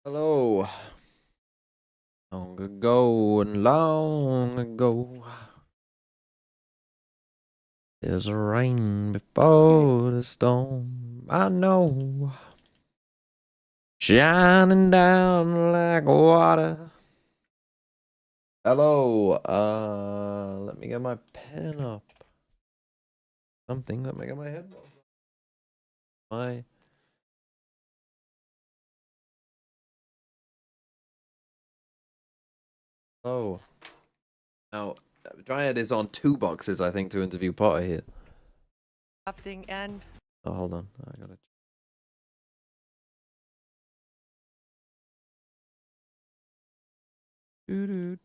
Hello. Long ago and long ago, there's a rain before the storm. I know, shining down like water. Hello. Let me get my pen up. Something. Let me get my headphones up. My. Oh. Now, Dryad is on 2 boxes, I think, to interview Potter here. Crafting and Oh, hold on. I gotta. Doo-doo.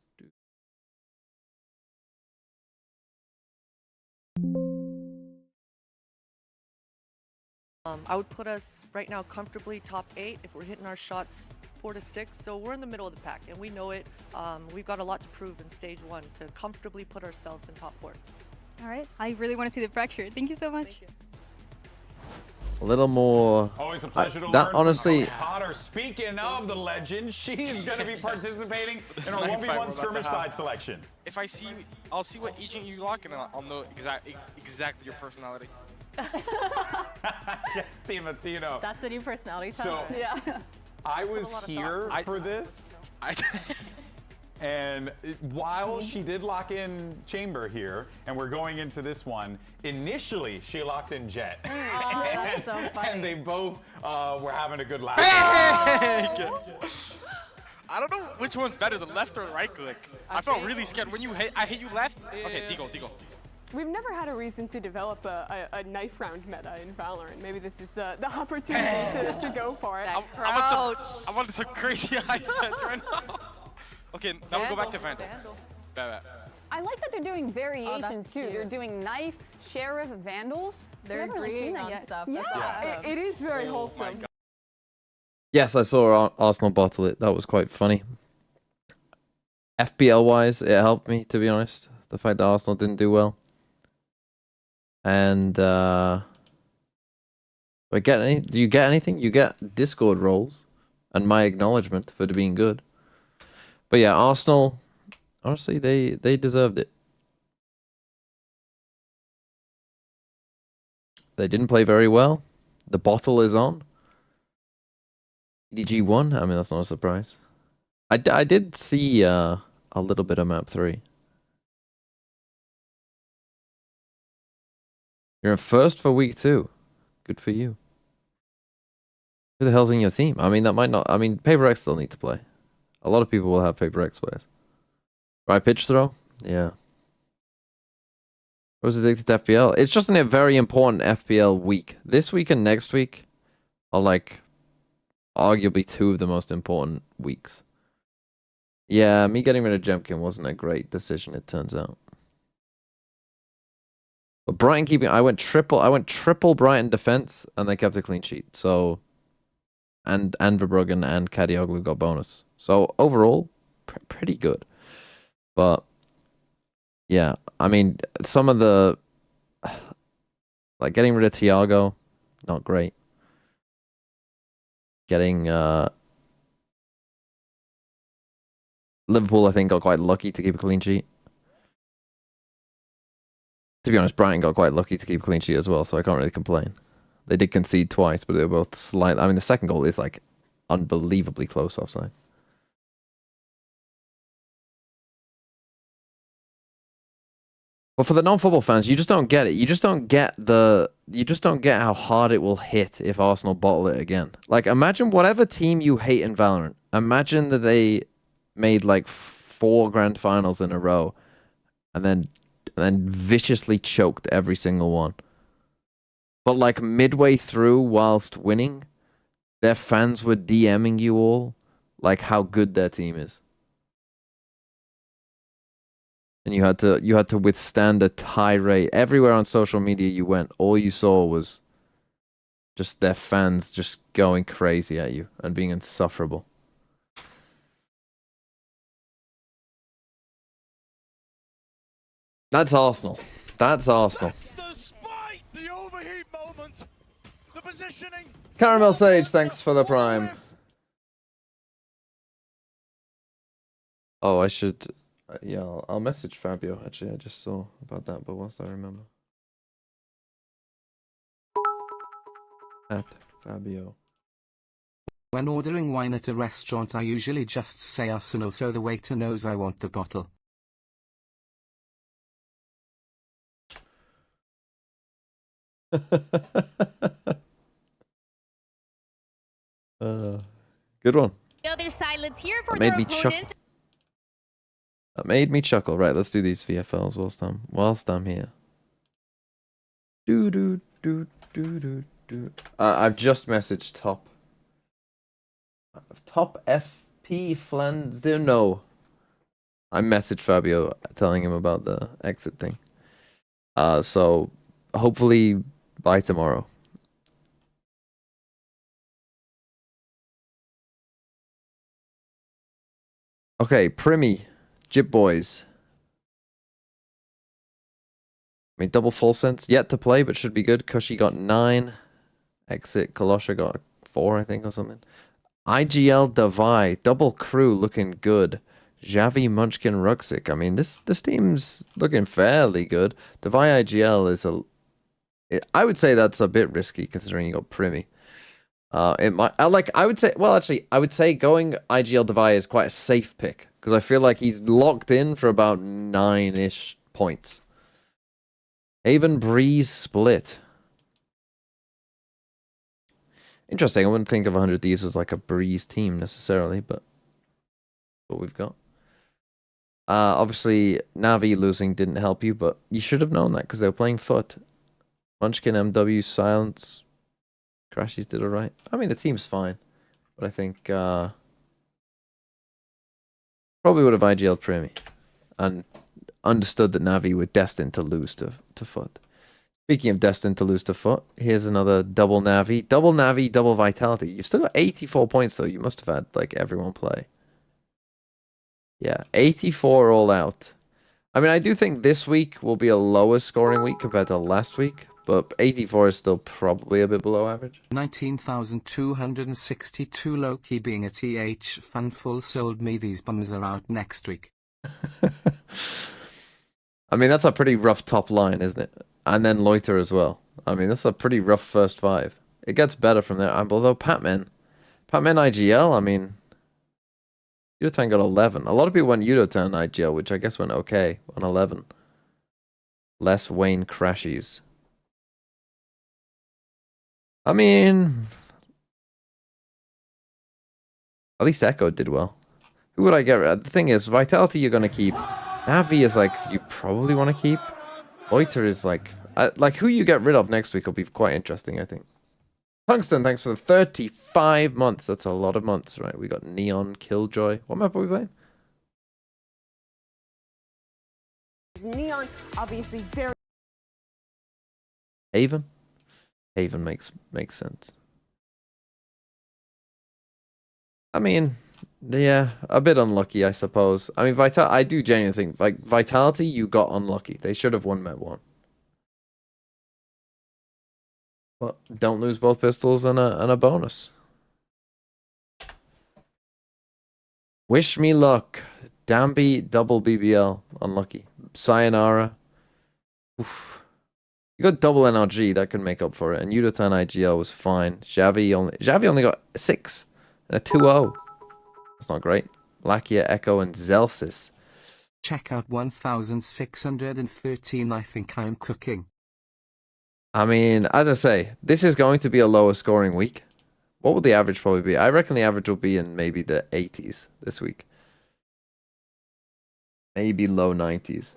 I would put us right now comfortably top 8 if we're hitting our shots 4 to 6. So we're in the middle of the pack and we know it. We've got a lot to prove in stage 1 to comfortably put ourselves in top 4. All right, I really want to see the fracture. Thank you so much. Thank you. A little more. Always a pleasure to that learn honestly. from Coach Potter. Speaking of the legend, she's going to be participating in our 1v1 skirmish side selection. If I see, I'll see what agent you lock, and I'll know exactly your personality. Team Latino. That's the new personality test. So, yeah. I was here for this, and while she did lock in Chamber here, and we're going into this one, initially she locked in Jet. Oh, that's so funny. And they both were having a good laugh. I don't know which one's better, the left or right click. I felt really scared when I hit you left. Okay, Deagle. We've never had a reason to develop a knife round meta in Valorant. Maybe this is the opportunity to go for it. I want some crazy high sets right now. Okay, now we go back to Vandal. Bad. I like that they're doing variations too. cute. They're doing knife, sheriff, vandal. They're Never really seen agreeing that on yet. stuff. Yeah, That's awesome. It is very Oh wholesome. Yes, I saw Arsenal bottle it. That was quite funny. FPL wise, it helped me, to be honest. The fact that Arsenal didn't do well. And do you get anything? You get Discord roles and my acknowledgement for being good. But yeah, Arsenal, honestly, they deserved it. They didn't play very well. The bottle is on. EDG won. I mean, that's not a surprise. I did see a little bit of map 3. You're in first for week 2. Good for you. Who the hell's in your team? I mean, that might not. I mean, Paper X still need to play. A lot of people will have Paper X players. Right pitch throw? Yeah. I was addicted to FPL. It's just a very important FPL week. This week and next week are like arguably 2 of the most important weeks. Yeah, me getting rid of Jemkin wasn't a great decision, it turns out. But Brighton keeping, I went triple Brighton defense, and they kept a clean sheet. So, and Verbruggen and Kadioglu got bonus. So overall, pretty good. But yeah, I mean, some of the like getting rid of Thiago, not great. Getting Liverpool, I think, got quite lucky to keep a clean sheet. To be honest, Brighton got quite lucky to keep a clean sheet as well, so I can't really complain. They did concede twice, but they were both slight. I mean, the second goal is like unbelievably close offside. But for the non-football fans, you just don't get it. You just don't get how hard it will hit if Arsenal bottle it again. Like, imagine whatever team you hate in Valorant. Imagine that they made like 4 grand finals in a row, and then viciously choked every single one. But like midway through, whilst winning, their fans were DMing you all like how good their team is. And you had to withstand a tirade. Everywhere on social media you went, all you saw was just their fans just going crazy at you and being insufferable. That's Arsenal. That's Arsenal. That's the spite, the overheat moment, the positioning. Caramel Sage, thanks for the prime. Oh, I should. Yeah, I'll message Fabio. Actually, I just saw about that, but once I remember. At Fabio. When ordering wine at a restaurant, I usually just say Arsenal so the waiter knows I want the bottle. Good one. The other side, let's hear for That made their me chuckle. opponent. That made me chuckle. Right, let's do these VFLs whilst I'm here. Do. I've just messaged Top FP Flanzer. No. I messaged Fabio telling him about the exit thing. So hopefully by tomorrow. Okay, Primi, Jip Boys. I mean, double full sense yet to play, but should be good. Cushy got 9. Exit Kolosha got 4, I think, or something. IGL Davai, double crew looking good. Javi Munchkin Ruxic. I mean, this team's looking fairly good. Davai IGL is I would say that's a bit risky considering you got Primi. It might. I would say. Well, actually, I would say going IGL Davai is quite a safe pick because I feel like he's locked in for about 9-ish points. Haven Breeze split. Interesting. I wouldn't think of 100 Thieves as like a Breeze team necessarily, but what we've got. Obviously, Navi losing didn't help you, but you should have known that because they were playing foot. Munchkin, MW, Silence, Crashies did alright. I mean, the team's fine, but I think probably would have IGL'd Primi and understood that Navi were destined to lose to foot. Speaking of destined to lose to foot, here's another double Navi, double Vitality. You've still got 84 points though. You must have had like everyone play. Yeah, 84 all out. I mean, I do think this week will be a lower scoring week compared to last week, but 84 is still probably a bit below average. 19,262 low-key being a TH fan full sold me. These bums are out next week. I mean, that's a pretty rough top line, isn't it? And then Loiter as well. I mean, that's a pretty rough first 5. It gets better from there. Although Patman IGL, I mean, Udotan got 11. A lot of people went Udotan IGL, which I guess went okay on 11. Less Wayne Crashies. I mean, at least Echo did well. Who would I get rid of? The thing is, Vitality you're going to keep. Navi is like, you probably want to keep. Loiter is like who you get rid of next week will be quite interesting, I think. Tungsten, thanks for the 35 months. That's a lot of months, right? We got Neon Killjoy. What map are we playing? Neon, obviously very. Haven? Haven makes sense. I mean, yeah, a bit unlucky, I suppose. I mean, I do genuinely think, like, Vitality, you got unlucky. They should have won Met 1. But don't lose both pistols and a bonus. Wish me luck. Dambi, double BBL. Unlucky. Sayonara. Oof. You got double NRG, that could make up for it. And Udotan IGL was fine. Javi only got 6 and a 2-0. That's not great. Lakia, Echo, and Zelsis. Check out 1,613. I think I'm cooking. I mean, as I say, this is going to be a lower scoring week. What would the average probably be? I reckon the average will be in maybe the 80s this week. Maybe low 90s.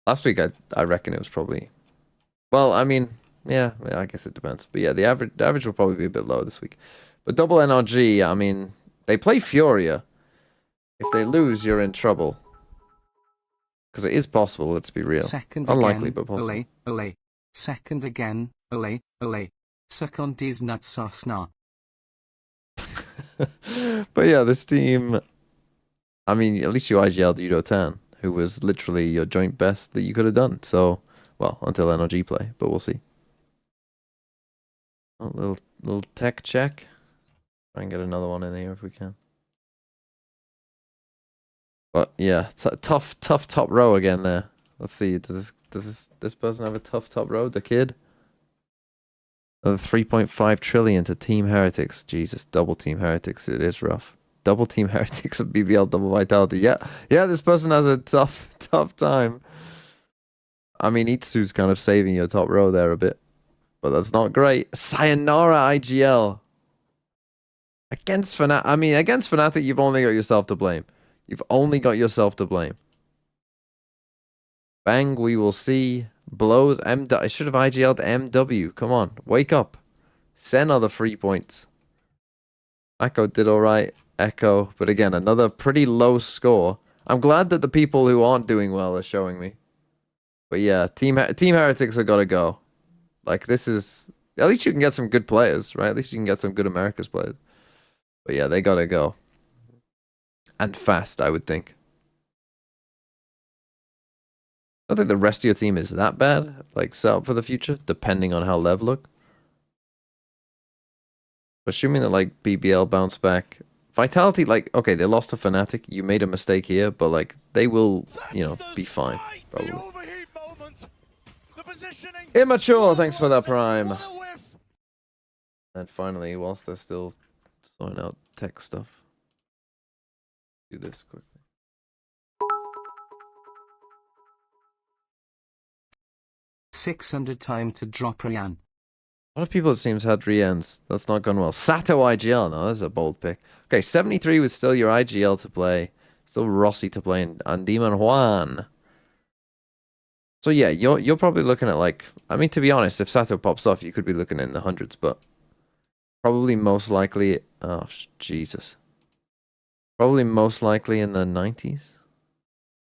Last week, I reckon it was probably... Well, I mean, yeah, I guess it depends. But yeah, the average will probably be a bit low this week. But double NRG, I mean, they play Furia. If they lose, you're in trouble. Because it is possible, let's be real. Second Unlikely, again, but possible. Ole. Second again, ole. Second is not sna. But yeah, this team... I mean, at least you IGL'd Udotan, who was literally your joint best that you could have done. So, well, until NRG play, but we'll see. A little tech check. Try and get another one in here if we can. But yeah, tough top row again there. Let's see. Does this person have a tough top row? The kid. Another 3.5 trillion to Team Heretics. Jesus, double Team Heretics. It is rough. Double Team Heretics of BBL double vitality. Yeah, this person has a tough time. I mean, Itsu's kind of saving your top row there a bit, but that's not great. Sayonara IGL against Fnatic. I mean, against Fnatic, you've only got yourself to blame. You've only got yourself to blame. Bang, we will see. Blows MW. I should have IGL'd MW. Come on, wake up. Sen are the 3 points. Echo did alright. Echo, but again, another pretty low score. I'm glad that the people who aren't doing well are showing me. But yeah, Team Heretics have got to go. Like, this is... At least you can get some good players, right? At least you can get some good Americas players. But yeah, they got to go. And fast, I would think. I don't think the rest of your team is that bad. Like, set up for the future, depending on how Lev look. Assuming that, like, BBL bounce back... Vitality, like, okay, they lost to Fnatic. You made a mistake here, but, like, they will, you know, be fine, probably. Immature, thanks for that prime. And finally, whilst they're still sorting out tech stuff, do this quickly. 600 time to drop Rian. A lot of people, it seems, had Rians. That's not gone well. Sato IGL. No, that's a bold pick. Okay, 73 with still your IGL to play. Still Rossi to play. And Demon Juan. So yeah, you're probably looking at, like... I mean, to be honest, if Sato pops off, you could be looking in the hundreds. But probably most likely... Oh, Jesus. Probably most likely in the 90s.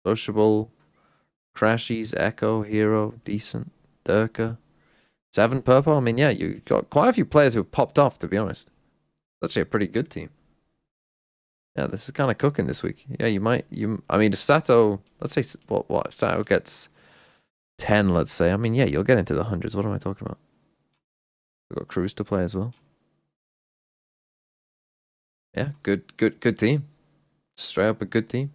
Sociable. Crashies. Echo. Hero. Decent. Durka. 7 purple. I mean, yeah, you got quite a few players who've popped off, to be honest. It's actually a pretty good team. Yeah, this is kind of cooking this week. Yeah, I mean, if Sato, let's say, if Sato gets 10, let's say, I mean, yeah, you'll get into the hundreds. What am I talking about? We've got Cruz to play as well. Yeah, good team. Straight up a good team.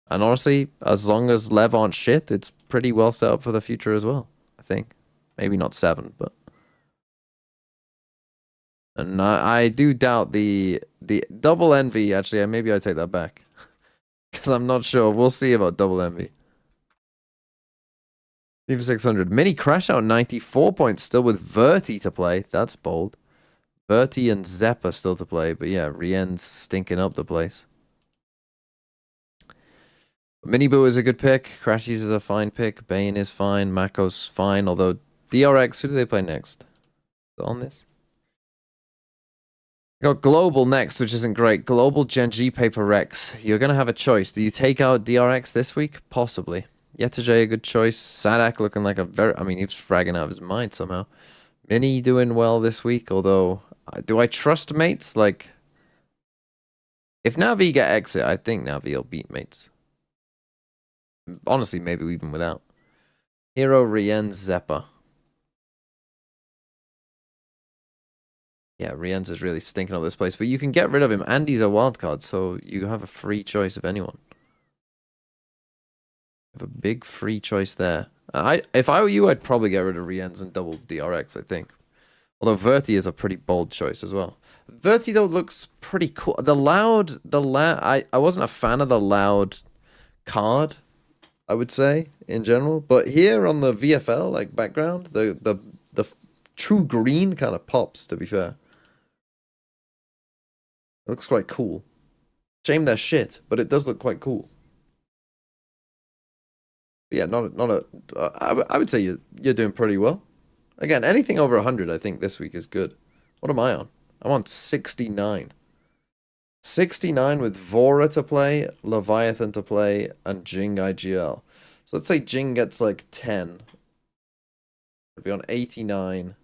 And honestly, as long as Lev aren't shit, it's pretty well set up for the future as well, I think. Maybe not 7, but... And I do doubt the double envy, actually, maybe I take that back. Because I'm not sure. We'll see about double envy. Team 600. Mini crash out 94 points still with Verti to play. That's bold. Verti and Zeppa still to play. But yeah, Rien's stinking up the place. Mini Boo is a good pick. Crashies is a fine pick. Bane is fine. Mako's fine. Although DRX, who do they play next? On this? Got Global next, which isn't great. Global Genji Paper Rex. You're going to have a choice. Do you take out DRX this week? Possibly. Yetajay, a good choice. Sadak looking like a very... I mean, he was fragging out of his mind somehow. Mini doing well this week, although... Do I trust mates? Like... If Navi get exit, I think Navi will beat mates. Honestly, maybe even without. Hero, Rien, Zeppa. Yeah, Rienz is really stinking up this place, but you can get rid of him. Andy's a wildcard, so you have a free choice of anyone. You have a big free choice there. If I were you, I'd probably get rid of Rienz and double DRX, I think. Although Verti is a pretty bold choice as well. Verti, though, looks pretty cool. I wasn't a fan of the loud card, I would say, in general. But here on the VFL, like, background, the true green kind of pops, to be fair. It looks quite cool. Shame they're shit, but it does look quite cool. But yeah, I would say you're doing pretty well. Again, anything over 100, I think this week is good. What am I on? I'm on 69. 69 with Vora to play, Leviathan to play, and Jing IGL. So let's say Jing gets like 10. I'd be on 89.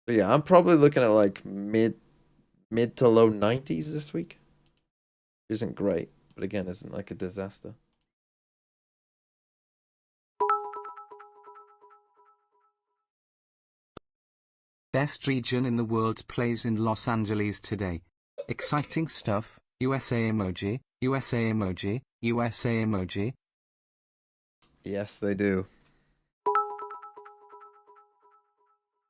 So yeah, I'm probably looking at like mid to low 90s this week. Isn't great, but again, isn't like a disaster. Best region in the world plays in Los Angeles today. Exciting stuff. USA emoji, USA emoji, USA emoji. Yes, they do.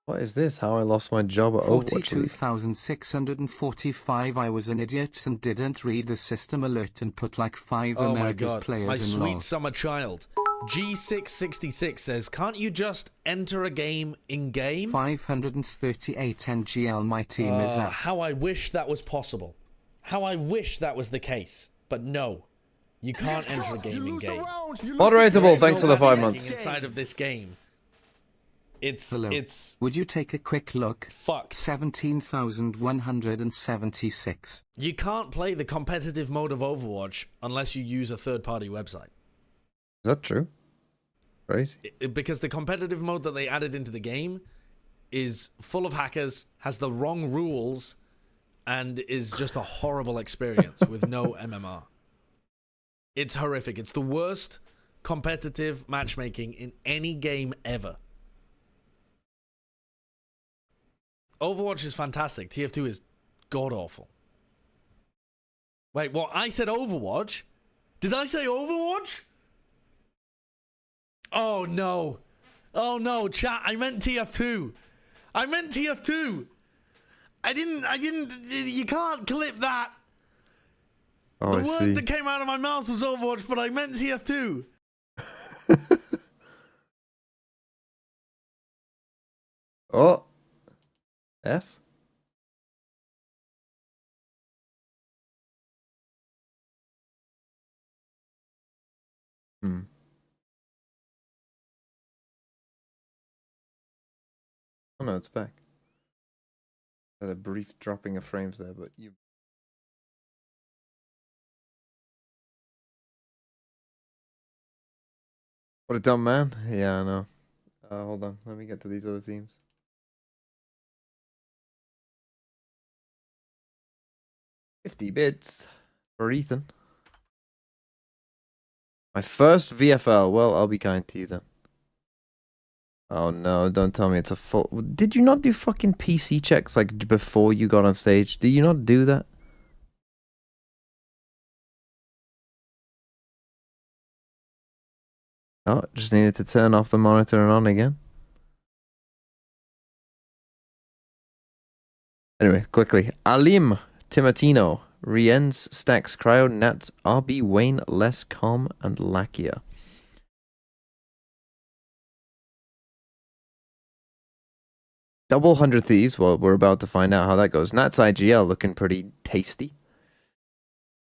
What is this? How I lost my job at Overwatch League. 42,645. I was an idiot and didn't read the system alert and put like 5 Oh my America's god, players my in sweet lol. summer child. G666 says, can't you just enter a game in-game? 538 NGL, my team is ass. How I wish that was possible. How I wish that was the case. But no, you can't enter a game in-game. Moderatable, thanks for the 5 months. Inside of this game. Hello. It's Would you take a quick look? fucked. 17,176. You can't play the competitive mode of Overwatch unless you use a third-party website. Is that true? Right? Because the competitive mode that they added into the game is full of hackers, has the wrong rules, and is just a horrible experience with no MMR. It's horrific. It's the worst competitive matchmaking in any game ever. Overwatch is fantastic. TF2 is god-awful. Wait, what? I said Overwatch? Did I say Overwatch? Oh, no. Oh, no, chat. I meant TF2. I meant TF2. I didn't, you can't clip that. Oh, The I word see. that came out of my mouth was Overwatch, but I meant TF2. Oh. F? Hmm. Oh no, it's back. Had a brief dropping of frames there, but you... What a dumb man. Yeah, I know. Hold on, let me get to these other teams. $50 for Ethan. My first VFL. Well, I'll be kind to you then. Oh no, don't tell me it's a full... Did you not do fucking PC checks like before you got on stage? Did you not do that? Oh, just needed to turn off the monitor and on again. Anyway, quickly. Alim, Timotino, Riens, Stacks, Cryo, Nats, RB, Wayne, Les, Com, and Lakia. Double 100 Thieves. Well, we're about to find out how that goes. Nats IGL looking pretty tasty.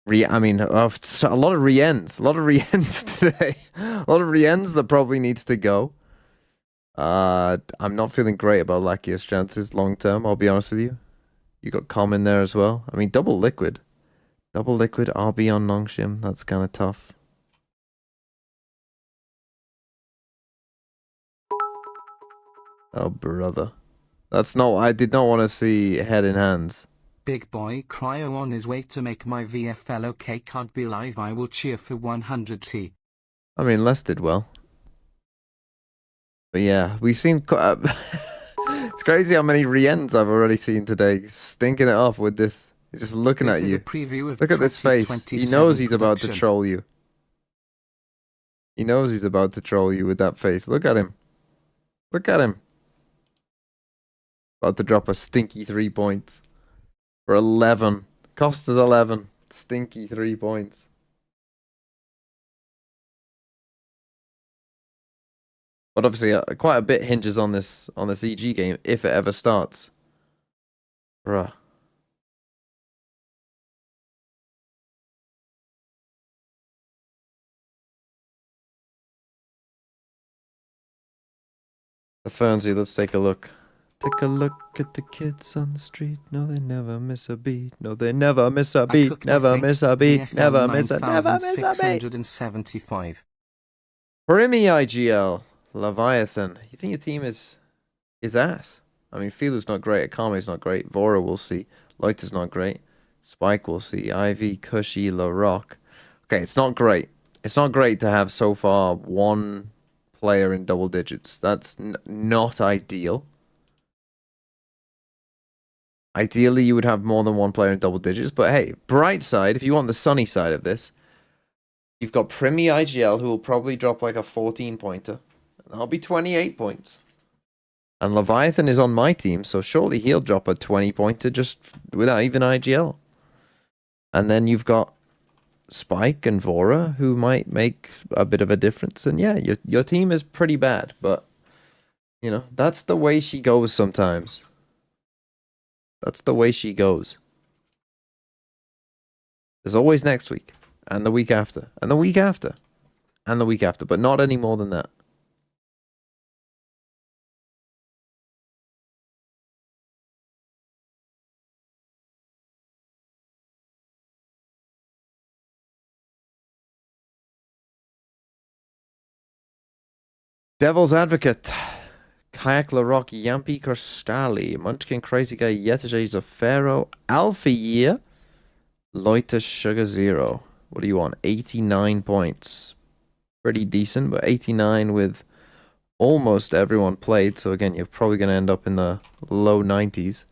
I mean, a lot of Riens. A lot of Riens today. A lot of Riens that probably needs to go. I'm not feeling great about Lakia's chances long term, I'll be honest with you. You got Com in there as well. I mean, double liquid. Double liquid, RB on Nongshim. That's kind of tough. Oh, brother. That's not... I did not want to see head in hands. Big boy Cryo on his way to make my VFL. Okay, can't be live. I will cheer for 100T. I mean, Les did well. But yeah, we've seen... It's crazy how many Riens I've already seen today. Stinking it up with this. He's just looking This at is you. a preview of Look at this face. He knows he's about to production. troll you. He knows he's about to troll you with that face. Look at him. Look at him. About to drop a stinky 3 points. For 11. Cost us 11. Stinky 3 points. But obviously, quite a bit hinges on this EG game if it ever starts. Bruh. The Fernsey, let's take a look. Take a look at the kids on the street. No, they never miss a beat. No, they never miss a beat. Never miss a beat. Never miss a beat. 675. Primi IGL. Leviathan. You think your team is ass? I mean, Filu's not great. Akame's not great. Vora, we'll see. Loiter's not great. Spike, we'll see. Ivy, Cushy, LaRock. Okay, it's not great. It's not great to have so far one player in double digits. That's not ideal. Ideally, you would have more than one player in double digits. But hey, bright side, if you want the sunny side of this, you've got Primi IGL, who will probably drop like a 14-pointer. That'll be 28 points. And Leviathan is on my team, so surely he'll drop a 20-pointer just without even IGL. And then you've got Spike and Vora, who might make a bit of a difference. And yeah, your team is pretty bad, but, you know, that's the way she goes sometimes. That's the way she goes. There's always next week, and the week after, and the week after, and the week after, but not any more than that. Devil's Advocate, Kayak Larok, Yampi Kristali, Munchkin Crazy Guy, Yetajay Zafero, Alpha Year, Loiter Sugar Zero. What do you want? 89 points. Pretty decent, but 89 with almost everyone played. So again, you're probably going to end up in the low 90s.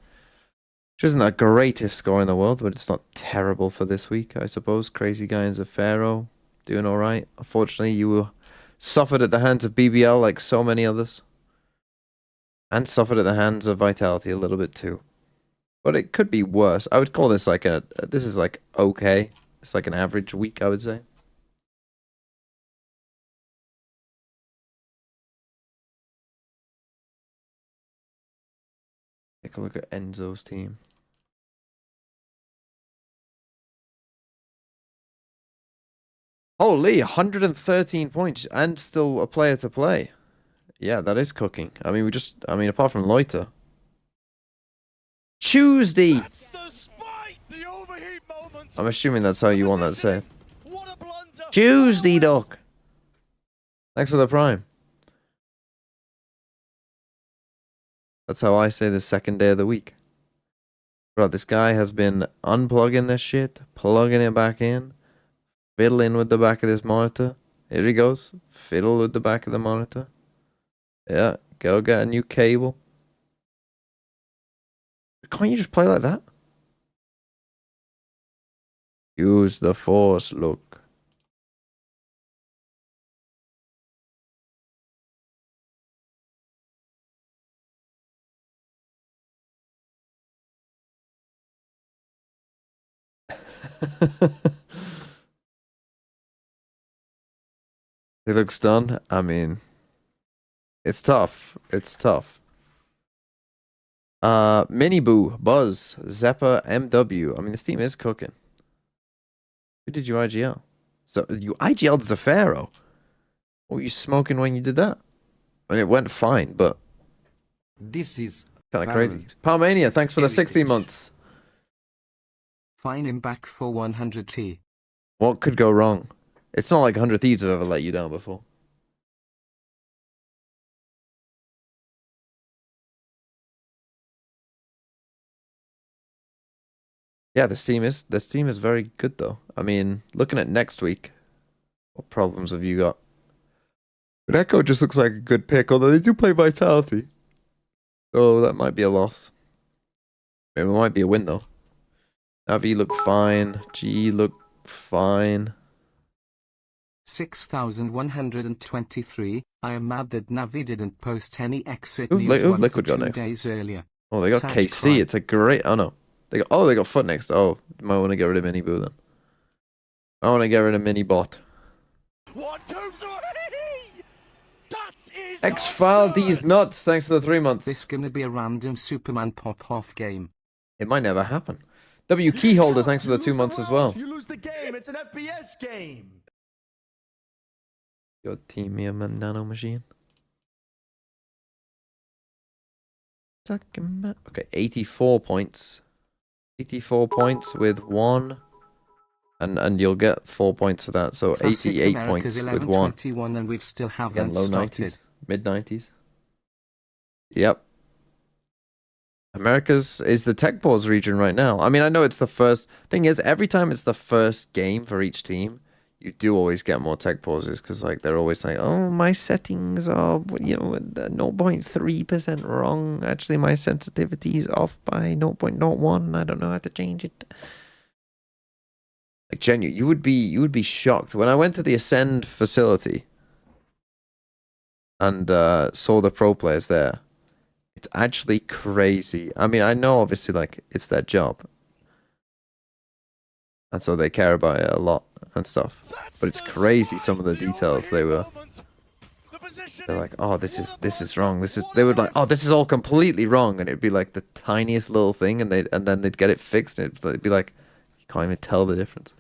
Which isn't the greatest score in the world, but it's not terrible for this week, I suppose. Crazy Guy and Zafero doing all right. Unfortunately, you suffered at the hands of BBL like so many others. And suffered at the hands of Vitality a little bit too. But it could be worse. I would call this like this is like okay. It's like an average week, I would say. Take a look at Enzo's team. Holy, 113 points and still a player to play. Yeah, that is cooking. I mean, apart from Loiter. Tuesday! That's the spike! The overheat moment! I'm assuming that's how you want that to say. What a blunder! Tuesday, Doc! Thanks for the prime. That's how I say the second day of the week. Bro, this guy has been unplugging this shit, plugging it back in, fiddling with the back of this monitor. Here he goes. Fiddle with the back of the monitor. Yeah, go get a new cable. Can't you just play like that? Use the force, look. He looks done. I mean, it's tough. It's tough. Mini Boo, Buzz, Zeppa, MW. I mean, this team is cooking. Who did you IGL? So you IGL'd Zafero. What were you smoking when you did that? I mean, it went fine, but This is kind of crazy. Palmania, thanks for the 16 months. Fine him back for 100T. What could go wrong? It's not like 100 Thieves have ever let you down before. Yeah, this team is very good though. I mean, looking at next week, what problems have you got? But Echo just looks like a good pick, although they do play Vitality. So that might be a loss. Maybe it might be a win though. Navi look fine. G look fine. 6,123. I am mad that Navi didn't post any exit Who've news one Liquid for got 2 next? days earlier. Oh, they got Sad KC. cry. It's a great. Oh no, they got Foot next. Oh, might want to get rid of Mini Boo then. I want to get rid of Mini Bot. 1, 2, 3! That is X-File absurd! these nuts. Thanks for the 3 months. This gonna be a random Superman pop-off game. It might never happen. W Keyholder, thanks for the 2 months as well. You lose the game. It's an FPS game. Your team, me, man, nano machine. Okay, 84 points. 84 points with 1. And you'll get 4 points for that. So Classic 88 America's points with 1. 11:21 and we've still Again, haven't low started. 90s. Mid 90s. Yep. America's is the tech pause region right now. I mean, I know it's the first thing is every time it's the first game for each team, you do always get more tech pauses because like they're always like, oh, my settings are 0.3% wrong. Actually, my sensitivity is off by 0.01. I don't know how to change it. Like genuine, you would be shocked when I went to the Ascend facility and saw the pro players there. It's actually crazy. I mean, I know obviously like it's their job, and so they care about it a lot and stuff. But it's crazy some of the details they're like, oh, this is wrong. They would like, oh, this is all completely wrong, and it'd be like the tiniest little thing, and then they'd get it fixed, and it'd be like, you can't even tell the difference.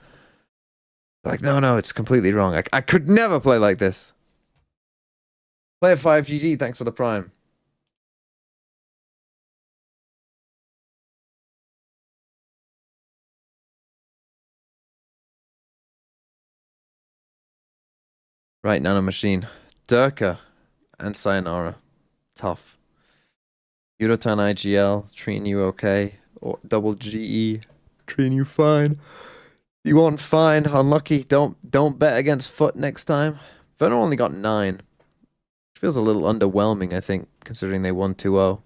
They're like, no, it's completely wrong. I could never play like this. Player 5GG, thanks for the prime. Right, Nano Machine. Durka and Sayonara. Tough. Yudotan IGL, treating you okay. Or double GE, treating you fine. You want fine, unlucky. Don't bet against Foot next time. Verno only got 9. Feels a little underwhelming, I think, considering they won 2-0.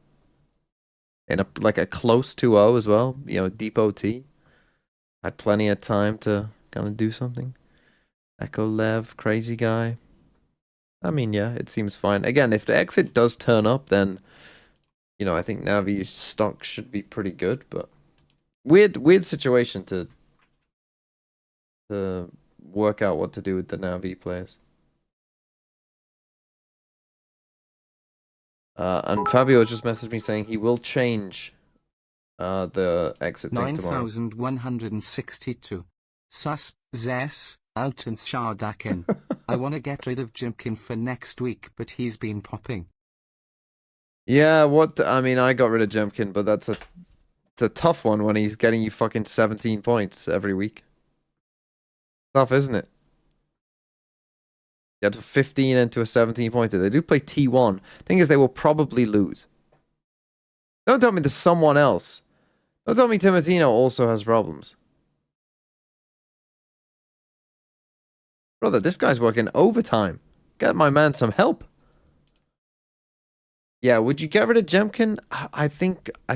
In a close 2-0 as well. You know, deep OT. Had plenty of time to kind of do something. Echo Lev, crazy guy. I mean, yeah, it seems fine. Again, if the exit does turn up, then, you know, I think Navi's stock should be pretty good, but weird situation to work out what to do with the Navi players. And Fabio just messaged me saying he will change the exit thing tomorrow. 9162. Sus, Zess, out and Shardakin. I want to get rid of Jimkin for next week, but he's been popping. Yeah, I mean, I got rid of Jemkin, but it's a tough one when he's getting you fucking 17 points every week. Tough, isn't it? Get a 15 into a 17 pointer. They do play T1. Thing is, they will probably lose. Don't tell me there's someone else. Don't tell me Timotino also has problems. Brother, this guy's working overtime. Get my man some help. Yeah, would you get rid of Jemkin? I think I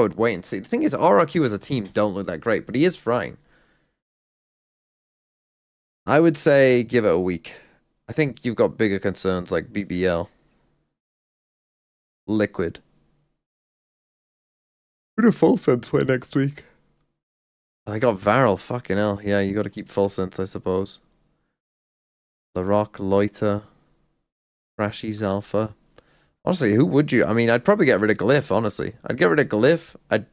would wait and see. The thing is, RRQ as a team don't look that great, but he is frying. I would say give it a week. I think you've got bigger concerns like BBL. Liquid. Who do full sense play next week? I got Varel, fucking hell. Yeah, you gotta keep full sense, I suppose. The Rock, Loiter, Rashi's Alpha. Honestly, who would you? I mean, I'd probably get rid of Glyph, honestly. I'd get rid of Glyph. I'd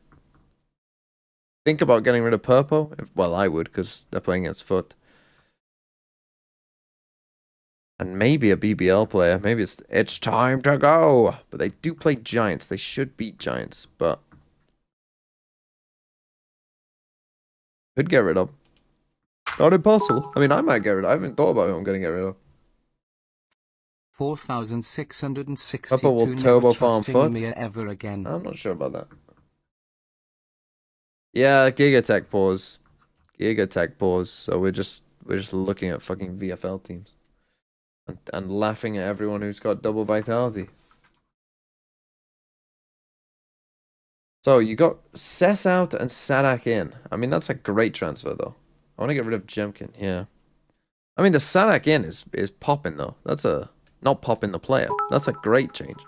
think about getting rid of Purpo. Well, I would, because they're playing against Foot. And maybe a BBL player. Maybe it's time to go. But they do play Giants. They should beat Giants, but could get rid of. Not impossible. I mean, I might get rid of. I haven't thought about who I'm going to get rid of. 4,662. Purple will turbo farm Foot. Ever again. I'm not sure about that. Yeah, Gigatech pause. Gigatech pause. So we're just looking at fucking VFL teams. And laughing at everyone who's got double vitality. So you got Cess out and Sadak in. I mean, that's a great transfer though. I want to get rid of Jemkin, yeah. I mean, the Sadak in is popping though. That's not popping the player. That's a great change.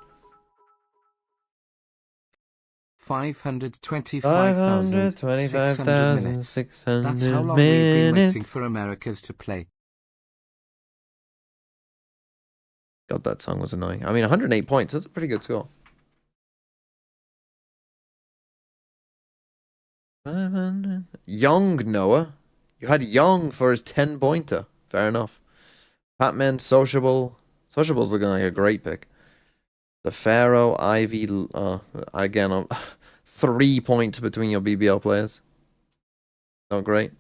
525,600 minutes. That's how long we've been waiting for Americas to play. God, that song was annoying. I mean, 108 points. That's a pretty good score. 500. Young Noah. You had Young for his 10-pointer. Fair enough. Patman, Sociable. Sociable's looking like a great pick. The Pharaoh, Ivy. Again, 3 points between your BBL players. Not great.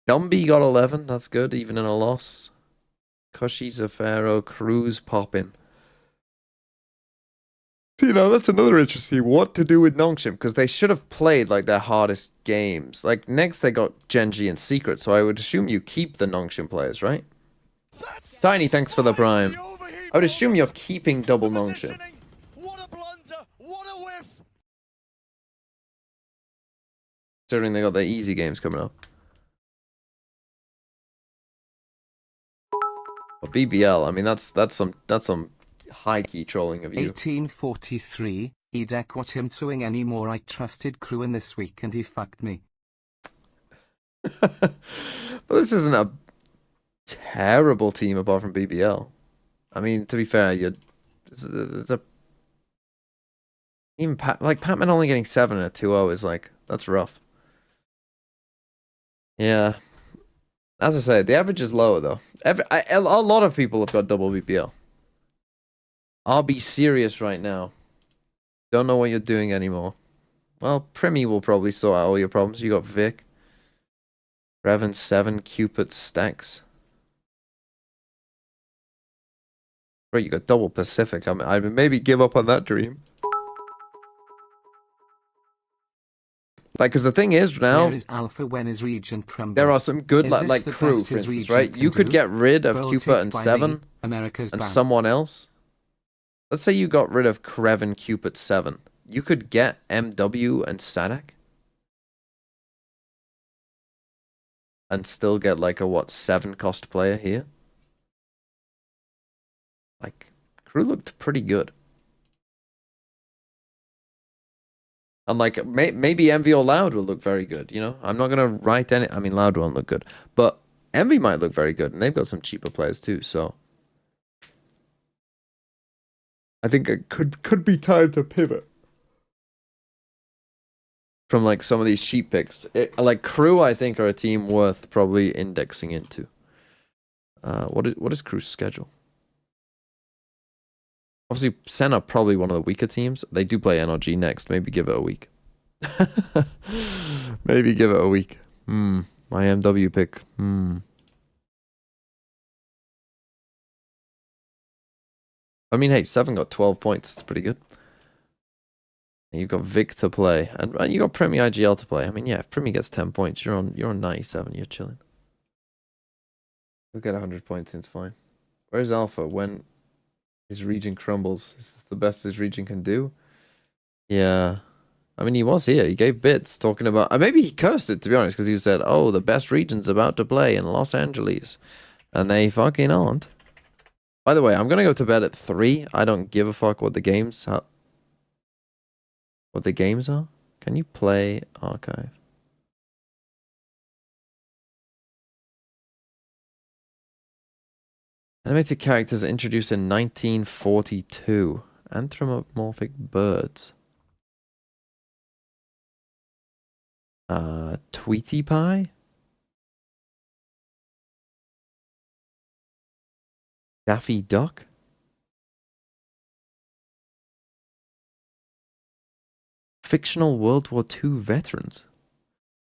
Dumby got 11. That's good, even in a loss. Cushy, Zafaro, Cruz popping. You know, that's another interesting what to do with Nongshim, because they should have played like their hardest games. Like next they got Genji and Secret, so I would assume you keep the Nongshim players, right? Tiny, thanks for the prime. I would assume you're keeping double Nongshim. What a blunder! What a whiff! Considering they got their easy games coming up. But BBL, I mean that's some high key trolling of you. 1843, Edek what him doing anymore. I trusted Crew in this week and he fucked me. But this isn't a terrible team apart from BBL. I mean, to be fair, it's a even Patman only getting 7 at 2-0 is like, that's rough. Yeah. As I said, the average is lower though. A lot of people have got double BBL. I'll be serious right now. Don't know what you're doing anymore. Well, Primi will probably sort out all your problems. You got Vic. Revan 7, Cupid stacks. Right, you got double Pacific. I mean, maybe give up on that dream. Like, because the thing is now, Where is Alpha when his region crumbles? there are some good, Is like this the Crew, best for his instance, region right? can You could do? get rid of Baltic Cupid and by me, 7 America's and bound. someone else. Let's say you got rid of Kreven Cupid 7. You could get MW and Sadak. And still get like a, what, 7 cost player here? Like, Crew looked pretty good. And like, maybe Envy or Loud will look very good, you know? I'm not going to write any... I mean, Loud won't look good. But Envy might look very good. And they've got some cheaper players too, so... I think it could be time to pivot. From like some of these cheap picks. Like Crew, I think, are a team worth probably indexing into. What is Crew's schedule? Obviously, Senna probably one of the weaker teams. They do play NRG next. Maybe give it a week. Maybe give it a week. My MW pick. I mean, hey, 7 got 12 points. That's pretty good. And you've got Vic to play, and you got Primi IGL to play. I mean, yeah, if Primi gets 10 points, you're on 97. You're chilling. He'll get 100 points. It's fine. Where's Alpha when his region crumbles? Is this the best his region can do? Yeah. I mean, he was here. He gave bits talking about... maybe he cursed it, to be honest, because he said, oh, the best region's about to play in Los Angeles. And they fucking aren't. By the way, I'm going to go to bed at 3. I don't give a fuck what the games are. What the games are? Can you play archive? Animated characters introduced in 1942. Anthropomorphic birds. Tweety Pie? Daffy Duck? Fictional World War II veterans.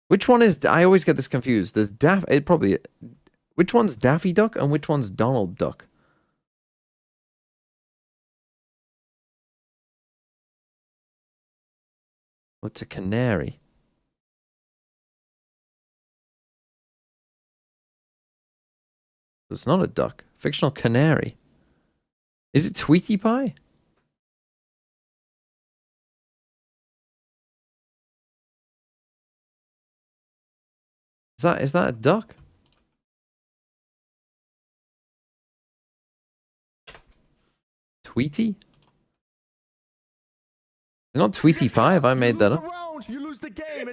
Which one is... I always get this confused. There's which one's Daffy Duck and which one's Donald Duck? What's a canary? It's not a duck. Fictional canary. Is it Tweety Pie? Is that a duck? Tweety? It's not Tweety Pie if I made that up.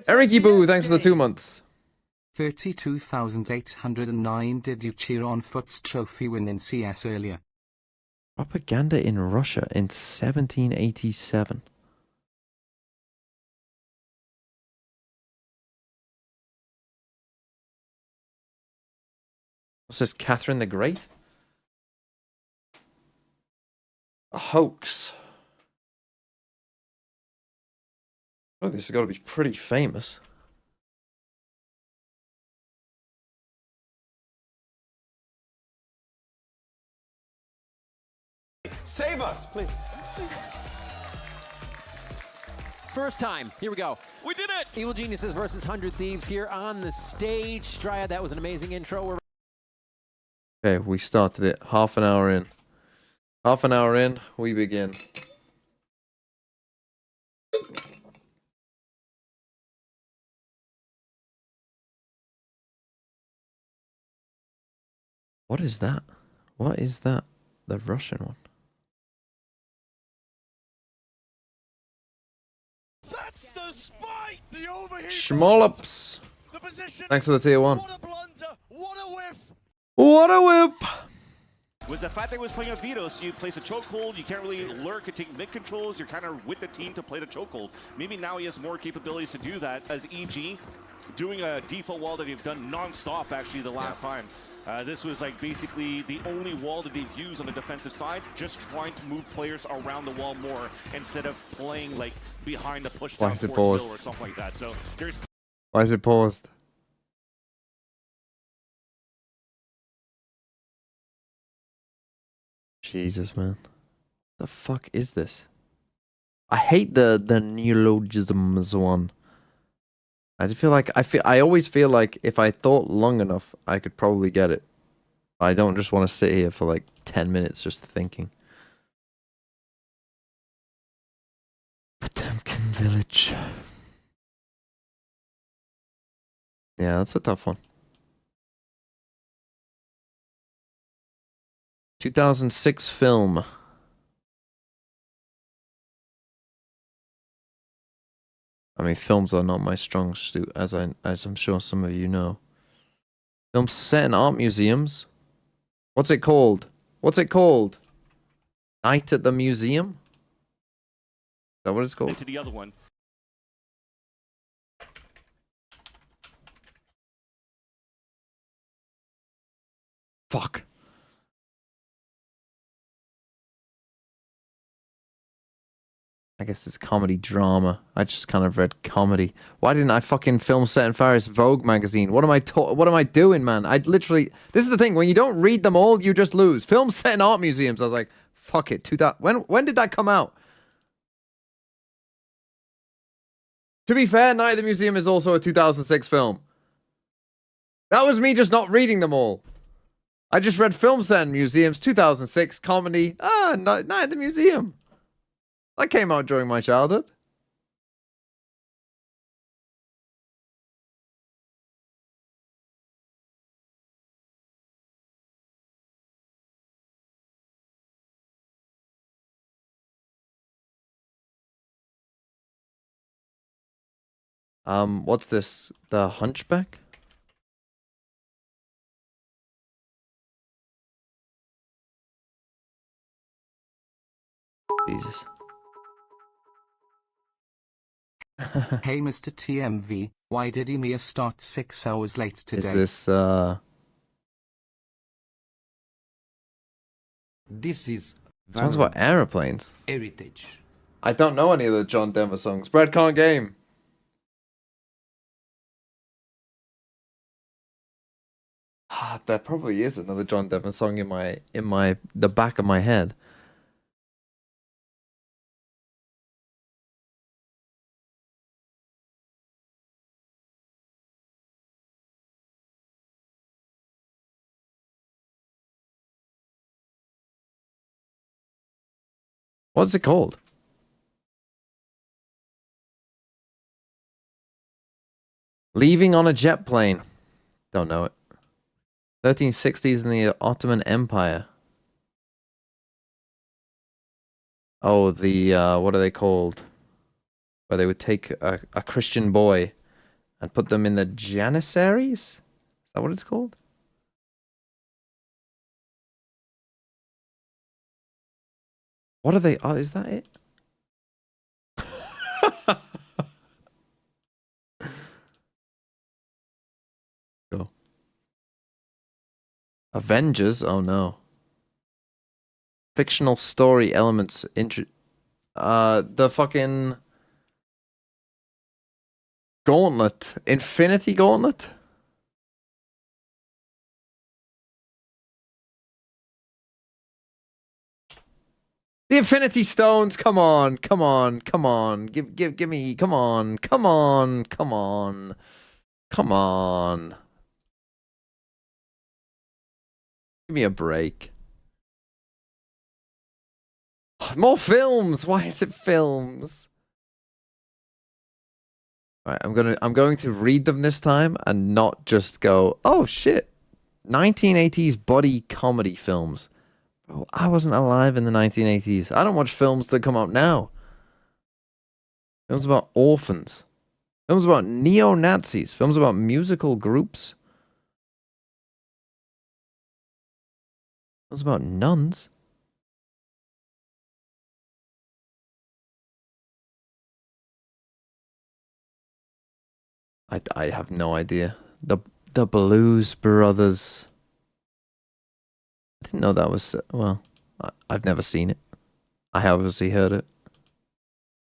Eric Boo, thanks for the 2 months. 32,809. Did you cheer on Foot's trophy win in CS earlier? Propaganda in Russia in 1787. What's this, Catherine the Great? A hoax. Oh, this has got to be pretty famous. Save us, please. first time. Here we go. We did it! Evil Geniuses versus 100 Thieves here on the stage. Strya, that was an amazing intro. Okay, we started it. Half an hour in. Half an hour in, we begin. What is that? What is that? The Russian one. That's the spike! The overheat! Schmollops. The position. Thanks for the tier 1. What a blunder! What a whiff! What a whip! Was the fact that he was playing a veto, so you place a chokehold, you can't really lurk and take mid controls, you're kind of with the team to play the chokehold. Maybe now he has more capabilities to do that, as EG doing a default wall that they've done non-stop actually the last time. This was like basically the only wall that they've used on the defensive side, just trying to move players around the wall more instead of playing like behind the push down or something like that. So there's... Why is it paused? Jesus, man. The fuck is this? I hate the neologisms one. I just feel like I always feel like if I thought long enough, I could probably get it. I don't just want to sit here for like 10 minutes just thinking. Potemkin Village. Yeah, that's a tough one. 2006 film. I mean, films are not my strong suit, as I'm sure some of you know. Films set in art museums. What's it called? What's it called? Night at the Museum? Is that what it's called? Into the other one. Fuck. I guess it's comedy drama. I just kind of read comedy. Why didn't I fucking film set in Paris Vogue magazine? What am I doing, man? I literally... This is the thing. When you don't read them all, you just lose. Film set in art museums. I was like, fuck it. When did that come out? To be fair, Night at the Museum is also a 2006 film. That was me just not reading them all. I just read film set in museums, 2006, comedy. Night at the Museum. That came out during my childhood. What's this? The Hunchback? Jesus. Hey Mr. TMV, why did EMEA start 6 hours late today? Is this This is songs about aeroplanes? Heritage. I don't know any of the John Denver songs. Brad can't game. There probably is another John Denver song in the back of my head. What's it called? Leaving on a Jet Plane. Don't know it. 1360s in the Ottoman Empire. Oh, the, what are they called? Where they would take a Christian boy and put them in the Janissaries? Is that what it's called? What are they? Oh, is that it? Go. Avengers? Oh no. Fictional story elements. The fucking Gauntlet. Infinity Gauntlet? The Infinity Stones. Come on. Come on. Come on. Give me. Come on. Come on. Come on. Come on. Give me a break. More films. Why is it films? All right, I'm going to read them this time and not just go, "Oh shit." 1980s body comedy films. Bro, I wasn't alive in the 1980s. I don't watch films that come out now. Films about orphans. Films about neo-Nazis. Films about musical groups. Films about nuns. I have no idea. The Blues Brothers. I didn't know that was... Well, I've never seen it. I have obviously heard it.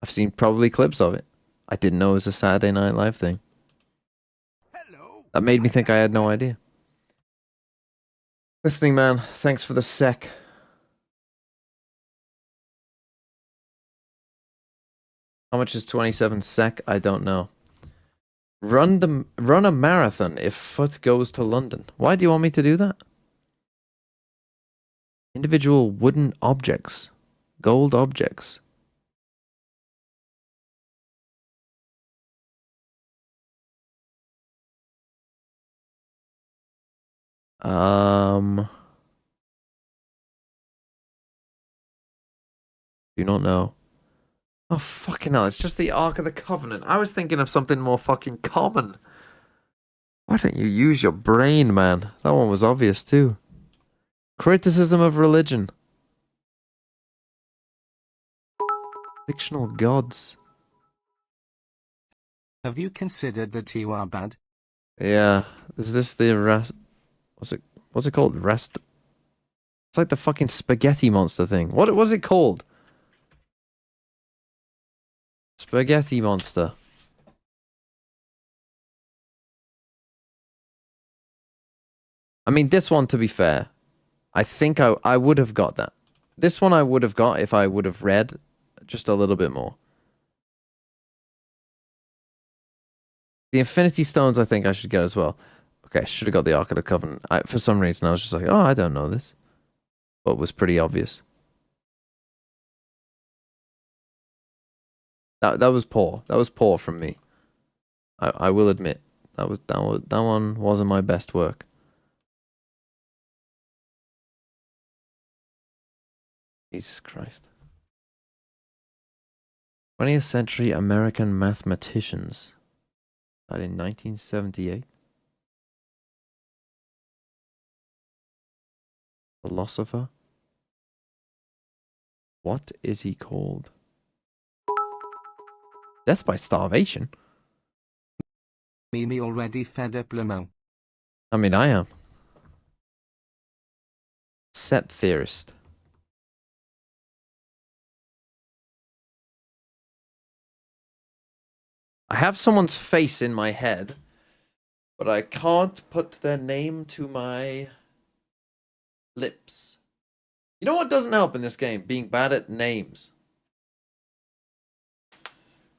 I've seen probably clips of it. I didn't know it was a Saturday Night Live thing. That made me think I had no idea. Listening, man. Thanks for the sec. How much is 27 sec? I don't know. Run a marathon if Foot goes to London. Why do you want me to do that? Individual wooden objects. Gold objects. Do not know. Oh, fucking hell. It's just the Ark of the Covenant. I was thinking of something more fucking common. Why don't you use your brain, man? That one was obvious, too. Criticism of religion. Fictional gods. Have you considered that you are bad? Yeah. Is this the rest? What's it called? Rest? It's like the fucking spaghetti monster thing. What was it called? Spaghetti monster. I mean, this one, to be fair, I think I would have got that. This one I would have got if I would have read just a little bit more. The Infinity Stones I think I should get as well. Okay, I should have got the Ark of the Covenant. For some reason, I was just like, oh, I don't know this. But it was pretty obvious. That was poor. That was poor from me. I will admit. That one wasn't my best work. Jesus Christ. 20th century American mathematicians. Died in 1978. Philosopher. What is he called? Death by starvation? Me already fed up, Lemo. I mean, I am. Set theorist. I have someone's face in my head, but I can't put their name to my lips. You know what doesn't help in this game? Being bad at names.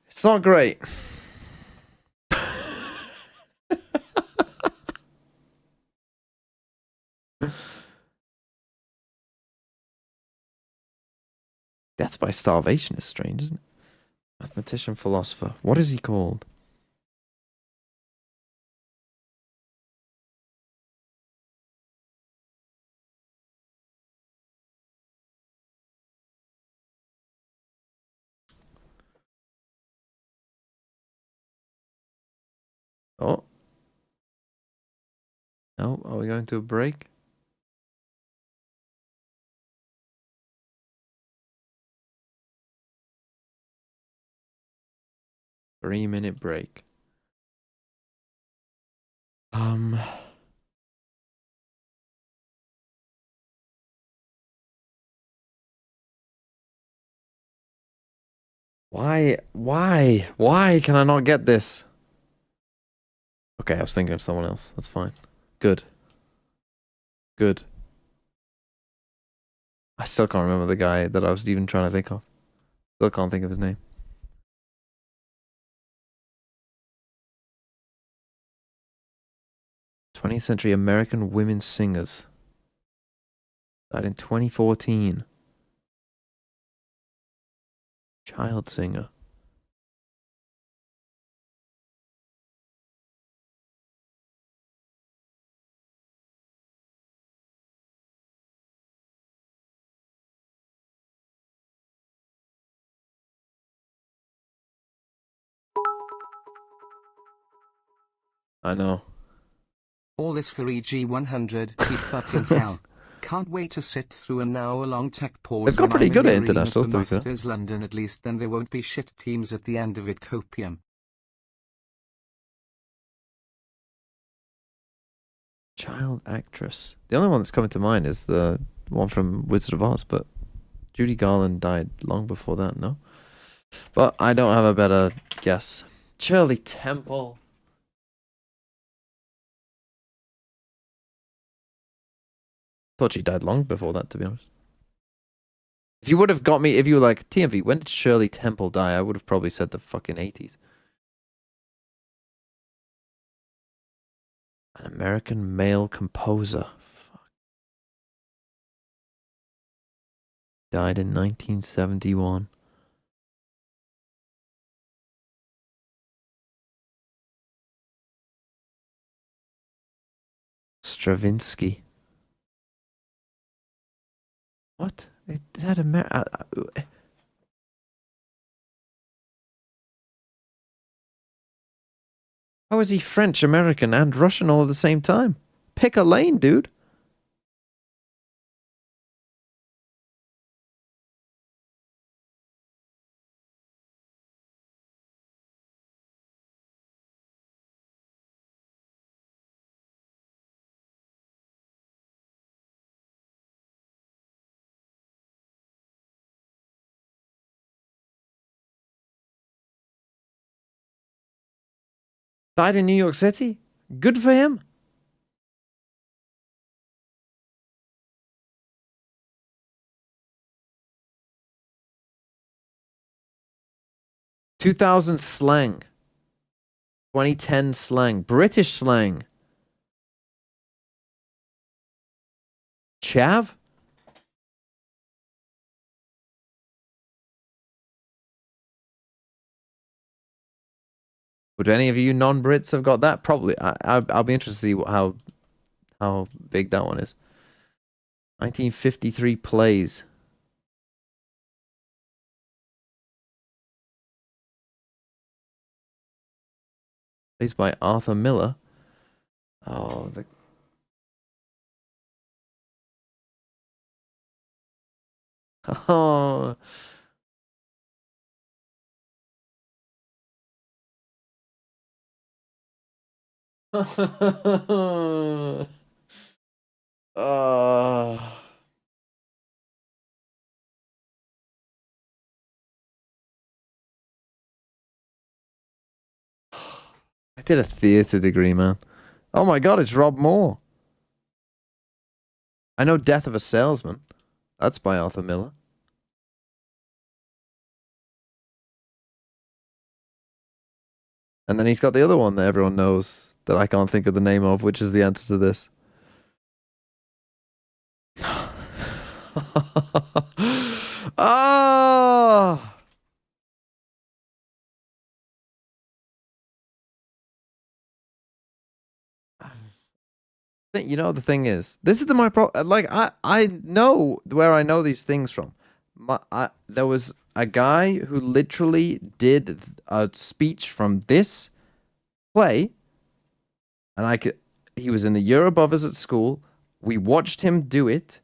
It's not great. Death by starvation is strange, isn't it? Mathematician, philosopher. What is he called? Oh. No, are we going to a break? Three-minute break. Why can I not get this? Okay, I was thinking of someone else. That's fine. Good. Good. I still can't remember the guy that I was even trying to think of. Still can't think of his name. '20th century American women singers. Died in 2014. Child singer. I know. All this for EG100, keep fucking hell. Can't wait to sit through an hour-long tech pause. They've got when pretty I'm in good the at arena for internationals, to be fair. Masters London. At least then there won't be shit teams at the end of it. Copium. Child actress. The only one that's coming to mind is the one from Wizard of Oz, but Judy Garland died long before that, no? But I don't have a better guess. Shirley Temple. Thought she died long before that, to be honest. If you would have got me, if you were like, TMV, when did Shirley Temple die? I would have probably said the fucking 80s. An American male composer. Fuck. Died in 1971. Stravinsky. What? It had how is he French, American, and Russian all at the same time? Pick a lane, dude. Died in New York City? Good for him. '2000 slang. 2010 slang. British slang. Chav? Would any of you non-Brits have got that? Probably. I'll be interested to see how big that one is. 1953 plays. Plays by Arthur Miller. Oh, the... Oh... I did a theater degree, man. Oh my god, it's Rob Moore. I know Death of a Salesman. That's by Arthur Miller. And then he's got the other one that everyone knows that I can't think of the name of, which is the answer to this. Ah! You know, the thing is, this is my problem. Like, I know where I know these things from. There was a guy who literally did a speech from this play, and he was in the year above us at school. We watched him do it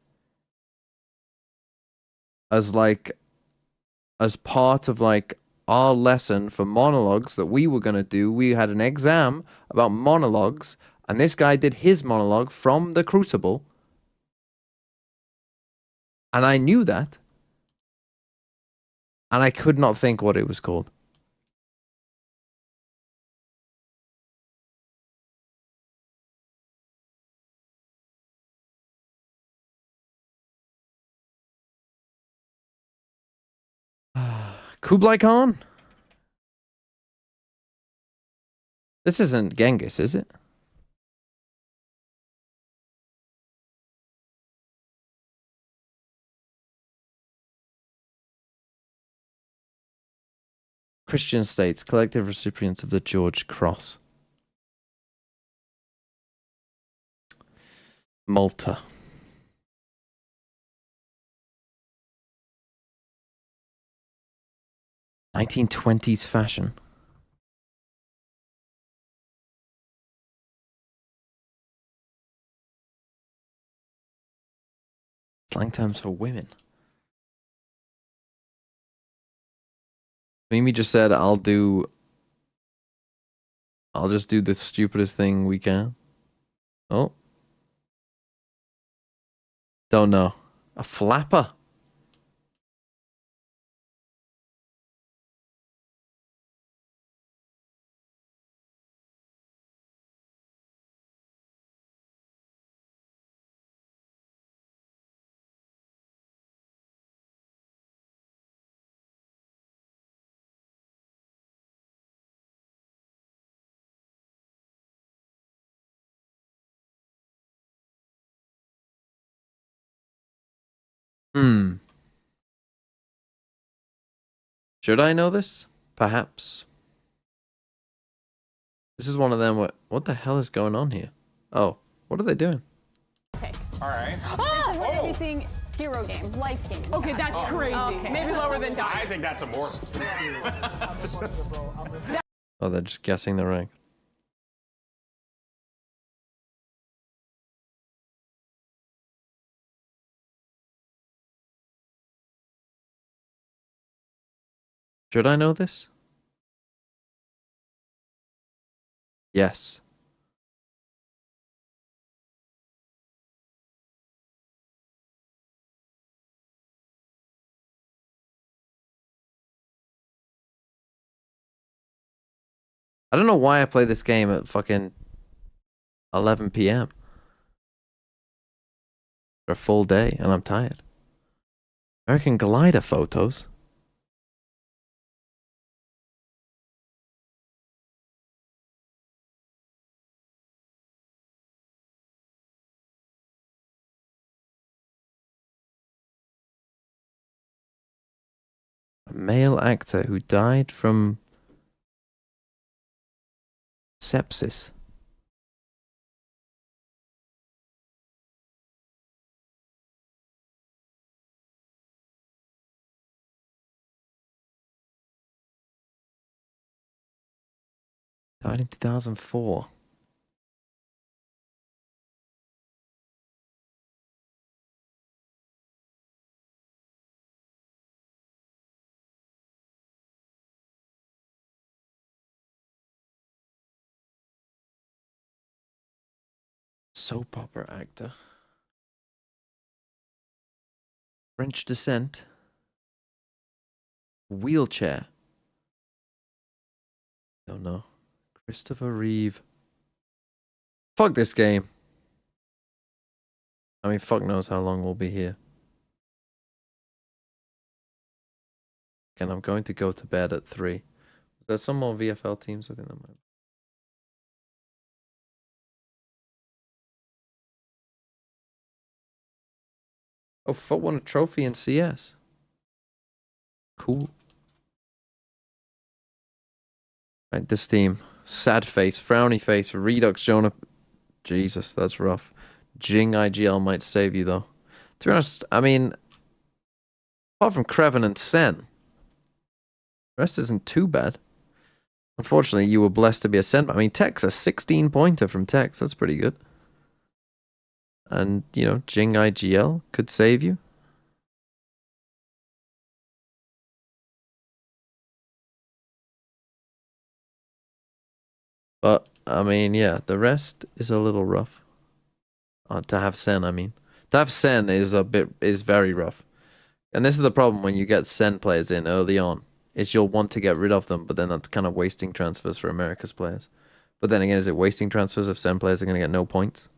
as part of like our lesson for monologues that we were going to do. We had an exam about monologues, and this guy did his monologue from the Crucible. And I knew that. And I could not think what it was called. Kublai Khan? This isn't Genghis, is it? Christian states, collective recipients of the George Cross. Malta. (1920s) fashion. Slang terms for women. Mimi just said, I'll just do the stupidest thing we can. Oh. Don't know. A flapper? Should I know this? Perhaps. This is one of them. What the hell is going on here? Oh, what are they doing? All right. This is what you'll be seeing. Hero game, life game. Okay, that's crazy. Okay. Maybe lower than I die. think that's immortal. Oh, they're just guessing the rank. Should I know this? Yes. I don't know why I play this game at fucking 11 p.m. for a full day and I'm tired. American Glider photos. A male actor who died from sepsis. Died in 2004. Soap opera actor. French descent. Wheelchair. Don't know. Christopher Reeve. Fuck this game. I mean, fuck knows how long we'll be here. And I'm going to go to bed at 3. There's some more VFL teams. I think that might. Oh, Foot won a trophy in CS. Cool. Right, this team. Sad face, frowny face, Redux Jonah. Jesus, that's rough. Jing IGL might save you, though. To be honest, I mean, apart from Kreven and Sen, the rest isn't too bad. Unfortunately, you were blessed to be a Sen. I mean, Tech's a 16-pointer from Tex. That's pretty good. And, you know, Jing IGL could save you. But, I mean, yeah, the rest is a little rough. To have Sen, I mean. To have Sen is very rough. And this is the problem when you get Sen players in early on. Is you'll want to get rid of them, but then that's kind of wasting transfers for America's players. But then again, is it wasting transfers if Sen players are going to get no points?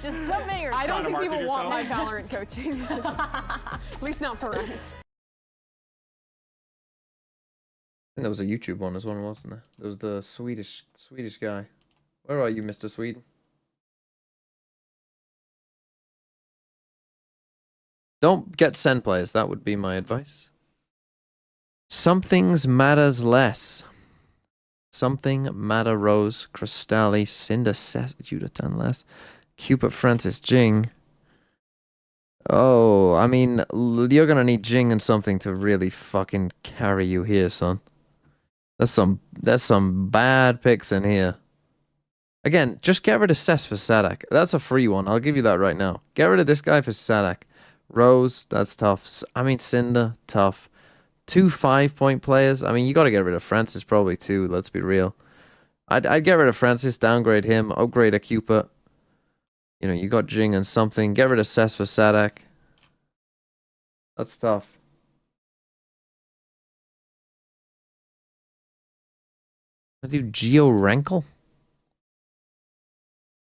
Just so I don't think people want my Valorant coaching. At least not for us. I think there was a YouTube one as well, wasn't there? There was the Swedish guy. Where are you, Mr. Sweden? Don't get Sen players. That would be my advice. Something's matters less. Something matter Rose, Cristalli, Cinder, Judatan less. Cupid, Francis, Jing. Oh, I mean, you're gonna need Jing and something to really fucking carry you here, son. There's some bad picks in here. Again, just get rid of Cess for Sadak. That's a free one. I'll give you that right now. Get rid of this guy for Sadak. Rose, that's tough. I mean, Cinder, tough. 2 5-point players. I mean, you got to get rid of Francis probably too. Let's be real. I'd get rid of Francis, downgrade him, upgrade a Cupid. You know, you got Jing and something. Get rid of Cess for Sadak. That's tough. I do Geo Rankle.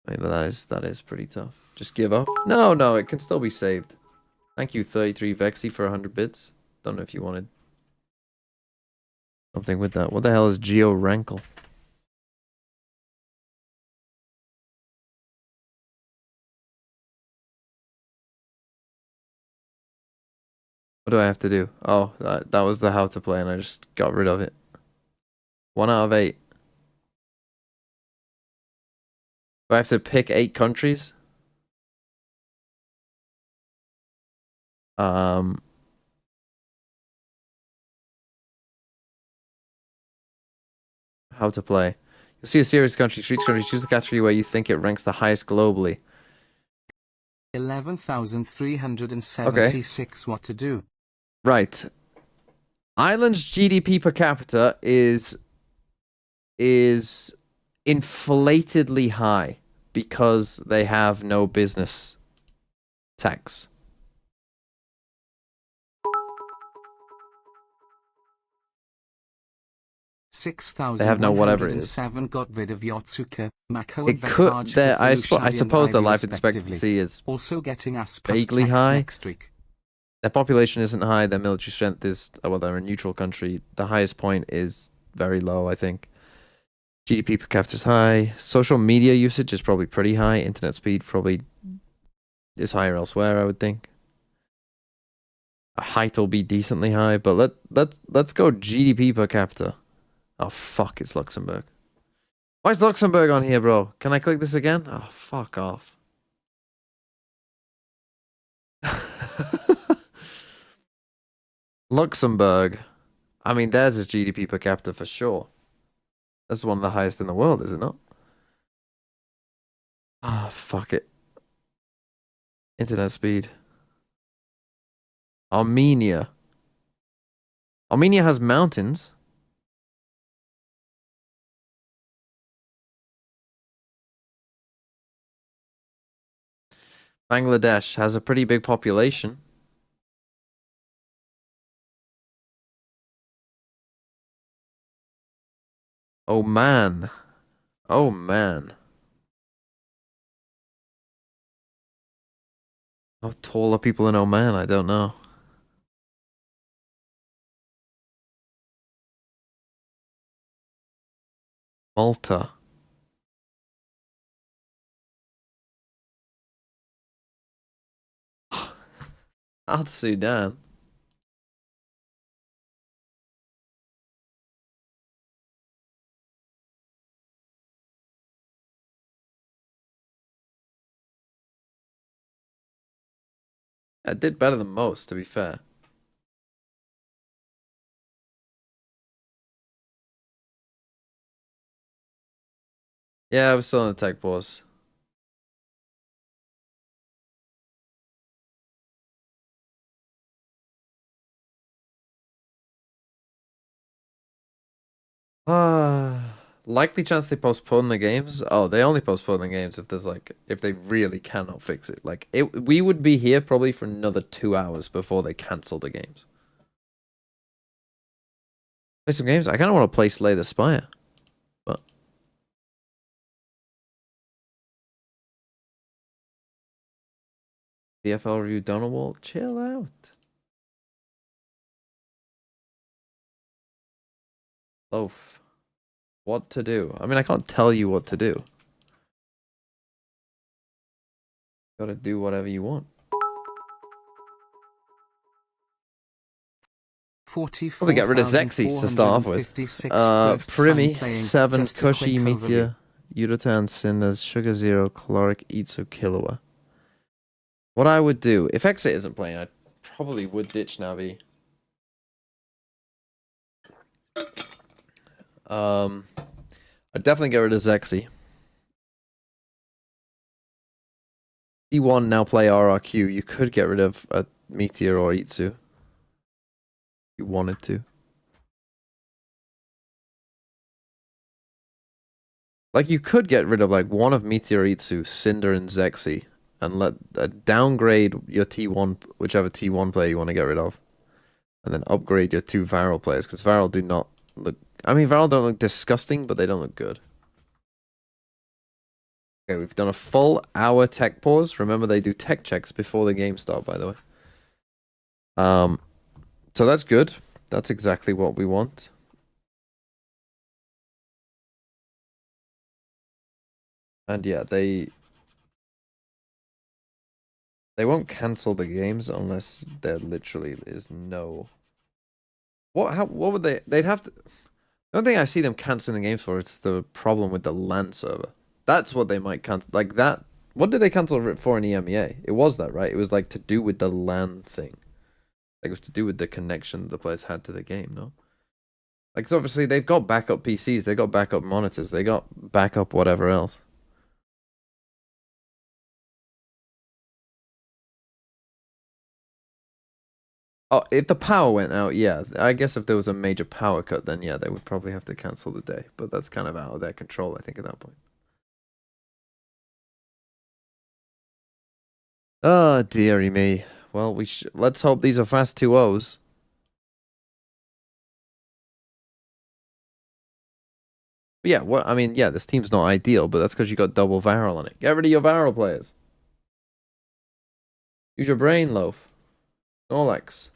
Wait, but that is pretty tough. Just give up? No, it can still be saved. Thank you, 33 Vexy for 100 bits. Don't know if you wanted something with that. What the hell is Geo Rankle? What do I have to do? Oh, that was the how to play and I just got rid of it. 1 out of 8. Do I have to pick 8 countries? How to play. You'll see a series of countries. For each country, choose the category where you think it ranks the highest globally. 11,376. What to do? Right. Ireland's GDP per capita is inflatedly high because they have no business tax. They have no whatever it is. Got rid of Yotsuka, Mako, it could. I suppose their life expectancy is also getting us vaguely high. Next week. Their population isn't high. Their military strength is well. They're a neutral country. The highest point is very low, I think. GDP per capita is high. Social media usage is probably pretty high. Internet speed probably is higher elsewhere, I would think. Height will be decently high, but let's go GDP per capita. Oh fuck, it's Luxembourg. Why is Luxembourg on here, bro? Can I click this again? Oh, fuck off. Luxembourg. I mean, theirs is GDP per capita for sure. That's one of the highest in the world, is it not? Ah, fuck it. Internet speed. Armenia. Armenia has mountains. Bangladesh has a pretty big population. Oman. Oh man. How tall are people in Oman? I don't know. Malta. South Sudan. I did better than most, to be fair. Yeah, I was still in the tech pause. Likely chance they postpone the games. Oh, they only postpone the games if there's if they really cannot fix it. We would be here probably for another 2 hours before they cancel the games. Play some games. I kind of want to play Slay the Spire, but PFL review Donald, chill out. Loaf. What to do? I mean, I can't tell you what to do. Gotta do whatever you want. 44, Probably get rid of Xexis to start off with. Primi, 7, Cushy, Meteor, Udotan, Cinders, Sugar Zero, Caloric, Itsu, Killua. What I would do, if Exit isn't playing, I probably would ditch Navi. I'd definitely get rid of Zexy. E1 now play RRQ. You could get rid of a Meteor or Itsu. If you wanted to. Like, you could get rid of, like, one of Meteor, Itsu, Cinder, and Zexy. And let downgrade your T1, whichever T1 player you want to get rid of. And then upgrade your 2 Varel players. Because Varel do not look... I mean, Varel don't look disgusting, but they don't look good. Okay, we've done a full hour tech pause. Remember, they do tech checks before the game start, by the way. So that's good. That's exactly what we want. And yeah, they won't cancel the games unless there literally is no... What would they... They'd have to... The only thing I see them canceling the games for is the problem with the LAN server. That's what they might cancel. Like that... What did they cancel it for in EMEA? It was that, right? It was like to do with the LAN thing. Like it was to do with the connection the players had to the game, no? Like, so obviously they've got backup PCs, they got backup monitors, they got backup whatever else. Oh, if the power went out, yeah. I guess if there was a major power cut, then yeah, they would probably have to cancel the day. But that's kind of out of their control, I think, at that point. Oh, dearie me. Well, let's hope these are fast 2-0s. Yeah, what I mean, yeah, this team's not ideal, but that's because you got double Varel on it. Get rid of your Varel players. Use your brain, Loaf. Snorlax.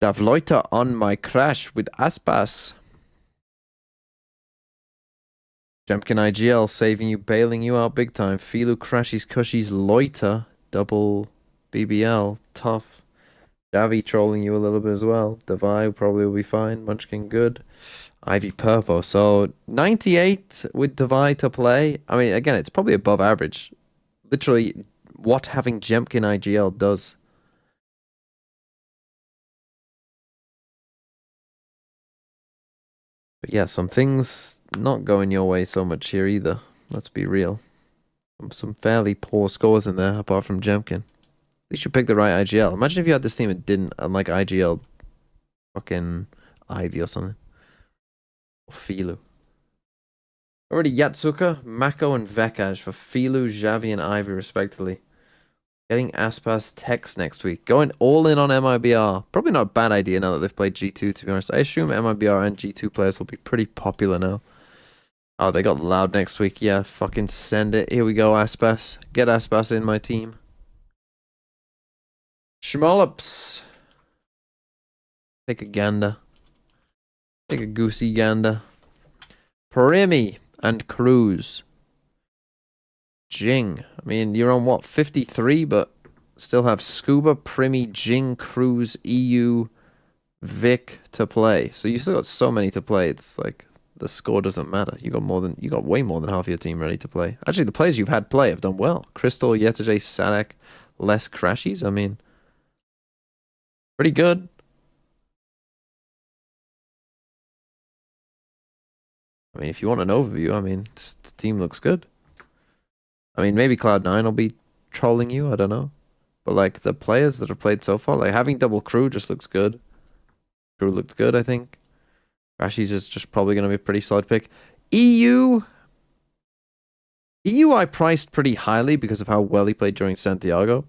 Davloita on my crash with Aspas. Jempkin IGL saving you, bailing you out big time. Filu crashes, cushies, Loiter. Double BBL. Tough. Javi trolling you a little bit as well. Devi probably will be fine. Munchkin good. Ivy Purple. So 98 with Devi to play. I mean, again, it's probably above average. Literally, what having Jempkin IGL does. But yeah, some things not going your way so much here either. Let's be real. Some fairly poor scores in there, apart from Jempkin. At least you picked the right IGL. Imagine if you had this team and didn't, unlike IGL, fucking Ivy or something. Or Filu. Already Yatsuka, Mako, and Vekaj for Filu, Javi, and Ivy, respectively. Getting Aspas Tex next week. Going all in on MIBR. Probably not a bad idea now that they've played G2, to be honest. I assume MIBR and G2 players will be pretty popular now. Oh, they got Loud next week. Yeah, fucking send it. Here we go, Aspas. Get Aspas in my team. Schmollops. Take a gander. Take a goosey gander. Primi and Cruz. Jing. I mean, you're on what, 53, but still have Scuba, Primi, Jing, Cruz, EU, Vic to play. So you still got so many to play. It's like the score doesn't matter. You got way more than half your team ready to play. Actually, the players you've had play have done well. Crystal, Yetajay, Sadak, less crashies. I mean, pretty good. I mean, if you want an overview, I mean, the team looks good. I mean, maybe Cloud9 will be trolling you, I don't know. But, like, the players that have played so far, like, having double Crew just looks good. Crew looked good, I think. Rashi's is just probably going to be a pretty solid pick. EU I priced pretty highly because of how well he played during Santiago.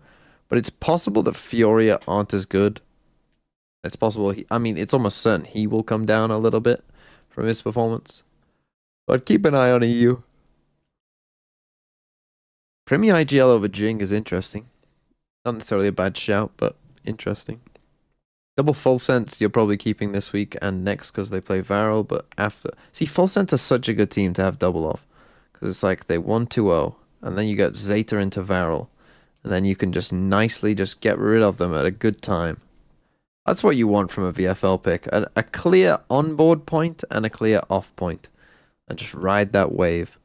But it's possible that Fioria aren't as good. It's possible, I mean, it's almost certain he will come down a little bit from his performance. But keep an eye on EU. Premier IGL over Jing is interesting. Not necessarily a bad shout, but interesting. Double Full Sense you're probably keeping this week and next because they play Varel, but after... See, Full Sense is such a good team to have double off. Because it's like they 1-2-0, and then you get Zeta into Varel, and then you can just nicely just get rid of them at a good time. That's what you want from a VFL pick. A clear onboard point and a clear off point. And just ride that wave.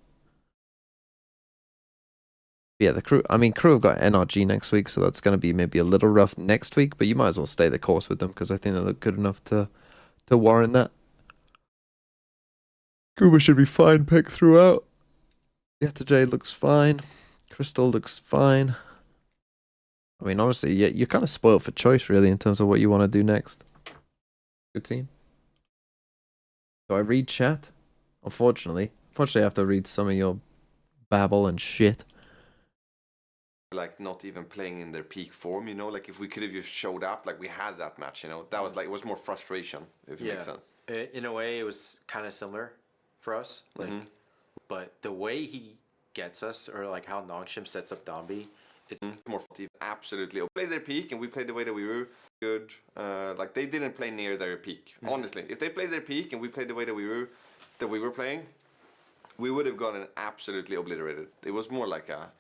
Yeah, the crew... I mean, crew have got NRG next week, so that's going to be maybe a little rough next week, but you might as well stay the course with them, because I think they look good enough to warrant that. Kuba should be fine pick throughout. Yesterday looks fine. Crystal looks fine. I mean, honestly, you're kind of spoiled for choice, really, in terms of what you want to do next. Good team. Do I read chat? Unfortunately. Unfortunately, I have to read some of your babble and shit. Like not even playing in their peak form, you know, like if we could have just showed up like we had that match, you know, that was like, it was more frustration, if it makes sense. In a way, it was kind of similar for us, like, but the way he gets us, or like how Nongshim sets up Dombi, it's more absolutely. We played their peak and we played the way that we were good. Like they didn't play near their peak. Honestly, if they played their peak and we played the way that we were playing, we would have gotten absolutely obliterated. It was more like a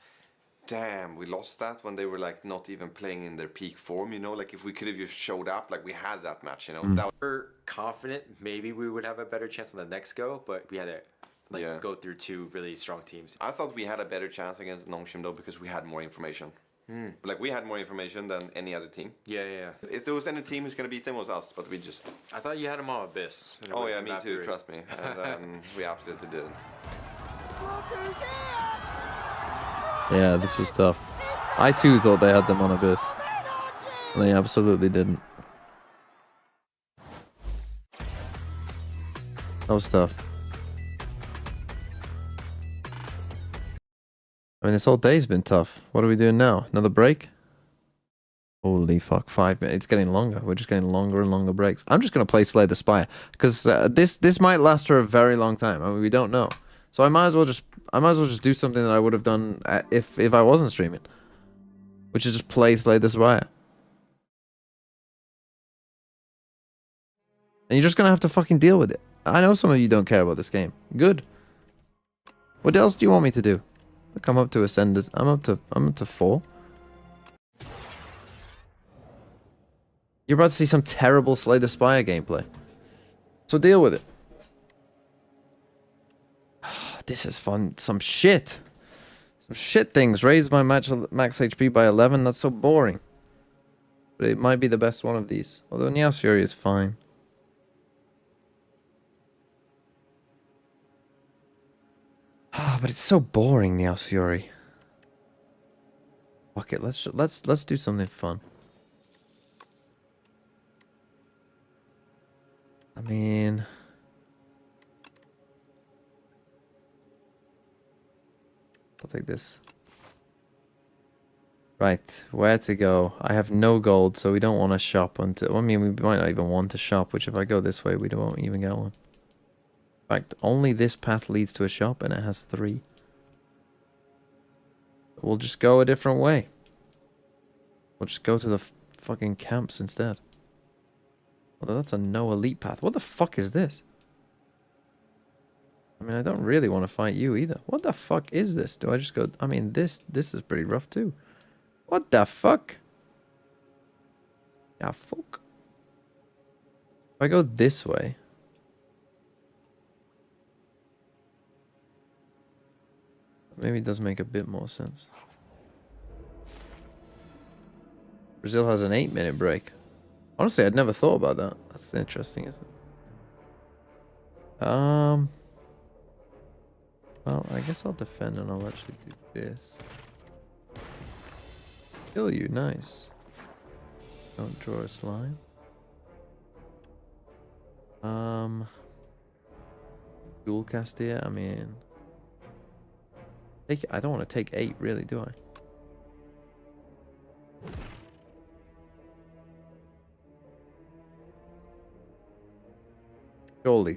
damn, we lost that when they were like not even playing in their peak form, you know, like if we could have just showed up like we had that match, you know. That we're confident maybe we would have a better chance on the next go, but we had to like go through two really strong teams. I thought we had a better chance against Nongshim though because we had more information. Like we had more information than any other team. Yeah. If there was any team who's gonna beat them, it was us, but we just... I thought you had them on Abyss. Oh yeah, me too, trust me. And then we absolutely didn't. Yeah, this was tough. I too thought they had them on Abyss. And they absolutely didn't. That was tough. I mean, this whole day's been tough. What are we doing now? Another break? Holy fuck, 5 minutes. It's getting longer. We're just getting longer and longer breaks. I'm just going to play Slay the Spire. Because this might last for a very long time. I mean, we don't know. So I might as well just do something that I would have done if I wasn't streaming, which is just play Slay the Spire. And you're just gonna have to fucking deal with it. I know some of you don't care about this game. Good. What else do you want me to do? Look, I'm up to Ascenders. I'm up to 4. You're about to see some terrible Slay the Spire gameplay. So deal with it. This is fun. Some shit things. Raise my max HP by 11. That's so boring. But it might be the best one of these. Although Nia's Fury is fine. But it's so boring, Nia's Fury. Fuck it. Let's do something fun. I mean... I'll take this. Right, where to go? I have no gold, so we don't want to shop until... I mean, we might not even want to shop, which if I go this way, we won't even get one. In fact, only this path leads to a shop, and it has 3. We'll just go a different way. We'll just go to the fucking camps instead. Although that's a no elite path. What the fuck is this? I mean, I don't really want to fight you either. What the fuck is this? Do I just go... I mean, this is pretty rough too. What the fuck? Yeah, fuck. If I go this way... Maybe it does make a bit more sense. Brazil has an 8-minute break. Honestly, I'd never thought about that. That's interesting, isn't it? Well, I guess I'll defend and I'll actually do this. Kill you, nice. Don't draw a slime. Dual cast here, I mean... I don't want to take 8, really, do I? Surely.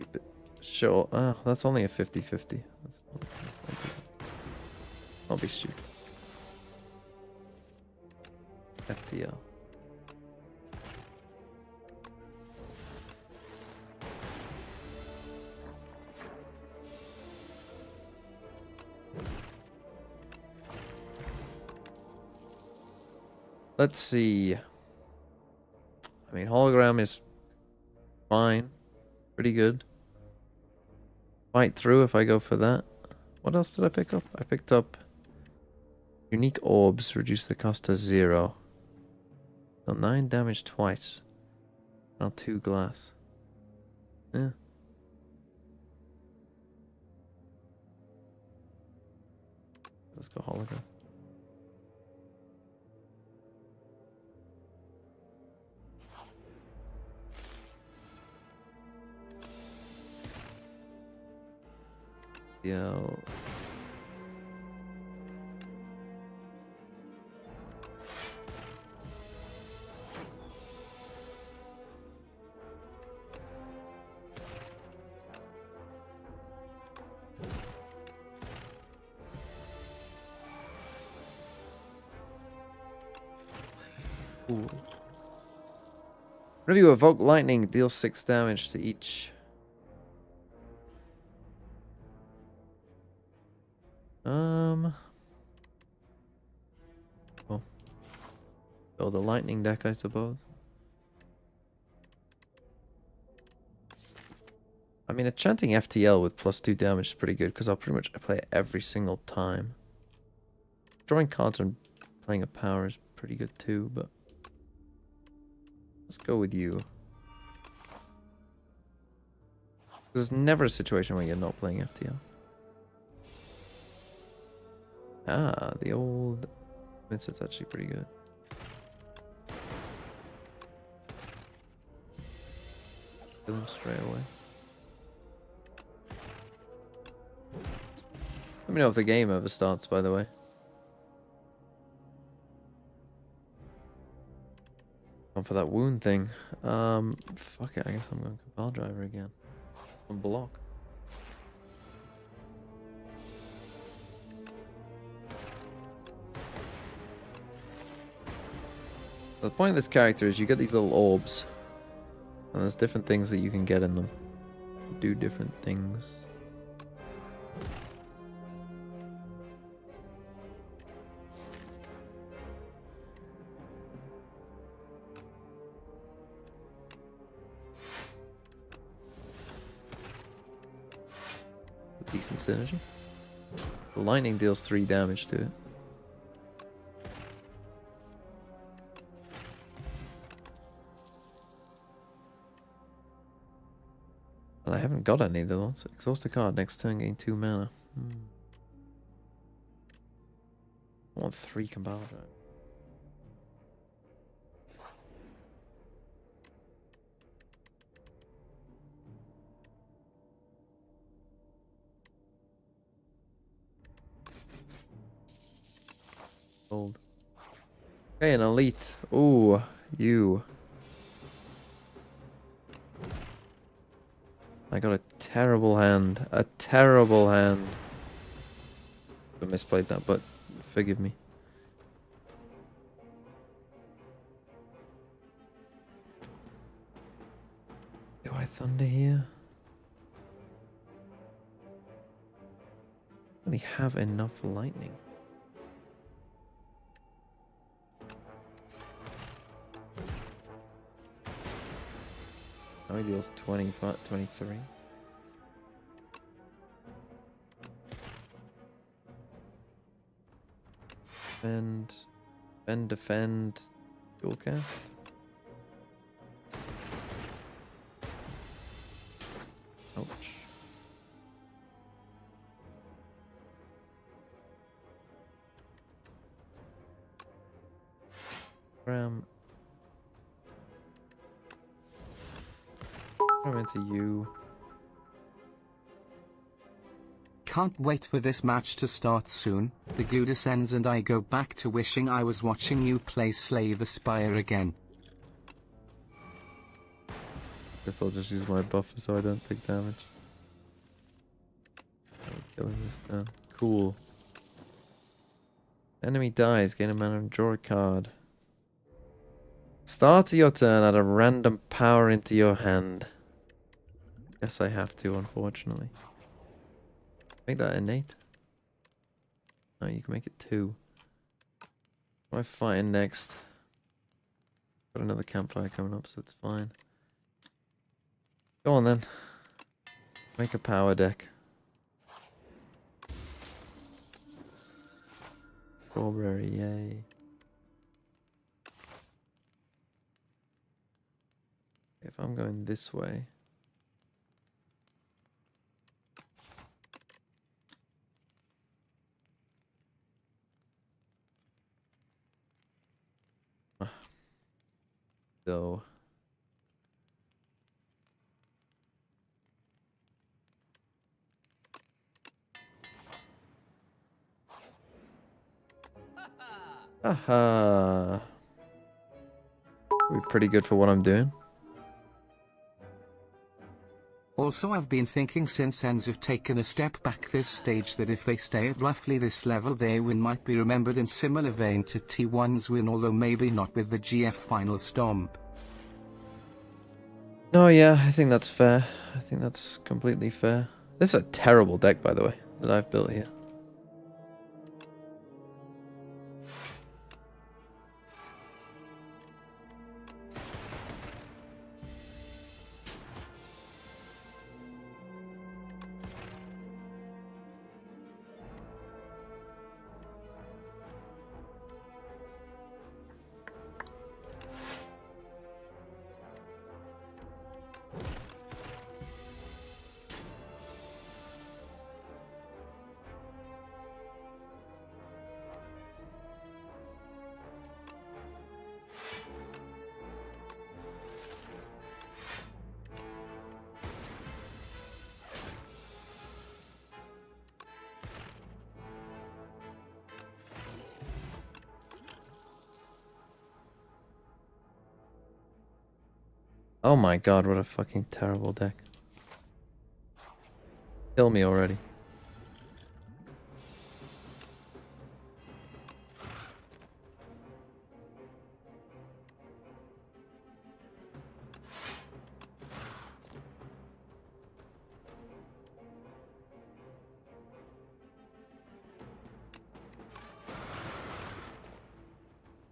Sure. That's only a 50-50. I'll be stupid. FTL. Let's see. I mean, hologram is fine. Pretty good. Fight through if I go for that. What else did I pick up? I picked up unique orbs, reduce the cost to 0. So 9 damage twice. Now 2 glass. Yeah. Let's go hologram. Yo. Cool. Whenever you evoke lightning, deal 6 damage to each. Oh. Build a lightning deck, I suppose. I mean, enchanting FTL with +2 damage is pretty good because I'll pretty much play it every single time. Drawing cards and playing a power is pretty good too, but let's go with you. There's never a situation where you're not playing FTL. Ah, the old Vincent's actually pretty good. Kill him straight away. Let me know if the game ever starts, by the way. Going for that wound thing. Fuck it, I guess I'm going Cabal Driver again. On block. The point of this character is you get these little orbs. And there's different things that you can get in them. Do different things. Decent synergy. The lightning deals 3 damage to it. Well, I haven't got any of those. Exhaust a card next turn, gain 2 mana. I want 3 Cabal Drive. Gold. Okay, an elite. Ooh, you. I got a terrible hand. A terrible hand. I misplayed that, but forgive me. Do I thunder here? I really have enough lightning. Now he deals 25, 23. Defend, dual cast. Ouch. Ram. I'm into you. Can't wait for this match to start soon. The glue descends and I go back to wishing I was watching you play Slay the Spire again. Guess I'll just use my buffer so I don't take damage. I'm killing this turn. Cool. Enemy dies, gain a mana and draw a card. Start your turn, add a random power into your hand. Guess I have to, unfortunately. Make that innate. No, you can make it 2. What am I fighting next? Got another campfire coming up, so it's fine. Go on then. Make a power deck. Strawberry, yay. If I'm going this way. So. Haha. We're pretty good for what I'm doing. Also, I've been thinking since ENs have taken a step back this stage that if they stay at roughly this level, their win might be remembered in similar vein to T1's win, although maybe not with the GF final stomp. No, yeah, I think that's fair. I think that's completely fair. This is a terrible deck, by the way, that I've built here. Oh my god, what a fucking terrible deck. Kill me already.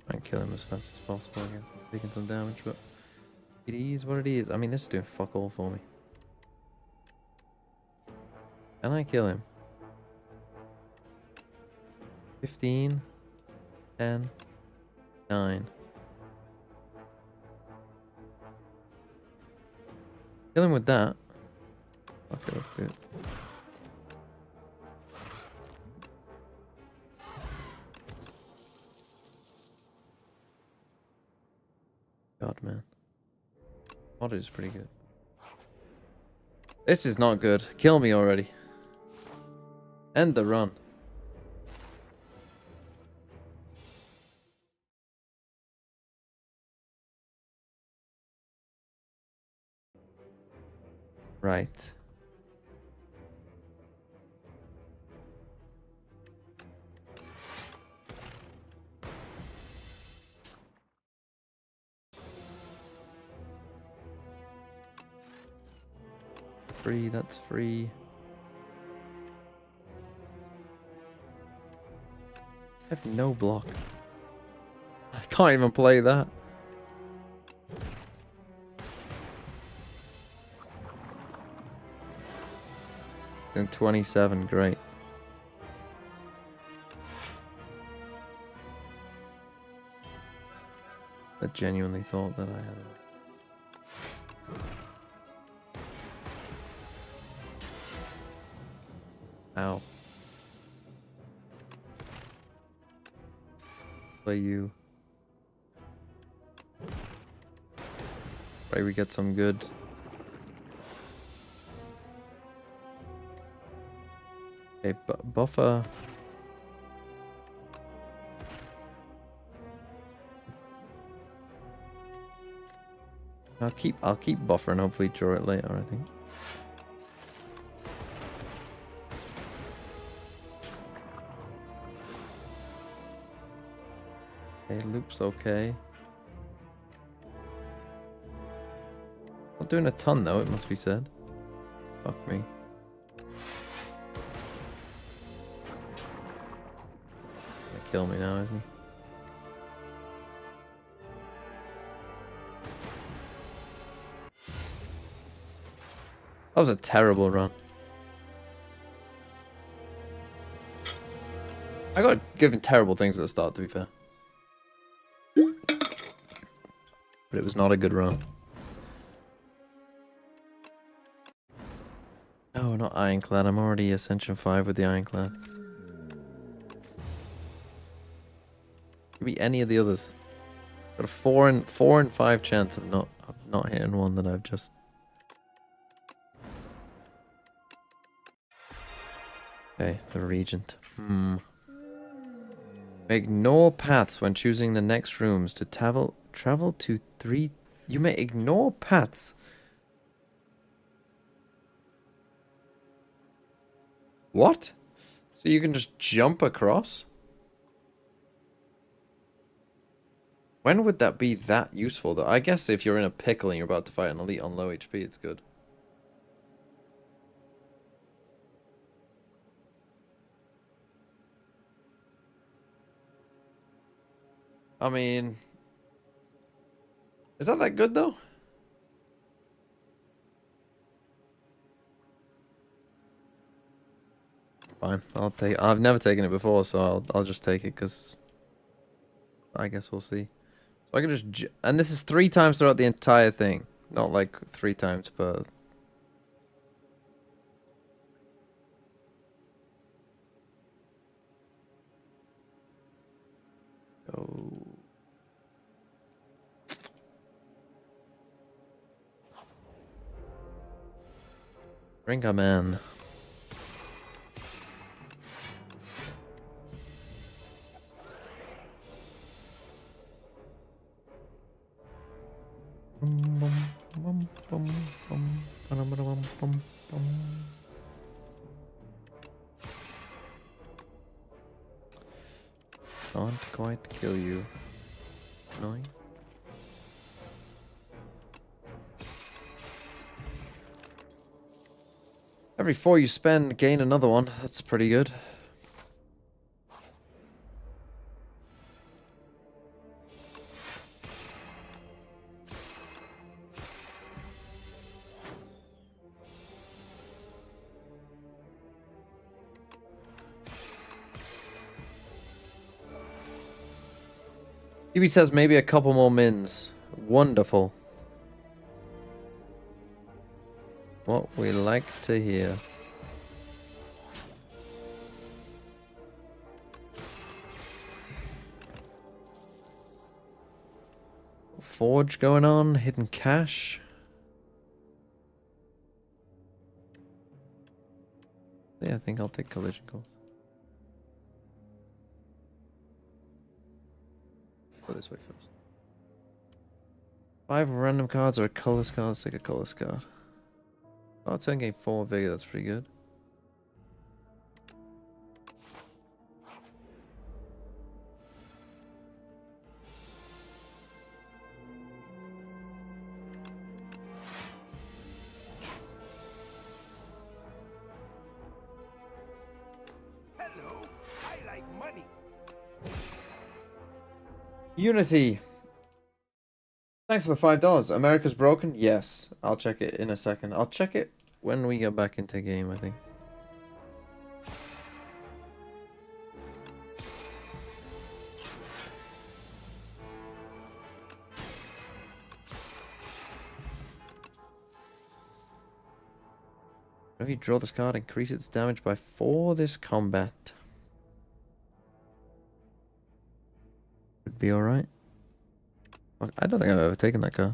Try and kill him as fast as possible again. Taking some damage, but it is what it is. I mean, this is doing fuck all for me. Can I kill him? 15, 10, 9. Kill him with that. Okay, let's do it. God, man. Audit is pretty good. This is not good. Kill me already. End the run. Right. Free, that's free. I have no block. I can't even play that. And 27, great. I genuinely thought that I had it. Ow. Play you. Pray we get some good. Okay, buffer. I'll keep buffer and hopefully draw it later, I think. Okay, loop's okay. Not doing a ton though, it must be said. Fuck me. Gonna kill me now, isn't he? That was a terrible run. I got given terrible things at the start, to be fair. But it was not a good run. Oh, not Ironclad. I'm already Ascension 5 with the Ironclad. Could be any of the others. Got a 4 and 5 chance of not hitting one that I've just. Okay, the Regent. Ignore paths when choosing the next rooms to travel to 3. You may ignore paths. What? So you can just jump across? When would that be that useful though? I guess if you're in a pickle and you're about to fight an elite on low HP, it's good. I mean, is that good though? Fine, I'll take it. I've never taken it before, so I'll just take it because I guess we'll see. So I can just and this is 3 times throughout the entire thing, not like 3 times per. Oh. Ringa man. Can't quite kill you. Annoying. Every 4 you spend, gain another one. That's pretty good. He says maybe a couple more mins. Wonderful. What we like to hear. Forge going on, hidden cache. Yeah, I think I'll take collision course. Go this way first. 5 random cards or a colorless card. Let's take a colorless card. Oh, turn game 4 vigor, that's pretty good. Hello, I like money. Unity. Thanks for the $5. America's broken? Yes. I'll check it in a second. I'll check it when we get back into game, I think. If you draw this card, increase its damage by 4 this combat. Would be alright. I don't think I've ever taken that card.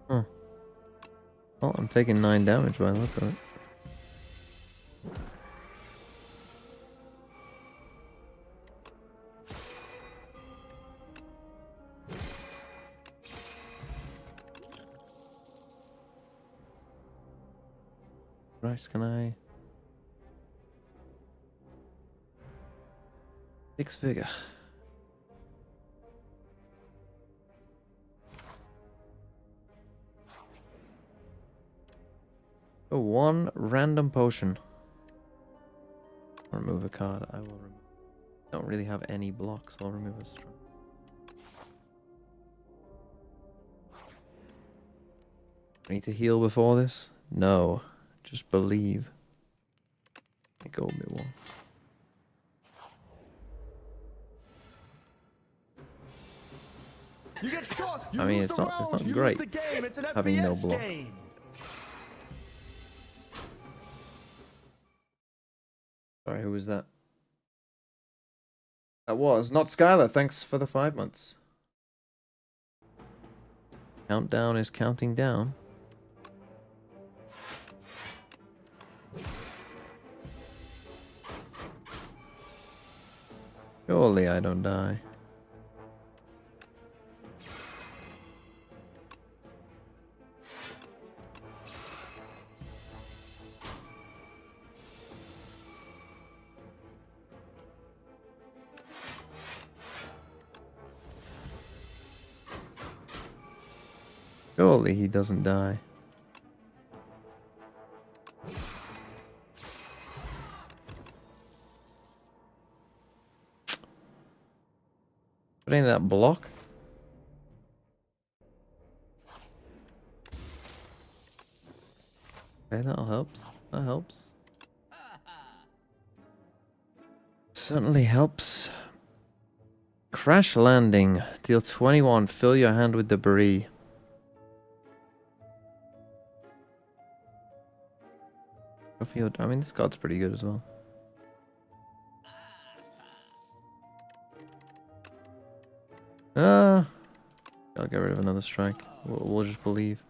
Huh. Well, I'm taking 9 damage by the look of it. Christ, can I? Six figure. Oh, one random potion. Remove a card. I will remove. Don't really have any blocks. I'll remove a strong. Need to heal before this? No. Just believe. Go a bit more. You get shot. I mean, it's not great having no block. Sorry, who was that? That was not Skylar. Thanks for the 5 months. Countdown is counting down. Surely I don't die. Surely he doesn't die. Putting that block. Okay, that helps. That helps. Certainly helps. Crash landing. Deal 21. Fill your hand with debris. I mean, this card's pretty good as well. I'll get rid of another strike. We'll just believe.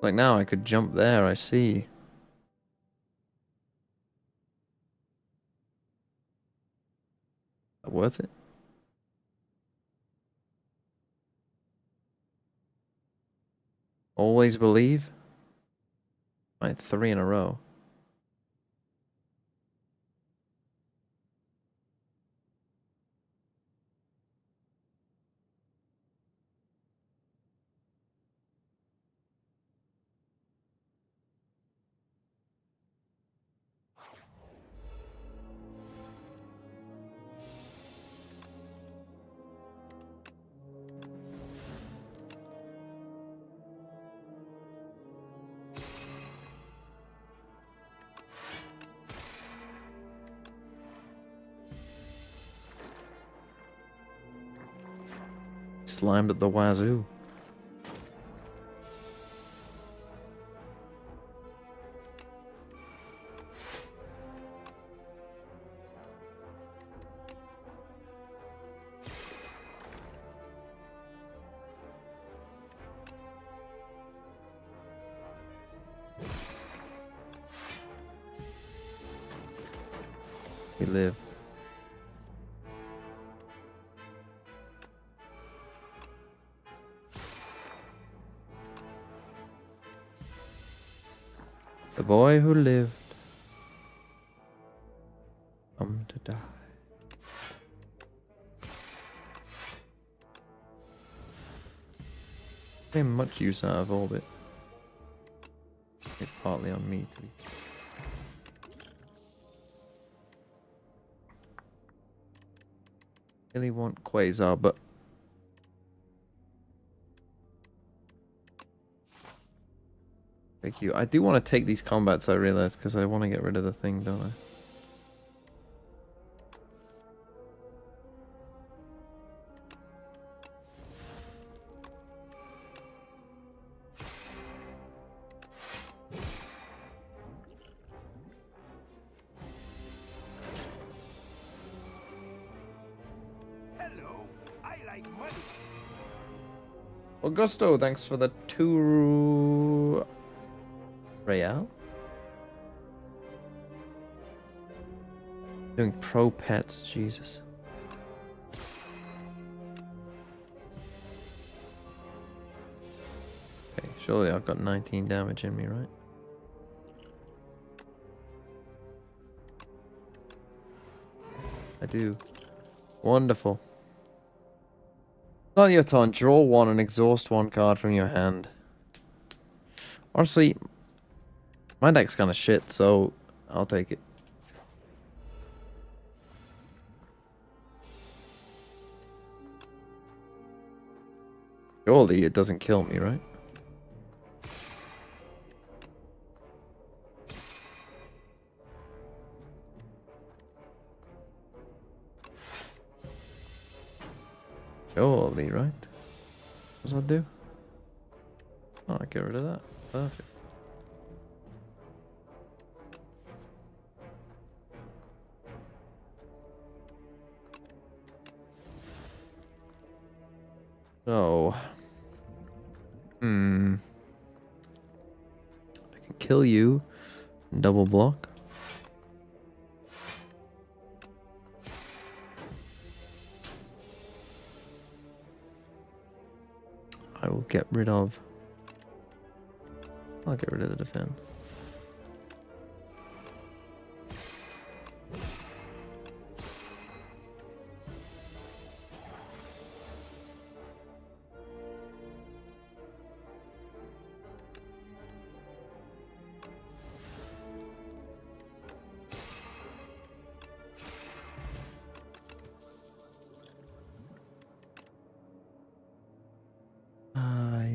Like now I could jump there, I see. Worth it? Always believe? Right, 3 in a row. Slimed at the wazoo. We live. The boy who lived, come to die. Getting much use out of orbit. It's partly on me to be. Really want Quasar, but thank you. I do want to take these combats, I realize, because I want to get rid of the thing, don't I? Augusto, thanks for the 2 real. Doing pro pets, Jesus. Surely I've got 19 damage in me, right? I do. Wonderful. Start your turn. Draw one and exhaust one card from your hand. Honestly, my deck's kind of shit, so I'll take it. Surely it doesn't kill me, right? Surely, right? What does that do? Oh, I get rid of that. Perfect. So, I can kill you and double block. I will get rid of. I'll get rid of the defend.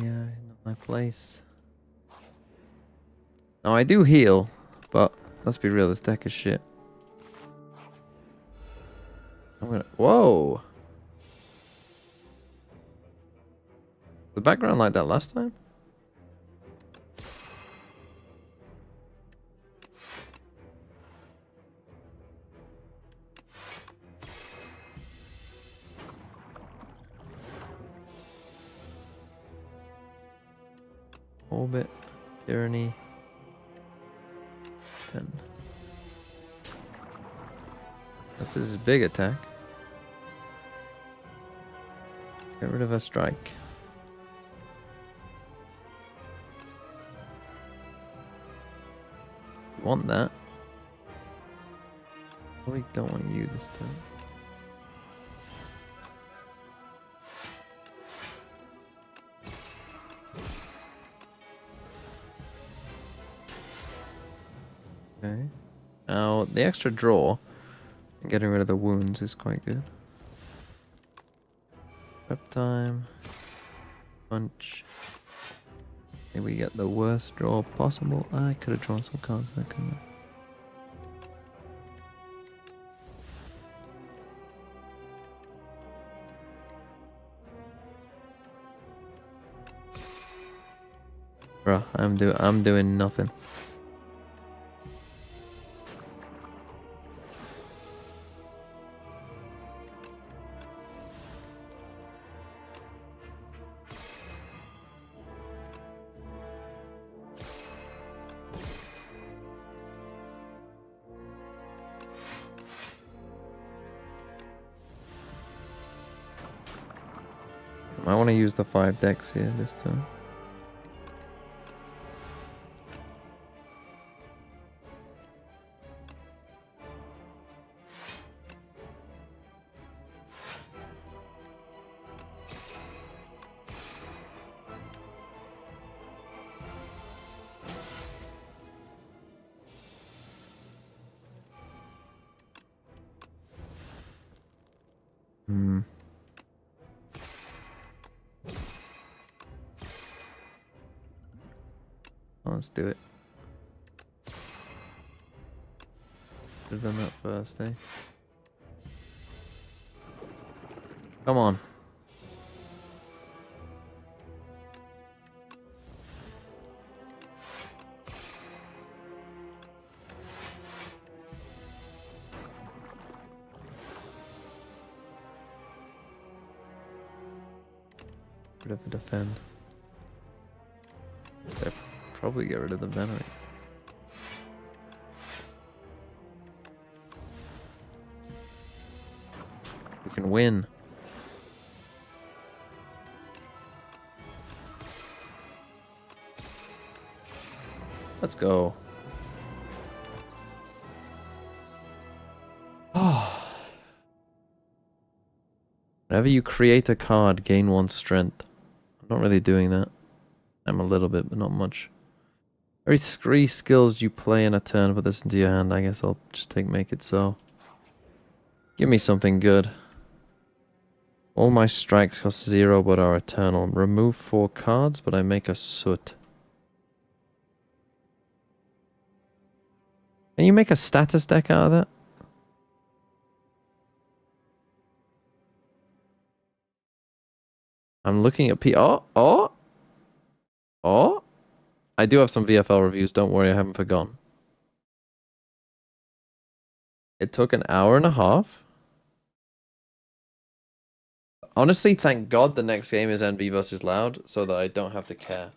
Yeah, not my place. Now I do heal, but let's be real, this deck is shit. I'm gonna. Whoa! The background like that last time? Orbit, Tyranny, 10. This is big attack. Get rid of a strike. Want that? We don't want you this time. Okay. Now, the extra draw and getting rid of the wounds is quite good. Prep time. Punch. Maybe we get the worst draw possible. I could have drawn some cards there, couldn't I? Bruh, I'm doing nothing. I want to use the 5 decks here this time. Let's do it. Should have done that first, eh? Come on. Rid of the defend. They'll probably get rid of the venerate. We can win. Let's go. Whenever you create a card, gain 1 strength. I'm not really doing that. I'm a little bit, but not much. Every 3 skills you play in a turn, put this into your hand. I guess I'll just make it so. Give me something good. All my strikes cost 0 but are eternal. Remove 4 cards, but I make a soot. Can you make a status deck out of that? I'm looking at Oh! I do have some VFL reviews, don't worry, I haven't forgotten. It took an hour and a half. Honestly, thank God the next game is NV versus Loud, so that I don't have to care.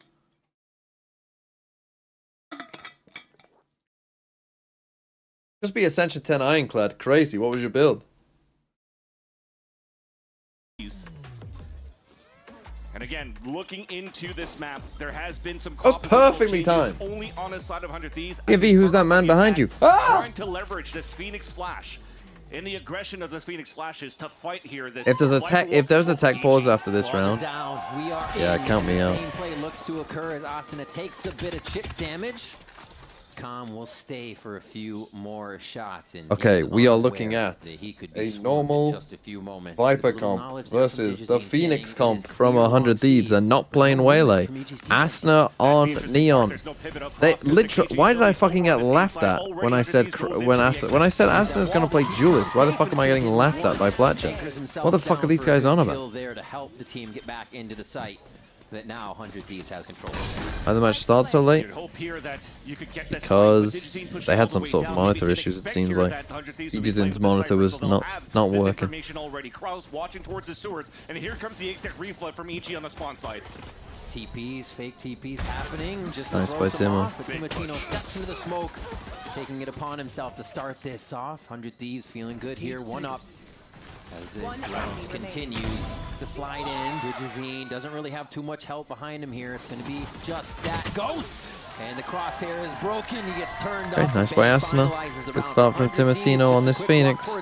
Just be Ascension 10 Ironclad. Crazy, what was your build? And again, looking into this map, there has been some That was perfectly timed. only on the side of 100 Thieves. Ivy, who's that man behind you? Trying to leverage this Phoenix Flash. In the aggression of the Phoenix Flashes to fight here. This If there's a tech pause after this round, yeah, count me out. Same play looks to occur as Austin. It takes a bit of chip damage. Com will stay for a few more shots. And okay, we are looking at a normal Viper comp versus the Phoenix comp from 100 Thieves. They're not playing Waylay. Asna on Neon. They literally. Why did I fucking get laughed at when I said Asna's gonna play Duelist? Why the fuck am I getting laughed at by Fletcher? What the fuck are these guys on about? There to help the team get back into the site that now 100 Thieves has control. Why the match start so late? Because they had some sort of monitor issues, it seems like. EG's monitor was not working. Kraus watching towards the sewers, and here comes the exec reflood from EG on the spawn side. TPs, fake TPs happening. Just nice by Timo. But Timotino steps into the smoke, taking it upon himself to start this off. 100 Thieves feeling good here, 1 up. As the round continues, the slide in, Digizine doesn't really have too much help behind him here. It's going to be just that ghost, and the crosshair is broken. He gets turned okay, up. Nice by Asna. Good start from Timotino on this Phoenix.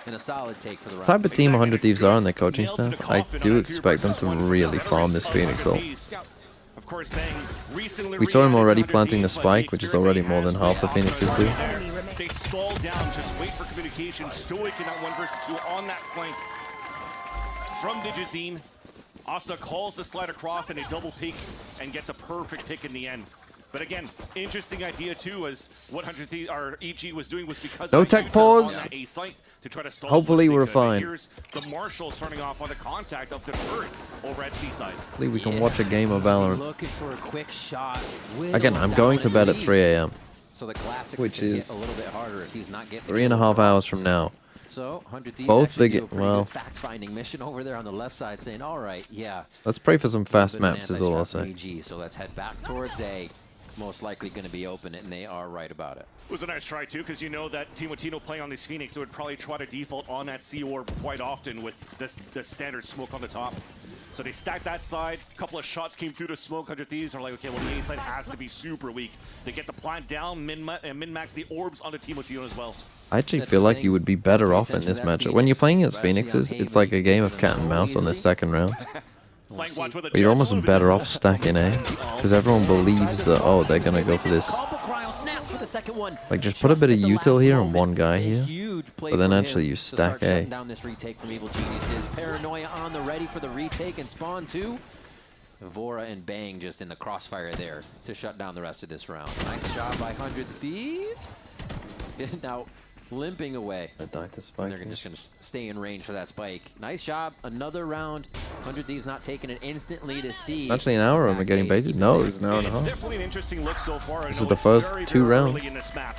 And a solid take for the round. Type of team 100 Thieves are on their coaching staff. I do expect them to really farm this Phoenix ult. We saw him already planting the spike, which is already more than half the Phoenixes do. They stall down, just wait for communication. Stoic in that 1 versus 2 on that flank from Digizine. Asta calls the slide across and a double peek and get the perfect pick in the end. But again, interesting idea too, as what 100 Thieves or EG was doing was because no tech pause. On that A site to try to stall. Hopefully we're fine. Here's the Marshal turning off on the contact of the first over at Seaside. Hopefully we can watch a game of Valorant. Looking for a quick shot. Again, I'm going to bed at 3 a.m. So the classics which is a little bit harder if he's not getting 3.5 hours from now. So 100 Thieves both they get well fact-finding mission over there on the left side, saying, "All right, yeah." Let's pray for some fast maps, is all I'll say. So let's head back towards A. Most likely going to be open, and they are right about it. It was a nice try too, because you know that Timotino playing on this Phoenix would probably try to default on that C orb quite often with the standard smoke on the top. So they stacked that side. A couple of shots came through the smoke. 100 Thieves are like, okay, well, the A side has to be super weak. They get the plant down, min-max the orbs onto Timotino as well. I actually feel like you would be better off in this matchup. When you're playing against Phoenixes, it's like a game of cat and mouse on this second round. But you're almost better off stacking A, because everyone believes that, oh, they're going to go for this. Like, just put a bit of util here and one guy here, but then actually you stack A. Down this retake from Evil Geniuses. Paranoia on the ready for the retake and spawn 2. Vora and Bang just in the crossfire there to shut down the rest of this round. Nice job by 100 Thieves. Now limping away. I died to spike. They're just going to stay in range for that spike. Nice job. Another round. 100 Thieves not taking it instantly to see. Actually, an hour. Am I getting baited? No, it was an hour and a half. It's definitely an interesting look so far. This is the first 2 rounds. In this map.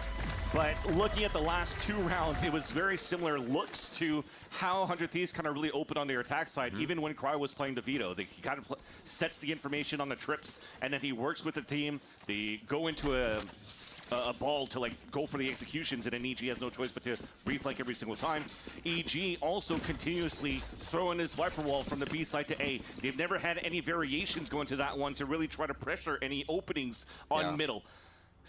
But looking at the last 2 rounds, it was very similar looks to how 100 Thieves kind of really opened on their attack side, even when Cry was playing the Veto. He kind of sets the information on the trips, and then he works with the team. They go into a ball to like go for the executions, and then EG has no choice but to reflank every single time. EG also continuously throwing his Viper wall from the B side to A. They've never had any variations going to that one to really try to pressure any openings on middle.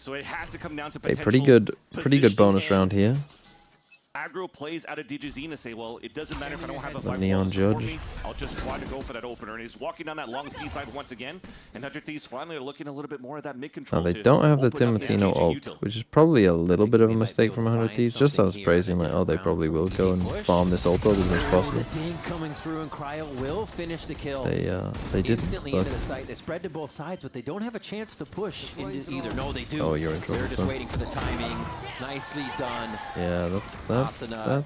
So it has to come down to Hey, potential pretty good bonus round here. aggro plays out of DJZ to say, well, it doesn't matter if I don't have a The 5 Neon for Judge. me. I'll just try to go for that opener. And he's walking down that long seaside once again. And 100 Thieves finally are looking a little bit more of that mid control. Now, they don't have the Timotino ult, which is probably a little bit of a mistake from 100 Thieves. Just I was praising, like, oh, they probably will go and farm this ult as soon as possible. Coming through and Cryo will finish the kill. They didn't. Instantly into the site. They spread to both sides, but they don't have a chance to push into either. No, they do. Oh, you're in trouble. They're just waiting for the timing. Nicely done. Yeah, that's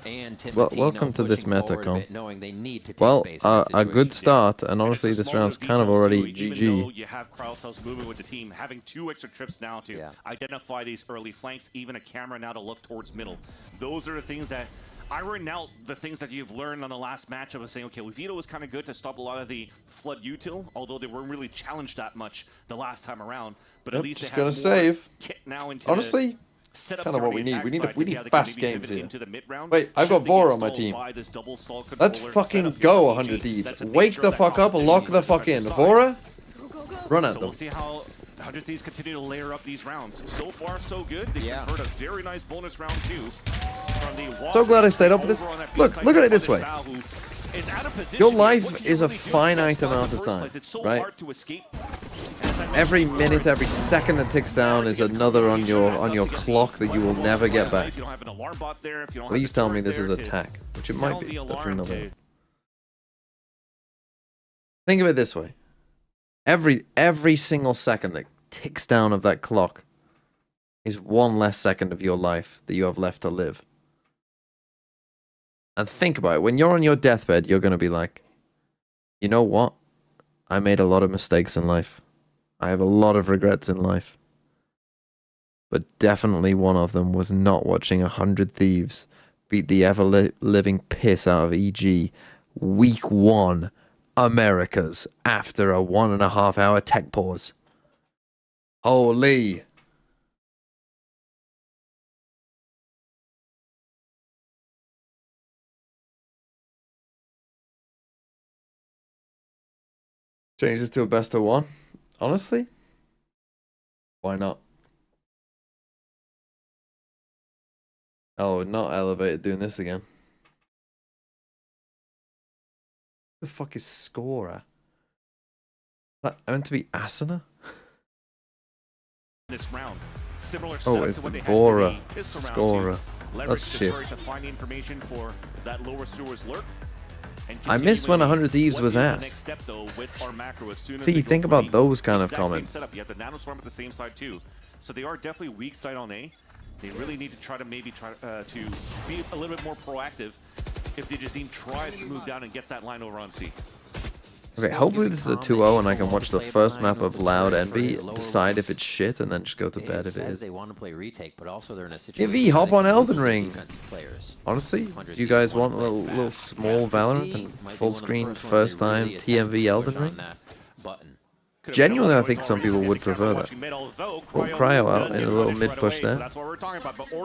and well, welcome to this meta comp. Knowing they need to take Well, space in that a good situation. start, and honestly, this round's kind of already Even GG. though you have Cryocells moving with the team, having 2 extra trips now to identify these early flanks, even a camera now to look towards middle. Those are the things that iron out the things that you've learned on the last matchup of saying, okay, Vito was kind of good to stop a lot of the flood util, although they weren't really challenged that much the last time around. But at least just they have gonna more save. kit now into Honestly, kind of what we need. We need fast games here. Wait, I've got Vora on my team. Let's fucking go, 100 Thieves. Wake the fuck up, lock the fuck in. Vora, run at So them. we'll see how 100 Thieves continue to layer up these rounds. So far, so good. They convert a very nice bonus round too. From the So glad I stayed up for this. Look at it this way. Your life is a finite amount of time, right? Every minute, every second that ticks down is another on your clock that you will never get back. Please tell me this is attack, which it might be. That's another. Think of it this way: every single second that ticks down of that clock is one less second of your life that you have left to live. And think about it. When you're on your deathbed, you're going to be like, you know what? I made a lot of mistakes in life. I have a lot of regrets in life. But definitely one of them was not watching 100 Thieves beat the ever-living piss out of EG Week 1 Americas after a 1.5 hour tech pause. Holy. Change this to a best of 1. Honestly, why not? Oh, not elevated doing this again. Who the fuck is Scorer? That meant to be Asuna? This round, similar Oh, setup it's to what they had Vora. for the Scorer. leverage That's the shit. turret to find the information for that lower sewers lurk. And I miss when 100 Thieves was what is the ass. next step, though, with our macro as soon as See, they go think for about the those kind of exact same comments. setup. You have the nanoswarm at the same side too, so they are definitely weak side on A. They really need to try to maybe to be a little bit more proactive if the Jazeen tries to move down and gets that line over on C. Okay, hopefully this is a 2-0 and I can watch the first map of Loud Envy, decide if it's shit, and then just go to bed if it is. They want to play retake, but also they're in a Give situation E, hop where on they can Elden lose Ring. defensive players. Honestly, do you guys want a little small Valorant and full screen first time TMV Elden Ring? Genuinely, I think some people would prefer that. We'll Cryo out in a little mid push there.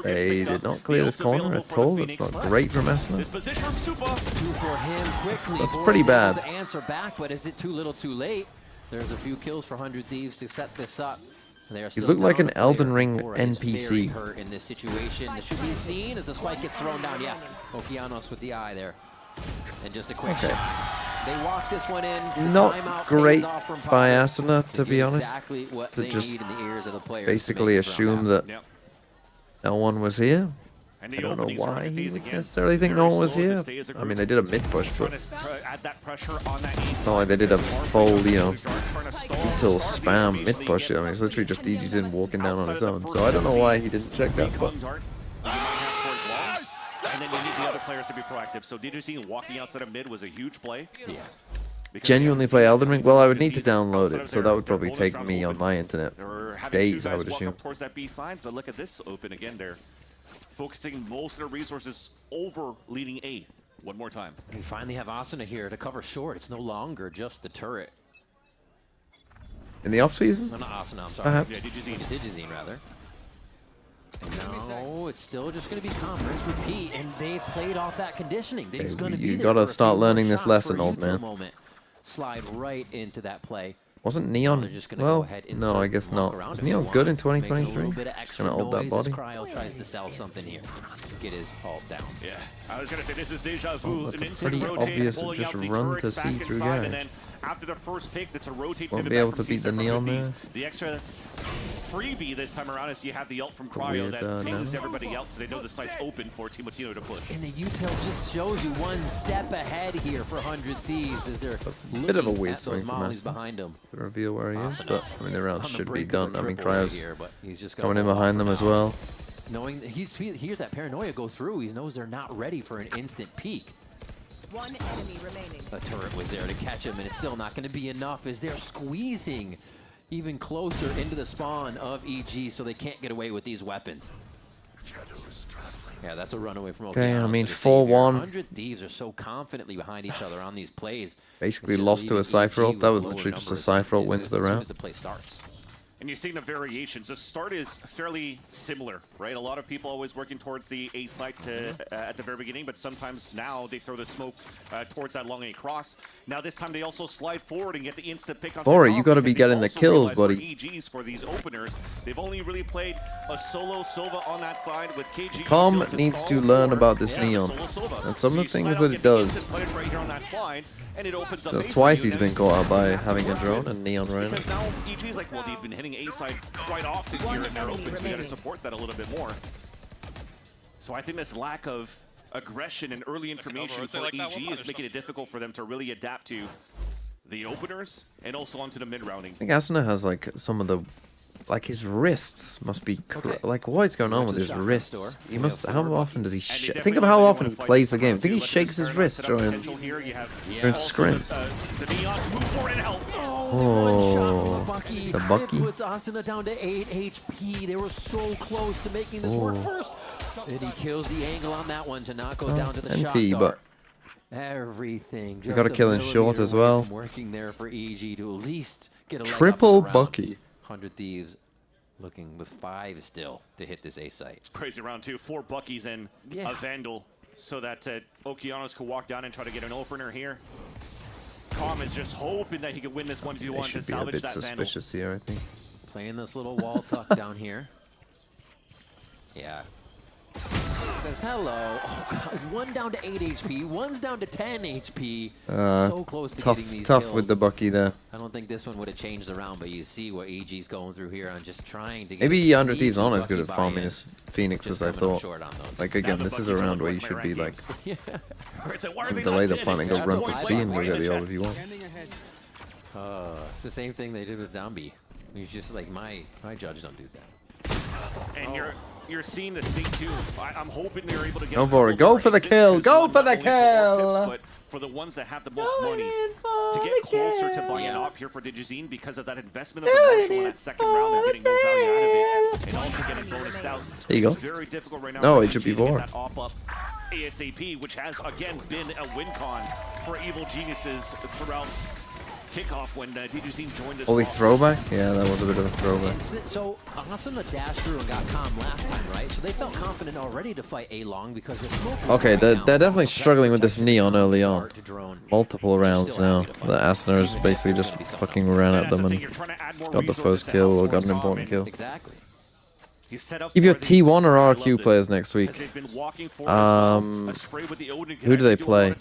They did not clear this corner at all. That's not great from Asuna. For him quickly. That's Bora's pretty able bad. to answer back, but is it too little too late? There's a few kills for 100 Thieves to set this up. They are You still look like down an a player. Elden Ring Bora is very NPC. hurt in this situation. This should be seen as the spike gets thrown down. Yeah, Okeanos with the eye there. And just a quick shot. They walk this one in. The Not timeout great pays off from by Papa Asuna, to be get honest. exactly what To they just need in the ears of the players to basically make this round assume happen. that no one was here. I don't know why he would necessarily think no one was here. I mean, they did a mid push, but it's not like they did a full, you know, until spam mid push. I mean, it's literally just DG's in walking down on his own. So I don't know why he didn't check that, but And then you need the other players to be proactive. So DJC walking outside of mid was a huge play. Yeah. genuinely play Elden Ring. Well, I would need to download it, so that would probably take me on my internet days, I would assume. Towards that B side, but look at this open again. They're focusing most of their resources over leading A. One more time. And we finally have Asuna here to cover short. It's no longer just the turret. In the off season? No, not Asuna, I'm sorry. Perhaps. Yeah, Digizine, rather. No, it's still just going to be conference repeat, and they played off that conditioning. He's going to be You there gotta for a start few more learning this shots lesson, for old util man. Moment. Slide right into that play. Wasn't Neon? They're just gonna Well, go ahead, no, insert, I guess walk not. around Was if they Neon want. good in Make a little 2023? bit of extra Gonna hold that noise as body. Cryo tries to sell something here. Get his ult down. Yeah, I was gonna say this is deja Oh, vu. that's An a instant pretty rotate, obvious pulling just out the run turret to back see through inside, guy. and then after the first pick, that's a rotate. Won't pivot be back able from to beat CSET the from Neon Good there. Beats. The extra freebie this time around is you have the ult from Cryo Weird, that pings no. everybody else, so they know the site's open for Timotino to push. And the util just shows you one step ahead here for 100 Thieves as they're Bit of a looking weird at those swing from mollies Aston behind him. to reveal where he is, but I mean the round On the should be brink of a done. I mean triple right Cryo's here, but he's just gonna coming in hold off behind for them as now. well. Knowing that he hears that paranoia go through, he knows they're not ready for an instant peek. One enemy remaining. The turret was there to catch him, and it's still not going to be enough as they're squeezing even closer into the spawn of EG, so they can't get away with these weapons. Yeah, that's a runaway from Okay, I Okeanos mean to the savior. 4-1. 100 Thieves are so confidently behind each other on these plays. Basically It's just lost to a leaving Cypher EG ult. That with was lower literally just a numbers Cypher ult as wins the soon as round. the play starts. And you're seeing the variations. The start is fairly similar, right? A lot of people always working towards the A site to, at the very beginning, but sometimes now they throw the smoke towards that long A cross. Now this time they also slide forward and get the instant pick on Bora, top you gotta be because they getting the also kills, realize for buddy. EGs for these openers, they've only really played a solo Sova on that side with KG. Com util needs stall to learn for about this the Neon solo Sova. and some So of you the things slide that out, it get the does. instant punish right here on that slide, and it opens up That's A for twice you, he's then been caught out by you having a have drone to- and Neon running. because now EG's like, well, they've been hitting A side quite often here, and they're open. So we got to support that a little bit more. So I think this lack of aggression and early information for EG is making it difficult for them to really adapt to the openers and also onto the mid rounding. I think Asuna has like some of the, like his wrists must be like what is going on with his wrists? He must. How often does he? Think of how often he plays the game. Think he shakes his wrist during scrims. Oh, the Bucky. Puts Asuna down to 8 HP. They were so close to making this work first. And he kills the angle on that one to not go down to the shot NT, dart. but Everything. you got to kill in short as well. Working there for EG to at least get a leg up Triple in the round. Bucky. 100 Thieves looking with 5 still to hit this A site. Crazy round 2, 4 Buckies and a Vandal, so that Okeanos could walk down and try to get an opener here. Com is just hoping that he could win this 1v1 They to should be a salvage bit that Vandal. suspicious here, I think. Playing this little wall tuck down here. Yeah. Says hello. Oh god, one down to 8 HP, one's down to 10 HP. So close to getting these tough kills. with the Bucky there. I don't think this one would have changed the round, but you see what EG's going through here on just trying to get Maybe a 100 Thieves sneaky aren't as good at Bucky farming buy-in. this Phoenix Just as I coming up thought. short on those. Like again, this is a round where you should be like delay the punt and go run to C and you'll get the ult if you want. It's the same thing they did with Dambi. He's just like, my judge don't do that. And you're seeing the state too. I'm hoping they're able to get. Go for it. Go for the kill. Go for the kill. But for the ones that have the most money to get closer to buying up here for Digizine because of that investment of the Marshall in that second round, they're getting no value out of it, and also getting bonused out. There you go. It's very difficult right now. No, for it should be EG to get more. that op up ASAP, which has again been a win con for Evil Geniuses throughout kickoff when Digizine joined us. Holy throwback? Yeah, that was a bit of a throwback. So Asuna dashed through and got calm last time, right? So they felt confident already to fight A long because their smoke was Okay, right they're now. definitely struggling with this Neon early on. Multiple rounds now. The Asners basically just fucking ran at them and got the first kill or got an important kill. Exactly. If you're T1 or RQ players next week, who do they play?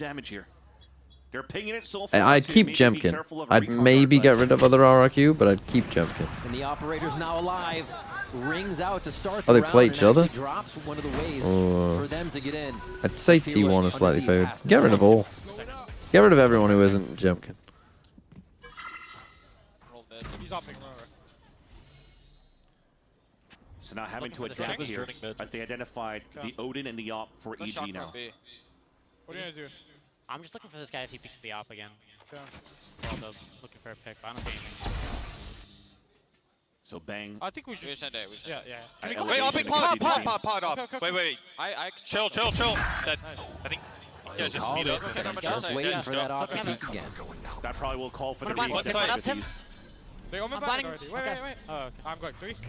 They're pinging it so far. I'd keep Jemkin. I'd maybe get rid of other RQ, but I'd keep Jemkin. And the operator's now alive. Rings out to start Oh, the they play round each and other? actually drops one of the ways for them to get in. I'd say See what T1 is slightly 100 favored. has to Get rid say. of all. Get rid of everyone who isn't Jemkin. So now having to adapt here as they identified the Odin and the Op for EG now. What are you gonna do? I'm just looking for this guy if he picks the op again. Well, looking for a pick, but I don't see anything. So bang. I think we should. Yeah, yeah. I- Can we Wait, go I'll for pick it? pod Okay, up. okay, Wait. I Chill. Dead. I think. Yeah, just Called speed it, up. said I'm just waiting for that op to peek again. That probably will call for the What about- reset what with about these. They on my I'm back biting. already. Okay. Wait. Oh, okay. I'm going. 3, 2, 1.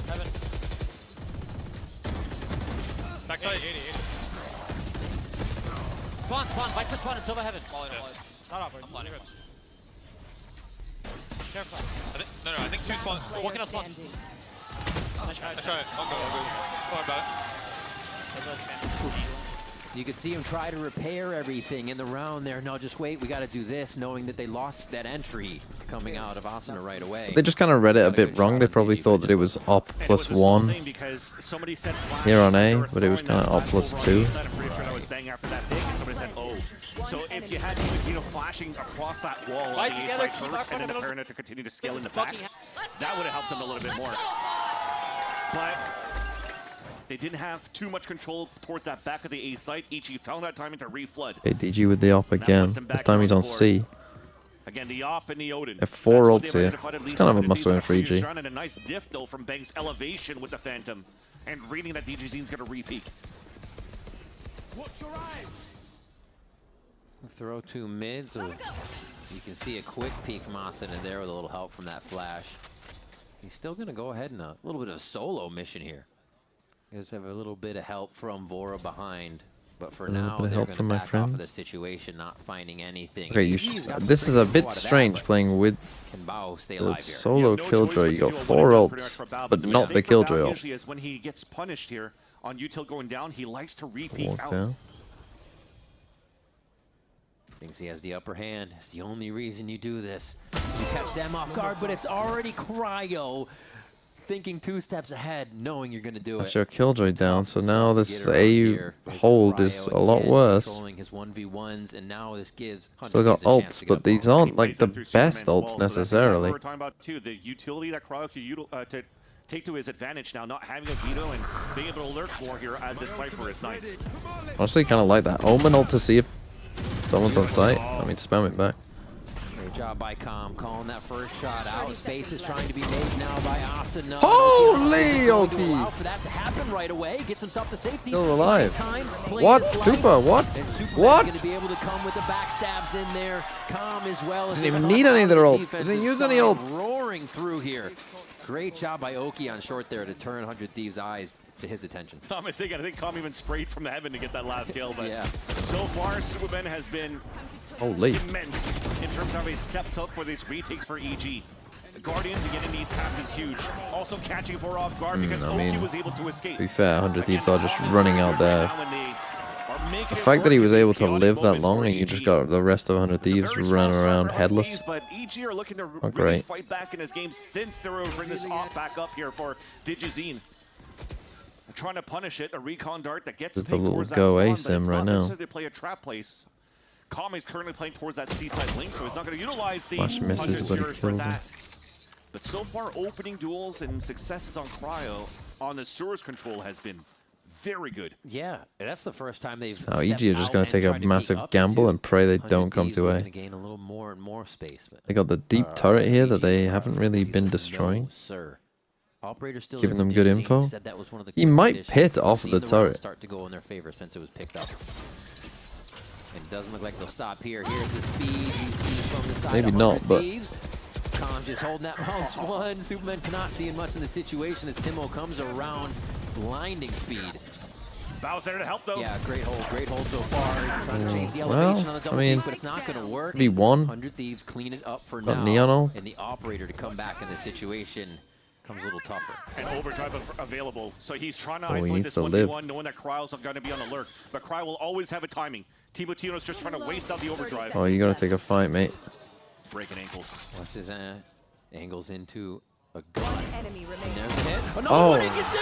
Heaven. Backside. 80. Spawn. Bike for spawn and silver heaven. Not up, I'm good. Careful. No, I think two spawn. Walking out spawn. I try it. I'll go. Sorry about it. You could see him try to repair everything in the round there. No, just wait. We got to do this, knowing that they lost that entry coming out of Asuna right away. They just kind of read it a bit wrong. They probably thought that it was op +1 here on A, but it was kind of op +2. So if you had Timotino flashing across that wall on the A side first, and then the Paranet to continue to scale in the back, that would have helped him a little bit more. But they didn't have too much control towards that back of the A site. Ichi found that timing to reflood. Okay, DG with the op again. This time he's on C. Again, the op and the Odin. They have 4 ults here. It's kind of a must-win for EG. And a nice diff though from Banks' elevation with the Phantom, and reading that DGZ's gonna re-peek. Watch your eyes. Throw 2 mid, so you can see a quick peek from Asuna there with a little help from that flash. He's still going to go ahead and a little bit of a solo mission here. He does have a little bit of help from Vora behind, but for now they're going to back off of the situation, not finding anything. Okay, this is a bit strange playing with the solo Killjoy. You got 4 ults, but not the Killjoy ult. Is when he gets punished here on util going down, he likes to re-peek out. Down. Thinks he has the upper hand. It's the only reason you do this. You catch them off guard, but it's already Cryo thinking 2 steps ahead, knowing you're going to do it. That's your Killjoy down, so now this AU hold is a lot worse. Controlling his 1v1s, and now this gives Still got ults, but these aren't like the best ults necessarily. We're talking about too, the utility that Cryo could take to his advantage now, not having a veto and being able to lurk more here as this Cypher is nice. Honestly, kind of like that. Omen ult to see if someone's on site. I mean, spam it back. Great job by Com, calling that first shot out. Space is trying to be made now by Asuna. Holy Oki! Allow for that to happen right away. Gets himself to safety. Still alive. What? Super? What? What? Going to be able to come with the backstabs in there. Com as well. Didn't even need any of their ults. Didn't use any ults. Roaring through here. Great job by Oki on short there to turn 100 Thieves' eyes to his attention. I'm mistaken. I think Com even sprayed from the heaven to get that last kill, but yeah. So far, Superman has been immense in terms of how he stepped up for these retakes for EG. The Guardians again in these taps is huge. Also catching Vora off guard because Oki was able to escape. To be fair, 100 Thieves are just running out there. The fact that he was able to live that long and you just got the rest of 100 Thieves running around headless. But EG are looking to Not really great. fight back in this game since they were bringing this off back up here for Digizine. Trying to punish it, a recon dart that gets Just a picked little towards that go spawn, ASIM but it's right not now. necessarily to play a trap place. Kami is currently playing towards that seaside link, so he's not going to utilize the Flash misses, but he Understeers for kills him. that. But so far, opening duels and successes on Cryo on the Sewers control has been very good. Yeah, that's the first time they've. Now, EG are just going to take a massive gamble and pray they don't come to A. Gain a little more and more space. But They got the deep turret here that they haven't really been destroying. sir. Operator still Giving them good info. said that was one of the He core might conditions. pit We've off of seen the round turret. Start to go in their favor since it was picked up. And it doesn't look like they'll stop here. Here's the speed you see from the side. Maybe of not, 100 but- Thieves. Con just holding that mouse one. Superman cannot see much in the situation as Timo comes around. Blinding speed. Bow's there to help though. Yeah, great hold so far. Trying to change the Well, elevation on the double I mean, peak, but it's not going to work. V1. 100 Thieves clean it up for Got now. Neon ult. And the operator to come back in this situation comes a little tougher. And overdrive available, so he's trying to Oh, he isolate needs this to 1v1, live. knowing that Cryo's going to be on alert. But Cryo will always have a timing. Timo's just trying to waste out the overdrive. Oh, you got to take a fight, mate. Breaking ankles. Watch his angles into a gun. Enemy And there's a hit. Another Oh. one. He gets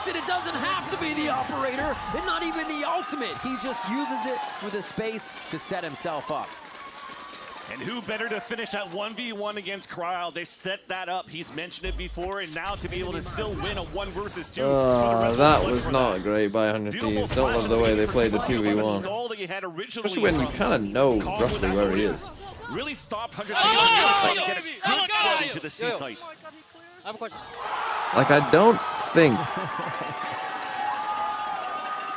it. It doesn't have to be the operator, and not even the ultimate. He just uses it for the space to set himself up. And who better to finish that 1v1 against Cryo? They set that up. He's mentioned it before, and now to be able to still win a 1 versus 2. That was not great by 100 Thieves. Don't love the way they played the 2v1. Stall that you had originally Especially when you from kind of know Calm roughly with where that he Odin. is. Really stopped 100 Oh, to get a good flood into the C site. I have a question. Like, I don't think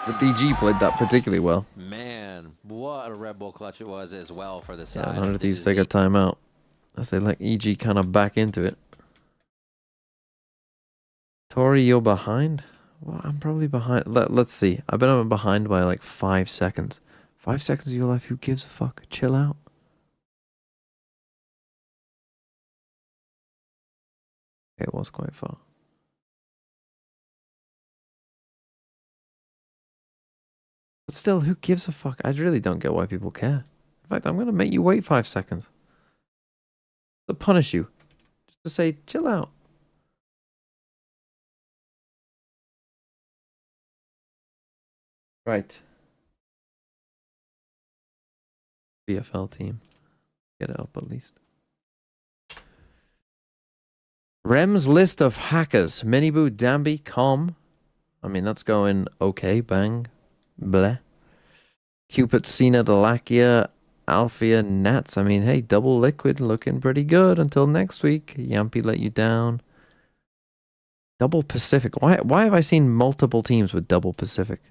the DG played that particularly well. Man, what a Red Bull clutch it was as well for the side. Yeah, 100 Thieves take a timeout as they let EG kind of back into it. Tori, you're behind? Well, I'm probably behind. Let's see. I bet I'm behind by like 5 seconds. 5 seconds of your life, who gives a fuck? Chill out. It was quite far. But still, who gives a fuck? I really don't get why people care. In fact, I'm going to make you wait 5 seconds. To punish you. Just to say, chill out. Right. BFL team. Get it up at least. Rem's list of hackers. Minibu, Dambi, Com. I mean, that's going okay. Bang. Bleh. Cupid, Cena, Delakia, Althea, Nats. I mean, hey, double liquid looking pretty good until next week. Yampy let you down. Double Pacific. Why have I seen multiple teams with double Pacific?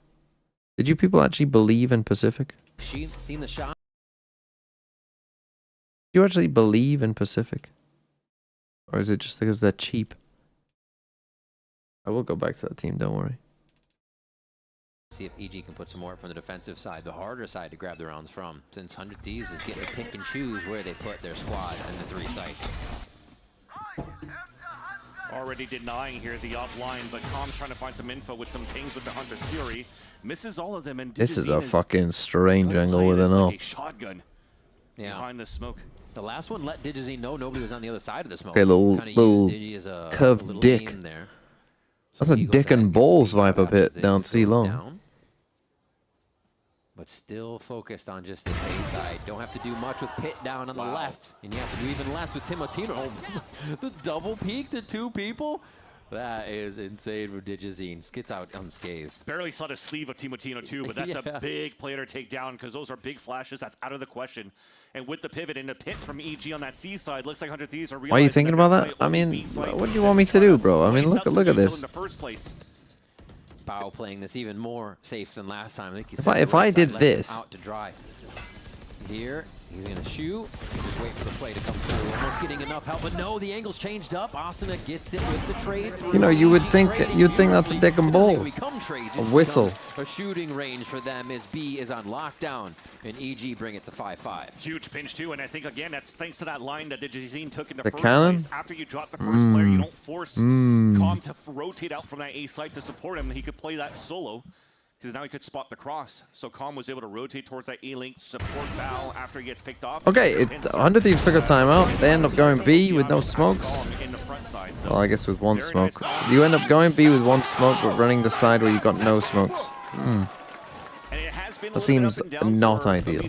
Did you people actually believe in Pacific? She seen the shot. Do you actually believe in Pacific? Or is it just because they're cheap? I will go back to that team, don't worry. See if EG can put some more from the defensive side, the harder side to grab the rounds from, since 100 Thieves is getting to pick and choose where they put their squad in the 3 sites. Already denying here the offline, but Com's trying to find some info with some pings with the Hunter's Fury. Misses all of them, and This is a Digizine fucking strange angle with an like all. a shotgun behind the smoke. The last one let Digizine know nobody was on the other side of the smoke. Okay, little curved little dick. aim there. That's a dick and balls vibe up it down C long. But still focused on just this A side. Don't have to do much with Pit down on the left. And you have to do even less with Timotino. The double peek to 2 people? That is insane for Digizine. Gets out unscathed. Barely saw the sleeve of Timotino too, but that's a big player to take down because those are big flashes. That's out of the question. And with the pivot in the pit from EG on that C side, looks like 100 Thieves are realizing. Why are you thinking about that? I mean, what do you want me to do, bro? I mean, look at this. Bao playing this even more safe than last time. I think If I did this, out to dry. Here, he's gonna shoot. Just wait for the play to come through. Almost getting enough help, but no, the angle's changed up. Asuna gets it with the trade. you know, you would think that's a dick and balls. A whistle. A shooting range for them as B is on lockdown, and EG bring it to 5-5. Huge pinch too, and I think again that's thanks to that line that Digizine took in the first cannon? place. After you drop the first player, you don't force Com to rotate out from that A site to support him. He could play that solo. Because now he could spot the cross. So Com was able to rotate towards that A-link, support Val after he gets picked off. Okay, it's 100 Thieves took a timeout. They end up going B with no smokes. Well, I guess with 1 smoke. You end up going B with 1 smoke, but running the side where you got no smokes. That seems not ideal.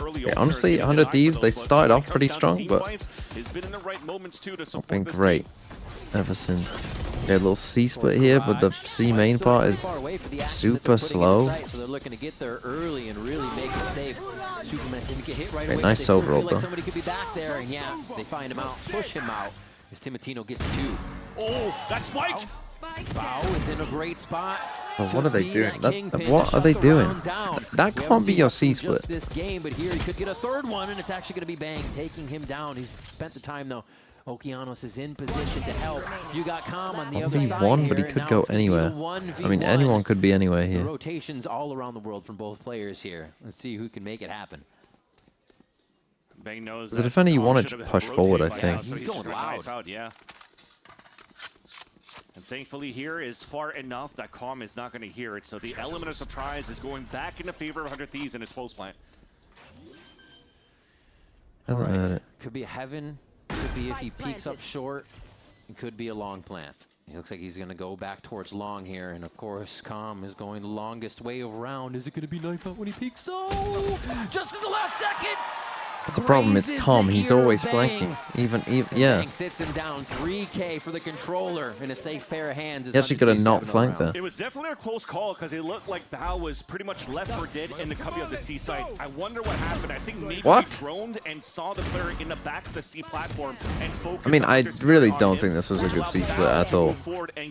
Okay, honestly, 100 Thieves, they started off pretty strong, but not been great ever since. Okay, a little C split here, but the C main part is super slow. So they're looking to get there early and really make it safe. Superman didn't get hit right away. Nice overall, bro. Like somebody could be back there, and yeah, they find him out, push him out. As Timotino gets 2. Oh, that's Spike! Bao is in a great spot. Oh, what are they doing? What are they doing? That can't be your C split. This game, but here he could get a 3rd one, and it's actually going to be Bang taking him down. He's spent the time though. Okeanos is in position to help. You got Com on the other side one, here, but he and could now go it's gonna be anywhere. a 1v1. I mean, anyone could be anywhere The here. rotations all around the world from both players here. Let's see who can make it happen. Bang knows The defender you want to push forward, I think. He's going loud. Yeah. And thankfully here is far enough that Com is not going to hear it. So the element of surprise is going back in the favor of 100 Thieves in his post plant. Hasn't heard it. Could be a heaven. Could be if he peeks up short. It could be a long plant. He looks like he's going to go back towards long here. And of course, Com is going the longest way around. Is it going to be knife out when he peeks? Oh! Just in the last second! That's the problem, it's Com, he's always flanking. Even, yeah. Bang sits him down, 3K for the controller in a safe pair of hands. He actually could have not flanked there. It was definitely a close call because it looked like Bao was pretty much left for dead in the cubby of the C side. I wonder what happened. I think maybe he droned and saw the player in the back of the C platform and focused. I mean, I really don't think this was a good C split at all.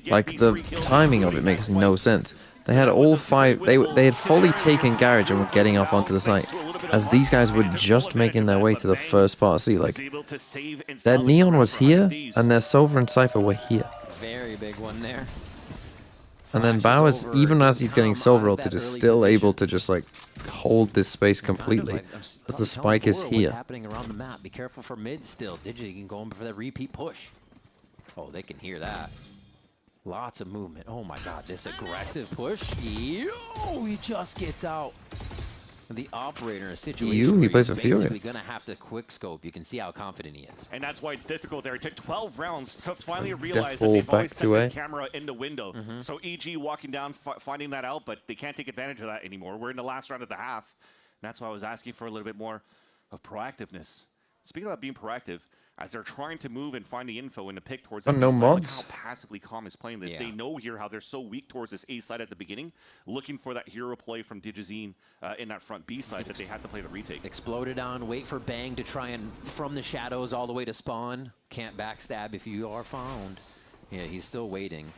Like, the timing of it makes no sense. They had all 5, they had fully taken Garage and were getting off onto the site, as these guys were just making their way to the first part of C. Like, their Neon was here, and their Silver and Cypher were here. Very big one there. And then Bowers, even as he's getting Silver ulted, is still able to just, like, hold this space completely, as the spike is here. What's happening around the map. Be careful for mid still. Digi can go in for that repeat push. Oh, they can hear that. Lots of movement. Oh my god, this aggressive push. He just gets out. The operator in a situation he where plays he's for Fury. basically going to have to quick scope. You can see how confident he is. And that's why it's difficult there. It took 12 rounds to finally realize ball that they've back always set to this A. camera in the window. So EG walking down, finding that out, but they can't take advantage of that anymore. We're in the last round of the half. And that's why I was asking for a little bit more of proactiveness. Speaking about being proactive, as they're trying to move and find the info and to pick towards that no A side, mods. look how passively Calm is playing this. Yeah. They know here how they're so weak towards this A side at the beginning, looking for that hero play from Digizine in that front B side that they had to play the retake. Exploded on, wait for Bang to try and from the shadows all the way to spawn. Can't backstab if you are found. Yeah, he's still waiting.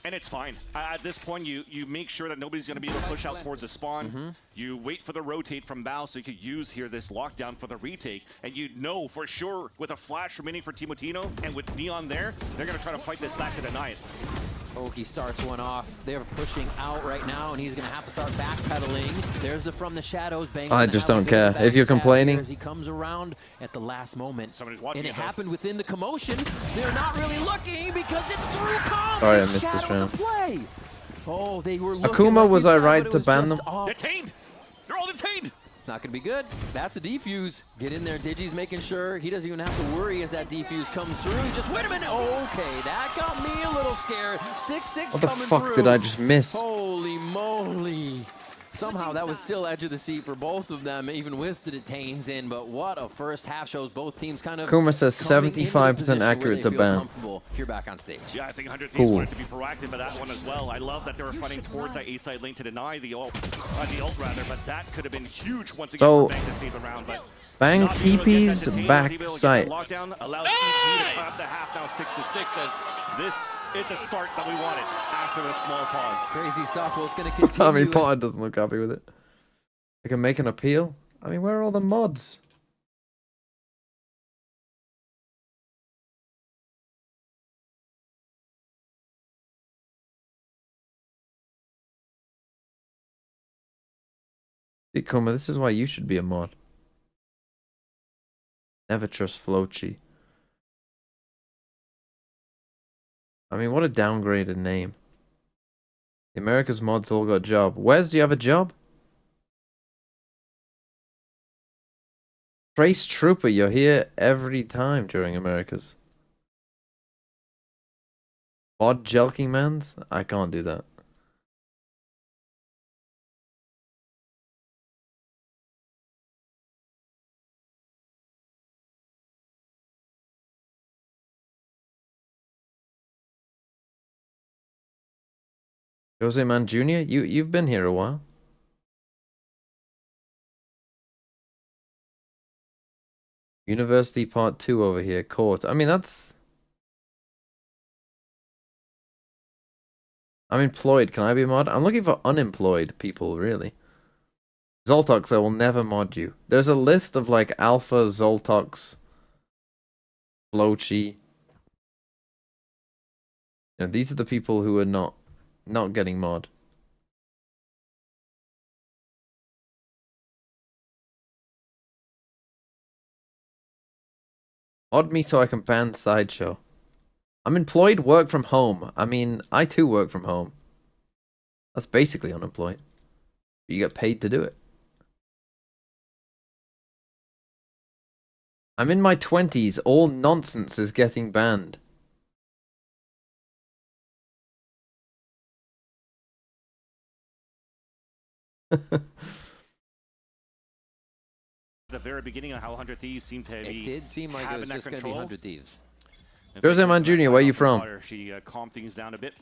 And it's fine. At this point, you make sure that nobody's going to be able to push out towards the spawn. You wait for the rotate from Bao so you could use here this lockdown for the retake. And you know for sure with a flash remaining for Timotino and with Neon there, they're going to try to fight this back to deny it. Oh, he starts one off. They're pushing out right now, and he's going to have to start backpedaling. There's the from the shadows. Bangs I just don't care. If you're complaining. as he comes around at the last moment. Somebody's watching And it it, though. happened within the commotion. They're not really looking because it's through Calm. Sorry, I The missed this shadow round. to play. Oh, they were looking Akuma, like was you I said, right but it to was ban just them? off. Detained! They're all detained! Not gonna be good. That's a defuse. Get in there. Digi's making sure he doesn't even have to worry as that defuse comes through. He just, wait a minute. Okay, that got me a little scared. 6-6 What the coming fuck through. did I just miss? Holy moly. Somehow that was still edge of the seat for both of them, even with the detains in. But what a first half shows both teams kind of. Kuma says coming into the 75% position where accurate they to feel ban. comfortable if you're back on stage. Yeah, I think 100 Thieves Cool. wanted to be proactive with that one as well. I love that they were fighting towards that A-side lane to deny the ult rather, but that could have been huge once again So, for Bang to save the round. But Bang not being able to get TP's that detained, back being able to get sight. that lockdown allows EG to top the half now 6-6 as this is a start that we wanted after the small pause. Crazy stuff. Well, it's going to continue. I mean, Potter doesn't look happy with it. They can make an appeal. I mean, where are all the mods? Kuma, this is why you should be a mod. Never trust Flochi. I mean, what a downgraded name. The America's mods all got a job. Wes, do you have a job? Trace Trooper, you're here every time during America's. Mod Jelking Mans? I can't do that. Jose Man Jr., you've been here a while. University Part 2 over here, court. I mean, that's... I'm employed. Can I be a mod? I'm looking for unemployed people, really. Zoltox, I will never mod you. There's a list of, like, Alpha, Zoltox, Flochi. You know, these are the people who are not getting mod. Mod me so I can ban Sideshow. I'm employed, work from home. I mean, I too work from home. That's basically unemployed. But you get paid to do it. I'm in my 20s. All nonsense is getting banned. The very beginning of how 100 Thieves seemed to be It did seem like it was just going to be 100 Thieves. Jose Man Jr., where are you from? She calmed things down a bit.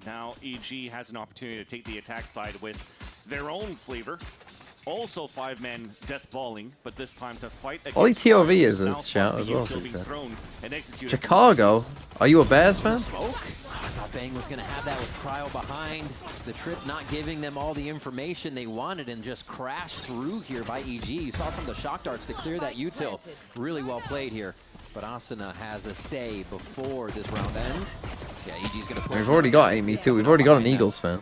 Now EG has an opportunity to take the attack side with their own flavor. Also 5-man death balling, but this time to fight against Ollie TOV is now a shout spots as the well. util to be being fair. thrown and executed. Chicago? Are you a Bears fan? I thought Bang was going to have that with Cryo behind. The trip not giving them all the information they wanted and just crashed through here by EG. You saw some of the shock darts to clear that util. Really well played here. But Asuna has a say before this round ends. Yeah, EG's going to push. We've already got Amy too. We've already got an Eagles fan.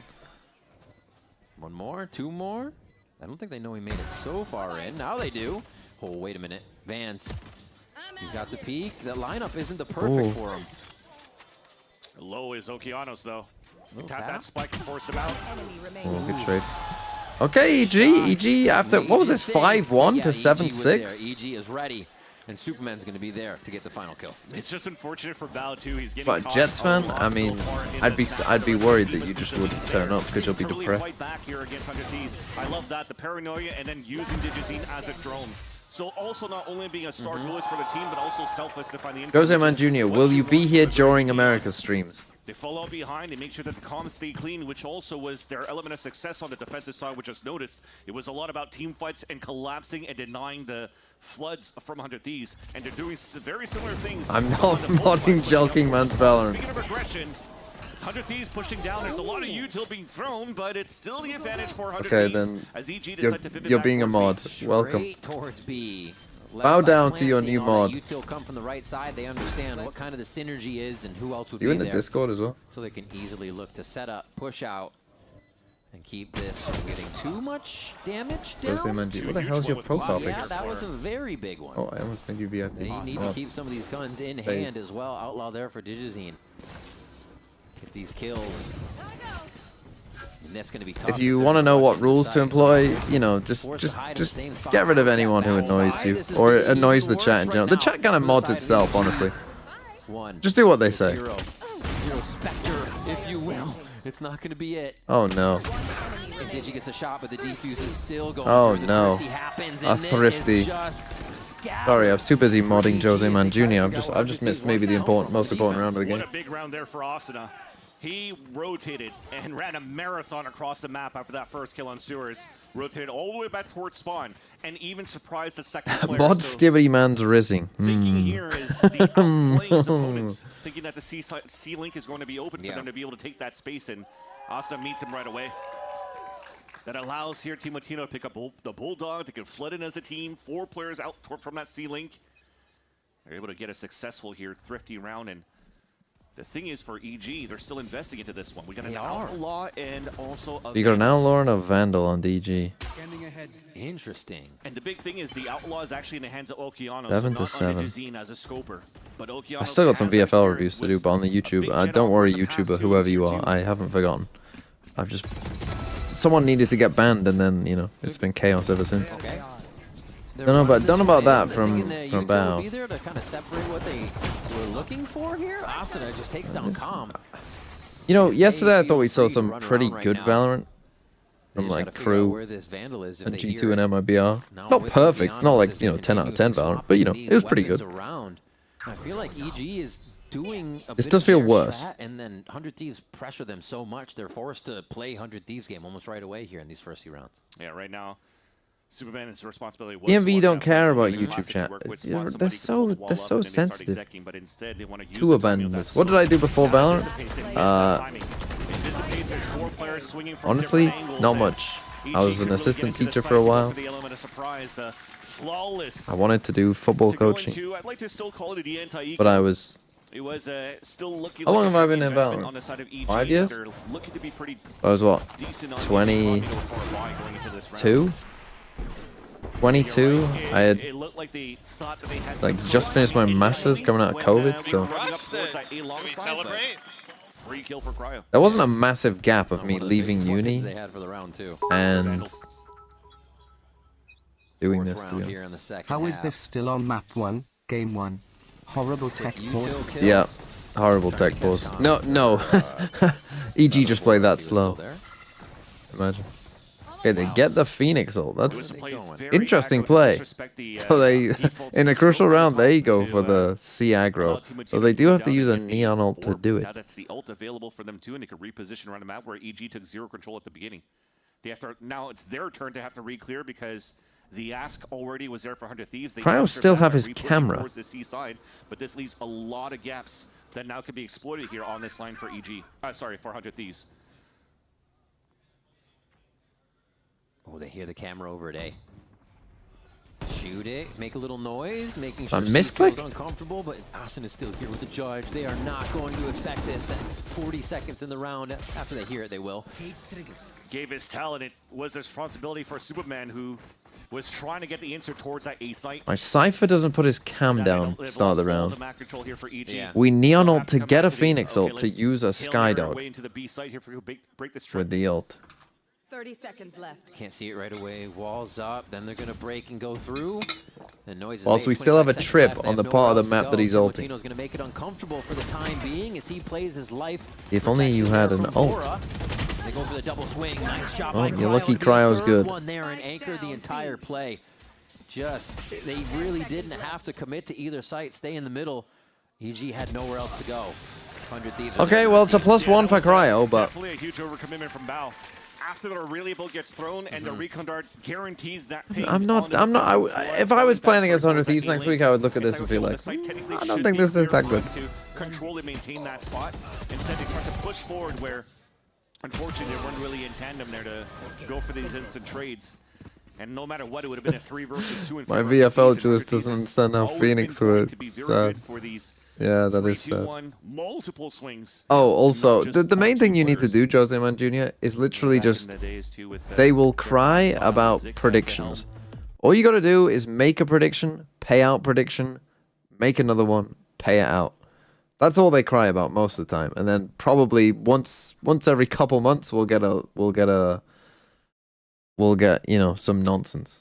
One more, two more. I don't think they know he made it so far in. Now they do. Oh, wait a minute. Vance. He's got the peak. The lineup isn't the perfect for him. Low is Okeanos, though. Tap that spike and force him out. Oh, good trade. Okay, EG after, what was this, 5-1 to 7-6? EG is ready, and Superman's going to be there to get the final kill. It's just unfortunate for Val, too. He's getting But Jets fan, I mean, I'd be worried that you just wouldn't turn up because you'll be depressed. Fight back here against 100 Thieves. I love that, the paranoia, and then using Digizine as a drone. So also not only being a star duelist for the team, but also selfless to find the Jose Man Jr., will you be here during America's streams? They follow behind, they make sure that the comms stay clean, which also was their element of success on the defensive side, which just noticed. It was a lot about team fights and collapsing and denying the floods from 100 Thieves, and they're doing very similar things. I'm not modding Jelking Man's Valorant. Speaking of aggression, it's 100 Thieves pushing down. There's a lot of util being thrown, but it's still the advantage for 100 Okay, Thieves. then As EG decide to pivot you're back being a mod. Welcome. Straight towards B. Bow down to your new mod. Util come from the right side. They understand what kind of the synergy is and who else would You be in the there. Discord as well? So they can easily look to set up, push out, and keep this from getting too much damage down. Jose Man Jr., what the hell's your profile picture? Yeah, that was a very big one. Oh, I almost made you VIP. They need to keep some of these guns in hand as well. Outlaw there for Digizine. Get these kills. And that's going to be tough. If you want to know what rules to employ, you know, just get rid of anyone who annoys you or annoys the chat in general. The chat kind of mods itself, honestly. Just do what they say. Hero Spectre, if you will. It's not going to be it. Oh no. And Digi gets a shot, but the defuse is still going. Oh through. no. A thrifty. Sorry, I was too busy modding Jose Man Jr. I've just missed maybe the most important round of the game. What a big round there for Asuna. He rotated and ran a marathon across the map after that first kill on Sewers. Rotated all the way back towards spawn, and even surprised the second player. Mod So Skibbity Man's rizzing. thinking here is the outplaying his opponents, thinking that the C link is going to be open for them to be able to take that space, and Asuna meets him right away. That allows here Team Latino to pick up the Bulldog. They can flood in as a team. 4 players out from that C link. They're able to get a successful here, thrifty round, and the thing is for EG, they're still investing into this one. We got an Outlaw and also a You got an Outlaw and a Vandal on DG. Interesting. And the big thing is the Outlaw is actually in the hands of Okeanos, 7 so to not 7. on Digizine as a scoper. But Okeanos I still got some has that VFL experience, reviews to do, was but on the YouTube, don't worry YouTuber, whoever you are, I haven't forgotten. I've just... Someone needed to get banned and then, you know, it's been chaos ever since. Okay. Don't know about that from Bao. Be there to kind of separate what they were looking for here. Asuna just takes down Calm. You know, yesterday I thought we saw some pretty good Valorant from like Crew and G2 and MIBR. Not perfect, not like, you know, 10 out of 10 Valorant, but you know, it was pretty good. I feel like EG is doing a This bit does of feel their worse. strat, and then 100 Thieves pressure them so much they're forced to play 100 Thieves game almost right away here in these first few rounds. Yeah, right now, Superman's responsibility was EMV don't care about Classic YouTube chat. work with Yeah, Spawn, they're somebody so could wall up and then they start sensitive. execing, but instead they want to use To the abandon timing of this. that What did I do before smoke. Valorant? Anticipates there's 4 players swinging from Honestly, different angles, not and much. EG I was could an really assistant get into the teacher for a sights while. the element of surprise, flawless. I wanted to do football to go coaching, into, I'd like to still call it the anti-eco. but I was... It was still looking How long like have I a been in investment Valorant? on the side of EG. 5 years? They're looking to be pretty I was what? decent on 22? 22? I had it looked like they thought that they had like some just sort finished my of masters coming out of COVID, so celebrate. Free kill for Cryo. there wasn't a massive gap of me leaving uni They had for the round two. and doing this. Round here in the second How is half. this still on map 1, game 1? Horrible tech pause. Yeah, horrible tech pause. No, EG just played that slow. Imagine. Okay, they get the Phoenix ult. That's interesting play. So they, in a crucial round, they go for the C aggro. So they do have to use a neon ult to do Now it. that's the ult available for them too, and they could reposition around the map where EG took 0 control at the beginning. They have to, now it's their turn to have to re-clear because the ask already was there for 100 Thieves. They Cryo captured still that have by his re-pushing camera. towards the C side, but this leaves a lot of gaps that now could be exploited here on this line for EG. Sorry, for 100 Thieves. Oh, they hear the camera over it, eh? Shoot it, make a little noise, making A sure misclick? is uncomfortable, but Asuna is still here with the judge. They are not going to expect this at 40 seconds in the round. After they hear it, they will. Gave his talent. It was a responsibility for Superman, who was trying to get the insert towards that A site. My Cypher doesn't put his cam down to start the round. Map control here for EG. We Neon ult to get a Phoenix ult to use a Skydog Way into the B site here for break this with the ult. 30 seconds left. Can't see it right away. Walls up. Then they're going to break and go through. The noise is Whilst we still have a trip on the part of the map that he's ulting. Martino's going to make it uncomfortable for the time being as he plays his life. If only you had an ult. They go for the double swing. Nice job Oh, by you're lucky Cryo's Cryo's good. one there and anchor the entire play. They really didn't have to commit to either side. Stay in the middle. EG had nowhere else to go. 100 Thieves. Okay, well, it's a +1 for Cryo, but... Definitely a huge overcommitment from Bao. After the reliable gets thrown and the recon dart guarantees that ping. If I was playing against 100 Thieves next week, I would look at this and be like, I don't think this is that good. To control and maintain that spot. Instead, they tried to push forward where, unfortunately, they weren't really in tandem there to go for these instant trades. And no matter what, it would have been a 3 versus 2. My VFL just doesn't understand how Phoenix works. Sad. Yeah, that is sad. Multiple swings. Oh, also, the main thing you need to do, Jose Man Jr., is literally just... They will cry about predictions. All you gotta do is make a prediction, pay out prediction, make another one, pay it out. That's all they cry about most of the time. And then probably once every couple months we'll get, you know, some nonsense.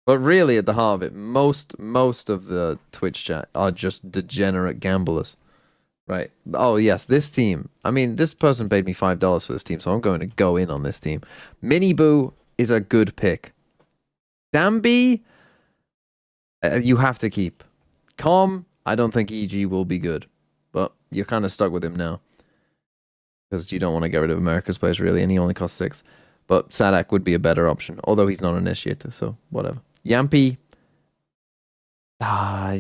But really, at the heart of it, most of the Twitch chat are just degenerate gamblers. Right. Oh, yes, this team. I mean, this person paid me $5 for this team, so I'm going to go in on this team. Mini Boo is a good pick. Dambi, you have to keep. Com, I don't think EG will be good. But you're kind of stuck with him now. Because you don't want to get rid of America's players, really, and he only costs 6. But Sadak would be a better option, although he's not an initiator, so whatever. Yampy,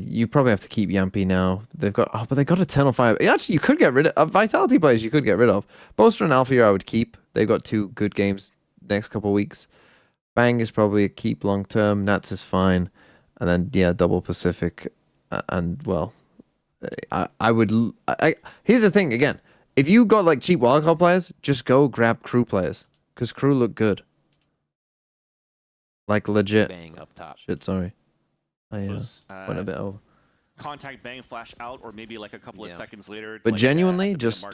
you probably have to keep Yampy now. They've got, but they got Eternal Fire. Actually, you could get rid of Vitality players. You could get rid of Bolster and Alpha. I would keep. They've got 2 good games next couple of weeks. Bang is probably a keep long term. Nats is fine, and then yeah, Double Pacific, and well, I would. Here's the thing again. If you got like cheap wildcard players, just go grab crew players because crew look good. Like legit. Bang up top. Shit, sorry. I went a bit over. Contact bang flash out, or maybe like a couple of seconds later. But like, genuinely, just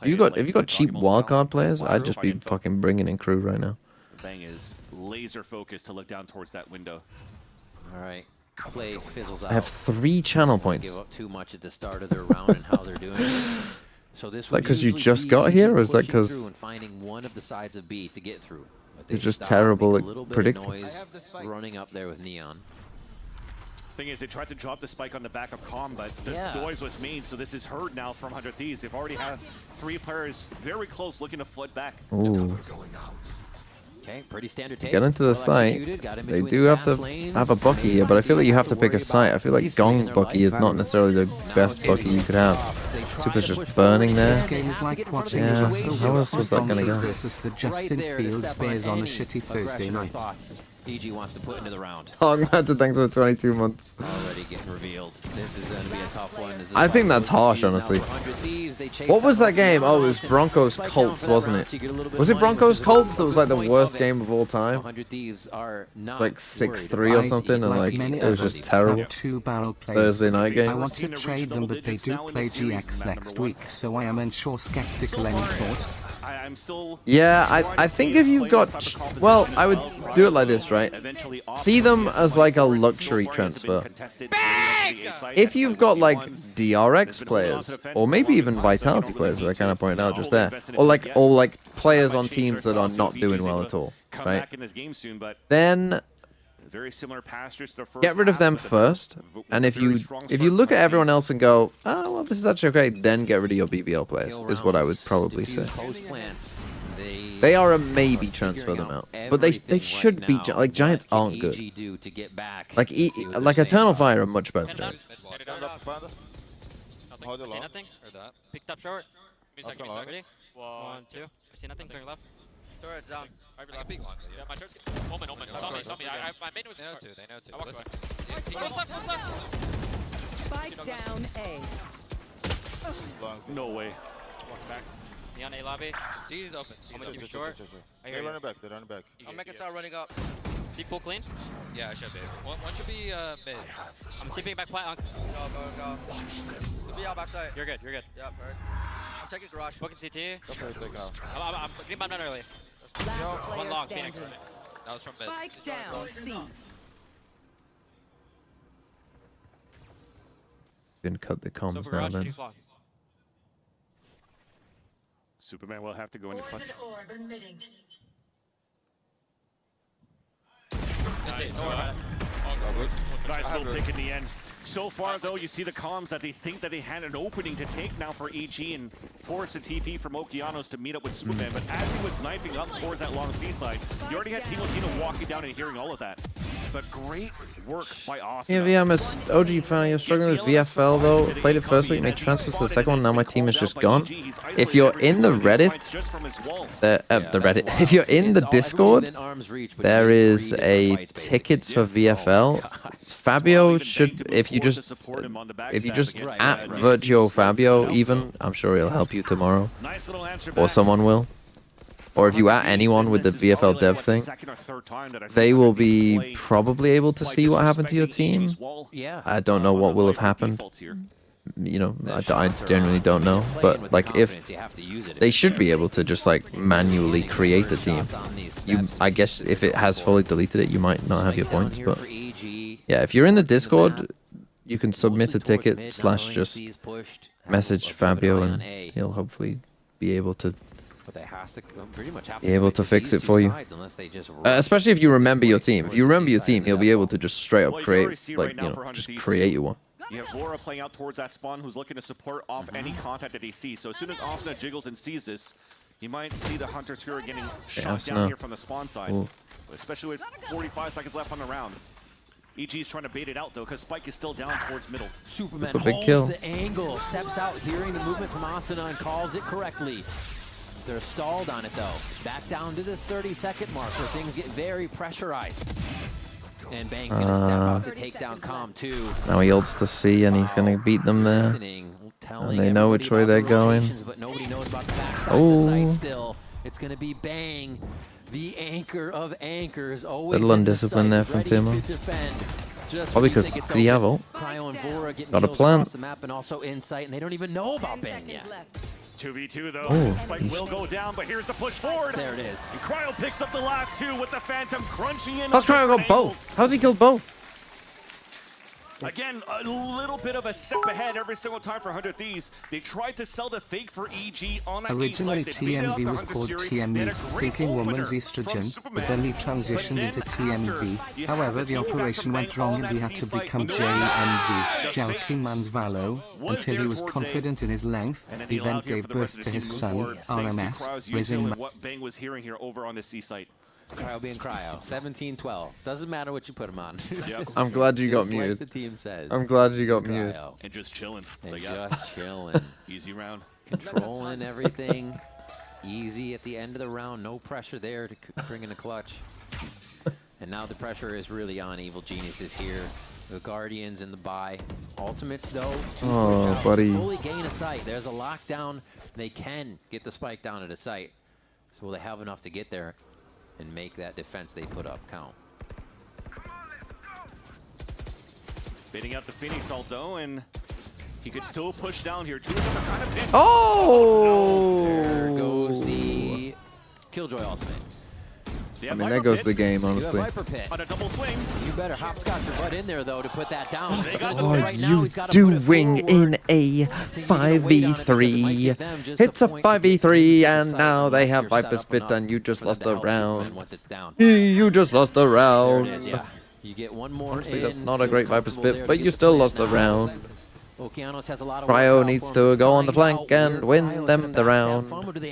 if you got cheap wildcard players, I'd just be fucking bringing in crew right now. Bang is laser focused to look down towards that window. All right. Play fizzles out. I have 3 channel points. Give up too much at the start of their round and how they're doing it. So this like because you just got here, or is that because finding one of the sides of B to get through? You're just terrible at predicting. Noise running up there with Neon. Thing is, they tried to drop the spike on the back of Com, but the noise was made, so this is heard now from 100 Thieves. They've already had 3 players very close looking to flood back. Ooh. Okay, pretty standard take. Get into the site. They do have to have a Bucky here, but I feel like you have to pick a site. I feel like Gong Bucky is not necessarily the best Bucky you could have. Super's just burning there. This game is like watching how else was that gonna go? Versus the Justin Fields Bears on a shitty Thursday night. EG wants to put into the round. Hong had to thanks for 22 months. Already getting revealed. This is going to be a tough one. I think that's harsh, honestly. What was that game? Oh, it was Broncos Colts, wasn't it? Was it Broncos Colts that was like the worst game of all time? Like 6-3 or something, and like it was just terrible. Thursday night game. I want to trade them, but they do play GX next week, so I am unsure. Skeptical. Any thoughts? I'm still. Yeah, I think if you got, well, I would do it like this, right? See them as like a luxury transfer. If you've got like DRX players, or maybe even Vitality players, that I kind of pointed out just there, or like players on teams that are not doing well at all, right? Then very similar pastures to the first get rid of them first, and if you look at everyone else and go, oh well, this is actually okay, then get rid of your BBL players, is what I would probably say. They are a maybe transfer them out, but they should be like Giants aren't good. Like Eternal Fire are much better than Giants. See nothing? Picked up short. Ready? 1, 2. I see nothing. Turning left. Turret's down. Yeah, my turret's omen. Saw me. My main was. They know too. I walked away. Close left. Spike down A. No way. Walk back. Neon A lobby. C's open. C's I'm gonna open. keep it short. They're running back. They're running back. I'm making start running up. C pool clean? Yeah, I should be. One should be mid. I'm keeping back quiet. Go. Could be out backside. You're good. Yep, heard. I'm taking garage. Booking CT. Go for it, take out. I'm green bomb down early. One long, Phoenix. That was from mid. Spike down, C. Can cut the comms now then. Superman will have to go into punch. Nice little pick in the end. So far, though, you see the comms that they think that they had an opening to take now for EG and force a TP from Okeanos to meet up with Superman. But as he was knifing up towards that long seaside, you already had Timo walking down and hearing all of that. But great work by Austin. Yeah, VM is OG fan. You're struggling with VFL though. Played it first week, made transfers to the second one. Now my team is just gone. If you're in the Reddit, if you're in the Discord, there is a tickets for VFL. Fabio should, if you just at Virgio Fabio even, I'm sure he'll help you tomorrow, or someone will. Or if you at anyone with the VFL dev thing, they will be probably able to see what happened to your team. I don't know what will have happened. You know, I genuinely don't know. But like, if they should be able to just like manually create the team. I guess if it has fully deleted it, you might not have your points. But yeah, if you're in the Discord, you can submit a ticket / just message Fabio, and he'll hopefully be able to. But they have to pretty much have be able to fix it for you. Especially if you remember your team. If you remember your team, he'll be able to just straight up create, like, you know, just create you one. You have Vora playing out towards that spawn, who's looking to support off any contact that he sees. So as soon as Asuna jiggles and sees this, you might see the Hunter Sphere getting shot down here from the spawn side. Especially with 45 seconds left on the round. EG is trying to bait it out though, because Spike is still down towards middle. Superman holds the angle, steps out, hearing the movement from Asuna and calls it correctly. They're stalled on it though. Back down to this 30-second mark where things get very pressurized. And Bang's gonna step out to take down Com too. Now he ults to C and he's gonna beat them there. And they know which way they're going. But nobody knows about the backside of the site still. It's gonna be Bang, the anchor of anchors. Always little undisciplined there from Timo. Probably because the ult. Got a plant. The map and also Insight, and they don't even know about Bang yet. 2v2 though. Ooh. Spike will go down, but here's the push forward. There it is. And Cryo picks up the last two with the Phantom crunching in. How's Cryo got both? How's he killed both? Again, a little bit of a step ahead every single time for 100 Thieves. They tried to sell the fake for EG on that Originally TMV was called TME, thinking woman's estrogen, but then he transitioned into TMV. However, the operation went wrong and he had to become JMV, Joking Man's Valo, until he was confident in his length. He then gave birth to his son, RMS, Rising. What Bang was hearing here over on the C site. Cryo being Cryo. 17-12. Doesn't matter what you put him on. I'm glad you got muted. Like the team says. I'm glad you got muted. And just chilling. And just chilling. Easy round. Controlling everything. Easy at the end of the round. No pressure there to bring in a clutch. And now the pressure is really on. Evil Geniuses here. The Guardians and the buy. Ultimates though. Oh, buddy. Fully gain a site. There's a lockdown. They can get the spike down at a site. So will they have enough to get there and make that defense they put up count? Baiting out the Phoenix ult though, and he could still push down here. Two of them are kind of in. Oh! There goes the Killjoy ultimate. I mean, there goes the game, honestly. On a double swing. You better hopscotch your butt in there, though, to put that down. What are you doing in a 5v3? It's a 5v3, and now they have Viper Spit, and you just lost the round. You just lost the round. You get one more. Honestly, that's not a great Viper Spit, but you still lost the round. Okeanos has a lot of Cryo needs to go on the flank and win them the round. He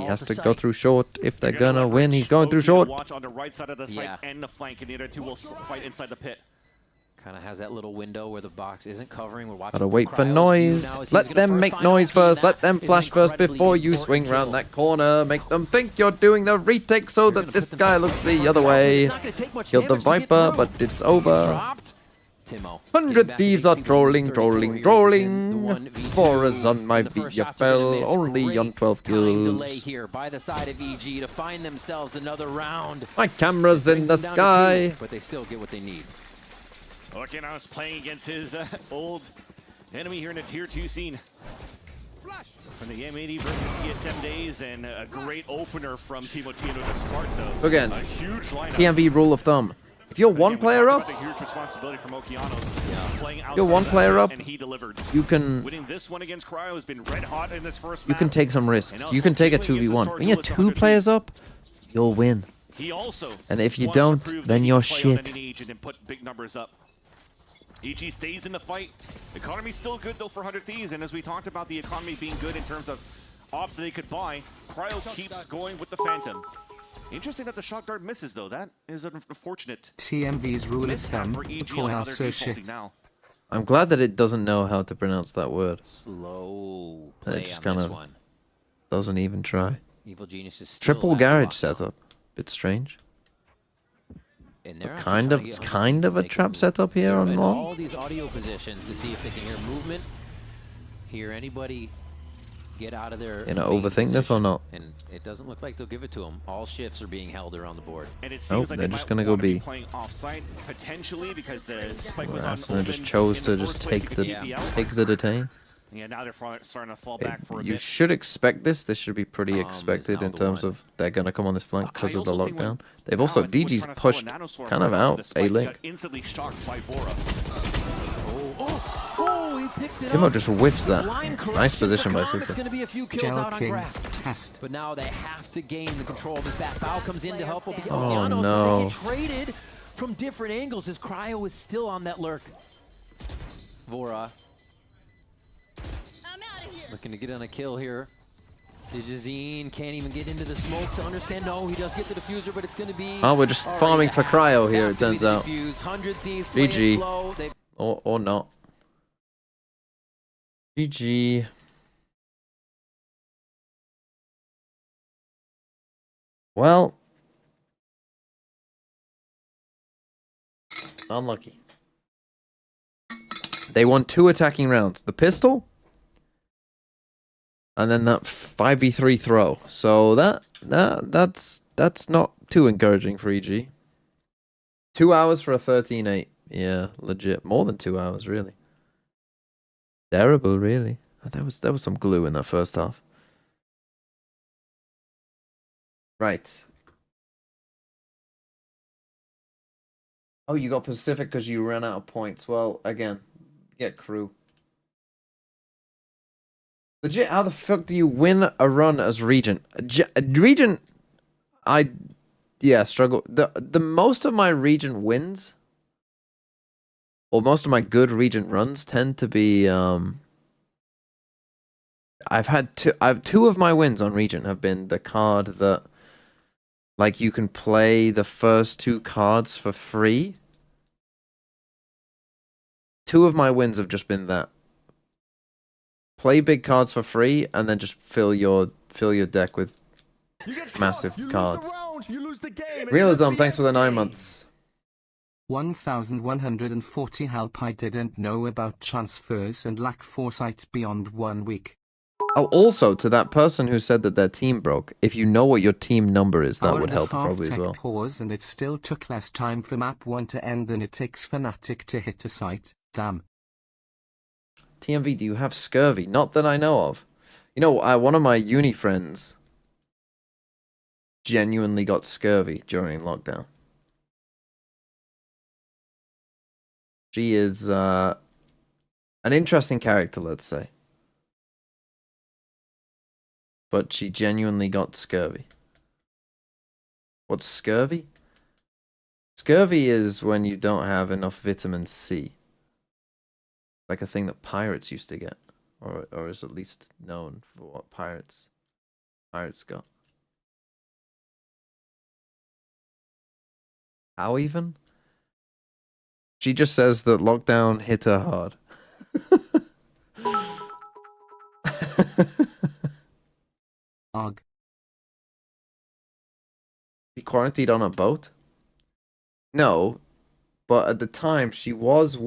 has to go through short if they're gonna win. He's going through short. Watch on the right side of the site and the flank, and the other two will fight inside the pit. Kind of has that little window where the box isn't covering. We're watching. Gotta wait for noise. Let them make noise first. Let them flash first before you swing round that corner. Make them think you're doing the retake so that this guy looks the other way. Killed the Viper, but it's over. Timo. 100 thieves are trolling. For us on my VFL, only on 12 delay kills. here by the side of EG to find themselves another round. My camera's in the sky. But they still get what they need. Orkinos playing against his old enemy here in the Tier 2 scene. From the M80 versus TSM days, and a great opener from Timo Tino to start, though. Again, a huge lineup. TMV rule of thumb. If you're one player up, The huge responsibility from Okeanos, playing you're one outside player up, and he delivered. you can Winning this one against Cryo has been red hot in this first you map. can take some risks. And You can take a also 2v1. When you're against the two players up, you'll win. He also And if you wants to don't, prove then that he you're can play on shit. any age and then put big numbers up. EG stays in the fight. Economy's still good though for 100 Thieves, and as we talked about the economy being good in terms of ops that they could buy, Cryo keeps going with the Phantom. Interesting that the shock dart misses though. That is an unfortunate TMV's rule of mishap thumb. for EG Poor on how house they're so defaulting shit. now. I'm glad that it doesn't know how to pronounce that word. Slow And play it just on kind this of one. doesn't even try. Evil Genius is still Triple at garage lock. setup. Bit strange. And they're actually Kind trying of, to get it's 100 kind of to a make trap move. setup here They're on in long. all these audio positions to see if they can hear movement, hear anybody get out of their You know, main overthink this or position. not? And it doesn't look like they'll give it to them. All shifts are being held around the board. And it Nope, seems like they're they just might gonna go wanna be B. playing offside potentially because the spike was on Arsenal just Omen chose in to the just first place. take He the could keep out. take the detain. Yeah, now they're starting to fall back for a You bit. should expect this. This should be pretty expected now in the terms one. of they're gonna come on this flank because I of the also think when lockdown. They've also Now, I think was DG's trying to throw a pushed nanoswarm kind of right onto out the spike. A He link. got instantly shocked by Vora. Oh, he picks it Timo up. just whiffs that. Line Nice correction position for by Calm. It's Suka. going to be a few kills Gel out on King grass. test. But now they have to gain the control of this back. Foul comes in to help Oh, Okeanos, but no. they get traded from different angles as Cryo is still on that lurk. Vora looking to get on a kill here. Digizine can't even get into the smoke to understand. No, he does get the diffuser, but it's going to be... Oh, we're just already farming for half. Cryo here, That's it gonna be turns the out. defuse. 100 Thieves playing GG. slow. They Or not. GG. Well, unlucky. They won 2 attacking rounds. The pistol, and then that 5v3 throw. So that's not too encouraging for EG. 2 hours for a 13-8. Yeah, legit. More than 2 hours, really. Terrible, really. There was some glue in that first half. Right. Oh, you got Pacific because you ran out of points. Well, again, get crew. Legit, how the fuck do you win a run as Regent? Regent, struggle. The most of my Regent wins, or most of my good Regent runs tend to be, two of my wins on Regent have been the card that, like, you can play the first 2 cards for free. 2 of my wins have just been that. Play big cards for free, and then just fill your deck with massive cards. Realism, thanks for the 9 months. 1140 help. I didn't know about transfers and lack foresight beyond 1 week. Oh, also, to that person who said that their team broke, if you know what your team number is, that Hour would and a help half probably as tech well. pause, and it still took less time for map 1 to end than it takes Fnatic to hit a site. Damn. TMV, do you have scurvy? Not that I know of. You know, one of my uni friends genuinely got scurvy during lockdown. She is an interesting character, let's say. But she genuinely got scurvy. What's scurvy? Scurvy is when you don't have enough vitamin C. Like a thing that pirates used to get. Or is at least known for what pirates got. How even? She just says that lockdown hit her hard. Ugh. Be quarantined on a boat? No, but at the time she was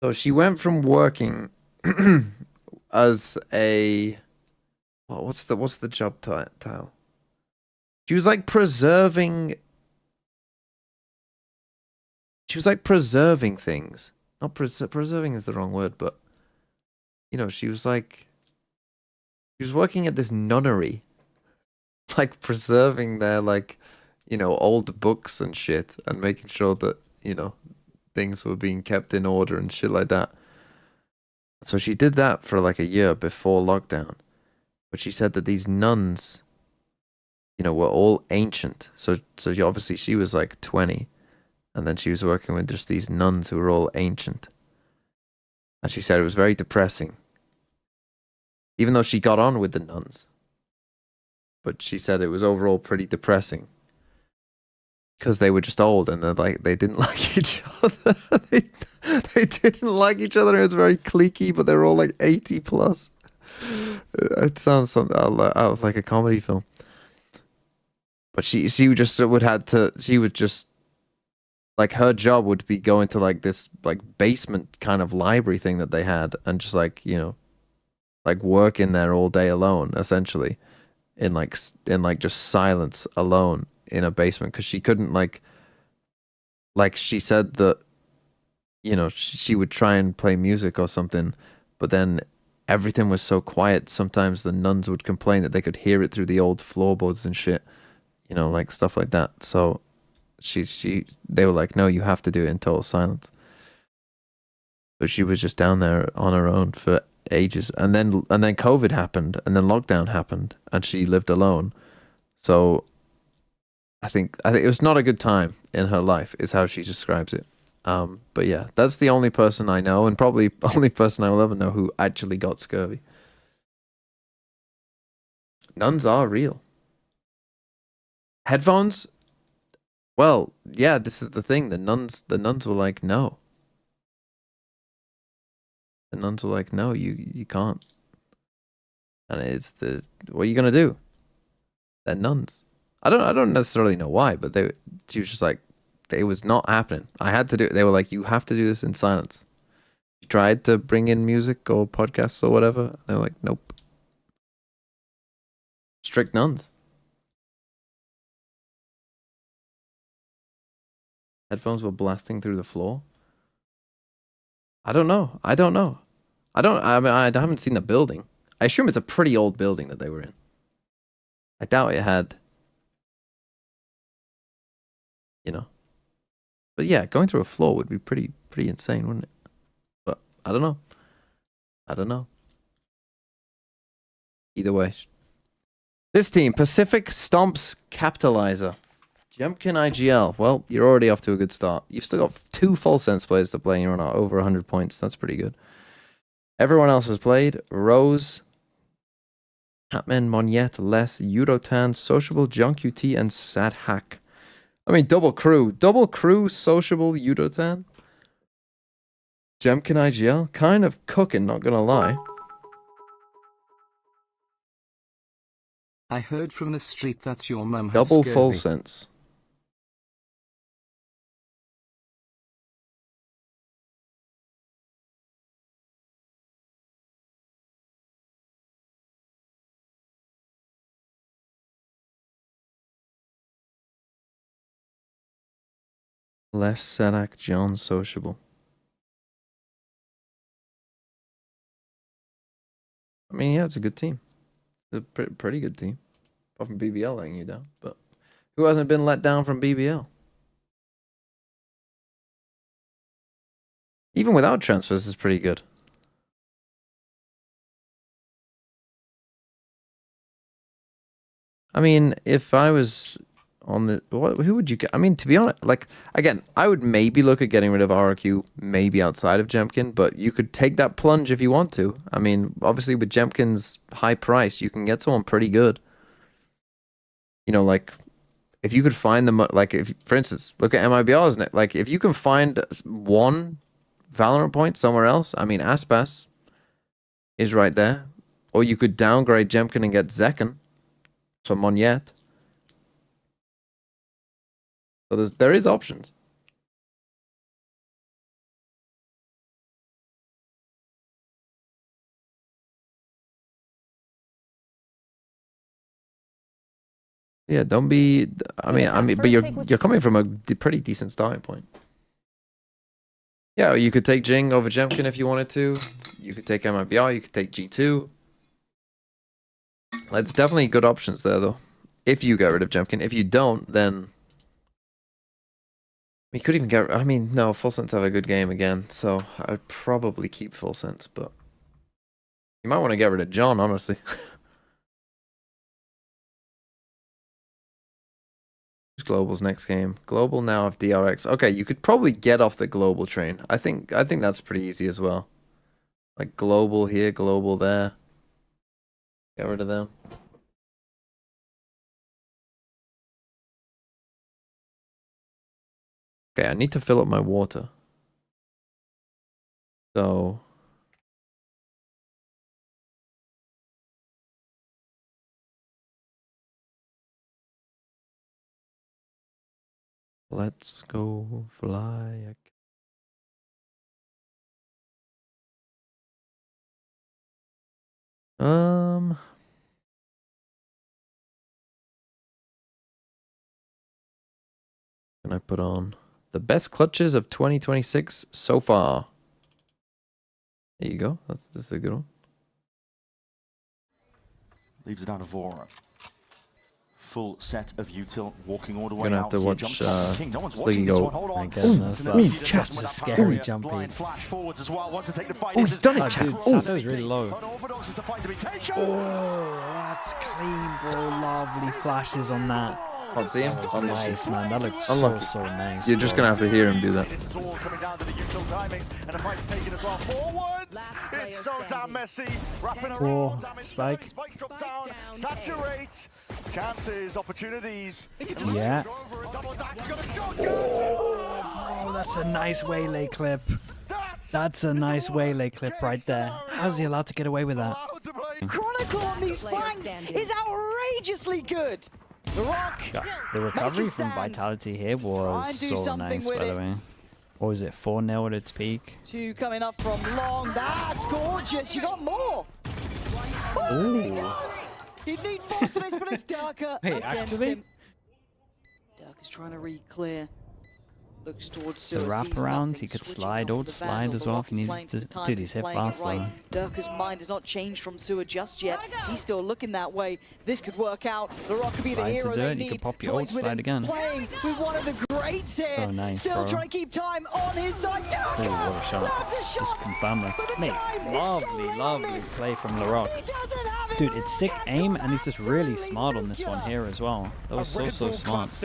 so she went from working as a what's the job title? She was like preserving. She was like preserving things. Not preserving is the wrong word, but you know, she was working at this nunnery, like preserving their like, you know, old books and shit, and making sure that, you know, things were being kept in order and shit like that. So she did that for like a year before lockdown. But she said that these nuns, you know, were all ancient. So obviously she was like 20, and then she was working with just these nuns who were all ancient. And she said it was very depressing. Even though she got on with the nuns. But she said it was overall pretty depressing. Because they were just old and they didn't like each other. they didn't like each other. It was very cliquey, but they were all like 80 plus. It sounds something out of like a comedy film. But she would just like her job would be going to like this like basement kind of library thing that they had, and just like, you know, like work in there all day alone, essentially, in like just silence alone in a basement, because she couldn't like she said that, you know, she would try and play music or something, but then everything was so quiet. Sometimes the nuns would complain that they could hear it through the old floorboards and shit, you know, like stuff like that. So they were like, no, you have to do it in total silence. But she was just down there on her own for ages, and then COVID happened, and then lockdown happened, and she lived alone. So I think it was not a good time in her life, is how she describes it. But yeah, that's the only person I know, and probably only person I will ever know, who actually got scurvy. Nuns are real. Headphones? Well, yeah, this is the thing. The nuns were like, no. The nuns were like, no, you can't. And it's what are you gonna do? They're nuns. I don't necessarily know why, but she was just like, it was not happening. I had to do it. They were like, you have to do this in silence. She tried to bring in music or podcasts or whatever. And they were like, nope. Strict nuns. Headphones were blasting through the floor. I don't know. I mean, I haven't seen the building. I assume it's a pretty old building that they were in. I doubt it had, you know. But yeah, going through a floor would be pretty insane, wouldn't it? But I don't know. Either way. This team, Pacific Stomps Capitalizer. Jemkin IGL. Well, you're already off to a good start. You've still got 2 full sense players to play, and you're on over 100 points. That's pretty good. Everyone else has played. Rose, Hatman, Monyet, Les, Yudotan, Sociable, Junk UT, and Sad Hack. I mean, double crew, Sociable, Yudotan. Jemkin IGL. Kind of cooking, not gonna lie. I heard from the street that your mum has Double full scurvy. sense. Les, Sadak, John, Sociable. I mean, yeah, it's a good team. It's a pretty good team. Apart from BBL letting you down. But who hasn't been let down from BBL? Even without transfers, is pretty good. I mean, if I was on the... who would you get? I mean, to be honest, like, again, I would maybe look at getting rid of RQ, maybe outside of Jemkin, but you could take that plunge if you want to. I mean, obviously with Jemkin's high price, you can get someone pretty good. You know, like, if you could find them, like, if, for instance, look at MIBR, isn't it? Like, if you can find one Valorant point somewhere else, I mean, Aspas is right there. Or you could downgrade Jemkin and get Zekken. So Monyet. So there is options. Yeah, don't be. I mean, but you're coming from a pretty decent starting point. Yeah, you could take Jing over Jemkin if you wanted to. You could take MIBR. You could take G2. Like, there's definitely good options there, though. If you get rid of Jemkin, if you don't, then we could even get. I mean, no, Full Sense have a good game again, so I'd probably keep Full Sense, but you might want to get rid of John, honestly. Global's next game. Global now have DRX. Okay, you could probably get off the global train. I think that's pretty easy as well. Like global here, global there. Get rid of them. Okay, I need to fill up my water. So let's go fly. Can I put on the best clutches of 2026 so far? There you go. This is a good one. Leaves it out of Vora. Full set of util walking all the way Gonna out. have to watch King. No one's Fliggy watching this go. one. Hold on. Chat's a scary jumpy. Flash forwards as well. Wants to take the fight. Oh, he's done it, Dude, oh, Sato's really low. Unorthodox is the fight to be taken. Oh, that's clean, bro. Lovely flashes on that. Can't see him. Nice, man. That looks Unlucky. so nice. You're just gonna have to hear him do that. This is all coming down to the util timings, and the fight's taken as well. Forwards. It's so damn messy. Wrapping around. Damage. Spike. Spike drop down. Saturate. Chances, opportunities. Yeah. Oh, that's a nice waylay clip. That's a nice waylay clip right there. How's he allowed to get away with that? Chronicle on these flanks is outrageously good. The Rock. The recovery from Vitality here was so nice, by the way. What was it, 4-0 at its peak? Two coming up from long. That's gorgeous. You got more. Ooh. He does. He'd need 4 for this, but it's Durka Hey, against actually, him. Durka's trying to re-clear. Looks towards the Sewer, sees wraparound, nothing, he could switching slide, off or the slide Vandal. as The well Rock if he is needs playing to. the time, Dude, he's hit playing it fast right. though. Durka's mind has not changed from Sewer just yet. He's still looking that way. This could work out. The Rock could be the Slide to hero do they it, you need. could pop your ult, Toys with slide him, again. Playing with one of the greats here. Oh, nice, Still bro. trying to keep time on his side. Oh, Durka! what a shot. That's a Just shot. confirm that. But the Mate, time is lovely, so lovely relentless. play from Larocque. He doesn't have it. Dude, it's sick aim, and he's just really smart on this one here as well. That was so smart.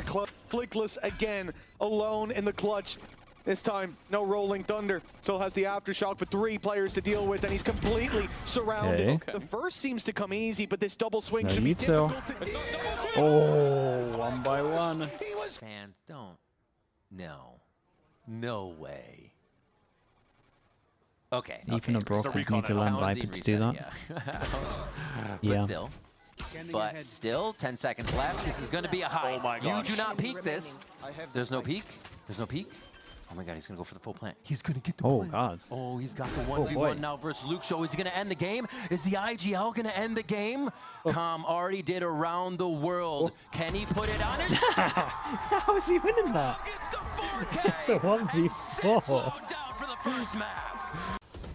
Flickless again, alone in the clutch. This time, no rolling thunder. Still has the aftershock, but 3 players to deal with, and he's completely surrounded. Okay. The first seems to come easy, but this double swing No, should you be too. difficult to deal. Oh, 1 by 1. Fans, don't. No. No way. Okay. Even a broke would need to learn Viper to do that. But still. But still, 10 seconds left. This is going to be a high. Oh my gosh. You do not peek this. There's no peek. There's no peek. Oh my god, he's going to go for the full plant. He's going to get the Oh plant. god. Oh, he's got the boy. 1v1 now versus Luke Show. Is he going to end the game? Is the IGL going to end the game? Com already did around the world. Can he put it on it? How is he winning that? It's a 1v4.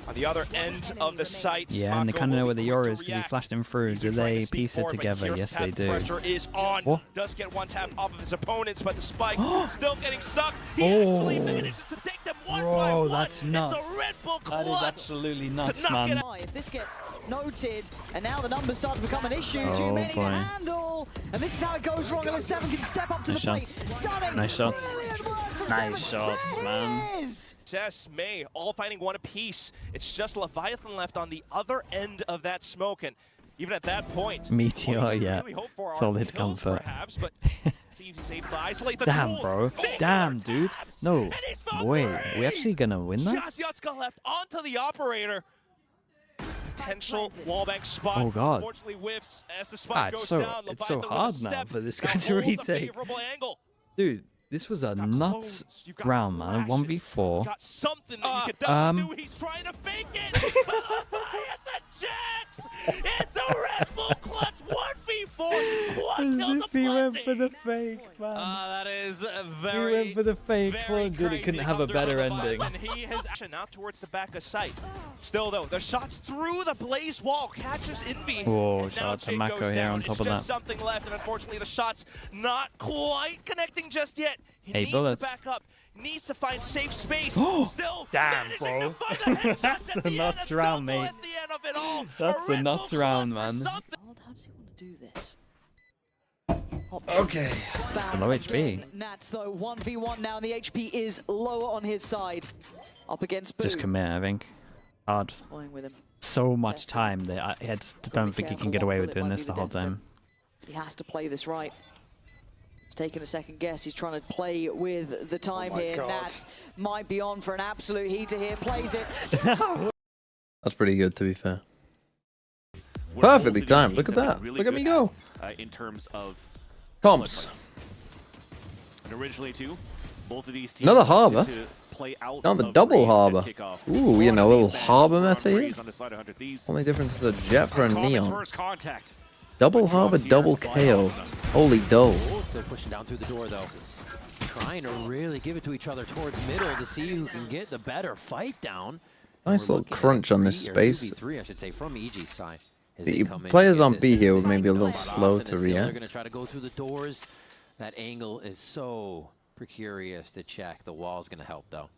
On the other end of the site, Yeah, and they kind of know where the Euro is because he flashed him through. Do they piece it together? Yes, they do. Pressure is on. What? Does get 1 tap off of his opponents, but the spike still getting stuck. He actually manages to take them one by Bro, one. that's nuts. It's a Red Bull That is clutch absolutely to nuts, knock it man. out. If this gets noted, and now the numbers start to become an issue, Oh, too many boy. to handle, and this is how it goes wrong, and 7 can step up to Nice the plate. shots. Stunning. Nice shots. Brilliant work from Nice Seven. shots, There man. it is. Jess May all fighting one apiece. It's just Leviathan left on the other end of that smoke, and even at that point, Meteor, what we yeah. really hope for are Solid kills comfort. perhaps, but see if he's able to isolate the Damn, duels. bro. Damn, dude. No. Wait, we actually gonna win that? Jasyatka left onto the operator. Potential wallbang spot. Oh, God. Unfortunately whiffs as the spike Ah, goes it's so down. it's so Leviathan with a hard now step for this now guy to holds a retake. favorable angle. Dude, This was a nuts round, man. 1v4. Got something that you can do. He's trying to fake it. It's a Red Bull clutch 1v4. As if he went for the fake, man. That is He went for the fake one, dude. It couldn't have a better ending. And he has action out towards the back of sight. Still though, the shots through the blaze wall catches Envy. Whoa, shout out to Mako here on top of that. Just something left, and unfortunately the shot's not quite connecting just yet. He 8 needs bullets. to back up, needs to find safe space. Still Damn, bro. That's a nuts round, mate. That's a nuts round, man. How does he want to do this? Okay. Low HP. Nats though, 1v1 now, and the HP is lower on his side. Up against Boo. Just commit, I think. Hard. Playing with him. So much time that I don't think he can get away with doing this the whole time. He has to play this right. He's taking a second guess. He's trying to play with the time here. Nats might be on for an absolute heater here. Plays it. That's pretty good, to be fair. Perfectly timed. Look at that. Look at me go. In terms of comps. And originally too, both of these teams Another harbor. On the double harbor. Ooh, you know, a little harbor meta here. Only difference is a jet for a neon. Double harbor, double KO. Holy dough. Still pushing down through the door though. Trying to really give it to each other towards middle to see who can get the better fight down. Nice little crunch on this space. 2v3, I should say, from EG's side. The players on B here were maybe a little slow to They're react. going to try to go through the doors. That angle is so precarious to check. The wall's going to help though.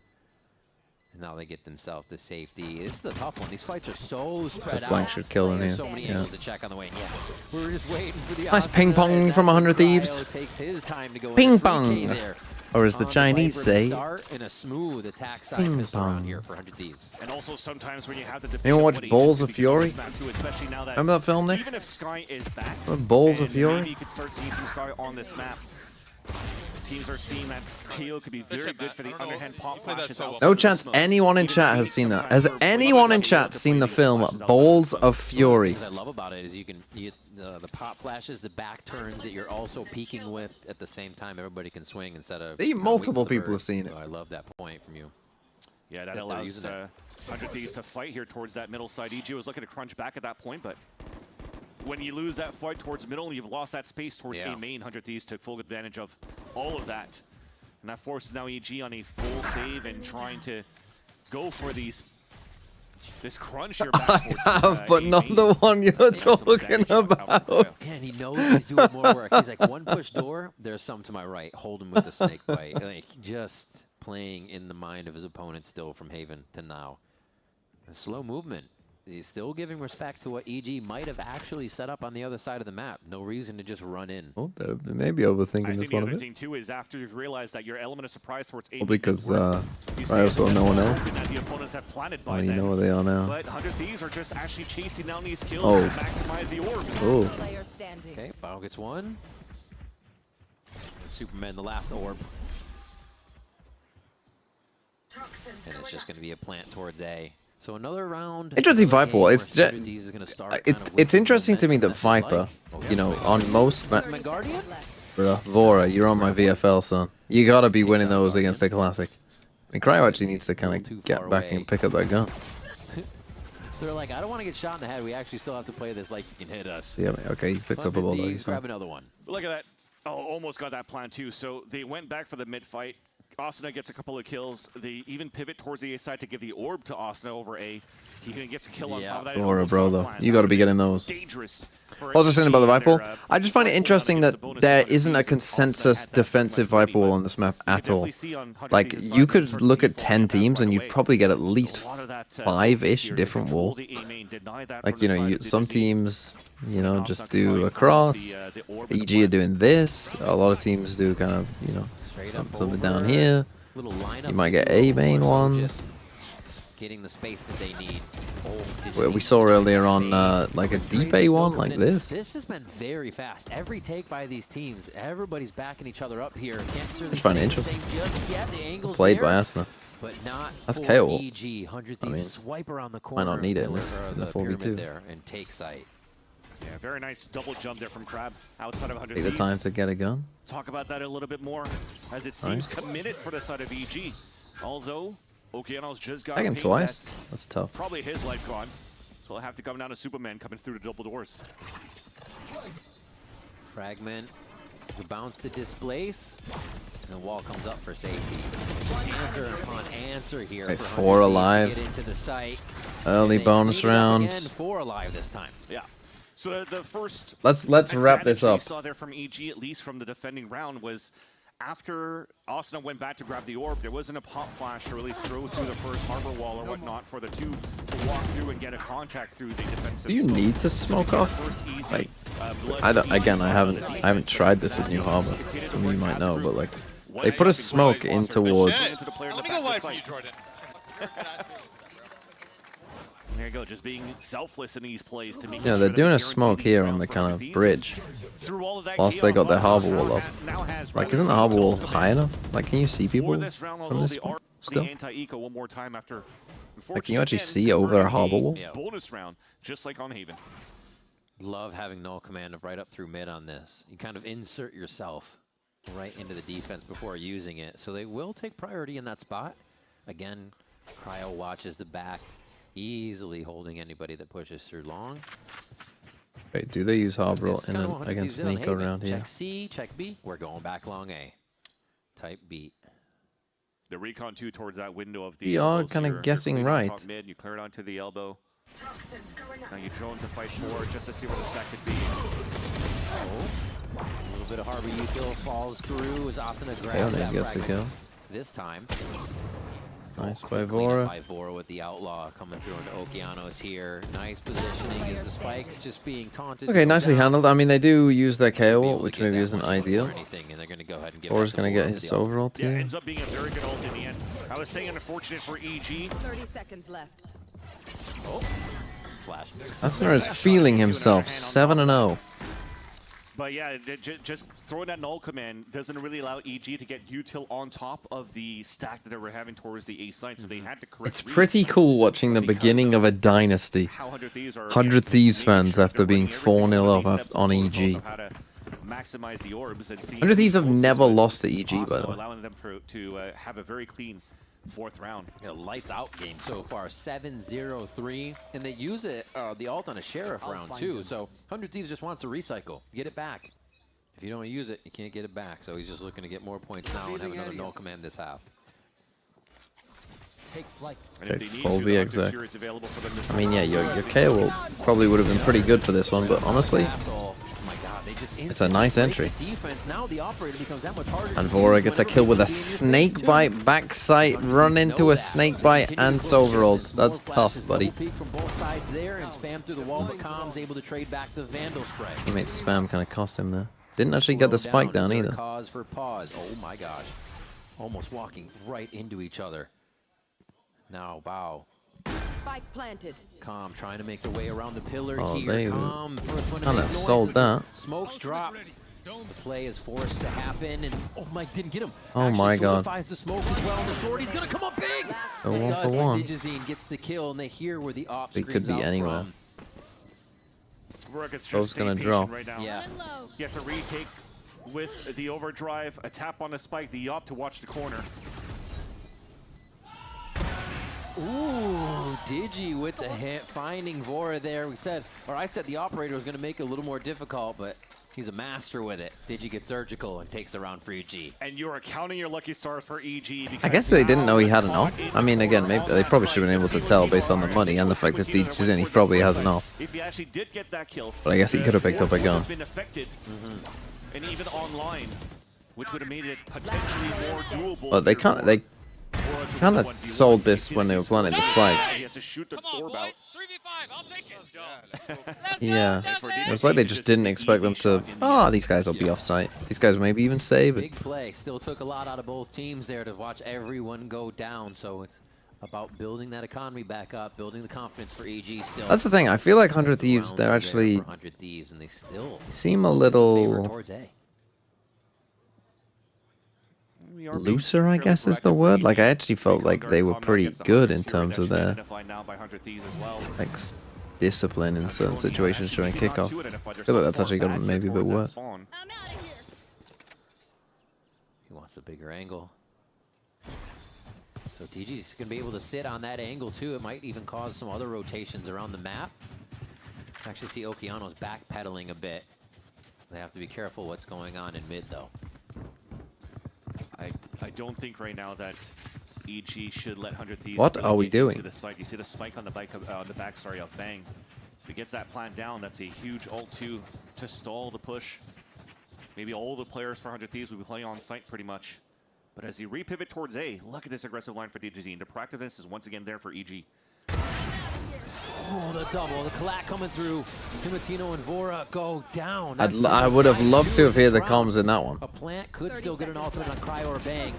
And now they get themselves to safety. This is a tough one. These fights are so spread out. Flank should kill in There's here. so many Yeah. angles to check on the way. And yeah, we were just waiting for the Nice ping pong from 100 Thieves. Takes his time to go Ping in. 3K pong. there. Or as the Chinese say, Start in a smooth attack side ping pistol around pong. here for 100 Thieves. And also sometimes when you have the Anyone watch Balls of Fury? especially now that Remember that film, Nick? even if Sky is back, Remember Balls of and Fury? maybe you could start seeing some Sky on this map. Teams are seeing that KO could be very good for the underhand pop flashes. No chance anyone in chat has seen that. Has anyone in chat seen the film Balls of Fury? What I love about it is you can the pop flashes, the back turns that you're also peeking with at the same time. Everybody can swing instead of. Multiple people have seen it. Oh, I love that point from you. Yeah, that allows 100 Thieves to fight here towards that middle side. EG was looking to crunch back at that point, but when you lose that fight towards middle, you've lost that space towards A main. 100 Thieves took full advantage of all of that. And that forces now EG on a full save and trying to go for this crunch here back towards I have, but not the one you're talking about. And he knows he's doing more work. He's like, one push door, there's some to my right. Hold him with the snake bite. Like, just playing in the mind of his opponent still from Haven to now. A slow movement. He's still giving respect to what EG might have actually set up on the other side of the map. No reason to just run in. Oh, they're maybe overthinking this one a the other bit. thing too is after you've realized that your element of surprise towards A, Probably because I also know no one else. the opponents have planted by Oh, you then. know where they are now. But 100 Thieves are just actually chasing down these kills Oh. to maximize the orbs. Oh. Okay, Bio gets one. And Superman, the last orb. And it's just going to be a plant towards A. So another round. Interesting Viper wall. It's it's it's interesting to me that Viper, you know, on most Bruh, Vora, you're on my VFL, son. You gotta be winning those against the Classic. I mean, Cryo actually needs to kind of get back and pick up that gun. They're like, I don't want to get shot in the head. We actually still have to play this like you can hit us. Yeah, okay, he picked up a bulldog. He's fine. Grab another one. Look at that. Oh, almost got that plan too. So they went back for the mid fight. Asuna gets a couple of kills. They even pivot towards the A side to give the orb to Asuna over A. He even gets a kill on top of that. Vora, bro, though. You gotta be getting those. Dangerous. I was just saying about the Viper wall. I just find it interesting that there isn't a consensus defensive Viper wall on this map at all. Like, you could look at 10 teams and you'd probably get at least 5-ish different walls. Like, you know, some teams, you know, just do a cross. EG are doing this. A lot of teams do kind of, you know, something down here. You might get A main ones. Getting the space that they need. We saw earlier on like a deep A one like this. This has been very fast. Every take by these teams, everybody's backing each other up here. Can't necessarily Just find it say interesting. the same just yet. The angle's Played there, by Asuna. but not That's for KO. EG. 100 I mean, Thieves swipe around the might corner. not need it in pillar, this or in the pyramid 4v2. there and take sight. Yeah, very nice double jump there from Crab outside of 100 Take the Thieves. time to get a gun. Talk about that a little bit more, as it seems committed for the side of EG. Although, Okeanos just got Tag him pinged, twice. That's tough. probably his life gone. So he'll have to come down to Superman coming through the double doors. Fragment, the bounce to displace, and the wall comes up for safety. Answer upon answer here. Right, for 4 alive. to get into the site. Early bonus round. Again, 4 alive this time. Yeah. So the first Let's wrap this up. we saw there from EG, at least from the defending round, was after Asuna went back to grab the orb, there wasn't a pop flash to really throw through the first harbor wall or whatnot for the two to walk through and get a contact through the defensive. Do you need to smoke off? Like, I don't. Again, I haven't tried this with New Harbor. Some of you might know, but like, they put a smoke in towards. Let me go wide for you, Jordan. There you go, just being selfless in these plays to make Yeah, they're doing a smoke here on the kind of bridge, whilst they got their harbor wall up. Like, isn't the harbor wall high enough? Like, can you see people from this point still? One more time after. Like, can you actually see over a harbor wall? Bonus round, just like on Haven. Love having null command of right up through mid on this. You kind of insert yourself right into the defense before using it. So they will take priority in that spot. Again, Cryo watches the back, easily holding anybody that pushes through long. Wait, do they use harbor in against Nico Nico around here? Check C, check B. We're going back long A. Type beat. The recon 2 towards that window of the. We are elbows kind here. of guessing You're cleaning right. top mid, you clear it onto the elbow. Now you drone to fight forward just to see where the sack could be. Oh. A little bit of harbor util falls through as Asuna grabs Leonid that gets a fragment. kill. This time. Nice by Clean up Vora. by Vora with the outlaw coming through into Okeanos here. Nice positioning as the spikes just being taunted. Okay, nicely handled. I mean, they do use their KO ult, which maybe that isn't one ideal. or anything, and they're going to go ahead and give Vora's back to going to Vora get for his the ult. overall Yeah, too. ends up being a very good ult in the end. I was saying unfortunate for EG. 30 seconds left. Oh, flash. Asuna is feeling himself 7-0. But yeah, just throwing that null command doesn't really allow EG to get util on top of the stack that they were having towards the A site, so they had to correct. It's pretty cool watching the beginning of a dynasty. 100 Thieves fans after being 4-0 up on EG. Maximize the orbs and see 100 Thieves have never lost to EG, by the way. allowing them to have a very clean 4th round. Yeah, lights out game so far, 7-0-3, and they use it the ult on a sheriff round too. So 100 Thieves just wants to recycle, get it back. If you don't use it, you can't get it back. So he's just looking to get more points now and have another null command this half. Take flight. Okay, full V exec. I mean, yeah, your KO ult probably would have been pretty good for this one, but honestly, it's a nice entry. And Vora gets a kill with a snake bite, backside, run into a snake bite, and silver ult. That's tough, buddy. From both sides there and spam through the wall, but Com's able to trade back the Vandal spray. Teammate spam kind of cost him there. Didn't actually get the spike down either. Cause for pause. Oh my gosh. Almost walking right into each other. Now, bow. Spike planted. Com trying to make their way around the pillar Oh, here. they Com, first one to kind make of noise. sold that. Smokes drop. The play is forced to happen, and oh Mike didn't get him. Oh Actually my god. solidifies the smoke as well, and the short, he's gonna come up big. Go It 1 does, for but 1. Digizine gets the kill, and they hear where the op It could screams be out anywhere. from. Bo's gonna draw. Right now. Yeah. You have to retake with the overdrive, a tap on the spike, the op to watch the corner. Ooh, Digi with the hit, finding Vora there. I said the operator was going to make it a little more difficult, but he's a master with it. Digi gets surgical and takes the round for EG. And you are counting your lucky stars for EG. I guess they didn't know he had an ult. I mean, again, maybe they probably should have been able to tell based on the money and the fact that Deej is in. He probably has an ult. If he actually did get that kill, But I guess he could have picked up a gun. been affected, and even online, which would have made it potentially more doable. But they kind of sold this when they were planning the spike. He has to shoot the orb out. Yeah, it was like they just didn't expect them to. Oh, these guys will be off site. These guys maybe even save it. Big play. Still took a lot out of both teams there to watch everyone go down. So it's about building that economy back up, building the confidence for EG still. That's the thing. I feel like 100 Thieves, they're actually 100 Thieves, and they still seem a little towards A. looser, I guess is the word. Like, I actually felt like they were pretty good in terms of their like discipline in certain situations during kickoff. I feel like that's actually gotten maybe a bit worse. He wants a bigger angle. So TG's going to be able to sit on that angle too. It might even cause some other rotations around the map. Actually see Okeanos backpedaling a bit. They have to be careful what's going on in mid though. I don't think right now that EG should let 100 Thieves. What really are we get doing? into the site. You see the spike on the back of Bang. If he gets that plant down, that's a huge ult 2 to stall the push. Maybe all the players for 100 Thieves will be playing on site pretty much. But as he repivot towards A, look at this aggressive line for DJZ. The proactiveness is once again there for EG. Oh, the double, the collect coming through. Timotino and Vora go down. I would have loved to have heard the comms in that one. A plant could still get an ultimate on Cryo or Bang.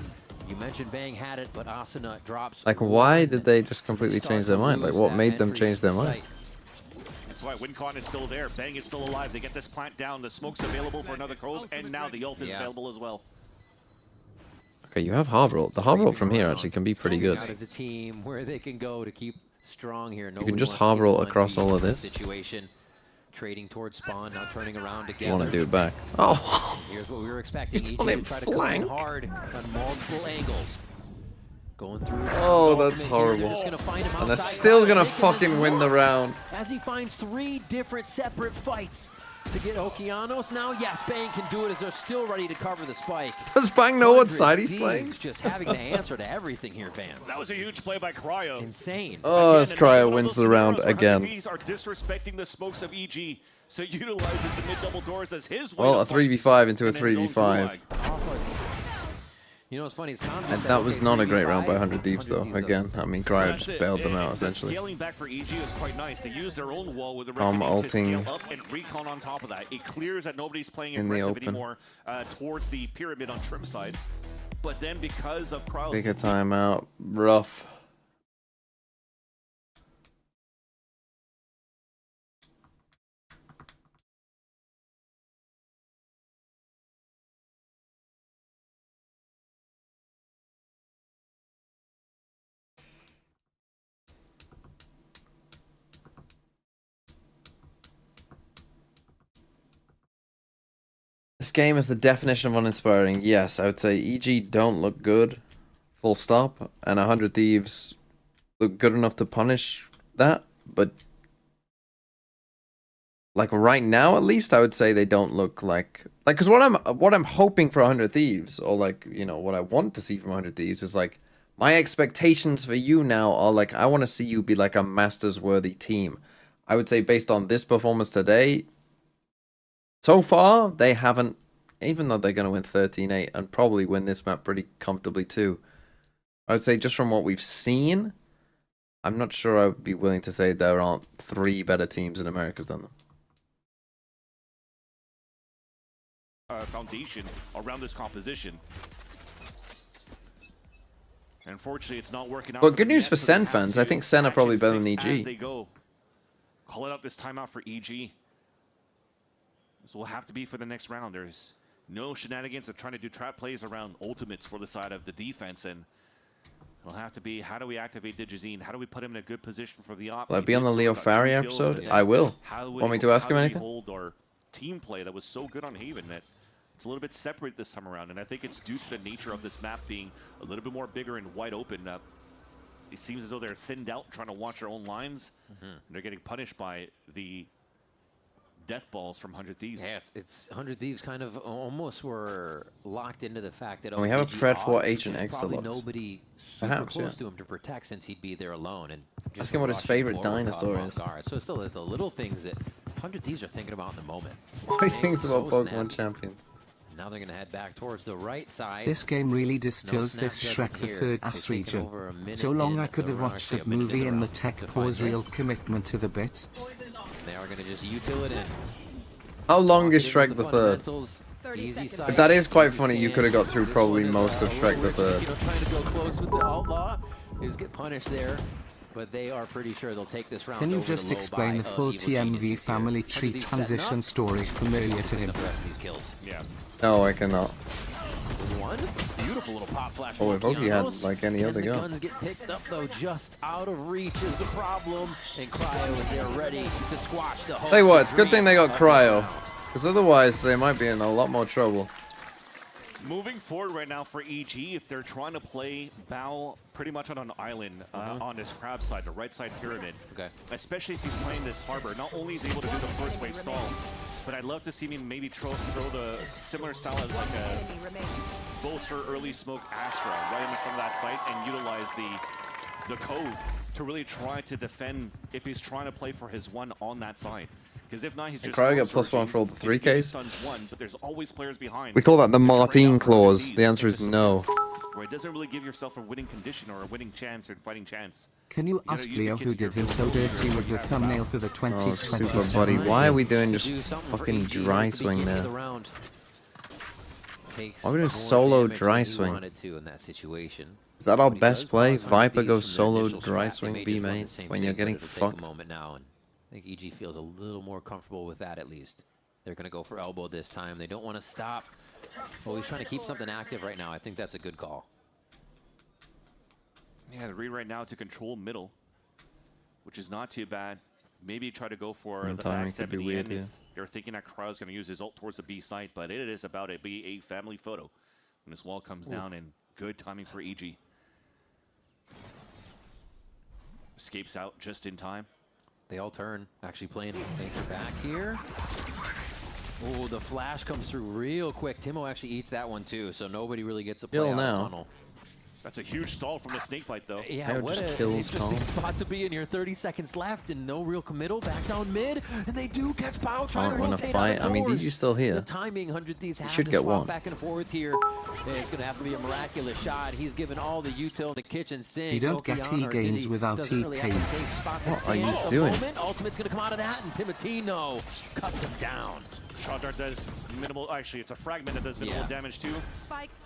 You mentioned Bang had it, but Asuna drops. Like, why did they just completely change their mind? Like, what made them change their mind? That's why WinCon is still there. Bang is still alive. They get this plant down. The smoke's available for another close, and now the ult is available as well. Okay, you have Harbor ult. The Harbor ult from here actually can be pretty good. Out as a team where they can go to keep strong here. You can just Harbor ult across all of this. Situation. Trading towards spawn, now turning around together. You want to do it back. Oh! Here's what we were expecting. It's EG on to him try to come in flank. hard on multiple angles. Going through. Oh, that's horrible. And they're still gonna fucking win the round. As he finds 3 different separate fights to get Okeanos now. Yes, Bang can do it as they're still ready to cover the spike. Does Bang know what side he's playing? Just having to answer to everything here, fans. That was a huge play by Cryo. Insane. Oh, as Cryo wins the round again. These are disrespecting the smokes of EG, so utilizes the mid double doors as his way Well, a to fight 3v5 into a in his own 3v5. You know what's funny is And that was not a great round by 100 Thieves, though. Again, I mean, Cryo just bailed them out, essentially. Scaling back for EG is quite nice. They use their own wall with the ulting to scale up and recon on top of that. It clears that nobody's playing in the aggressive open. anymore towards the pyramid on trim side. But then because of Krause... Take a timeout. Rough. This game is the definition of uninspiring. Yes, I would say EG don't look good, full stop, and 100 Thieves look good enough to punish that, but like right now at least, I would say they don't look like because what I'm hoping for 100 Thieves, or like, you know, what I want to see from 100 Thieves is like my expectations for you now are like I want to see you be like a Masters worthy team. I would say based on this performance today, so far, they haven't, even though they're going to win 13-8 and probably win this map pretty comfortably too. I would say just from what we've seen, I'm not sure I would be willing to say there aren't 3 better teams in America than them. Foundation around this composition. Unfortunately, it's not working out. But good news for Sen fans. I think Sen are probably better than As EG. they go. Call it out this timeout for EG. This will have to be for the next round. There's no shenanigans of trying to do trap plays around ultimates for the side of the defense, and it'll have to be how do we activate Digizine? How do we put him in a good position for the op? Will I be on the Leo Farry episode? I will. Want me to ask him anything? Hold our team play that was so good on Haven that it's a little bit separate this time around, and I think it's due to the nature of this map being a little bit more bigger and wide open. It seems as though they're thinned out trying to watch their own lines, and they're getting punished by the death balls from 100 Thieves. Yeah, it's 100 Thieves kind of almost were locked into the fact that And we have a pred for Agent X probably deluxe. nobody super Perhaps, close yeah. to him to protect since he'd be there alone. And just Ask him what his rushing favorite forward dinosaur caught him is. off guard. So it's still the little things that 100 Thieves are thinking about in the moment. What do you think Makes it about so Pokemon snappy. Champions? Now they're going to head back towards the right side. This game really distills No this snap Shrek judgment the here. Third They've ass taken region. over a minute So long in I could the have round, watched actually that a minute movie in and the round tech to find was real this. commitment to the bit. They are going to just util it in. How long is Get into Shrek the Third? fundamentals. Easy side, But that is quite easy funny. You could have got through This probably one is, most of Shrek the Ulrich, Third. you know, trying to go close with the outlaw is get punished there, but they are pretty sure they'll take this round. Can you over just the low explain by the full Evil TMV Geniuses here. family 100 tree Thieves setting transition up, story familiar to him? the rest of these kills. Yeah. No, I cannot. one. Beautiful little pop flash. Oh, if Oki had like any other The gun. guns get picked up though, just out of reach is the problem. And Cryo is there ready to squash the whole. Tell you what, it's a good thing they got Cryo, because otherwise they might be in a lot more trouble. Moving forward right now for EG, if they're trying to play Bao pretty much on an island on this crab side, the right side pyramid, especially if he's playing this harbor, not only is he able to do the first wave stall, but I'd love to see me maybe throw the similar style as like a bolster early smoke Astra right in front of that site and utilize the cove to really try to defend if he's trying to play for his one on that side. Because if not, he's just Cryo got +1 for all the 3Ks. But there's always players behind. We call that the Martine clause. The answer is no. Where it doesn't really give yourself a winning condition or a winning chance or fighting chance. Can you ask Leo who did him so dirty with the thumbnail for the 2020 super buddy. Why are we doing just fucking dry swing there? Why are we doing solo dry swing? Is that our best play? Viper goes solo dry swing B main when you're getting fucked. I think EG feels a little more comfortable with that at least. They're going to go for elbow this time. They don't want to stop. Oh, he's trying to keep something active right now. I think that's a good call. Yeah, the read right now to control middle, which is not too bad. Maybe try to go for the backstep at the end. If you're thinking that Cryo's going to use his ult towards the B site, but it is about to be a family photo when this wall comes down, and good timing for EG. Escapes out just in time. They all turn, actually playing anchor back here. Oh, the flash comes through real quick. Timo actually eats that one too, so nobody really gets a play out of the tunnel. That's a huge stall from the snakebite, though. Yeah, what an interesting spot to be in here. 30 seconds left and no real committal. Back down mid, and they do catch Bao trying to rotate fight. I mean, DG's still here. The timing, 100 Thieves have should to get swap one. back and forth here. It's going to have to be a miraculous shot. He's given all the util in the kitchen sink. You don't get E-gains without TK. What are you doing? Ultimate's going to come out of that, and Timotino cuts him down. Shot dart does minimal, actually it's a fragment that does minimal damage too.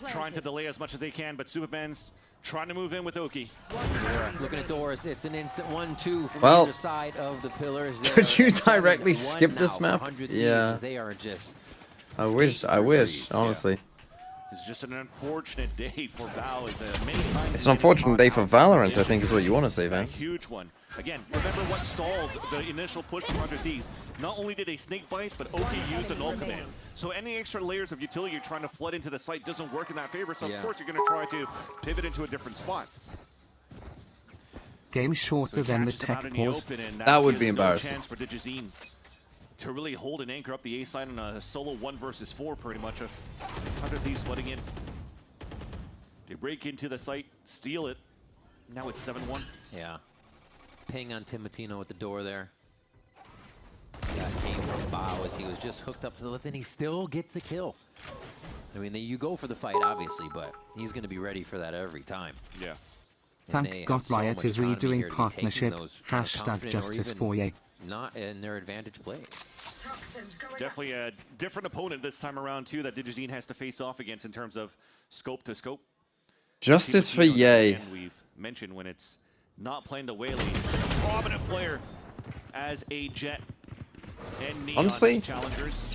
Trying to delay as much as they can, but Superman's trying to move in with Oki. Looking at doors, it's an instant 1-2 from Well, either side of the pillars. Could you directly skip this map? Yeah. They are just I wish, honestly. It's just an unfortunate day for Bao. It's an unfortunate day for Valorant, I think is what you want to say, A man. huge one. Again, remember what stalled the initial push from 100 Thieves. Not only did they snake bite, but Oki used an ult command. So any extra layers of utility you're trying to flood into the site doesn't work in that favor. So of course you're going to try to pivot into a different spot. Game shorter than the tech pause. That would be embarrassing. Chance for Digizine to really hold and anchor up the A side on a solo 1 versus 4 pretty much of 100 Thieves flooding in. They break into the site, steal it. Now it's 7-1. Yeah. Ping on Timotino at the door there. Yeah, it came from Bao as he was just hooked up to the lift, and he still gets a kill. I mean, you go for the fight, obviously, but he's going to be ready for that every time. Yeah. Thank God Riot is redoing partnership. Hashtag justice for you. Not in their advantage play. Definitely a different opponent this time around, too, that Digizine has to face off against in terms of scope to scope. Justice for Ye. We've mentioned when it's not playing the Whaley, a prominent player as a Jet and Neon Honestly, challengers.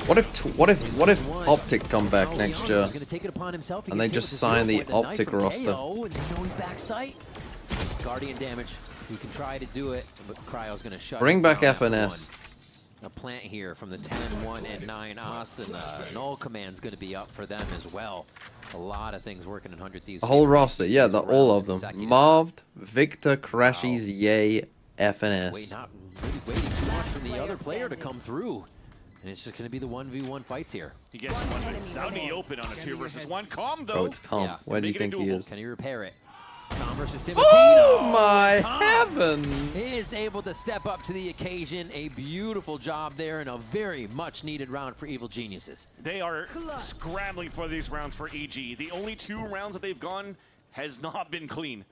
what if Optic come back next year and they just sign the Optic roster? Guardian damage. He can try to do it, but Cryo's going to shut Bring it back down FNS. A plant here from the 10-1 and 9 Austin. Null command's going to be up for them as well. A lot of things working in 100 Thieves. The whole roster, yeah, all of them. Marved, Victor, Crashies, Ye, FNS. Waiting too much from the other player to come through. And it's just going to be the 1v1 fights here. He gets one out in the open on a 2 versus 1. Calm, though. Oh, it's calm. Yeah. Where do you think he is? Can he repair it? Tom versus Timotino. Oh my heavens! Is able to step up to the occasion. A beautiful job there and a very much needed round for Evil Geniuses. They are scrambling for these rounds for EG. The only 2 rounds that they've gone has not been clean.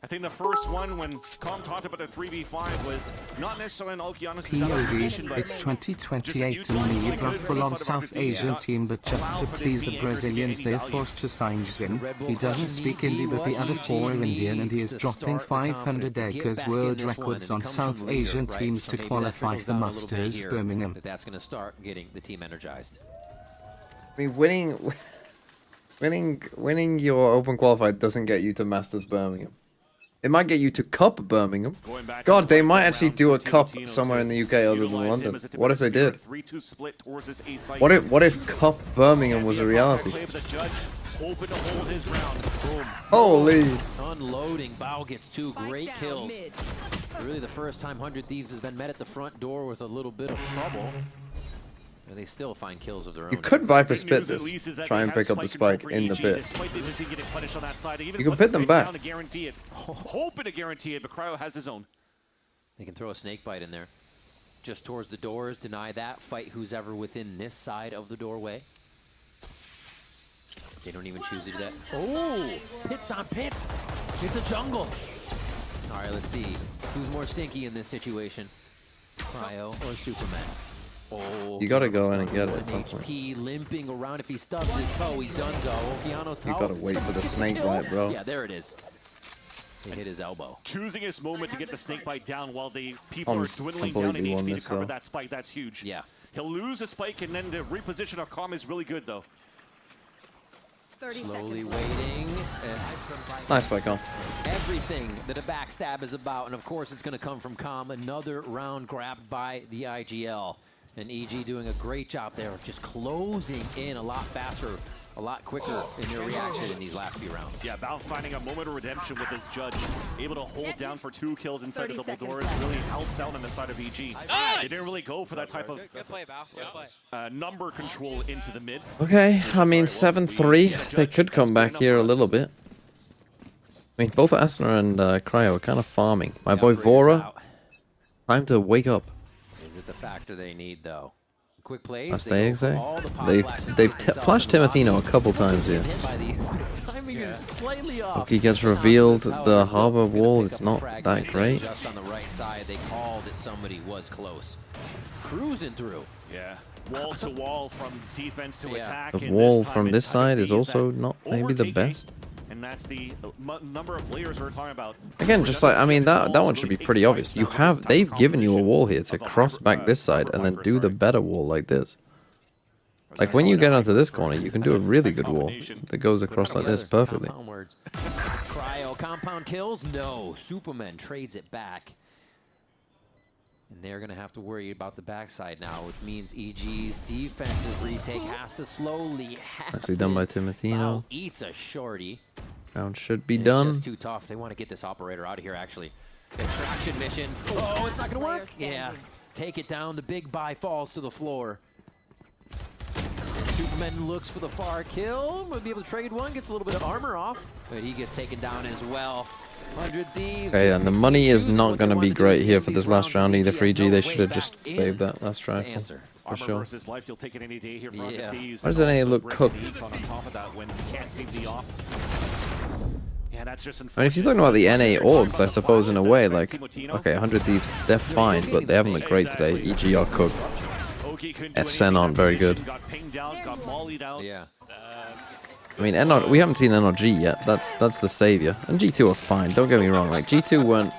I think the first one, when Com talked about the 3v5, was not necessarily an Okeanos' position, but it's 2028 and me, a full-on South Asian team, but just to please the Brazilians they're forced to sign him. He doesn't speak Hindi, but the other 4 are Indian, and he is dropping 500 acres world records on South Asian teams to qualify for Masters Birmingham. That's going to start getting the team energized. I mean, winning... Winning your Open Qualified doesn't get you to Masters Birmingham. It might get you to Cup Birmingham. God, they might actually do a Cup somewhere in the UK other than London. What if they did? What if Cup Birmingham was a reality? Holy! Unloading. Bao gets 2 great kills. Really the first time 100 Thieves has been met at the front door with a little bit of trouble. They still find kills of their own. You could Viper spit this. Try and pick up the spike in the pit. You can pit them back. Hoping to guarantee it, but Cryo has his own. They can throw a snake bite in there. Just towards the doors, deny that. Fight who's ever within this side of the doorway. They don't even choose to do that. Oh, pits on pits. It's a jungle. All right, let's see. Who's more stinky in this situation? Cryo or Superman? Oh, You gotta go in and get it at some point. HP limping around. If he stubs his toe, he's done so. Piano's You gotta wait for the snake bite, bro. Yeah, there it is. He hit his elbow. Choosing his moment to get the snake bite down while the people are Tom's dwindling down in completely won HP to this, cover though. that spike. That's huge. Yeah. He'll lose a spike, and then the reposition of Calm is really good, though. Slowly waiting. Nice spike off. Everything that a backstab is about, and of course it's going to come from Calm. Another round grabbed by the IGL. And EG doing a great job there of just closing in a lot faster, a lot quicker in their reaction in these last few rounds. Yeah, Bao finding a moment of redemption with his judge. Able to hold down for 2 kills inside the double doors really helps out on the side of EG. They didn't really go for that type of Good play, Bao. Good play. number control into the mid. Okay, I mean 7-3. They could come back here a little bit. I mean, both Asuna and Cryo are kind of farming. My boy Vora, time to wake up. Is it the factor they need, though? Quick plays. That's the exact. They've flashed Timatino a couple times here. Timing is slightly off. He gets revealed. The harbor wall, it's not that great. Just on the right side, they called that somebody was close. Cruising through. Yeah. Wall to wall from defense to attack. The wall from this side is also not maybe the best. And that's the number of players we're talking about. Again, just like, I mean, that one should be pretty obvious. They've given you a wall here to cross back this side and then do the better wall like this. Like when you get onto this corner, you can do a really good wall that goes across like this perfectly. Cryo compound kills? No. Superman trades it back. And they're going to have to worry about the backside now, which means EG's defensive retake has to slowly happen. Nicely done by Timatino. Eats a shorty. Round should be It's done. just too tough. They want to get this operator out of here, actually. Extraction mission. Oh, it's not going to work. Yeah. Take it down. The big buy falls to the floor. And Superman looks for the far kill. Might be able to trade one. Gets a little bit of armor off. But he gets taken down as well. 100 Thieves. Okay, and the money is not going to be great here for this last round either for EG. They should have just saved that last try for sure. Versus life, you'll take it any day here for Thieves. Why does NA look cooked? On top of that, when you can't see the off. Yeah, that's just I mean, if you're talking about the NA orgs, I suppose in a way, like, okay, 100 Thieves, they're fine, but they haven't looked great today. EG are cooked. SN aren't very good. Yeah. I mean, we haven't seen NRG yet. That's the savior. And G2 are fine. Don't get me wrong. Like G2 weren't.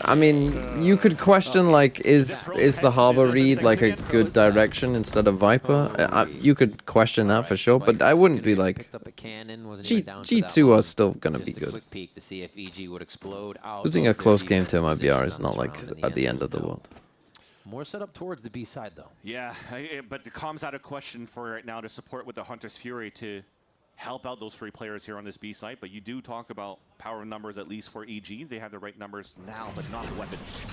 I mean, you could question like, is the harbor read like a good direction instead of Viper? You could question that for sure, but I wouldn't be like. G2 are still gonna be good. Quick peek to see if EG would explode out. Losing a close game to MIBR is not like at the end of the world. More set up towards the B side, though. Yeah, but the comms out of question for right now to support with the Hunter's Fury to help out those 3 players here on this B site. But you do talk about power numbers, at least for EG. They have the right numbers now, but not weapons.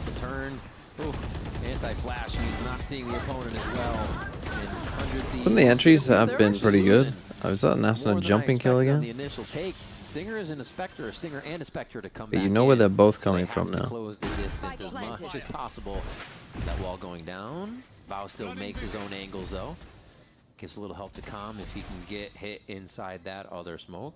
The turn. Ooh, anti-flash means not seeing the opponent as well. Some of the entries have been pretty good. Was that an Asuna jumping kill again? The initial take. Stinger is in a Spectre, a Stinger and a Spectre to come But back you know where they're both so coming from now. Close the distance as much as possible. That wall going down. Bao still makes his own angles though. Gives a little help to Calm if he can get hit inside that other smoke.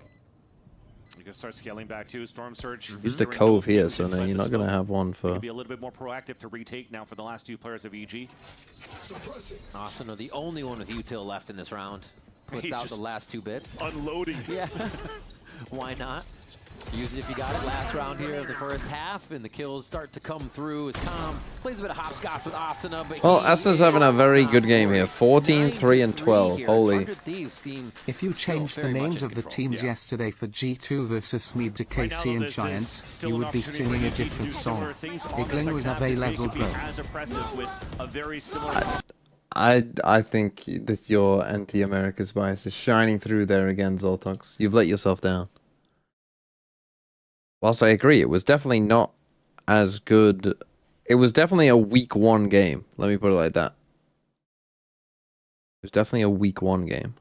You can start scaling back too. Storm Surge. Used a cove here, so then you're not gonna have one for. Be a little bit more proactive to retake now for the last 2 players of EG. Asuna, the only one with util left in this round. Puts He's out just the last 2 bits. Unloading. Yeah. Why not? Use it if you got it. Last round here of the first half, and the kills start to come through as Calm plays a bit of hopscotch with Asuna. But well, Asuna's having a very good game here. 14, 3, and 12. Holy. If you changed the names of the teams yesterday for G2 versus Smeed to KC and Giants, you would be singing a different song. Igling was of A-level bro. I think that your anti-America's bias is shining through there again, Zoltox. You've let yourself down. Whilst I agree, it was definitely not as good. It was definitely a week 1 game. Let me put it like that. It was definitely a week 1 game.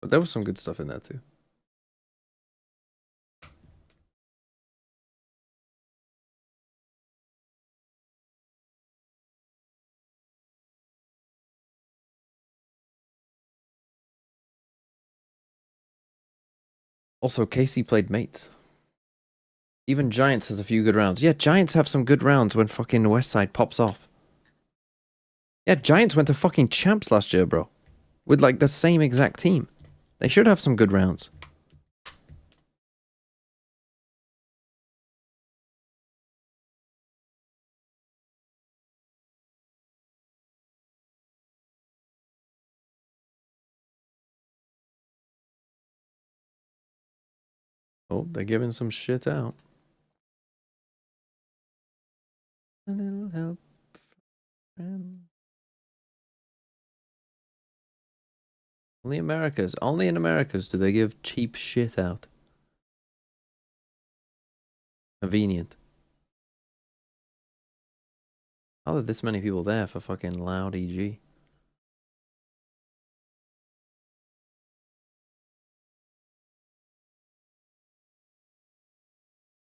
But there was some good stuff in there too. Also, Casey played mates. Even Giants has a few good rounds. Yeah, Giants have some good rounds when fucking Westside pops off. Yeah, Giants went to fucking champs last year, bro. With like the same exact team. They should have some good rounds. Oh, they're giving some shit out. A little help. Only Americas. Only in Americas do they give cheap shit out. Convenient. How are there this many people there for fucking loud EG?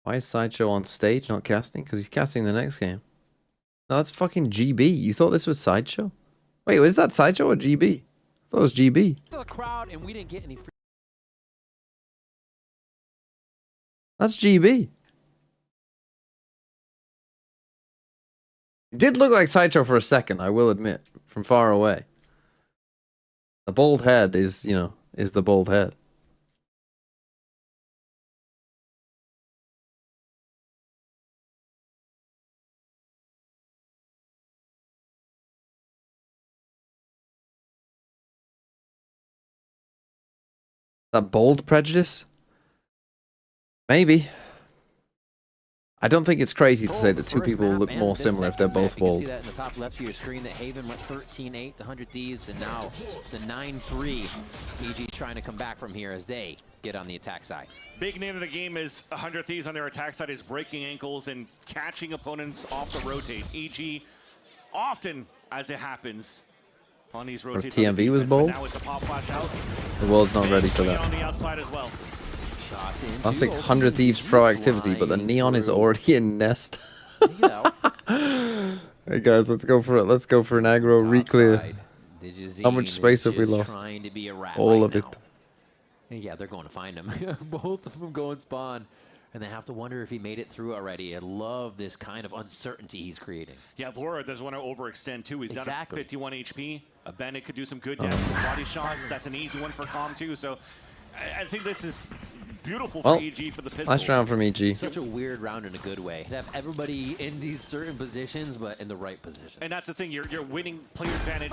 Why is Sideshow on stage, not casting? Because he's casting the next game. No, that's fucking GB. You thought this was Sideshow? Wait, is that Sideshow or GB? I thought it was GB. The crowd, and we didn't get any free. That's GB. It did look like Sideshow for a second, I will admit, from far away. The bald head is, you know, is the bald head. That bold prejudice? Maybe. I don't think it's crazy to say that two people look more similar if they're both bold. You can see that in the top left of your screen that Haven went 13-8 to 100 Thieves, and now the 9-3. EG's trying to come back from here as they get on the attack side. Big name of the game is 100 Thieves on their attack side is breaking ankles and catching opponents off the rotate. EG, often as it happens, on these rotates. If TMV was bold, the world's not ready for that. On the outside as well. That's like 100 Thieves proactivity, but the Neon is already in Nest. Hey guys, let's go for it. Let's go for an aggro re-clear. How much space have we lost? All of it. Yeah, they're going to find him. Both of them go and spawn. And they have to wonder if he made it through already. I love this kind of uncertainty he's creating. Yeah, Laura doesn't want to overextend too. He's down at 51 HP. A Bennett could do some good damage with body shots. That's an easy one for Calm too. So I think this is beautiful for EG for the pistol. Nice round from EG. Such a weird round in a good way. To have everybody in these certain positions, but in the right position. And that's the thing. You're winning player advantage.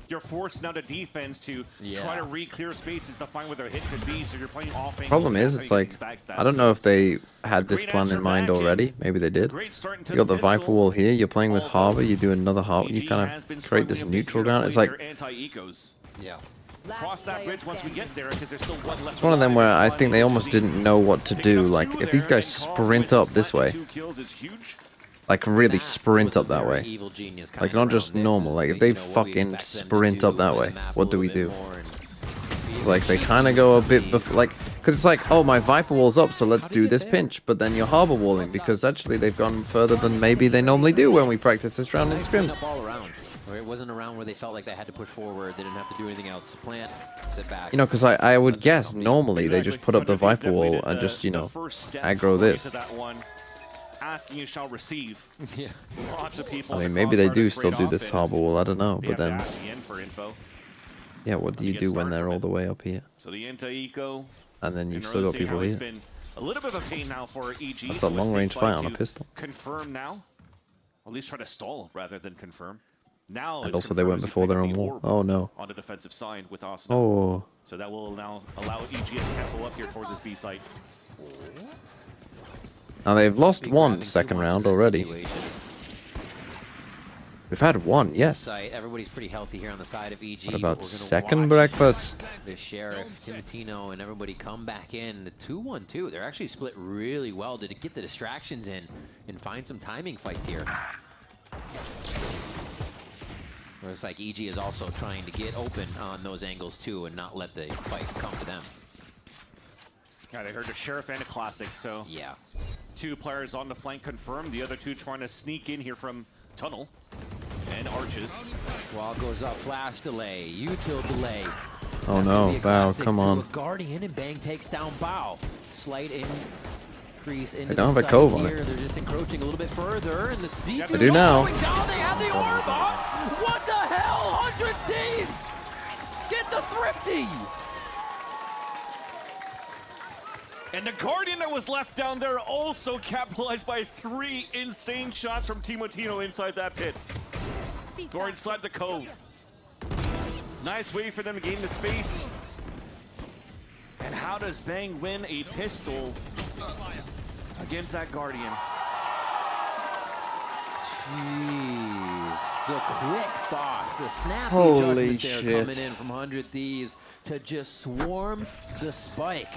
You're forced now to defense to try to re-clear spaces to find where their hit could be. So you're playing offense. Problem is, it's like, I don't know if they had this plan in mind already. Maybe they did. You got the Viper Wall here. You're playing with Harbor. You do another Harbor. You kind of create this neutral ground. It's like, yeah. Cross that bridge once we get there, because there's still one left. It's one of them where I think they almost didn't know what to do. Like, if these guys sprint up this way, like really sprint up that way, like not just normal, like if they fucking sprint up that way, what do we do? It's like they kind of go a bit like, because it's like, oh, my Viper Wall's up, so let's do this pinch, but then you're Harbor Walling, because actually they've gone further than maybe they normally do when we practice this round in scrims. It wasn't a round where they felt like they had to push forward. They didn't have to do anything else. Plant, sit back. You know, because I would guess normally they just put up the Viper Wall and just, you know, aggro this. Asking you shall receive. Yeah. Lots of people. I mean, maybe they do still do this Harbor Wall. I don't know, but then Yeah, what do you do when they're all the way up here? So the Inta-Eco. And then you've still got people here. It's been a little bit of a pain now for EG. That's a long-range fight on a pistol. Confirm now. Or at least try to stall rather than confirm. Now And also they went before their own wall. Oh no. On the defensive side with Arsenal. Oh. So that will now allow EG to tempo up here towards his B site. Now they've lost one second round already. We've had one, yes. Everybody's pretty healthy here on the side of EG. What about second breakfast? The Sheriff, Timotino, and everybody come back in. The 2-1-2, they're actually split really well to get the distractions in and find some timing fights here. Looks like EG is also trying to get open on those angles too and not let the fight come to them. Yeah, they heard the Sheriff and a Classic, so yeah. 2 players on the flank confirmed. The other 2 trying to sneak in here from Tunnel and Arches. Wall goes up, flash delay, util delay. Oh no, Bow, come on. Guardian and Bang takes down Bow. Slight increase into They don't the have a cove on here. it. They're just encroaching a little bit further, and this defense They do now. going down. They had the orb up. What the hell? 100 Thieves! Get the thrifty! And the Guardian that was left down there also capitalized by 3 insane shots from Timotino inside that pit. Or inside the cove. Nice way for them to gain the space. And how does Bang win a pistol against that Guardian? Jeez. The quick thoughts, the snappy Holy judgment there shit. coming in from 100 Thieves to just swarm the spike.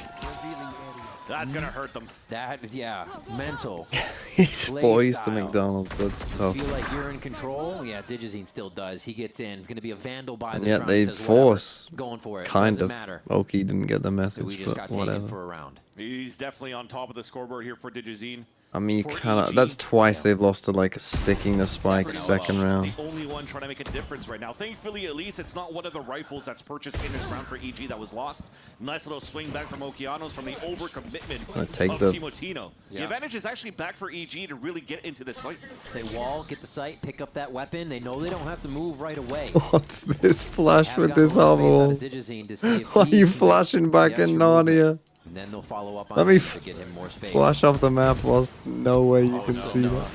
That's gonna hurt them. That, yeah, mental. He's Play boys to style. McDonald's, that's tough. Feel like you're in control? Yeah, Digizine still does. He gets in. It's going to be a vandal by And the yet round. they Says, force, going for it. kind Doesn't of. matter. Oki didn't get the message, We just got but whatever. taken for a round. He's definitely on top of the scoreboard here for Digizine. I mean, you cannot. That's twice they've lost to like sticking the spike second round. The only one trying to make a difference right now. Thankfully, at least it's not one of the rifles that's purchased in this round for EG that was lost. Nice little swing back from Okeanos from the overcommitment Take of the- Timotino. Yeah. The advantage is actually back for EG to really get into this fight. They wall, get the sight, pick up that weapon. They know they don't have to move right away. What's this flash Have with gotten this a little space out armor? of Digizine to see if Why are he you can get flashing back the in extra movement. Narnia? And then they'll follow up on Let me him to get him more space. flash off the map whilst no way you can no. see that.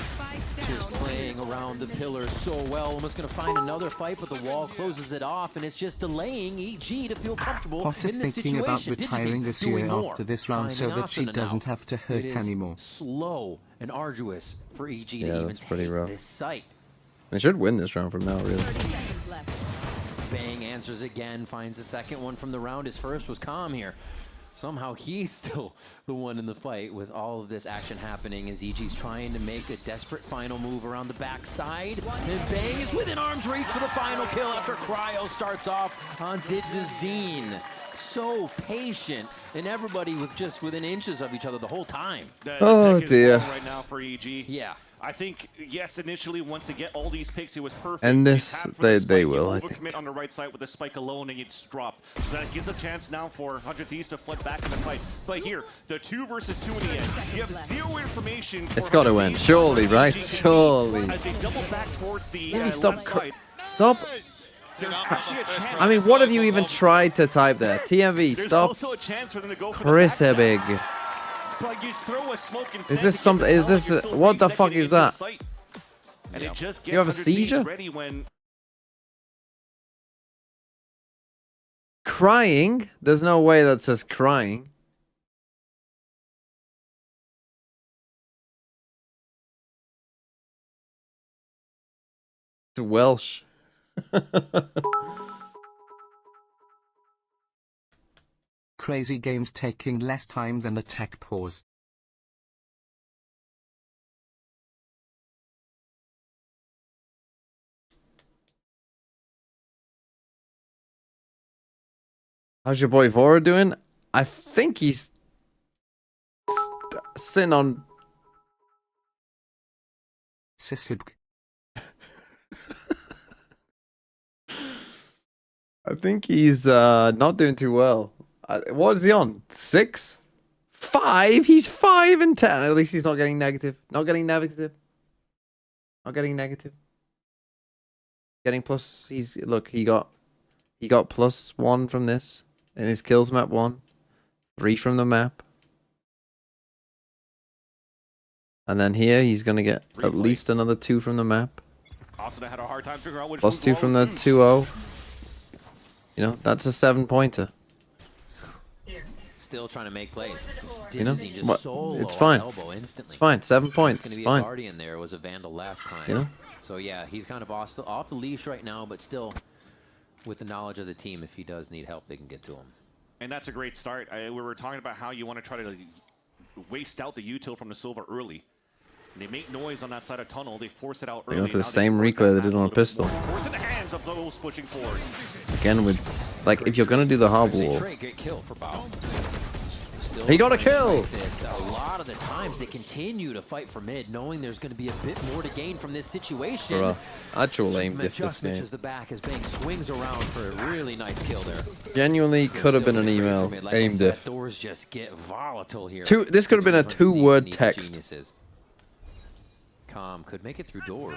Just playing around the pillars so well. Almost going to find another fight, but the wall closes it off, and it's just delaying EG to feel comfortable Potter in this thinking about situation. retiring Digizine this doing year more, after this round so finding that she Asuna doesn't now. have to hurt It is anymore. slow and arduous for EG to Yeah, even that's pretty take rough. this site. They should win this round from now, really. Bang answers again, finds the second one from the round. His first was calm here. Somehow he's still the one in the fight with all of this action happening as EG's trying to make a desperate final move around the backside. And Bang is within arm's reach for the final kill after Cryo starts off on Digizine. So patient, and everybody with just within inches of each other the whole time. The Oh, tech is dear. on right now for EG. Yeah. I think, yes, initially, once they get all these picks, it was perfect. And You this, tap for they the spike, will, you I think. overcommit on the right side with the spike alone, and it's dropped. So that gives a chance now for 100 Thieves to flood back in the site. But here, the 2 versus 2 in the end. You have 0 information. It's got to win, surely, right? Surely. As they double back towards the Maybe stop. left side. Stop. There's actually a chance. I mean, what have you even tried to type there? TMV, There's stop. also a chance for them to go for Chris the backstab. Hebig. But you throw a smoke instead Is to this give something? it Is sound like this? you're still What the 3 fuck seconds is into the that? site. And it just gets You have a 100 Thieves seizure? ready when Crying? There's no way that says crying. It's Welsh. Crazy games taking less time than a tech pause. How's your boy Vora doing? I think he's sitting on. Sisibk. I think he's not doing too well. What is he on? 6? 5? He's 5 and 10. At least he's not getting negative. Not getting negative. Not getting negative. Getting plus. He's look. He got He got +1 from this in his kills map 1, 3 from the map. And then here he's gonna get at least another 2 from the map. Austin had a hard time figuring out which +2 from the 2-0. You know, that's a 7-pointer. Still trying to make plays. You know, Just what? solo It's fine. on elbow instantly. It's fine. 7 points. It's going to be Fine. a guardian there. It was a vandal last time. You know? So yeah, he's kind of off the leash right now, but still with the knowledge of the team, if he does need help, they can get to him. And that's a great start. We were talking about how you want to try to waste out the util from the Silva early. They make noise on that side of tunnel. They force it out They're early. going for the same reclare they did on a pistol. Force in the hands of those pushing forward. Again with, like, if you're gonna do the harbor wall. Great kill for Bao. He got a kill! A lot of the times they continue to fight for mid, knowing there's going to be a bit more to gain from this situation. Bruh, actual aim diff this Just game. misses the back as Bang swings around for a really nice kill there. Genuinely could have been an email aim diff. Doors just get volatile here. This could have been a 2-word text. Geniuses. Calm could make it through door.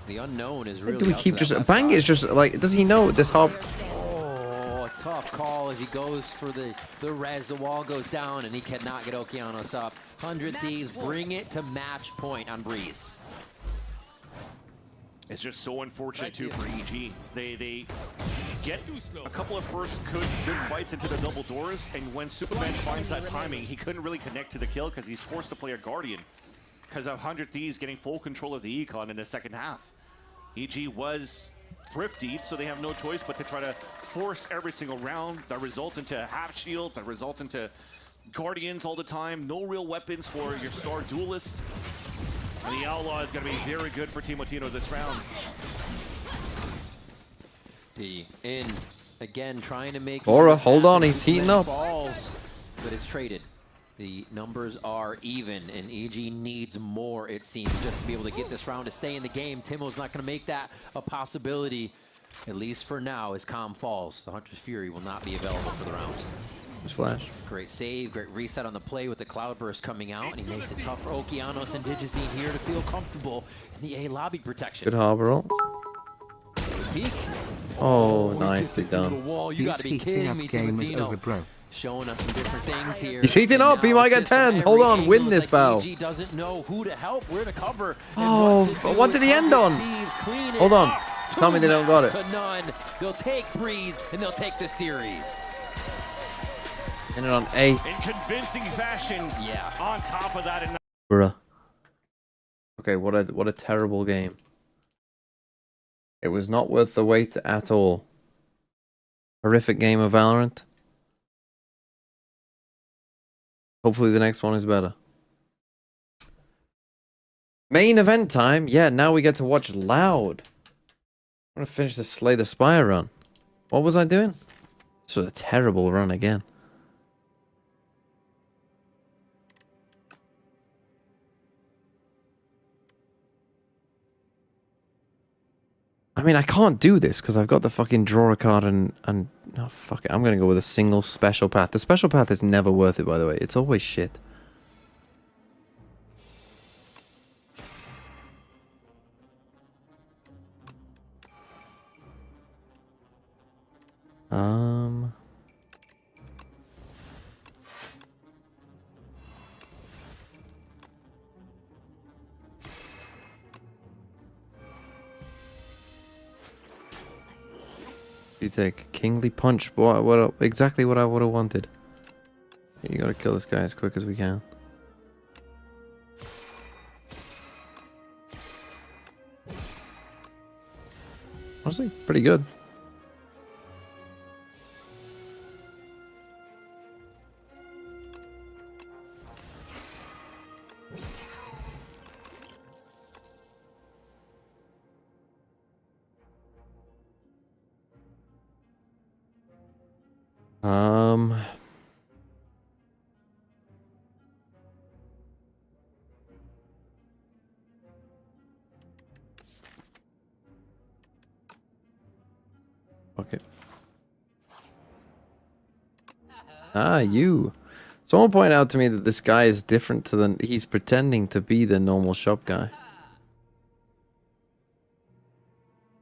The unknown is really. Do we keep just Bang is just like, does he know this hop? Oh, tough call as he goes for the res. The wall goes down and he cannot get Okeanos up. 100 Thieves bring it to match point on Breeze. It's just so unfortunate too for EG. They get a couple of first good fights into the double doors, and when Superman finds that timing, he couldn't really connect to the kill because he's forced to play a Guardian because of 100 Thieves getting full control of the econ in the second half. EG was thrifty, so they have no choice but to try to force every single round. That results into half shields, that results into Guardians all the time. No real weapons for your star duelist. And the Outlaw is going to be very good for Team Latino this round. D in again, trying to make. Aura, hold on, he's heating up. Balls, but it's traded. The numbers are even, and EG needs more, it seems, just to be able to get this round to stay in the game. Timo's not going to make that a possibility, at least for now, as Calm falls. The Hunter's Fury will not be available for the round. Flash. Great save, great reset on the play with the Cloudburst coming out, and he makes it tough for Okeanos and Digizine here to feel comfortable in the A lobby protection. Good harbor ult. Peek. Oh, nicely done. You gotta be kidding me, Timotino. Showing us some different things here. He's heating up. He might get 10. Hold on, win this bow. EG doesn't know who to help, where to cover. Oh, what did he end on? Hold on. Tell me they don't got it. To none. They'll take Breeze and they'll take the series. Ended on 8. In convincing fashion. Yeah. On top of that, Bruh. Okay, what a terrible game. It was not worth the wait at all. Horrific game of Valorant. Hopefully the next one is better. Main event time. Yeah, now we get to watch Loud. I'm gonna finish the Slay the Spire run. What was I doing? This was a terrible run again. I mean, I can't do this because I've got the fucking draw a card and oh, fuck it. I'm going to go with a single special path. The special path is never worth it, by the way. It's always shit. You take Kingly Punch. What exactly what I would have wanted. You gotta kill this guy as quick as we can. Honestly, pretty good. Okay. Ah, you. Someone pointed out to me that this guy is different to the... He's pretending to be the normal shop guy.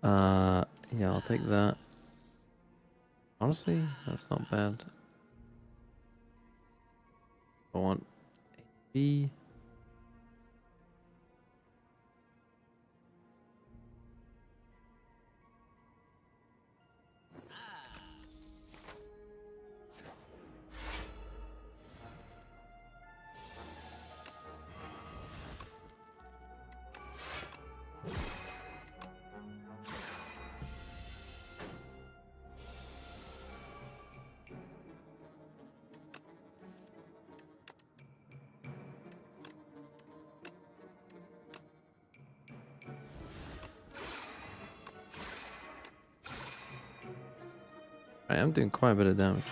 Yeah, I'll take that. Honestly, that's not bad. I want B. I am doing quite a bit of damage.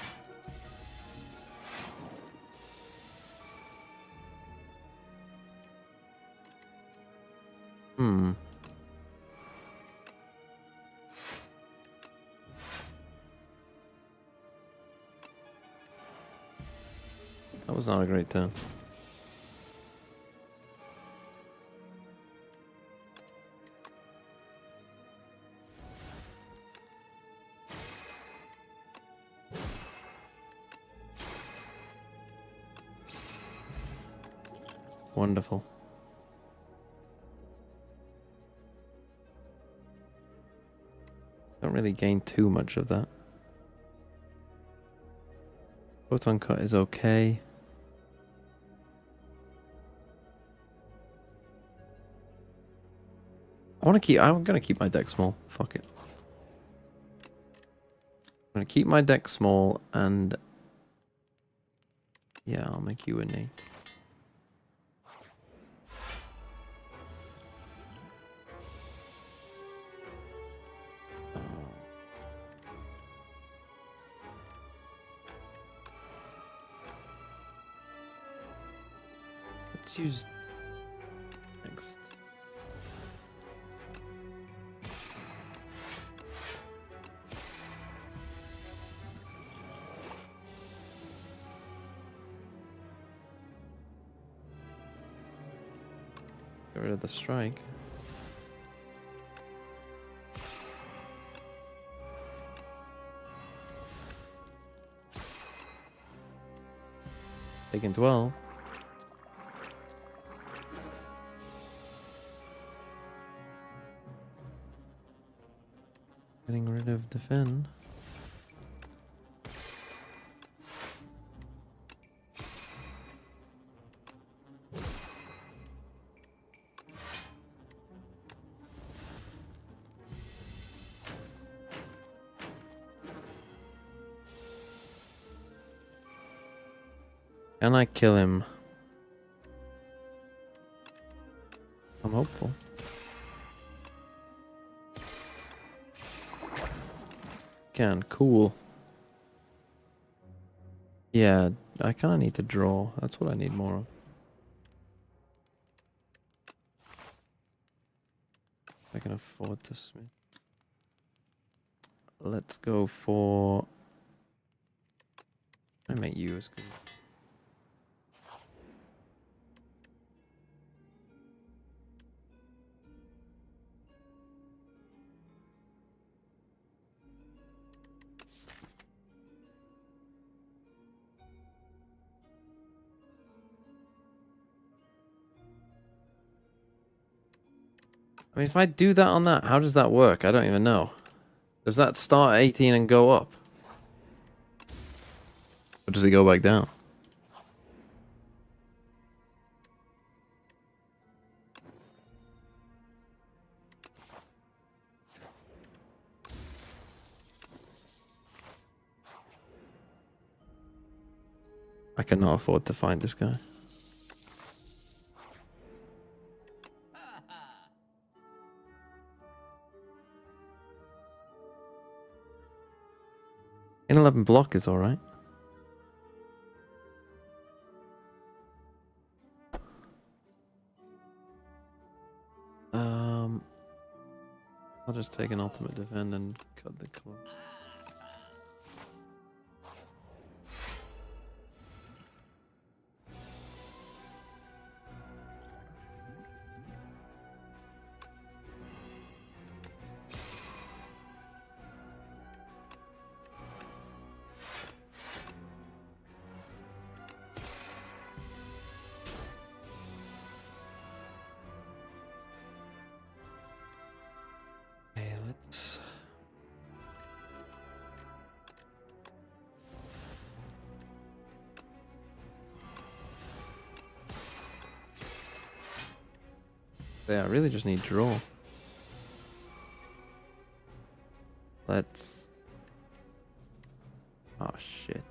That was not a great turn. Wonderful. Don't really gain too much of that. Photon cut is okay. I'm gonna keep my deck small. Fuck it. I'm gonna keep my deck small and yeah, I'll make you a knee. Let's use next. Get rid of the strike. Taking 12. Getting rid of the fin. Can I kill him? I'm hopeful. Can, cool. Yeah, I kind of need to draw. That's what I need more of. I can afford to smith. Let's go for... I make you as good. I mean, if I do that on that, how does that work? I don't even know. Does that start at 18 and go up? Or does it go back down? I cannot afford to find this guy. In 11 block is alright. I'll just take an ultimate defend and cut the club. Yeah, I really just need draw. Let's... Oh, shit.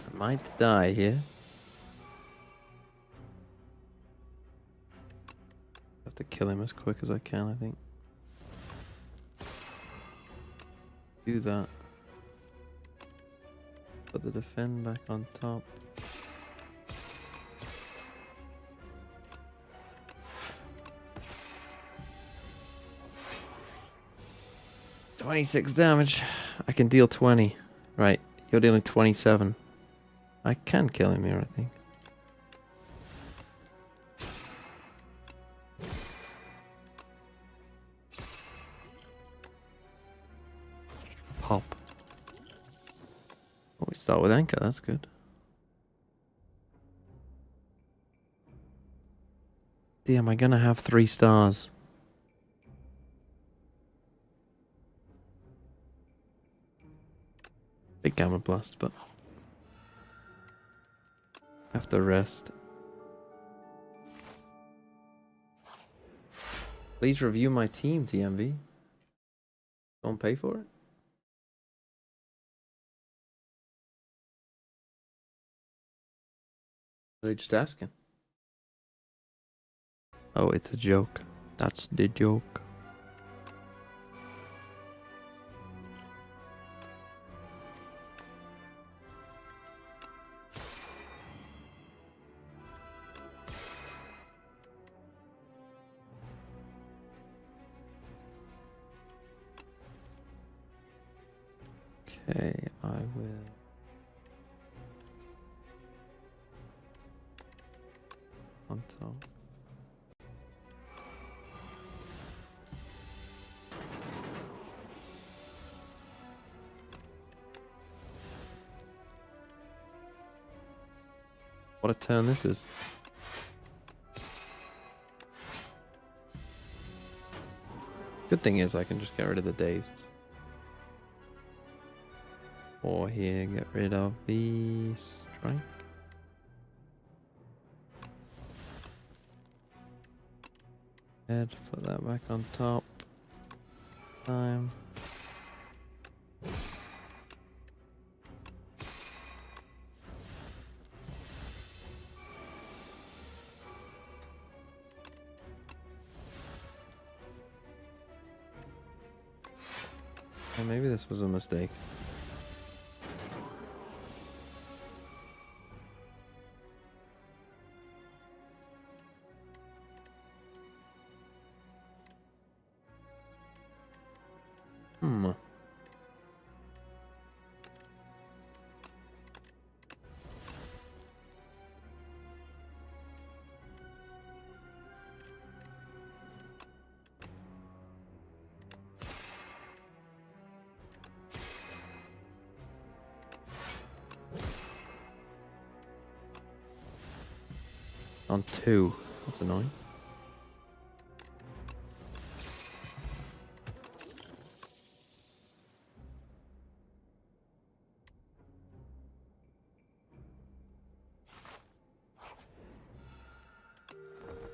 I might die here. Have to kill him as quick as I can, I think. Do that. Put the defend back on top. $26 damage. I can deal 20. Right, you're dealing 27. I can kill him here, I think. Pop. Oh, we start with anchor, that's good. Damn, am I gonna have 3 stars? Big gamma blast, but have to rest. Please review my team, TMV. Don't pay for it. They're just asking. Oh, it's a joke. That's the joke. Okay, I will. On top. What a turn this is. Good thing is I can just get rid of the dazed. Or here, get rid of the strike. Head, put that back on top. Time. Oh, maybe this was a mistake. On 2. That's annoying.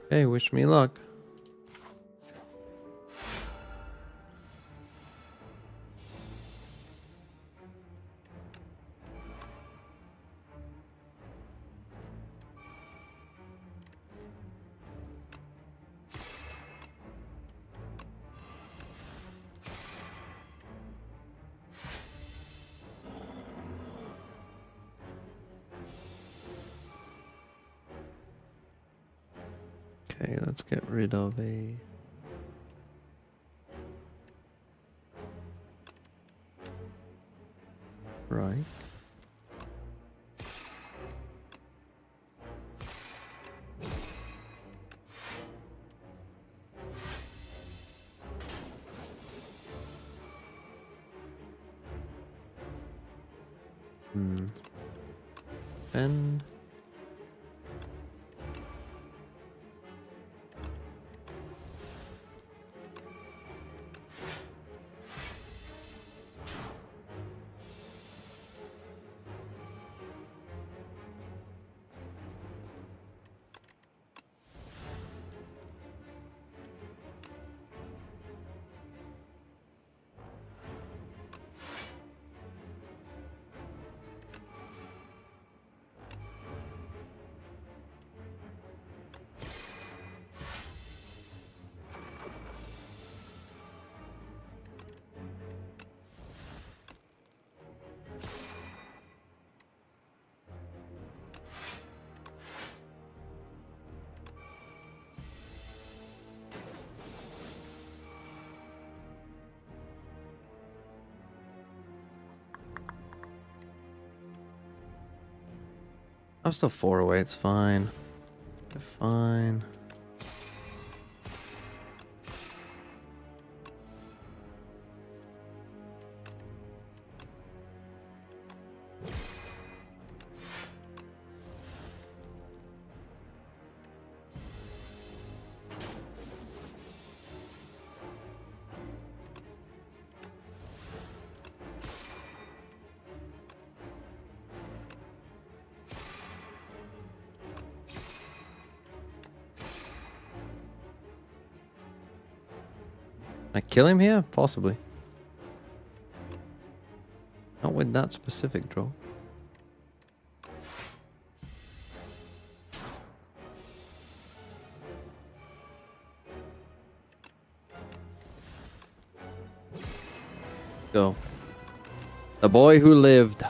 Hey, wish me luck. Okay, let's get rid of a... Right. And I'm still 4 away, it's fine. Fine. Can I kill him here? Possibly. Not with that specific draw. Go. The boy who lived.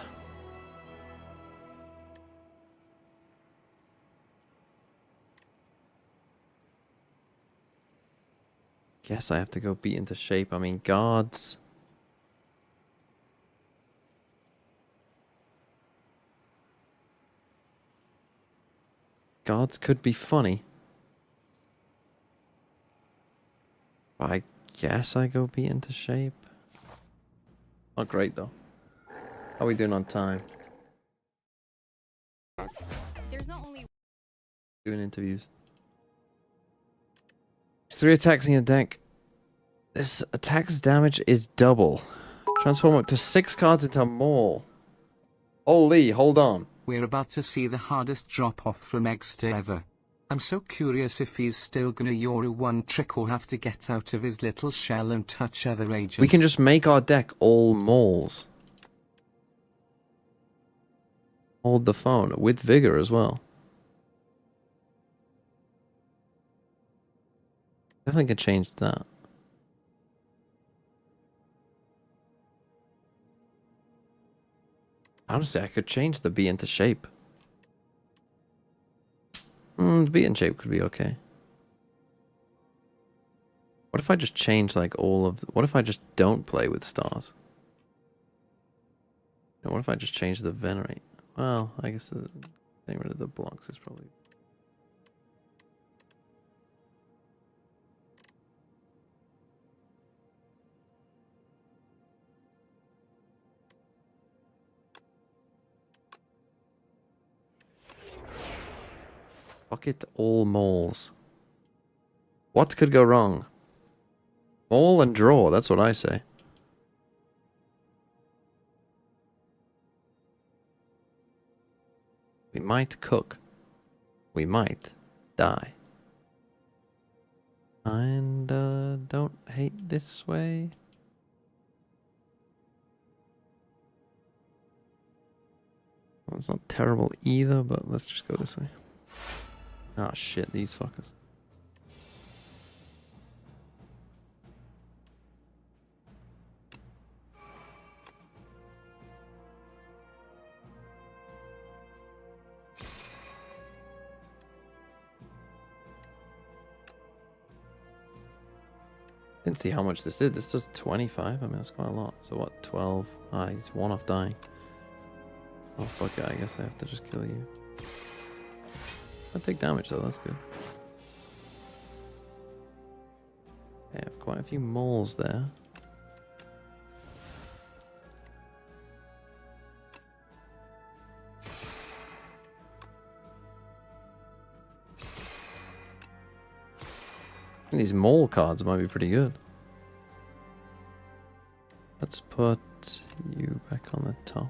Guess I have to go beat into shape. I mean, gods. Gods could be funny. But I guess I go beat into shape. Not great though. How are we doing on time? There's not only Doing interviews. 3 attacks in your deck. This attack's damage is double. Transform up to 6 cards into Maul. Holy, hold on. We're about to see the hardest drop-off from Exter ever. I'm so curious if he's still gonna Yoru one trick or have to get out of his little shell and touch other agents. We can just make our deck all Mauls. Hold the phone with vigor as well. Definitely could change that. Honestly, I could change the B into shape. The B in shape could be okay. What if I just change like all of... What if I just don't play with stars? And what if I just change the venerate? Well, I guess getting rid of the blocks is probably... Fuck it, all Mauls. What could go wrong? Maul and draw, that's what I say. We might cook. We might die. And don't hate this way. Well, it's not terrible either, but let's just go this way. Ah, shit, these fuckers. Didn't see how much this did. This does 25. I mean, that's quite a lot. So what, 12? Ah, he's 1 off dying. Oh fuck it, I guess I have to just kill you. I take damage though, that's good. I have quite a few moles there. These mole cards might be pretty good. Let's put you back on the top.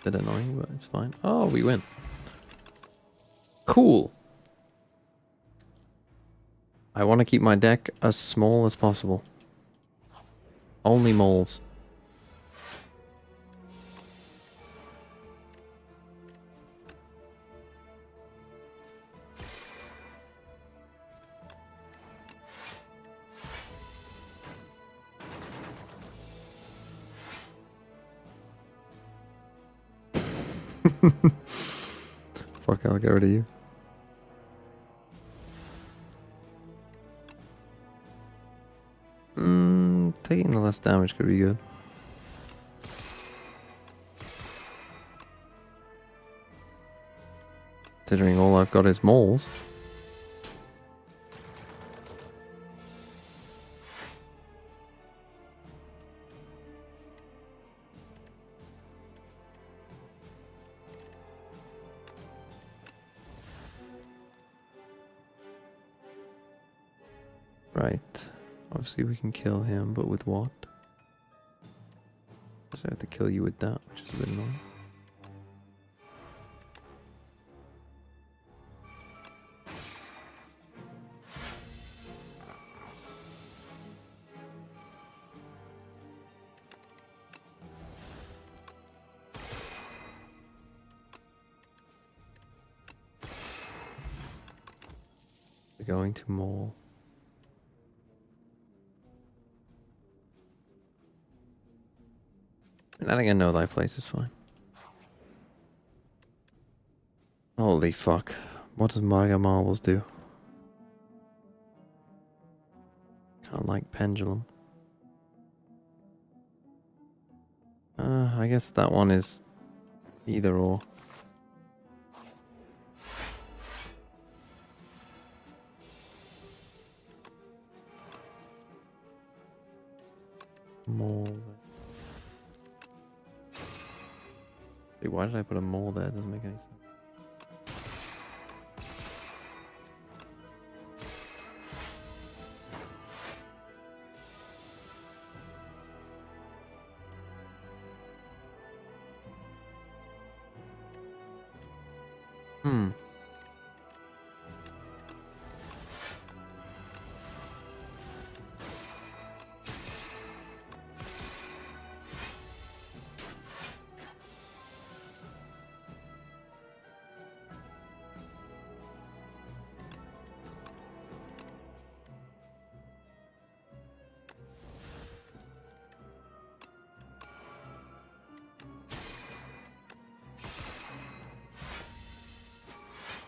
Bit annoying, but it's fine. Oh, we win. Cool. I want to keep my deck as small as possible. Only moles. Fuck, I'll get rid of you. Taking the less damage could be good. Considering all I've got is moles. Right. Obviously we can kill him, but with what? Guess I have to kill you with that, which is a bit annoying. We're going to mall. I think I know thy place is fine. Holy fuck. What does Mega Marbles do? Kinda like Pendulum. I guess that one is either or. More. Wait, why did I put a mole there? It doesn't make any sense.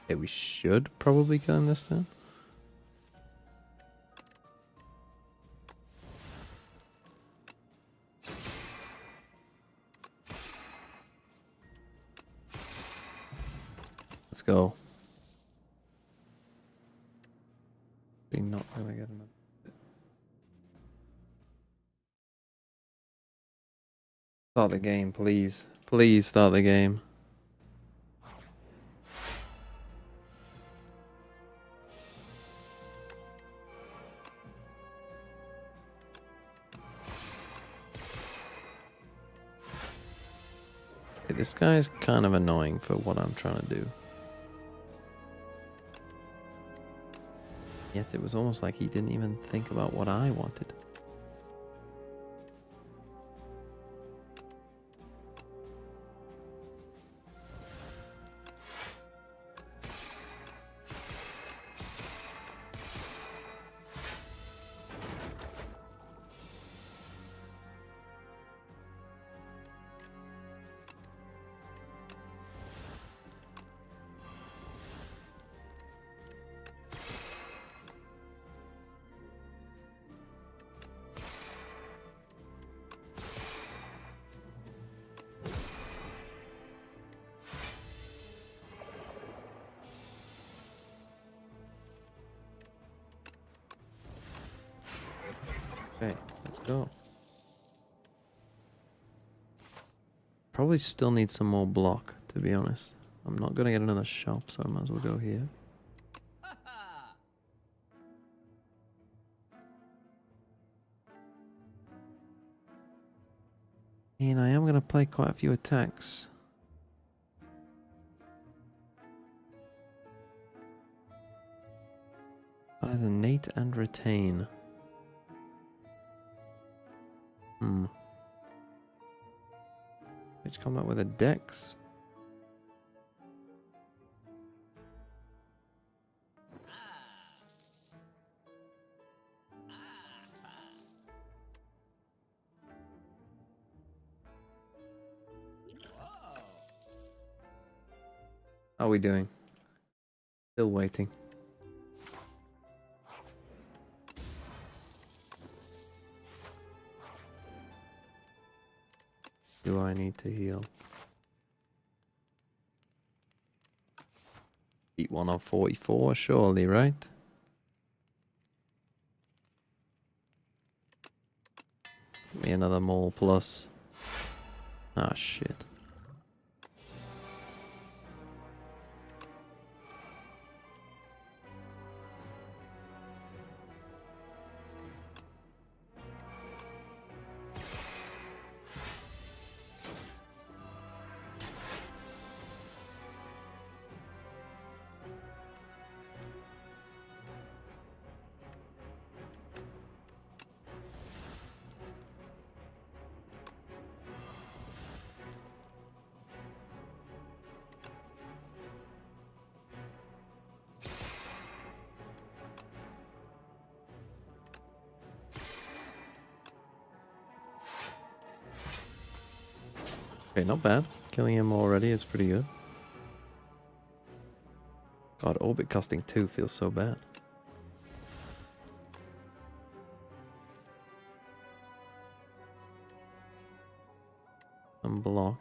Okay, we should probably kill him this turn. Let's go. We're not gonna get enough. Start the game, please. Please start the game. This guy is kind of annoying for what I'm trying to do. Yet it was almost like he didn't even think about what I wanted. Okay, let's go. Probably still need some more block, to be honest. I'm not gonna get another shop, so I might as well go here. And I am gonna play quite a few attacks. Either Nate and retain. Which come up with a dex. How are we doing? Still waiting. Do I need to heal? Beat one on 44, surely, right? Give me another mole plus. Ah, shit. Okay, not bad. Killing him already is pretty good. God, orbit costing 2 feels so bad. Unblock.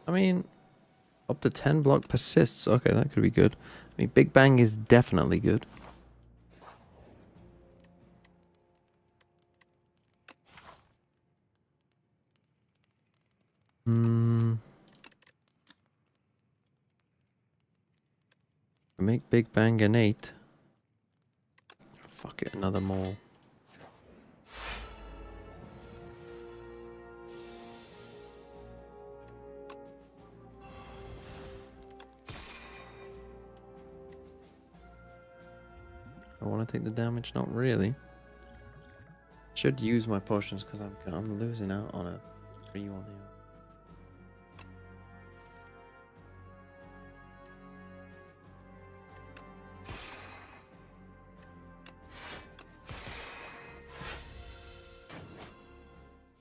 I mean, up to 10 block persists. Okay, that could be good. I mean, Big Bang is definitely good. Make Big Bang an 8. Fuck it, another mole. I want to take the damage, not really. Should use my potions because I'm losing out on a free one here.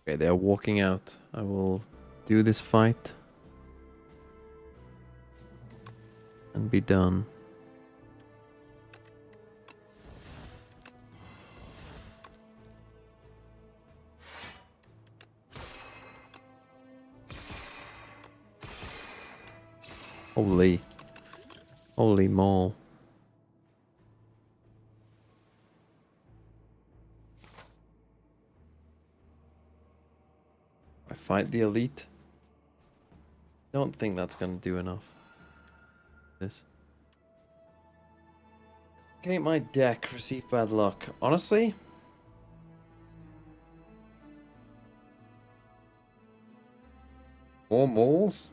Okay, they're walking out. I will do this fight and be done. Holy mole. I fight the elite. Don't think that's gonna do enough. This. Okay, my deck, receive bad luck. Honestly, more moles?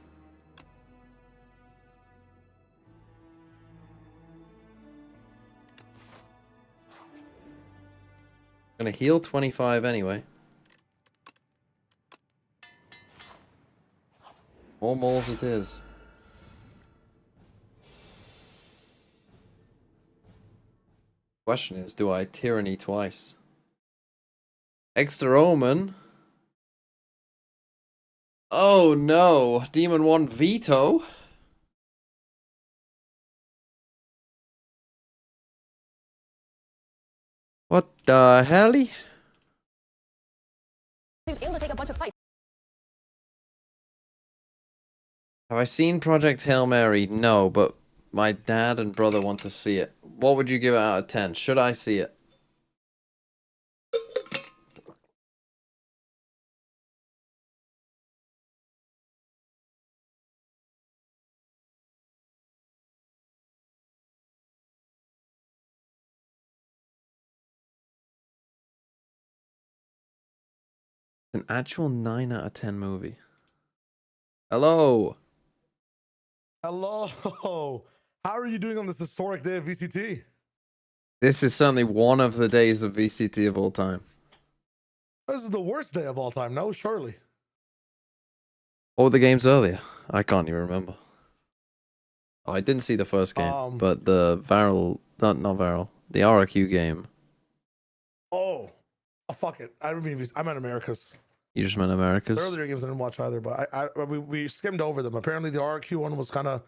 Gonna heal 25 anyway. More moles it is. Question is, do I tyranny twice? Extra Omen Oh no, Demon 1 veto. What the hell? He was able to take a bunch of fights. Have I seen Project Hail Mary? No, but my dad and brother want to see it. What would you give it out of 10? Should I see it? An actual 9 out of 10 movie. Hello. Hello. How are you doing on this historic day of VCT? This is certainly one of the days of VCT of all time. This is the worst day of all time, no? Surely. What were the games earlier? I can't even remember. Oh, I didn't see the first game, but the Varel, not Varel, the RRQ game. Oh, fuck it. I mean, I'm at America's. You just meant America's? The earlier games I didn't watch either, but we skimmed over them. Apparently the RRQ one was kind of,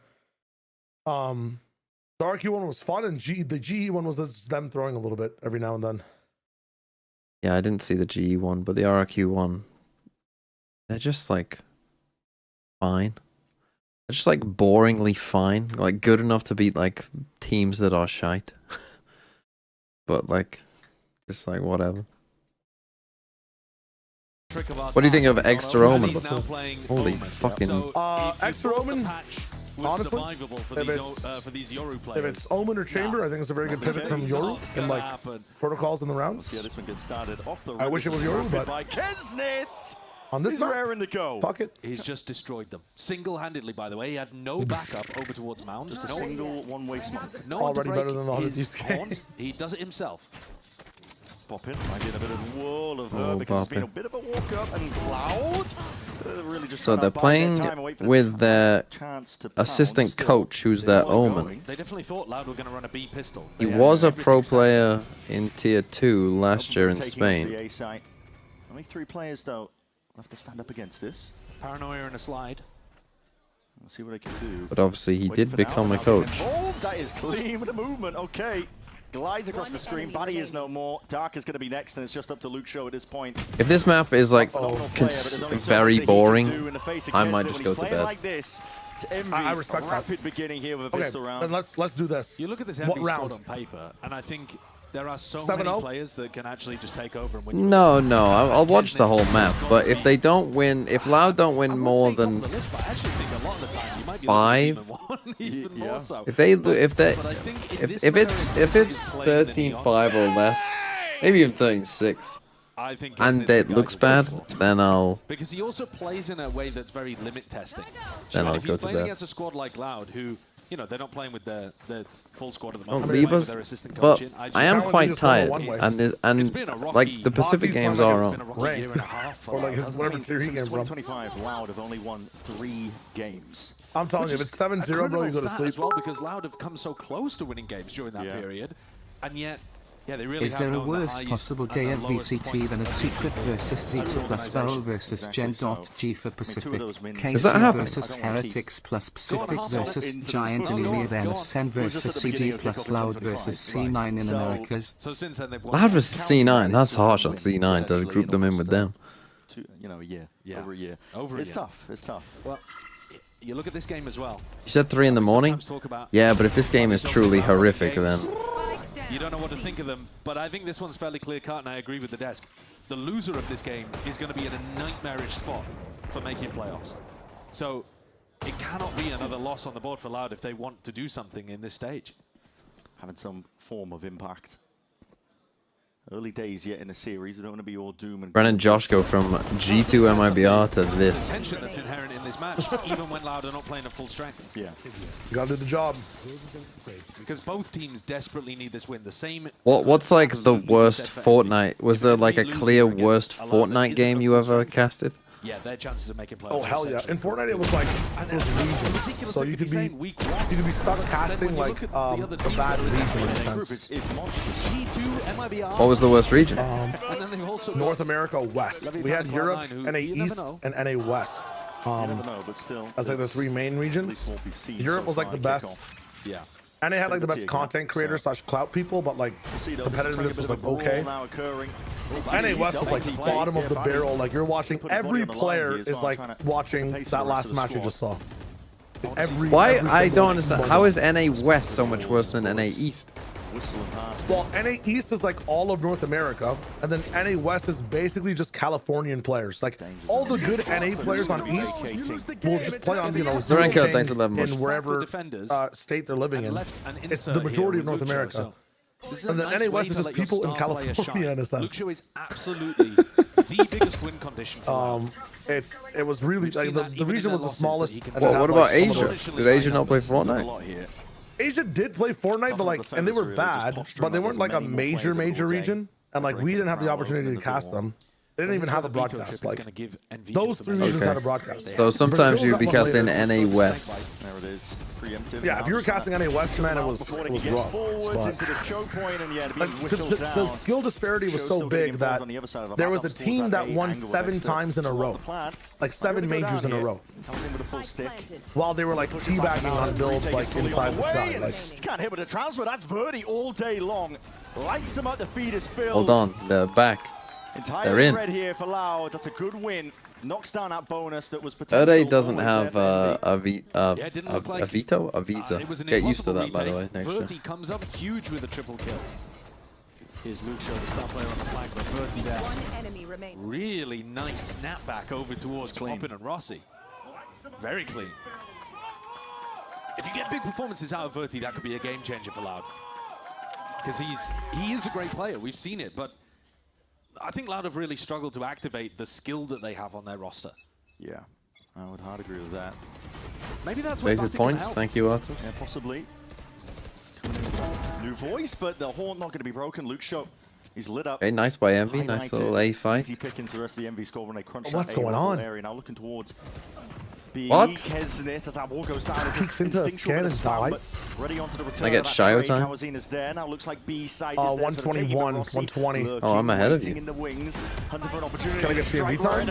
the RRQ one was fun, and the GE one was just them throwing a little bit every now and then. Yeah, I didn't see the GE one, but the RRQ one, they're just like fine. They're just like boringly fine, like good enough to beat like teams that are shite. But like, just like whatever. What do you think of Extra Omen? Holy fucking... Extra Omen, honestly, if it's Omen or Chamber, I think it's a very good pivot from Yoru in like protocols in the rounds. Yeah, this one gets started off the I wish it was Yoru, but by Kesnit. on this He's map, raring to go. Fuck it. He's just destroyed them single-handedly. By the way, he had no backup over towards Mound. Just a single one-way smoke. No one to Already break better than the his These games. haunt. He does it himself. Boppin, finding a bit of wall of her because it's been a bit of a walk up and loud. Really just So they're playing with their assistant coach, who's their Omen. They definitely thought Loud were going to run a B pistol. He was a pro player in Tier 2 last year in Taking it to Spain. the A site. Only 3 players though left to stand up against this. Paranoia in a slide. We'll see what they can do. But obviously he did become a coach. Oh, that is clean with the movement. Okay. Glides across the screen. Buddy is no more. Dark is going to be next, and it's just up to Luke Show at this point. If this map is like very boring, I might just go to bed. Like this, I respect rapid beginning here with a pistol round. Then let's do this. You look at this What envy squad round? on paper, and I think there are so 7-0? many players that can actually just take over and win. No, I'll watch the whole map. But if they don't win, if Loud don't win more than 5, if it's 13-5 or less, maybe even 13-6, and it looks bad, then I'll. Because he also plays in a way that's very limit testing. Then I'll if go he's to playing bed. against a squad like Loud, who, you know, they're not playing with the full squad of the Don't moment. leave They're us. playing with their assistant But coaching. I am quite tired, and like the Pacific games are on. Or like his whatever tier he came from. 2025, Loud have only won 3 games. I'm telling you, if it's 7-0, bro, you go to sleep. As well, because Loud have come so close to winning games during that period, and yet, yeah, they really Is have there a known the worse highest possible and day the at lowest VCT points than a secret versus Zeta plus Varel versus Gen.G for Pacific, KC versus Heretics plus Pacific versus Giant and Ilya, then Ascend versus CD plus Loud versus C9 in Americas? Loud versus C9, that's harsh on C9 to group them in with them. You know, a year. Yeah. Over a year. Over a It's year. tough. It's tough. Well, you look at this game as well. You said 3 in the morning? Yeah, but if this game is truly horrific, then You don't know what to think of them, but I think this one's fairly clear-cut, and I agree with the desk. The loser of this game is going to be in a nightmarish spot for making playoffs. So it cannot be another loss on the board for Loud if they want to do something in this stage. Having some form of impact. Early days yet in the series. We don't want to be all doom and Bren and Josh go from G2 MIBR to this. Tension that's inherent in this match, even when Loud are not playing at full strength. Yeah. You gotta do the job. Because both teams desperately need this win. The same. What's like the worst Fortnite? Was there like a clear worst Fortnite game you ever casted? Yeah, their chances of making playoffs. Oh hell yeah! In Fortnite it was like it was regions, so you could be stuck casting like the bad region in a sense. What was the worst region? North America West. We had Europe, NA East, and NA West. You never know, but still. That's like the 3 main regions. Europe was like the best. Yeah. And they had like the best content creators slash clout people, but like competitiveness was like okay. NA West was like bottom of the barrel. Like you're watching, every player is like watching that last match you just saw. Why? I don't understand. How is NA West so much worse than NA East? Well, NA East is like all of North America, and then NA West is basically just Californian players. Like all the good NA players on East will just play on, you know, in wherever state they're living in. It's the majority of North America. And then NA West is just people in California in a sense. Luxio is absolutely the biggest win condition for it was really like the region was the smallest. Well, what about Asia? Did Asia not play Fortnite? Asia did play Fortnite, but like, and they were bad, but they weren't like a major region, and like we didn't have the opportunity to cast them. They didn't even have a broadcast. Like those 3 regions had a broadcast. So sometimes you'd be casting NA West. There it is. Preemptive. Yeah, if you were casting NA West, man, it was rough. The skill disparity was so big that there was a team that won 7 times in a row, like 7 majors in a row, while they were like teabagging on builds like inside the sky. Like you can't hit with a transfer. That's Verdi all day long. Lights them up. The feed is filled. Hold on, they're back. They're in. Red here for Loud. That's a good win. Knocks down that bonus that was potential. Erde doesn't have a veto, a visa. Get used to that, by the way. Next year. Verti comes up huge with a triple kill. Here's Luxio, the star player on the flank, but Verti there. One enemy remains. Really nice snapback over towards Poppin and Rossi. Very clean. If you get big performances out of Verti, that could be a game changer for Loud. Because he is a great player. We've seen it, but I think Loud have really struggled to activate the skill that they have on their roster. Yeah, I would hard agree with that. Maybe that's where Basic points. Thank you, Arthur. Yeah, possibly. New voice, but the horn not going to be broken. Luxio, he's lit up. Okay, nice by Envy. Nice little A fight. Easy pick into the rest of the Envy score when they crunch What's going on? area. Now looking towards What? Kesnit as that wall goes down. Peeks into a scan and dies. Ready onto the return. I get Shio time. Is there. Now looks like B side is 121, 120. Oh, I'm ahead of you. In the wings, hunting for an opportunity. Can I get CMV time?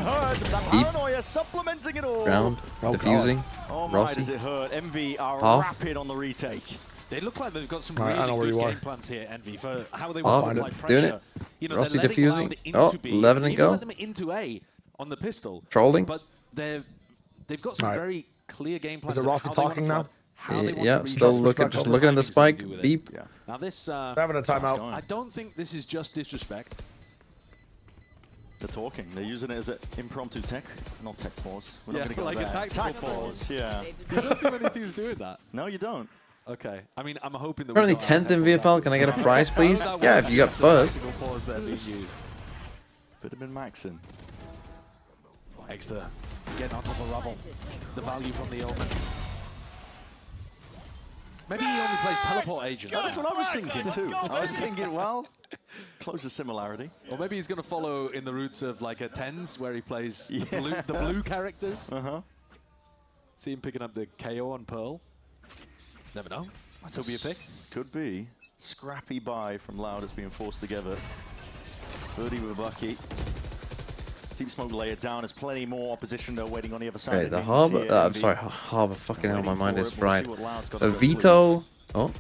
Paranoia supplementing it all. Ground. Diffusing. Oh my, Rossi. does it hurt? Envy are rapid on the retake. They look like they've got some I know where really you good are. game plans here, Envy, for how they want to apply pressure. Doing it. You know, Rossi they're letting diffusing. Loud into Oh, B. 11 and Even go. let them into A on the pistol. Trolling. But they've got some very clear game plans. Is it Rossi talking now? Yeah, still looking, just looking at the spike. Beep. Yeah. Now this, having a timeout. I don't think this is just disrespect. They're talking. They're using it as an impromptu tech, not tech pause. We're Yeah, not going to go like there. a tactical Tech pause. Yeah. You don't see many teams doing that. No, you don't. Okay. I mean, I'm hoping that We're only 10th in VFL. Can I get a prize, please? Yeah, if you got first. Pause that are being used. Bit have been maxing. Extra getting on top of Rubble. The value from the Omen. Maybe he only plays teleport agents. That's what I was thinking too. I was thinking, well, closer similarity. Or maybe he's going to follow in the roots of like a TENS where he plays the blue characters. See him picking up the KO on Pearl. Never know. Might still be a pick. Could be. Scrappy buy from Loud. It's being forced together. Birdie with a bucket. Team Smoke layered down. There's plenty more opposition though waiting on the other side. Okay, the Harbor. I'm sorry, Harbor. Fucking hell, my mind is fried. The Veto. Oh.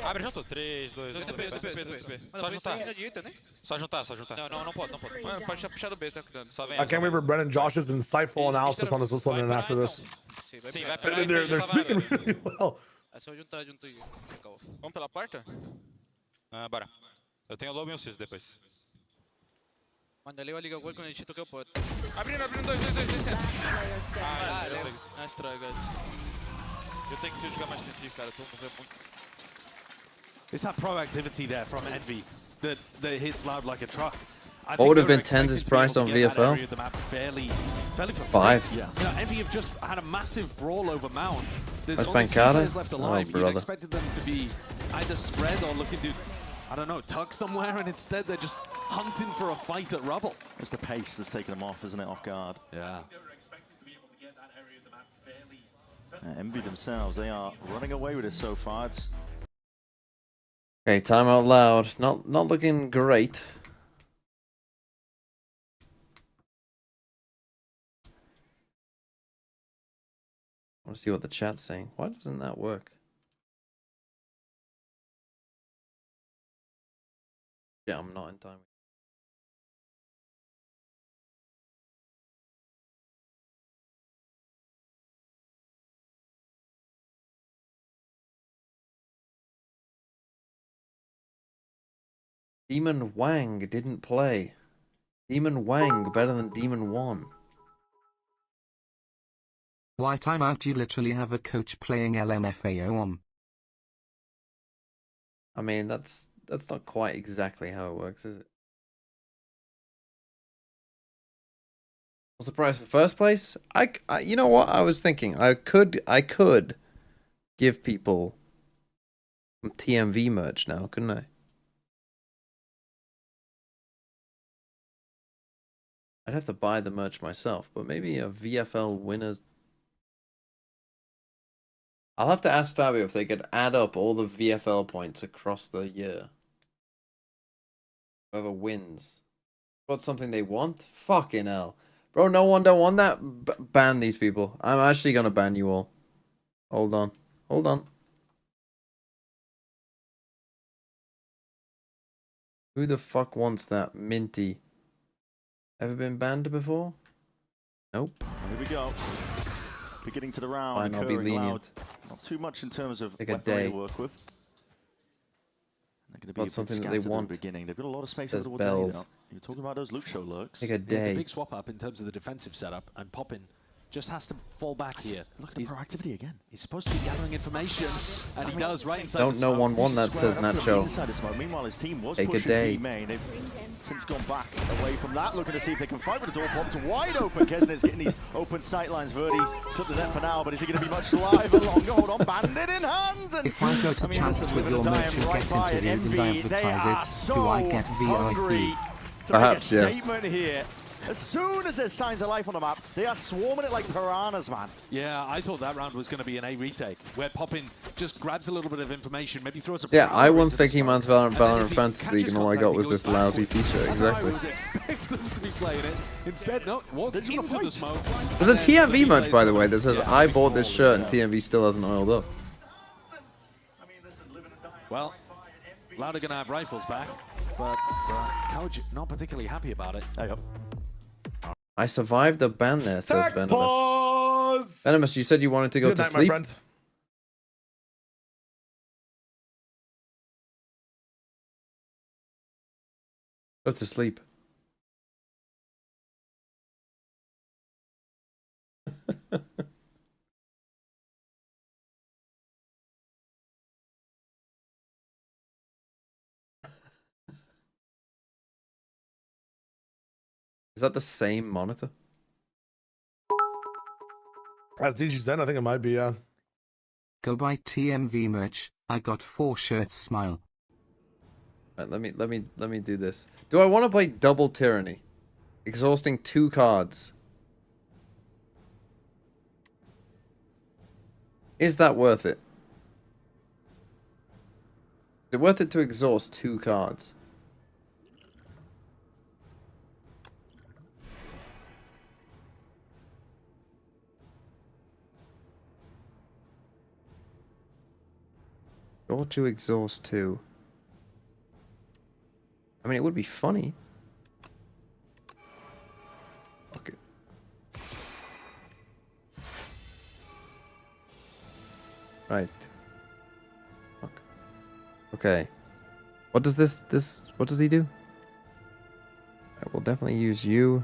Abre junto. 3, 2, 1. Só juntar. Só juntar, só juntar. Não pode. Pode puxar do B, tá cuidando. Só vem. I can't wait for Brennan Josh's insightful analysis on this one after this. Sim, vai pegar. They're speaking really well. É só juntar aí. Vamos pela porta? Bora. Eu tenho o lobo e o Cis depois. Manda ali, eu ligo o gol quando a gente toca o porta. Abrindo, 2, descendo. Nice try, guys. Eu tenho que jogar mais defensivo, cara. Eu tô movendo muito. It's that proactivity there from Envy that hits Loud like a truck. What would have been Tenz's price on VFL? Fairly for 5. Yeah. You know, Envy have just had a massive brawl over Mount. There's That's only 3 Bancada? players left alive. Oh, You'd expected them to be either spread or looking to, I don't know, tuck somewhere, and instead they're just hunting for a fight at Rubble. It's the pace that's taking them off, isn't it? Off guard. Yeah. Envy themselves, they are running away with it so far. It's Okay, time out loud. Not looking great. I want to see what the chat's saying. Why doesn't that work? Yeah, I'm not in time. Demon Wang didn't play. Demon Wang better than Demon 1. Why timeout? You literally have a coach playing LMFAO on. I mean, that's not quite exactly how it works, is it? What's the price for first place? I you know what I was thinking? I could give people some TMV merch now, couldn't I? I'd have to buy the merch myself, but maybe a VFL winners. I'll have to ask Fabio if they could add up all the VFL points across the year. Whoever wins. What's something they want? Fucking hell. Bro, no one don't want that? Ban these people. I'm actually gonna ban you all. Hold on. Hold on. Who the fuck wants that? Minty. Ever been banned before? Nope. Here we go. Beginning to the round. Might not be lenient. Loud. Not too much in terms of Take a weaponry day. to work with. They're going to be What's something that they want? at the beginning. They've got a lot of space There's over towards A, bells. though. You're talking about those Luke show lurks. Take a It's day. a big swap up in terms of the defensive setup, and Poppin just has to fall back here. Look at the proactivity again. He's supposed to be gathering information, and he does right inside Don't the know smoke. 1-1 that says Nacho. Inside the smoke. Meanwhile, his team was Take a pushing day. B main. They've since gone back away from that, looking to see if they can fight with the door popped wide open. Kesnet's getting these open sight lines. Verdi slipped the net for now, but is he going to be much live and longer? Hold on, bandit in hand. And If I go to chances with your merch and get interviewed and I advertise it, do I get VIP? Perhaps, make a yes. statement here. As soon as there's signs of life on the map, they are swarming it like piranhas, man. Yeah, I thought that round was going to be an A retake, where Poppin just grabs a little bit of information, maybe throws a Yeah, I prowler won into the 13 man's smoke, Valorant and then if he Fantasy League, catches and all I contact, got he was goes this lousy backwards. t-shirt. That's how I Exactly. would expect them to be playing it. Instead, no, walks They're just into gonna the smoke. There's a and then TMV merch, plays by the it. way, that says, Yeah, I big bought this ball shirt and himself. TMV still hasn't oiled up. Well, Loud are going to have rifles back, but Couch not particularly happy about it. There you go. I survived the ban there, says Tech Venomous. pause! Venomous, you said you wanted to go Good to night, sleep? my friend. Go to sleep. Is that the same monitor? As DG said, I think it might be, yeah. Go buy TMV merch. I got 4 shirts. Smile. Right, let me do this. Do I want to play double tyranny? Exhausting 2 cards. Is that worth it? Is it worth it to exhaust 2 cards? Or to exhaust 2. I mean, it would be funny. Okay. Right. Fuck. Okay. What does what does he do? I will definitely use you.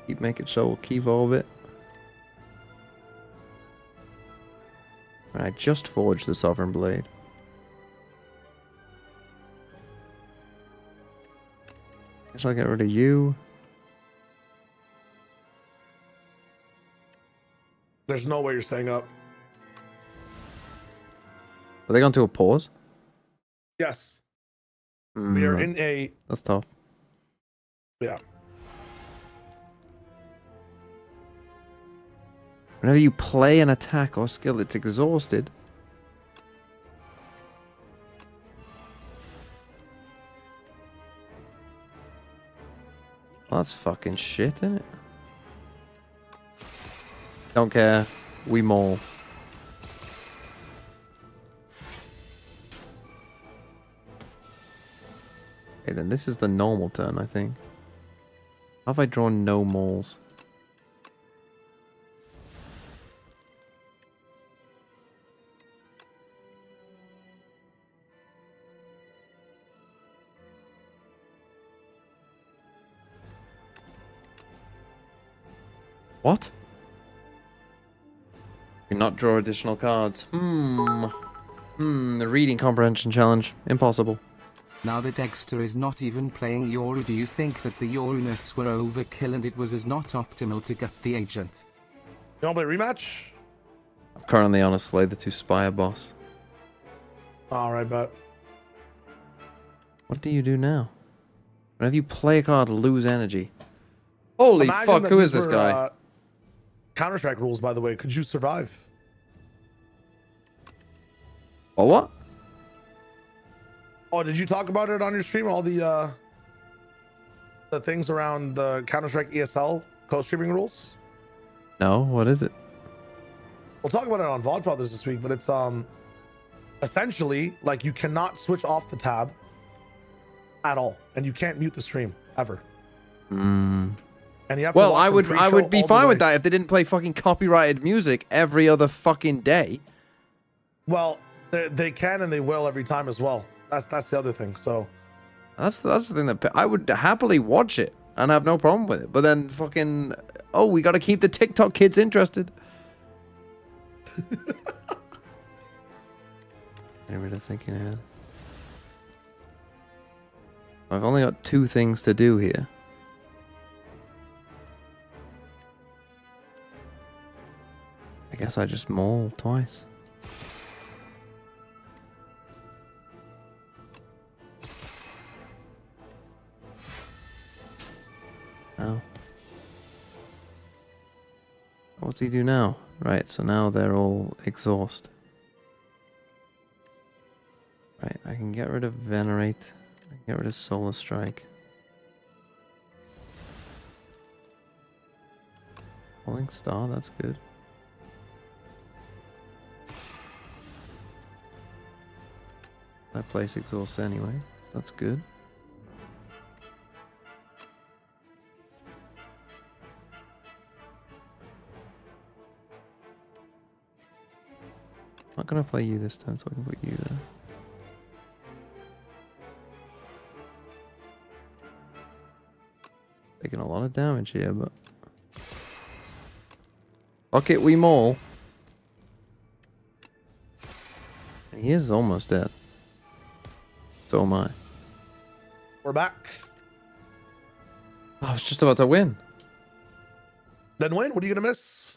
Keep making so we'll key evolve it. I just forged the Sovereign Blade. Guess I'll get rid of you. There's no way you're staying up. Are they going to a pause? Yes. We are Mm, in a... That's tough. Yeah. Whenever you play an attack or skill, it's exhausted. that's fucking shit, isn't it? Don't care. We maul. Okay, then this is the normal turn, I think. How have I drawn no mauls? What? Not draw additional cards. The reading comprehension challenge. Impossible. Now that Dexter is not even playing Yoru, do you think that the Yoru nerfs were overkill and it was as not optimal to gut the agent? You want to play rematch? I'm currently on a Slay the 2 Spire boss. Alright, but... What do you do now? Whenever you play a card, lose energy. Holy Imagine fuck, that who is these this were, guy? Counter-Strike rules, by the way. Could you survive? Oh, what? Oh, did you talk about it on your stream? All the things around the Counter-Strike ESL co-streaming rules? No, what is it? We'll talk about it on VODfathers this week, but it's essentially like you cannot switch off the tab at all, and you can't mute the stream ever. And you have to Well, watch I from would pre-show be all the fine with way. that if they didn't play fucking copyrighted music every other fucking day. Well, they can and they will every time as well. That's the other thing. So that's the thing that I would happily watch it and have no problem with it. But then fucking we got to keep the TikTok kids interested. Get rid of thinking ahead. I've only got 2 things to do here. I guess I just maul twice. Oh. What's he do now? Right, so now they're all exhaust. Right, I can get rid of Venerate. I can get rid of Solar Strike. Falling Star, that's good. I place exhaust anyway, so that's good. I'm not gonna play you this turn, so I can put you there. Taking a lot of damage here, but fuck it, we maul. And he is almost dead. So am I. we're back. I was just about to win. Then win. What are you gonna miss?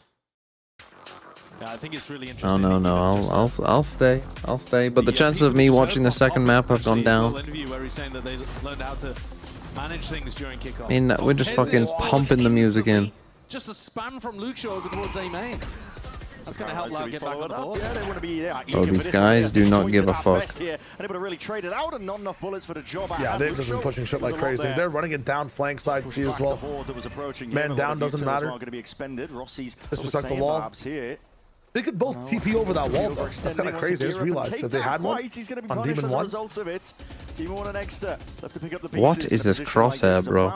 Yeah, I think it's really interesting. Oh no, I'll stay. I'll stay. But the chances of me watching the second map have gone down. Where he's saying that they learned how to manage things during kickoff. I mean, we're just fucking pumping the music in. Just a spam from Luke Shaw over towards A main. That's going to help Loud get back on the board. Yeah, they want to be Oh, these guys do not give a fuck. Here, and able to really trade it out and not enough bullets for the job. Yeah, they've just been pushing shit like crazy. They're running it down flank side C as well. Man down doesn't matter. Going to be expended. Rossi's disrespect the wall. Here. They could both TP over that wall though. That's kind of crazy. I just realized if they had one he's going to be on punished Demon as a 1. result of it. Demon 1 and Exeter have to pick up the pieces. What is this crosshair, bro?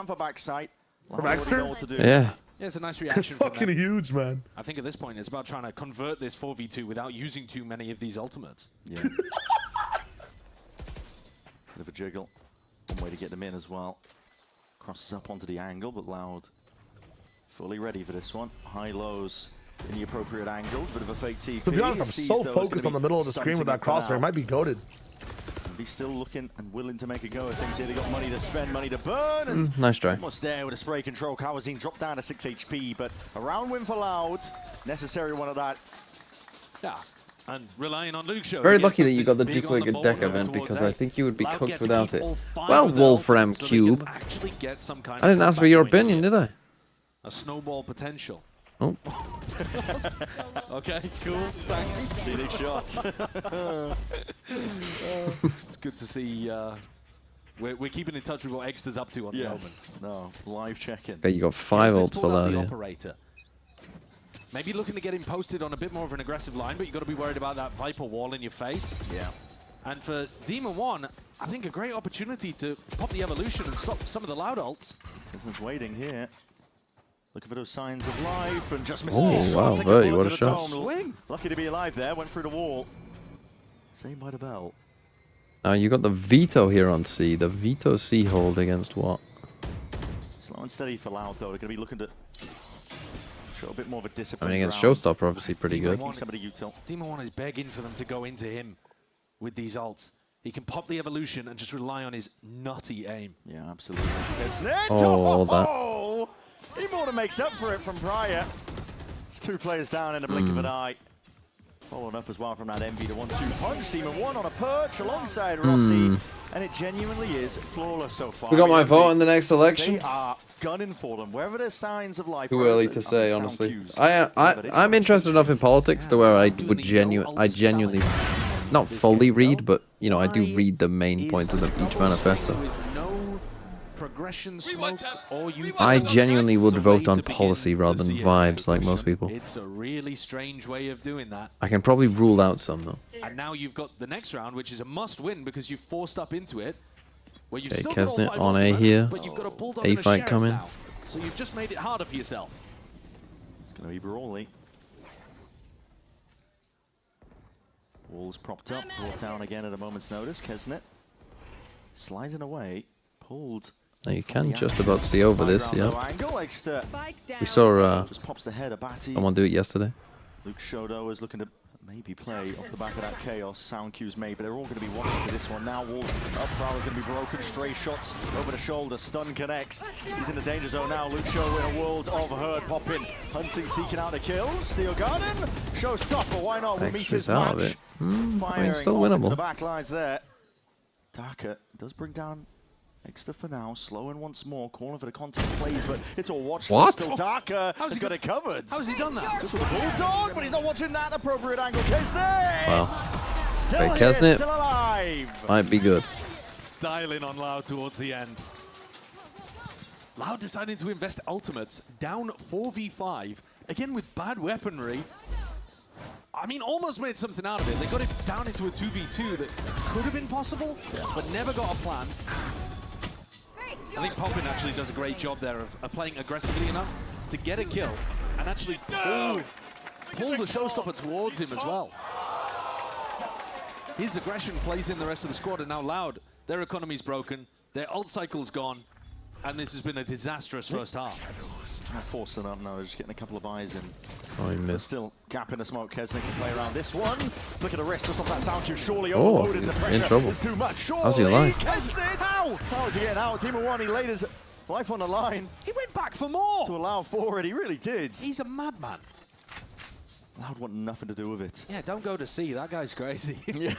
From Exeter? Yeah. Yeah, it's a nice reaction. It's fucking huge, man. I think at this point it's about trying to convert this 4v2 without using too many of these ultimates. Yeah. Bit of a jiggle. One way to get them in as well. Crosses up onto the angle, but Loud fully ready for this one. High lows in the appropriate angles, bit of a fake TP. To be honest, I'm so focused on the middle of the screen with that crosshair. It might be goated. He's still looking and willing to make a go at things here. They got money to spend, money to burn. And nice try. Almost there with a spray control. Kawazine dropped down to 6 HP, but a round win for Loud. Necessary one of that. Yeah. And relying on Luke Show. Very lucky that you got the duplicate deck event because I think you would be cooked without it. Well, Wolfram Cube. I didn't ask for your opinion, did I? A snowball potential. Oh. Okay, cool. Thanks. Scenic shot. It's good to see We're keeping in touch with what Exter's up to on the Omen. No, live check-in. Okay, you got 5 ults for Loud here. Operator. Maybe looking to get him posted on a bit more of an aggressive line, but you've got to be worried about that Viper wall in your face. Yeah. And for Demon One, I think a great opportunity to pop the evolution and stop some of the Loud ults. Business waiting here. Looking for those signs of life and just missed Oh, the wow, shot. Verty, what a shot. Swing. Lucky to be alive there, went through the wall. Saved by the bell. Now you got the Veto here on C. The Veto C hold against what? Slow and steady for Loud though. They're going to be looking to show a bit more of a I discipline. mean, against Showstopper, obviously pretty good. Demon One is begging for them to go into him with these ults. He can pop the evolution and just rely on his nutty aim. Yeah, absolutely. Oh, that. Oh, he more than makes up for it from prior. It's 2 players down in the blink of an eye. Followed up as well from that MV to 1-2 punch. Demon One on a perch alongside Rossi. And it genuinely is flawless so far. We got my vote in the next election. They are gunning for them. Wherever there's signs of life. Too early to say, honestly. I'm interested enough in politics to where I would genuinely, not fully read, but you know, I do read the main points of each manifesto. Progression smoke, or you I genuinely would vote on policy rather than vibes like most people. It's a really strange way of doing that. I can probably rule out some though. And now you've got the next round, which is a must-win because you've forced up into it. Where you've Okay, still got all Kesnet 5 on A ultimates, here. but you've got a bulldog A and a fight sheriff coming. now. So you've just made it harder for yourself. It's going to be brawly. Walls propped up, brought down again at a moment's notice. Kesnet sliding away, pulled. Now you can just about see over this, yeah. We saw just pops the head of Batty. someone do it yesterday. Luke Shodo is looking to maybe play off the back of that chaos. Sound cues made, but they're all going to be watching for this one. Now Walls up, Prowler's going to be broken. Stray shots over the shoulder. Stun connects. He's in the danger zone now. Luke Shodo in a world of hurt. Popping, hunting, seeking out the kills. Steel Garden. Showstopper, why not? We'll meet his out of match. it. I mean, Firing still off into winnable. the back lines there. Darker does bring down Extra for now, slowing once more, calling for the contact plays, but it's all watched. What? Still Darker has got it covered. How's he done that? Just with a bulldog, but he's not watching that appropriate angle. Kesnet! Wow. Still Okay, here, Kesnet still alive. might be good. Styling on Loud towards the end. Loud deciding to invest ultimates, down 4v5, again with bad weaponry. I mean, almost made something out of it. They got it down into a 2v2 that could have been possible, but never got a plan. I think Poppin actually does a great job there of playing aggressively enough to get a kill and actually pull the showstopper towards him as well. His aggression plays in the rest of the squad, and now Loud, their economy's broken, their ult cycle's gone, and this has been a disastrous first half. Not forcing up now, they're just getting a couple of eyes in. Oh, he missed. Still gap in the smoke. Kesnet can play around this one. Flick at the wrist just off that sound cue. Surely Oh, overloaded. The in pressure trouble. is too much. Surely How's he alive? Kesnet! How? How is he getting out? Team of one, he laid his life on the line. He went back for more! To allow for it, he really did. He's a madman. Loud want nothing to do with it. Yeah, don't go to sea. That guy's crazy. Yeah,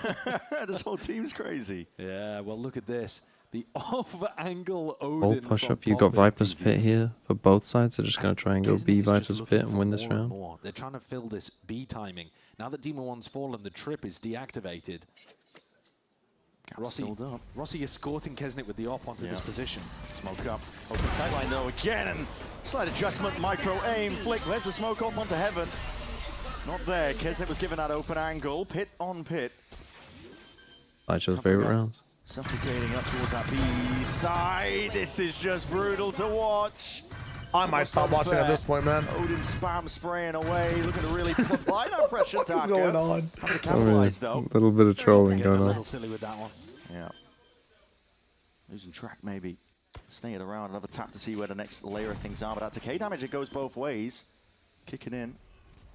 this whole team's crazy. Yeah, well, look at this. The over-angle All Odin push from up. You've got Poppin. Viper's Pit here for both sides. They're just going to try and go Kesnet B is just Viper's looking Pit and for win this more and round. more. They're trying to fill this B timing. Now that Demon One's fallen, the trip is deactivated. Rossi escorting Kesnet with the op onto this position. Smoke up. Open sideline though again. And slight adjustment, micro aim, flick. Where's the smoke up onto heaven? Not there. Kesnet was given that open angle. Pit on pit. Sideshow's favorite rounds. Suffocating up towards that B side. This is just brutal to watch. I might stop watching at this point, man. Odin spam spraying away, looking to really apply that pressure. What is going on? Having to capitalize though. A little bit of trolling Getting going a on. little silly with that one. Yeah. Losing track maybe. Staying around, another tap to see where the next layer of things are. But that decay damage, it goes both ways. Kicking in.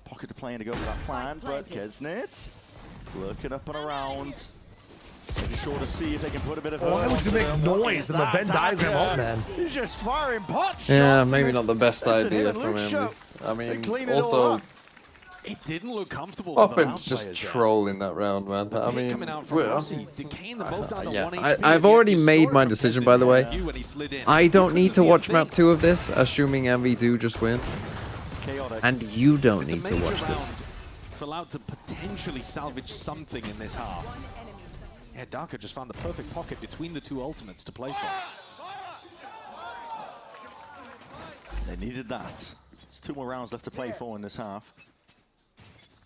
Pocket to play in to go for that plan, but Kesnet looking up and around. Making sure to see if they can put a bit of... Why would you make noise in the Venn diagram up, man? He's just firing pot Yeah, shots. maybe not the best Listen, idea him from and Luke him. show. I They mean, clean it all also, up. It didn't look comfortable for the Poppin's Loud just players there. trolling that round, man. I mean, coming out from Rossi, decaying them both down to 1 HP. I've already made my decision, by the way. When he slid in. I don't need to see a watch thing. map 2 of this, assuming MV do just win. Chaotic. And you don't It's a need to major watch this. round for Loud to potentially salvage something in this half. Yeah, Darker just found the perfect pocket between the two ultimates to play from. They needed that. There's 2 more rounds left to play for in this half.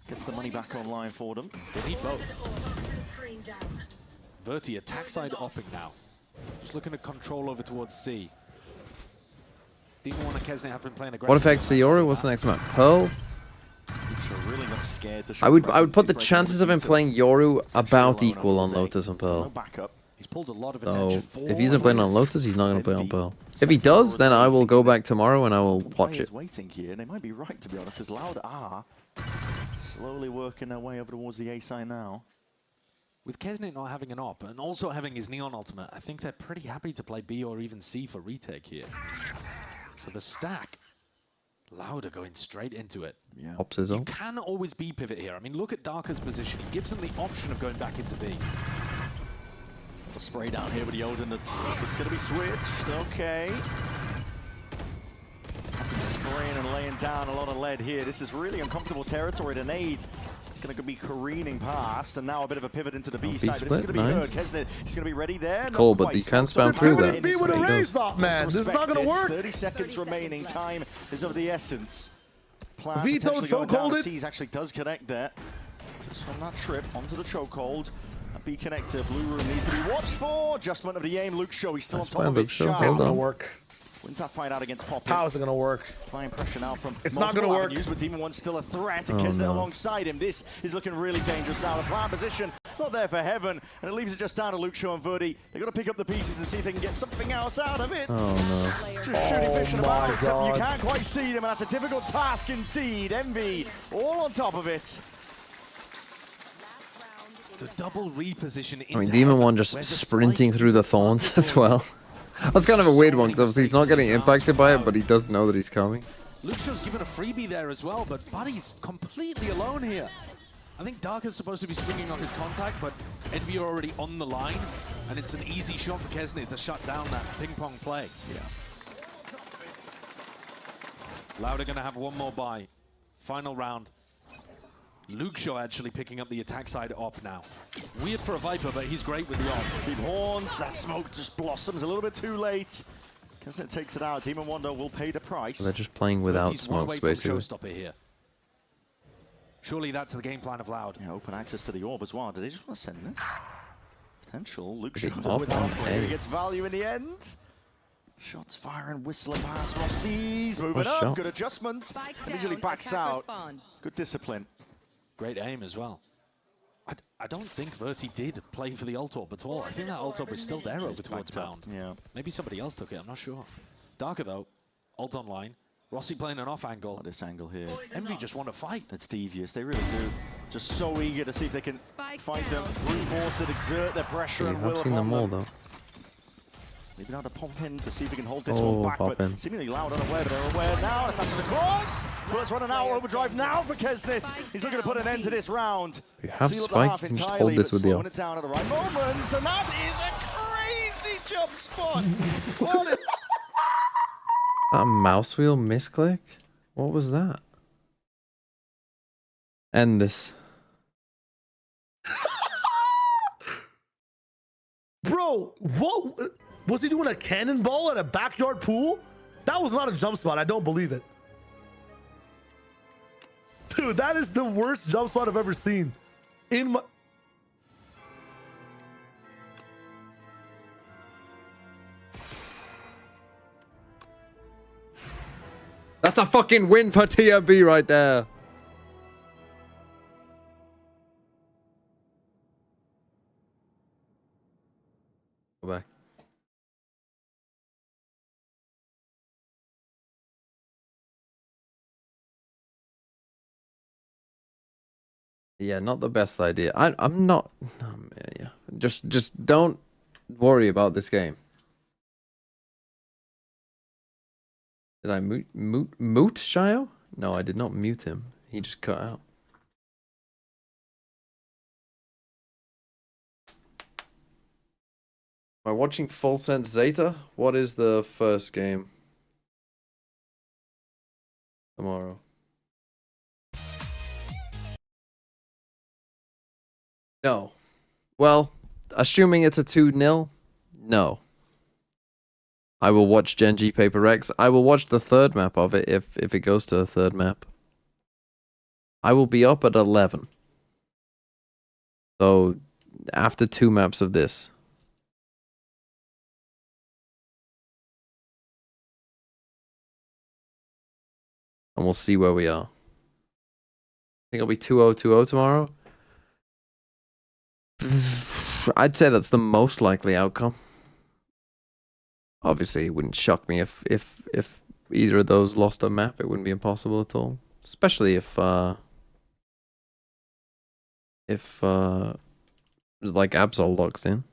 Gets the money back online for them. They need both. Verti attack side upping now. Just looking to control over towards C. Demon 1 and Kesney have been playing aggressive. What affects the Yoru? What's the next map? Pearl? Really not scared to I would put the chances of him playing Yoru about equal on Lotus and Pearl. He's pulled a lot of So attention. if he isn't playing on Lotus, he's not going to play on Pearl. If he does, then I will go back tomorrow and I will watch it. Waiting here, and they might be right, to be honest, as Loud are slowly working their way over towards the A side now. With Kesney not having an op and also having his Neon ultimate, I think they're pretty happy to play B or even C for retake here. So the stack, Louder going straight into it. Yeah. Ops is You up. can always B pivot here. I mean, look at Darker's position. He gives them the option of going back into B. The spray down here with the Odin. It's going to be switched. Okay. Spraying and laying down a lot of lead here. This is really uncomfortable territory to nade. It's going to be careening past, and now a bit of a pivot into the B side. But this is going to be nice. good. Kesnet is going to be ready there. Cool, but you can't spam through that. B with a raise up, man. This is not going to work. 30 seconds remaining. Time is of the essence. Plan Vito potentially going down. chokeholded. Seas actually does connect there. Just from that trip onto the chokehold. A B connector. Blue room needs to be watched for. Adjustment of the aim. Luke Show. He's still on top of it. Hold on. Gonna work. Wins that fight out against Poppy. How is it going to work? Applying pressure now from It's not going to work. avenues, but Demon One's still a threat. And Oh, Kesnet no. alongside him. This is looking really dangerous now. The plan position, not there for Heaven. And it leaves it just down to Luke Shaw and Verdi. They've got to pick up the pieces and see if they can get something else out of it. Oh, Just shooting fish in a barrel, my except you God. can't quite see them. And that's a difficult task indeed. Envy all on top of it. The double reposition into I mean, Demon Heaven, 1 just where the sprinting spike through is the thorns as well. That's kind of a weird one, because obviously he's not getting impacted by it, but he does know that he's coming. Luke Shaw's given a freebie there as well, but Buddy's completely alone here. I think Darker's supposed to be swinging on his contact, but Envy are already on the line, and it's an easy shot for Kesney to shut down that ping-pong play. Yeah. Louder gonna have one more buy. Final round. Luke Shaw actually picking up the attack side op now. Weird for a Viper, but he's great with the op. Big horns. That smoke just blossoms a little bit too late. Kesnet takes it out. Demon Wonder will pay the price. They're just playing without He's one away smokes, from basically. showstopper here. Surely that's the game plan of Loud. Yeah, open access to the orb as well. Do they just want to send this? Potential. Luke Big Shaw op with on that. A. He gets value in the end. Shots firing, whistling past Rossi's. Moving Nice up. shot. Good adjustments. Immediately backs out. Good discipline. Great aim as well. I don't think Verti did play for the ult orb at all. I think that ult orb is still there over towards Bound. Yeah. Maybe somebody else took it, I'm not sure. Darker though, ult online. Rossi playing an off angle. This angle here. Envy just want to fight. It's devious. They really do. Just so eager to see if they can fight them, reinforce it, exert their pressure Yeah, and I've will seen them upon all, them. though. Maybe now to pump in to see if we can hold this Oh, one back, pop but in. seemingly Loud unaware, but they're aware now. It's after the cross. Bullets running out. Overdrive now for Kesnet. He's looking to put an end to this round. If you have Seal up the Spike, half you can just entirely, hold this but with the slowing up. it down at the right moments, and that is a crazy jump spot. What is That mouse wheel misclick? What was that? End this. Bro, what? Was he doing a cannonball at a backyard pool? That was not a jump spot. I don't believe it. Dude, that is the worst jump spot I've ever seen. In my... That's a fucking win for TMB right there. Go back. Yeah, not the best idea. I'm not. Yeah, just don't worry about this game. Did I mute Shio? No, I did not mute him. He just cut out. Am I watching Full Sense Zeta? What is the first game? Tomorrow. No. Well, assuming it's a 2-0, no. I will watch Genji Paper Rex. I will watch the third map of it if it goes to a third map. I will be up at 11. So, after 2 maps of this. And we'll see where we are. I think it'll be 2-0, 2-0 tomorrow. I'd say that's the most likely outcome. Obviously, it wouldn't shock me if either of those lost a map. It wouldn't be impossible at all. Especially if like Absol locks in.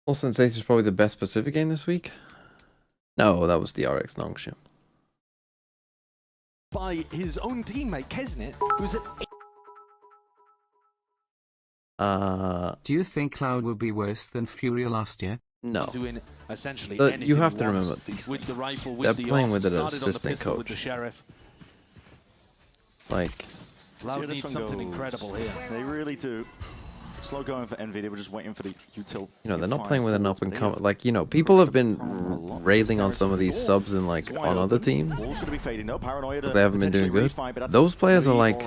All Sensation is probably the best Pacific game this week. No, that was the RX Nongshim. By his own teammate Kesnet, who's at. Do you think Cloud will be worse than Fury last year? No. Doing essentially But anything you have he to wants. remember, With the rifle, with they're the playing off, with an started on the assistant pistol with coach. the sheriff. Like, Cloud needs something incredible here. They really do. Slow going for Envy. They were just waiting for the util. you know, they're not playing with an up and come. Like, you know, people have been railing on some of these subs and like on other teams. Ball's going to be fading. No paranoia. But they haven't been doing good. Those players are like,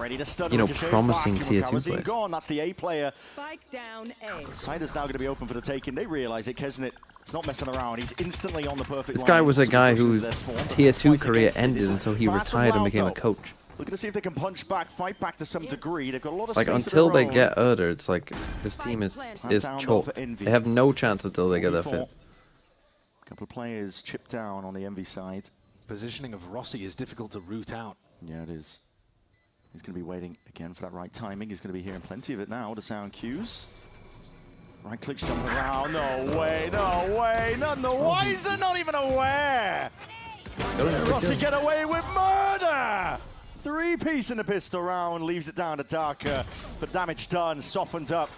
you know, promising tier 2 players. Gone. That's the A player. Spike down A. Side is now going to be open for the taking. They realize it. Kesnet is not messing around. He's instantly on the perfect This line. guy was a He guy pushes whose their spawn, tier 2 twice career against it. ended This is until he fast retired and Loud, became a though. coach. Looking to see if they can punch back, fight back to some degree. They've got a lot of Like, space of until their they own. get Erder, it's like, this team is Down chalked. for Envy. They have no chance until they get their 5th. A couple of players chipped down on the Envy side. Positioning of Rossi is difficult to root out. Yeah, it is. He's going to be waiting again for that right timing. He's going to be hearing plenty of it now. The sound cues. Right clicks jumping around. No way, no way. None the wiser, not even aware. Rossi get away with murder. 3-piece in the pistol round. Leaves it down to Darker. But damage done, softened up.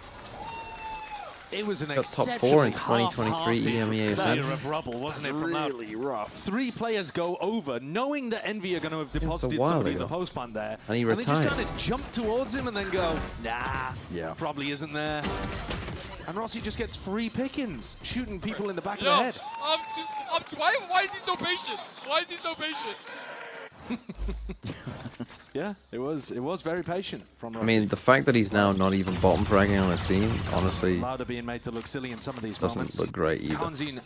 It was an Got top 4 in 2023 EMEA failure Ascents. of rubble, wasn't it? From really rough. 3 players go over, knowing that Envy are going to have deposited while somebody in ago. the post plan there. And he they just retired. kind of jump towards him and then go, nah, yeah, probably isn't there. And Rossi just gets free pickings, shooting people in the back of Yo, the head. why is he so patient? Why is he so patient? Yeah, it was very patient from Rossi. I mean, the fact that he's now not even bottom fragging on his team, honestly, Louder being made to look silly in some of these doesn't moments. look great either. Kanzin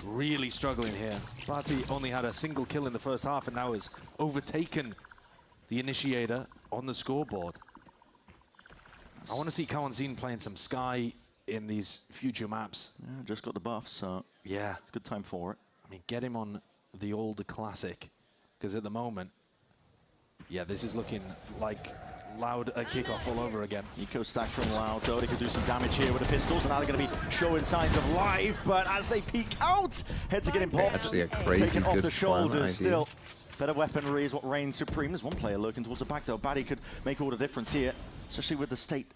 really struggling here. Barty only had a single kill in the first half and now has overtaken the initiator on the scoreboard. I want to see Kanzin playing some Sky in these future maps. Yeah, just got the buff, so yeah, it's a good time for it. I mean, get him on the old classic, because at the moment, yeah, this is looking like Loud a kickoff all over again. Eco stack from Loud, though. They could do some damage here with the pistols, and now they're going to be showing signs of life, but as they peek out, heads are getting popped. Actually, a crazy Taken off good the shoulders plan still. Better weaponry is what reigns supreme. There's one player lurking towards the back, though. Batty could make all the difference here, especially with the state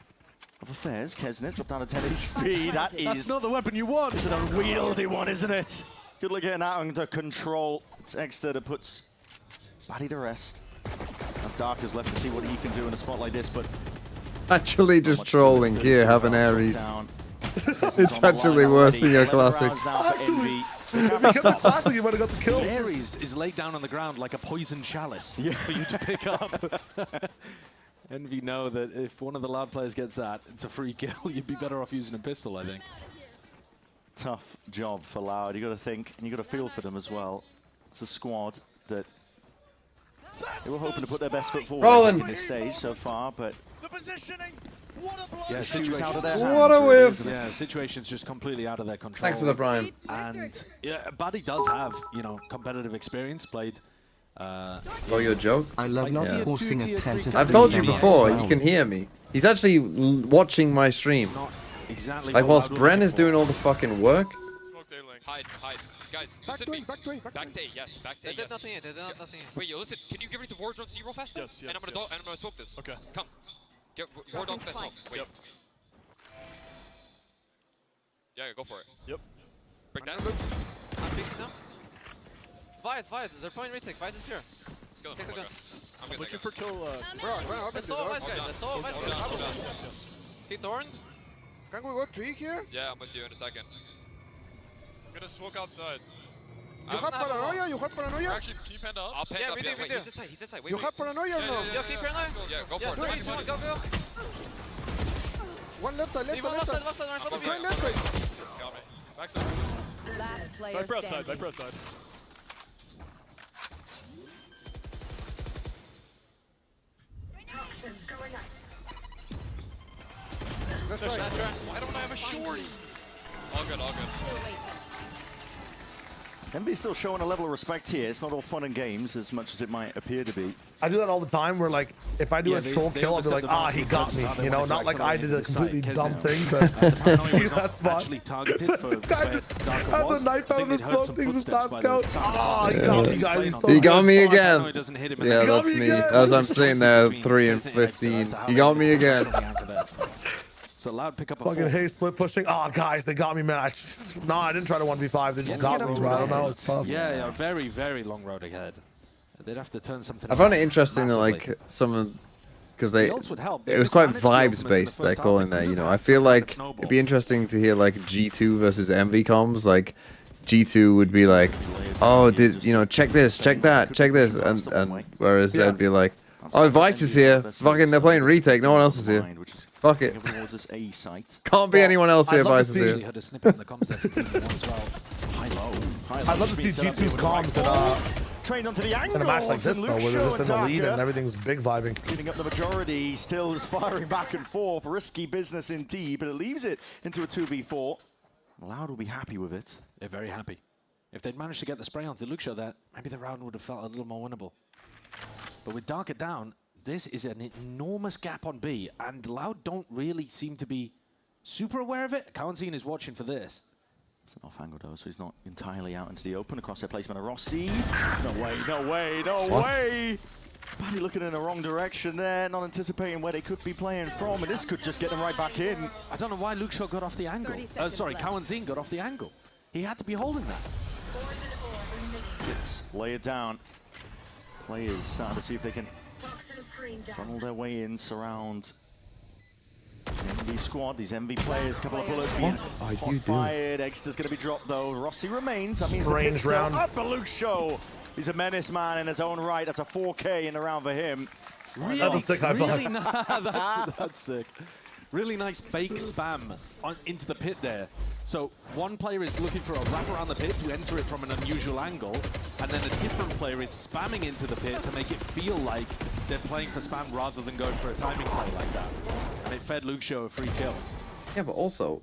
of affairs. Kesnet dropped down to 10 HP. That's not the weapon you want. It's an unwieldy one, isn't it? Good luck getting that under control. It's Exeter that puts Batty to rest. And Dark is left to see what he can do in a spot like this, but Actually, just trolling here, have an Ares. It's actually worse than your classic. Classic, you might have got the kills. Ares is laid down on the ground like a poison chalice for you to pick up. Envy know that if one of the Loud players gets that, it's a free kill. You'd be better off using a pistol, I think. Tough job for Loud. You got to think, and you got to feel for them as well. It's a squad that they were hoping to put their best foot forward in this stage so far, but yeah, situation's out of their What a whiff! Yeah, situation's just completely out of their control. Thanks for the prime. And yeah, Buddy does have, you know, competitive experience, played. Oh, your joke? I love not forcing a tentative. I've told you before, you can hear me. He's actually watching my stream. Not exactly. Like, whilst Bren is doing all the fucking work. Smoke day link. Hide. Guys, back to A, back to A. Back to A, yes. Back to A, yes. They did nothing. Wait, yo, listen. Can you give me the ward drone to zero fast? Yes. And I'm gonna smoke this. Okay. Come. Get ward on fast smoke. Wait. Yep. Yeah, go for it. Yep. Break down. I'm picking them. Vice, they're playing retake. Vice is here. Take the gun. I'm good. Looking for kill. Let's solo Vice, guys. Let's solo Vice, guys. He thorned. Can we work peak here? Yeah, I'm with you in a second. I'm gonna smoke outside. You have paranoia? You have paranoia? Actually, can you panda up? I'll panda up. Yeah, we do. He's inside. He's inside. Wait, You have paranoia or no? Yo, keep paranoia. Yeah, go for it. Go. One left side, left side. Left side, right in front of you. Left side. Got me. Backside. Last player Viper outside. standing. Viper outside. That's That's right. Why don't I have a shorty? All good, all good. Envy's still showing a level of respect here. It's not all fun and games as much as it might appear to be. I do that all the time where, like, if I do a troll kill, I'll be like, ah, he got me. You know, not like I did a completely dumb thing, but that's fine. Actually targeted for This guy just has a knife out of the smoke, thinks it's last count. Ah, he got me, guys. He got me again. Yeah, Yeah, that's me. As I'm sitting there, 3 and 15. He got me again. So Loud pick up a fucking hate split pushing. Oh, guys, they got me, man. I didn't try to 1v5. They just got me, bro. I don't know. It's tough. Yeah, very, very long road ahead. They'd have to turn something. I found it interesting that, like, someone, because it was quite vibes based, they're calling there, you know. I feel like it'd be interesting to hear, like, G2 versus MV comms. Like, G2 would be like, oh, check this, check that, check this. And whereas they'd be like, oh, Vice is here. Fucking, they're playing retake. No one else is here. Fuck it. Can't be anyone else here. Vice is here. I'd love to see G2's comms trained onto the in a match like this, though, where they're just in the lead and everything's big vibing. Giving up the majority, still is firing back and forth. Risky business indeed, but it leaves it into a 2v4. Loud will be happy with it. They're very happy. If they'd managed to get the spray onto Luxio there, maybe the round would have felt a little more winnable. But with Darker down, this is an enormous gap on B, and Loud don't really seem to be super aware of it. Kawanzine is watching for this. It's an off-angle though, so he's not entirely out into the open. Across their placement of Rossi. No way, no way, no way! Buddy looking in the wrong direction there, not anticipating where they could be playing from, and this could just get them right back in. I don't know why Luxio got off the angle. Sorry, Kawanzine got off the angle. He had to be holding that. Let's lay it down. Players starting to see if they can funnel their way in, surround these MV squad, these MV players. Couple of bullets being fired. Exeter's going to be dropped though. Rossi remains. That means the pit's still up for Luxio. He's a menace man in his own right. That's a 4K in the round for him. Really, that's a sick high five. That's sick. Really nice fake spam into the pit there. So one player is looking for a wrap around the pit to enter it from an unusual angle, and then a different player is spamming into the pit to make it feel like they're playing for spam rather than going for a timing play like that. And it fed Luxio a free kill. Yeah, but also,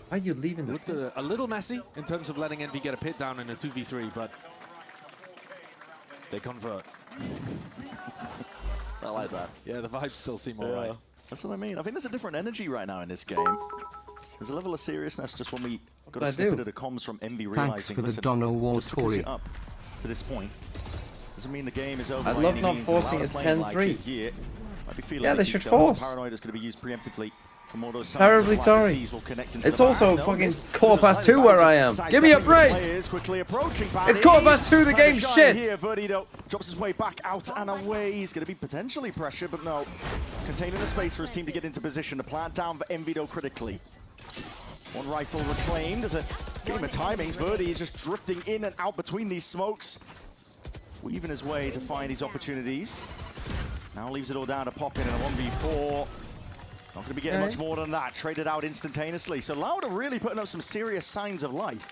why are you leaving the Looked a little messy in terms of letting Envy get a pit down in a 2v3, but they convert. I like that. Yeah, the vibes still seem alright. That's what I mean. I think there's a different energy right now in this game. There's a level of seriousness just when we got a snippet of the comms from Envy realizing for the Donald Wall just to push it up to this point. Doesn't mean the game is over. I love not forcing a 10-3. Yeah, they should force. Paranoid is going to be used preemptively. Terribly sorry. It's also fucking 2:15 where I am. Give me a break. It's 2:15. The game's shit. Here, Verdido drops his way back out and away. He's going to be potentially pressured, but no. Containing the space for his team to get into position. The plant down for Envido critically. One rifle reclaimed. There's a game of timings. Verdi is just drifting in and out between these smokes, weaving his way to find these opportunities. Now leaves it all down to pop in a 1v4. Not going to be getting much more than that. Traded out instantaneously. So Loud are really putting up some serious signs of life.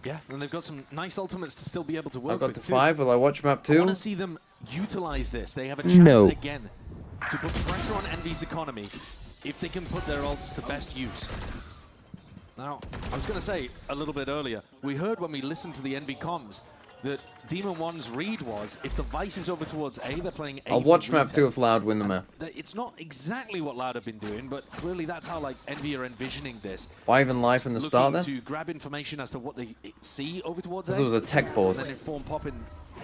Yeah, and they've got some nice ultimates to still be able to work I've got with to 5. Will I watch map 2? I want to see them utilize this. They have a chance again to put pressure on Envy's economy if they can put their ults to best use. Now, I was going to say a little bit earlier, we heard when we listened to the Envy comms that Demon 1's read was, if the Vice is over towards A, they're playing A. I'll watch map 2 if Loud win the map. It's not exactly what Loud have been doing, but clearly that's how like Envy are envisioning this. Why even live from the start then? To grab information as to what they see over towards A. This was a tech pause. And then inform Pop in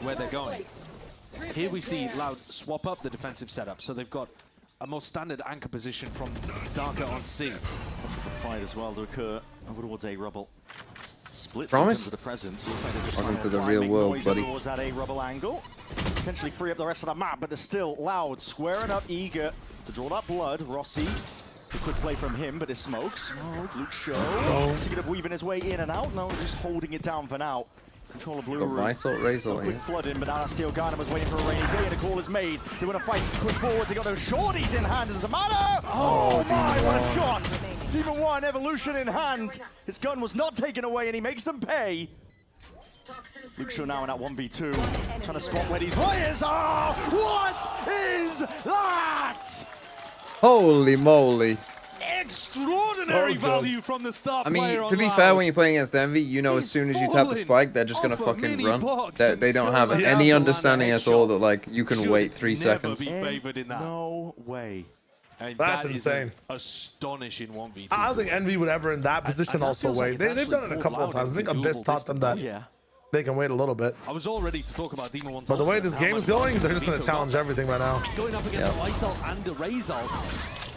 where they're going. Here we see Loud swap up the defensive setup, so they've got a more standard anchor position from Darker on C. fight as well to occur over towards A Rubble. Split Promise? into the presence. Looks like they're just Welcome trying to the try and real make world, noise buddy. towards that A Rubble angle. Potentially free up the rest of the map, but they're still loud, squaring up, eager to draw that blood. Rossi, a quick play from him, but it's Smokes. Luke Show, thinking of weaving his way in and out. No, just holding it down for now. Control of Blue Got Room. Vital, Razor, A quick yeah. flood in, but now that Steel Garden was waiting for a rainy day, and a call is made. They want to fight, push forwards. They got those shorties in hand. It doesn't matter. Oh my, what a shot! Demon One, Evolution in hand. His gun was not taken away, and he makes them pay. Luke Shaw now in that 1v2, trying to spot where these players are. What is that? Holy moly. Extraordinary value from the star I mean, player to be on fair, Loud. when you're playing against Envy, you know as soon as you tap the spike, they're just going to fucking run. They don't have any understanding at all that, like, you can wait 3 seconds. Be favored in that. No way. And That's that is insane. an astonishing 1v2. I don't think Envy would ever in that position that also feels like wait. it's They've done it a actually couple of allowed times. I think into Abyss doable taught them that distance. they can wait a little bit. I was all ready to talk about Demon One's But the way ultimate, this how game is much going, fun they're just going to Vito challenge got. everything right now. Going up against a Lysol and a Razor.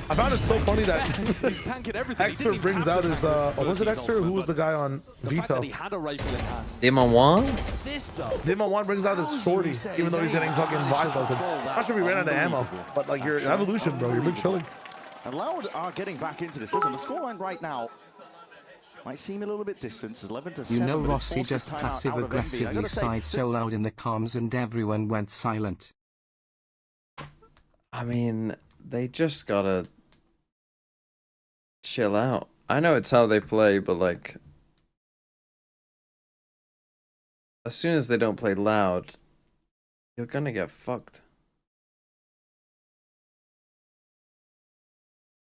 I found it so funny that He's tanking everything. He Extra didn't even brings have out to his, tank was it Berkey's Extra? ultimate, Who was the but guy on the fact Vito? that he had a rifle in hand. Demon One? This though. Demon One brings out his shorty, even though he's getting fucking visoled. Not sure we ran out of ammo, but like your evolution, bro, you're big chilling. And Loud are getting back into this. Listen, the scoreline right now might seem a little bit distant. It's 11-7. You know but it's Rossi forced just his time out of Envy. I passive-aggressively gotta say, sighed so loud in the comms and everyone went silent. I mean, they just gotta chill out. I know it's how they play, but like, as soon as they don't play loud, you're gonna get fucked.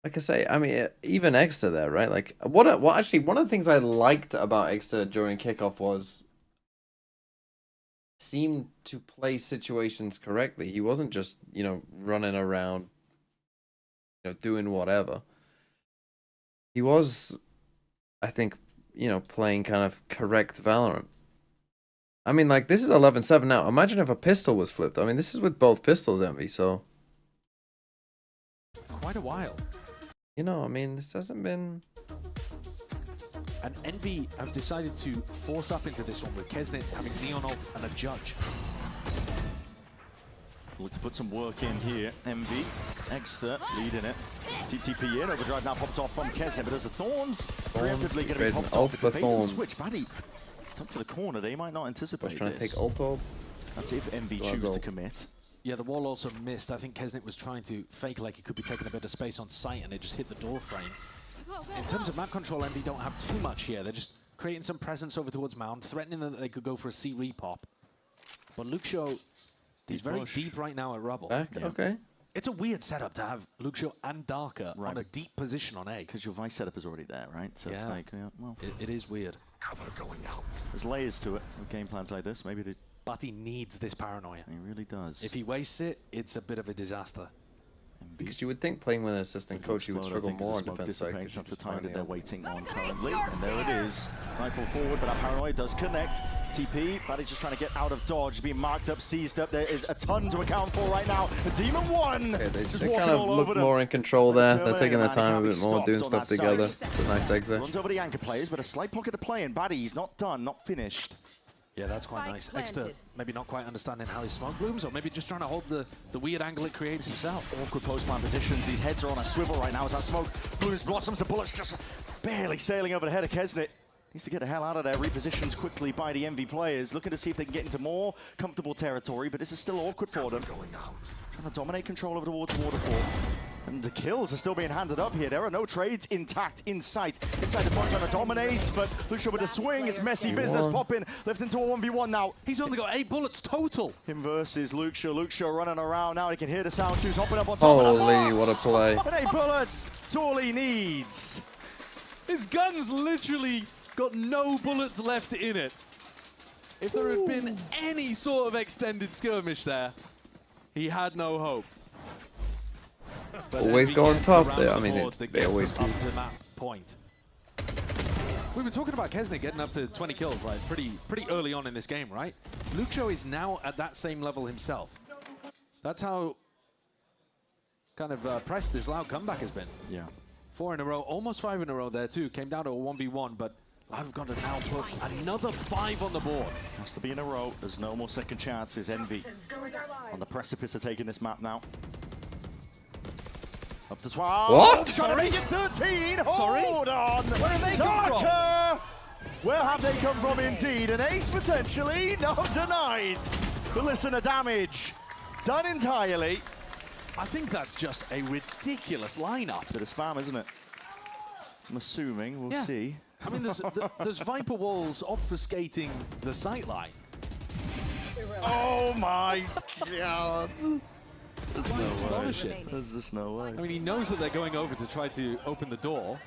Like I say, I mean, even Exeter there, right? Like, actually, one of the things I liked about Exeter during kickoff was seemed to play situations correctly. He wasn't just, you know, running around, you know, doing whatever. He was, I think, you know, playing kind of correct Valorant. I mean, like, this is 11-7 now. Imagine if a pistol was flipped. I mean, this is with both pistols, Envy, so... Quite a while. You know, I mean, this hasn't been... And Envy have decided to force up into this one with Kesnet having Neon ult and a Judge. Look to put some work in here. Envy, Exeter leading it. TTP in, overdrive now popped off from Kesnet, but as the Thorns preemptively going to be popped off. It's a bait and switch. Baddy, it's up to the corner. They might not anticipate trying to this. take ult. That's if Envy choose to commit. Yeah, the wall also missed. I think Kesnet was trying to fake like he could be taking a bit of space on site, and it just hit the door frame. In terms of map control, Envy don't have too much here. They're just creating some presence over towards Mound, threatening that they could go for a C repop. But Luke Shaw, he's very deep right now at Rubble. Back, okay. It's a weird setup to have Luke Shaw and Darker on a deep position on A. Because your Vice setup is already there, right? So it's like, yeah, well. It is weird. There's layers to it with game plans like this. Maybe they... But he needs this paranoia. He really does. If he wastes it, it's a bit of a disaster. Because you would think playing with an assistant coach, you would struggle more on defense side. That's the time that they're waiting on currently. And there it is. Rifle forward, but that paranoia does connect. TP, Baddy's just trying to get out of dodge, being marked up, seized up. There is a ton to account for right now. The Demon One! Okay, they just kind of look more in control there. They're taking their time a bit more, doing stuff together. Side. It's a nice exit. Runs over the anchor players, but a slight pocket of play, and Baddy's not done, not finished. Yeah, that's quite nice. Exeter maybe not quite understanding how his smoke blooms, or maybe just trying to hold the weird angle it creates himself. Awkward post-man positions. These heads are on a swivel right now as that smoke blooms, blossoms. The bullets just barely sailing over the head of Kesnet. Needs to get the hell out of there. Repositions quickly by the Envy players, looking to see if they can get into more comfortable territory, but this is still awkward for them. Trying to dominate control over towards Waterfall. And the kills are still being handed up here. There are no trades intact in sight. Inside the spot trying to dominate, but Lucio with a swing. It's messy business. Popping, left into a 1v1 now. He's only got 8 bullets total. Him versus Lucio. Lucio running around now. He can hear the sound cues hopping up on top of the Holy, what a play. And 8 bullets. That's all he needs. His gun's literally got no bullets left in it. If there had been any sort of extended skirmish there, he had no hope. But Always go on top there. I mean, they always do. Up to that point. We were talking about Kesnet getting up to 20 kills, like pretty early on in this game, right? Lucio is now at that same level himself. That's how kind of pressed this Loud comeback has been. Yeah. 4 in a row, almost 5 in a row there too. Came down to a 1v1, but Loud have got to now put another 5 on the board. Has to be in a row. There's no more second chances. Envy on the precipice of taking this map now. Up to 12. What? Trying to make it 13. Sorry? Hold on. Where did they come from? Darker. Where have they come from indeed? An ace potentially. No, denied. The listener damage done entirely. I think that's just a ridiculous lineup. Bit of spam, isn't it? I'm assuming. We'll see. I mean, there's Viper walls obfuscating the sightline. Oh my god. Astonishing. There's just no way. I mean, he knows that they're going over to try to open the door.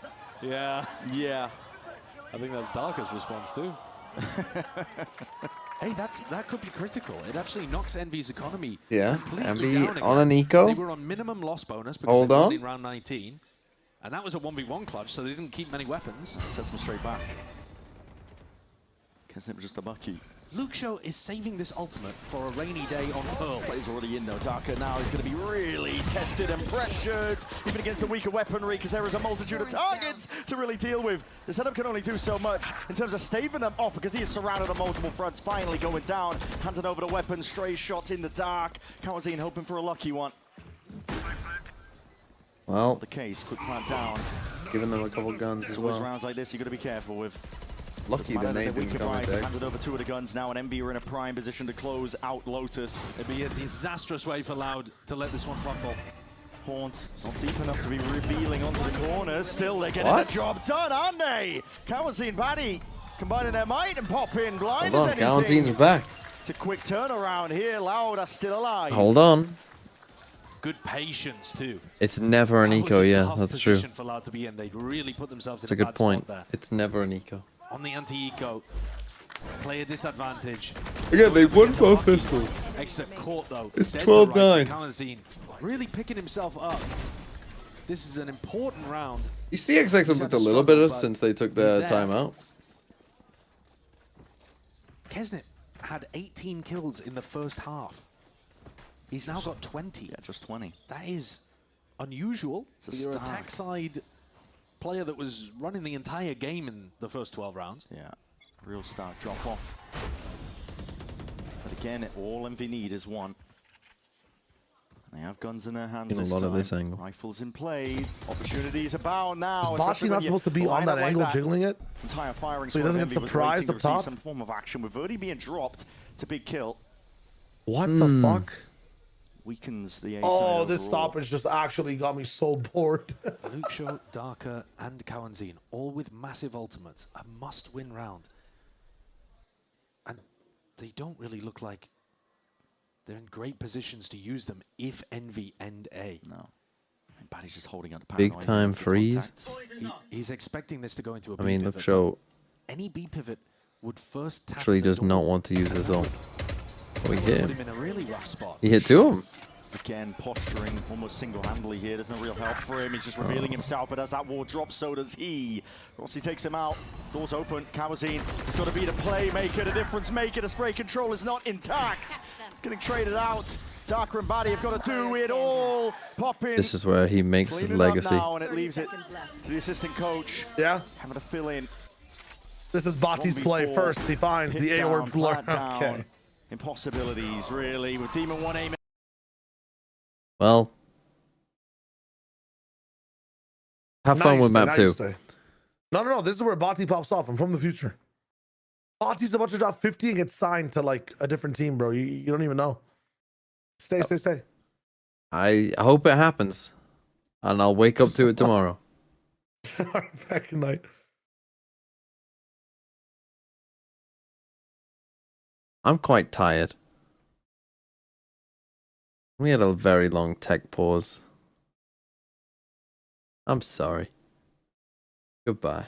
Yeah. Yeah. I think that's Darker's response too. Hey, that could be critical. It actually knocks Envy's economy completely Envy down again. on an eco. They were on minimum loss bonus because Hold they were on. in round 19. And that was a 1v1 clutch, so they didn't keep many weapons. Sets them straight back. Guessing it was just a bucky. Luke Show is saving this ultimate for a rainy day on Pearl. Play's already in though. Darker now is going to be really tested and pressured, even against the weaker weaponry, because there is a multitude of targets to really deal with. The setup can only do so much in terms of staving them off, because he is surrounded on multiple fronts, finally going down, handing over the weapons, stray shots in the dark. Kawazine hoping for a lucky one. Well, the case, quick plant down. Giving them a couple guns as well. Rounds like this, you got to be careful with. Lucky the nade didn't come in. Handed over 2 of the guns now, and MB are in a prime position to close out Lotus. It'd be a disastrous way for Loud to let this one fumble. Haunt not deep enough to be revealing onto the corners. Still, they're getting the job done, aren't they? Kawazine, Batty combining their might and pop in blind Hold as on, anything. Kawazine's back. It's a quick turnaround here. Loud are still alive. Hold on. Good patience too. It's never an eco, yeah, that's true. For Loud to be in. They'd really put themselves It's in a good bad point. spot there. It's never an eco. On the anti-eco, player disadvantage. Again, they won both pistols. Extra court though. It's Dead 12-9. to right. Kawazine really picking himself up. This is an important round. You see CXX have looked a little better since they took their time out. Kesnet had 18 kills in the first half. He's now got 20. Yeah, just 20. That is unusual for your attack side player that was running the entire game in the first 12 rounds. Yeah, real start drop off. But again, all MV need is one. They have guns in their hands In a this lot time. of this angle. Rifles in play. Opportunities abound now. Is Bashi not supposed to be on that angle jiggling it? Entire firing So he doesn't get surprised up top? Some form of action with Verdi being dropped. It's a big kill. What the fuck? Weakens the A Oh, side this overall. stoppage just actually got me so bored. Luke Shaw, Darker, and Kawazine, all with massive ultimates. A must-win round. And they don't really look like they're in great positions to use them if Envy end A. No. And Batty's just holding out the Big time freeze. He's expecting this to go into a I B mean, pivot. Luke Shaw Any B pivot would first tap actually the does door. not want to use his ult. Oh, he hit Put him. him in a really rough spot. He hit 2 of them. Again, posturing almost single-handedly here. There's no real help for him. He's just revealing himself, but as that wall drops, so does he. Rossi takes him out. Doors open. Kawazine has got to be the playmaker, the difference maker. The spray control is not intact. Getting traded out. Darker and Batty have got to do it all. Pop in. This is where he makes his Clean it up legacy. now, and it leaves it to the assistant coach. Yeah. Having to fill in. This is Bati's play 1v4. first. He finds Hit the down, A-word blur. plant down. Okay. Impossibilities, really, with Demon 1 aiming. Well, have fun with map 2. No. This is where Bati pops off. I'm from the future. Bati's about to drop 50 and get signed to like a different team, bro. You don't even know. Stay. I hope it happens. And I'll wake up to it tomorrow. Back in night. I'm quite tired. We had a very long tech pause. I'm sorry. Goodbye.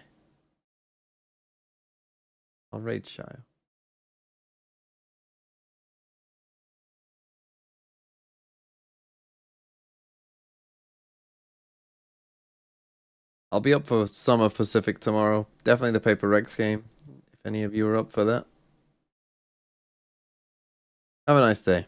I'll raid Shio. I'll be up for Summer Pacific tomorrow. Definitely the Paper Rex game, if any of you are up for that. Have a nice day.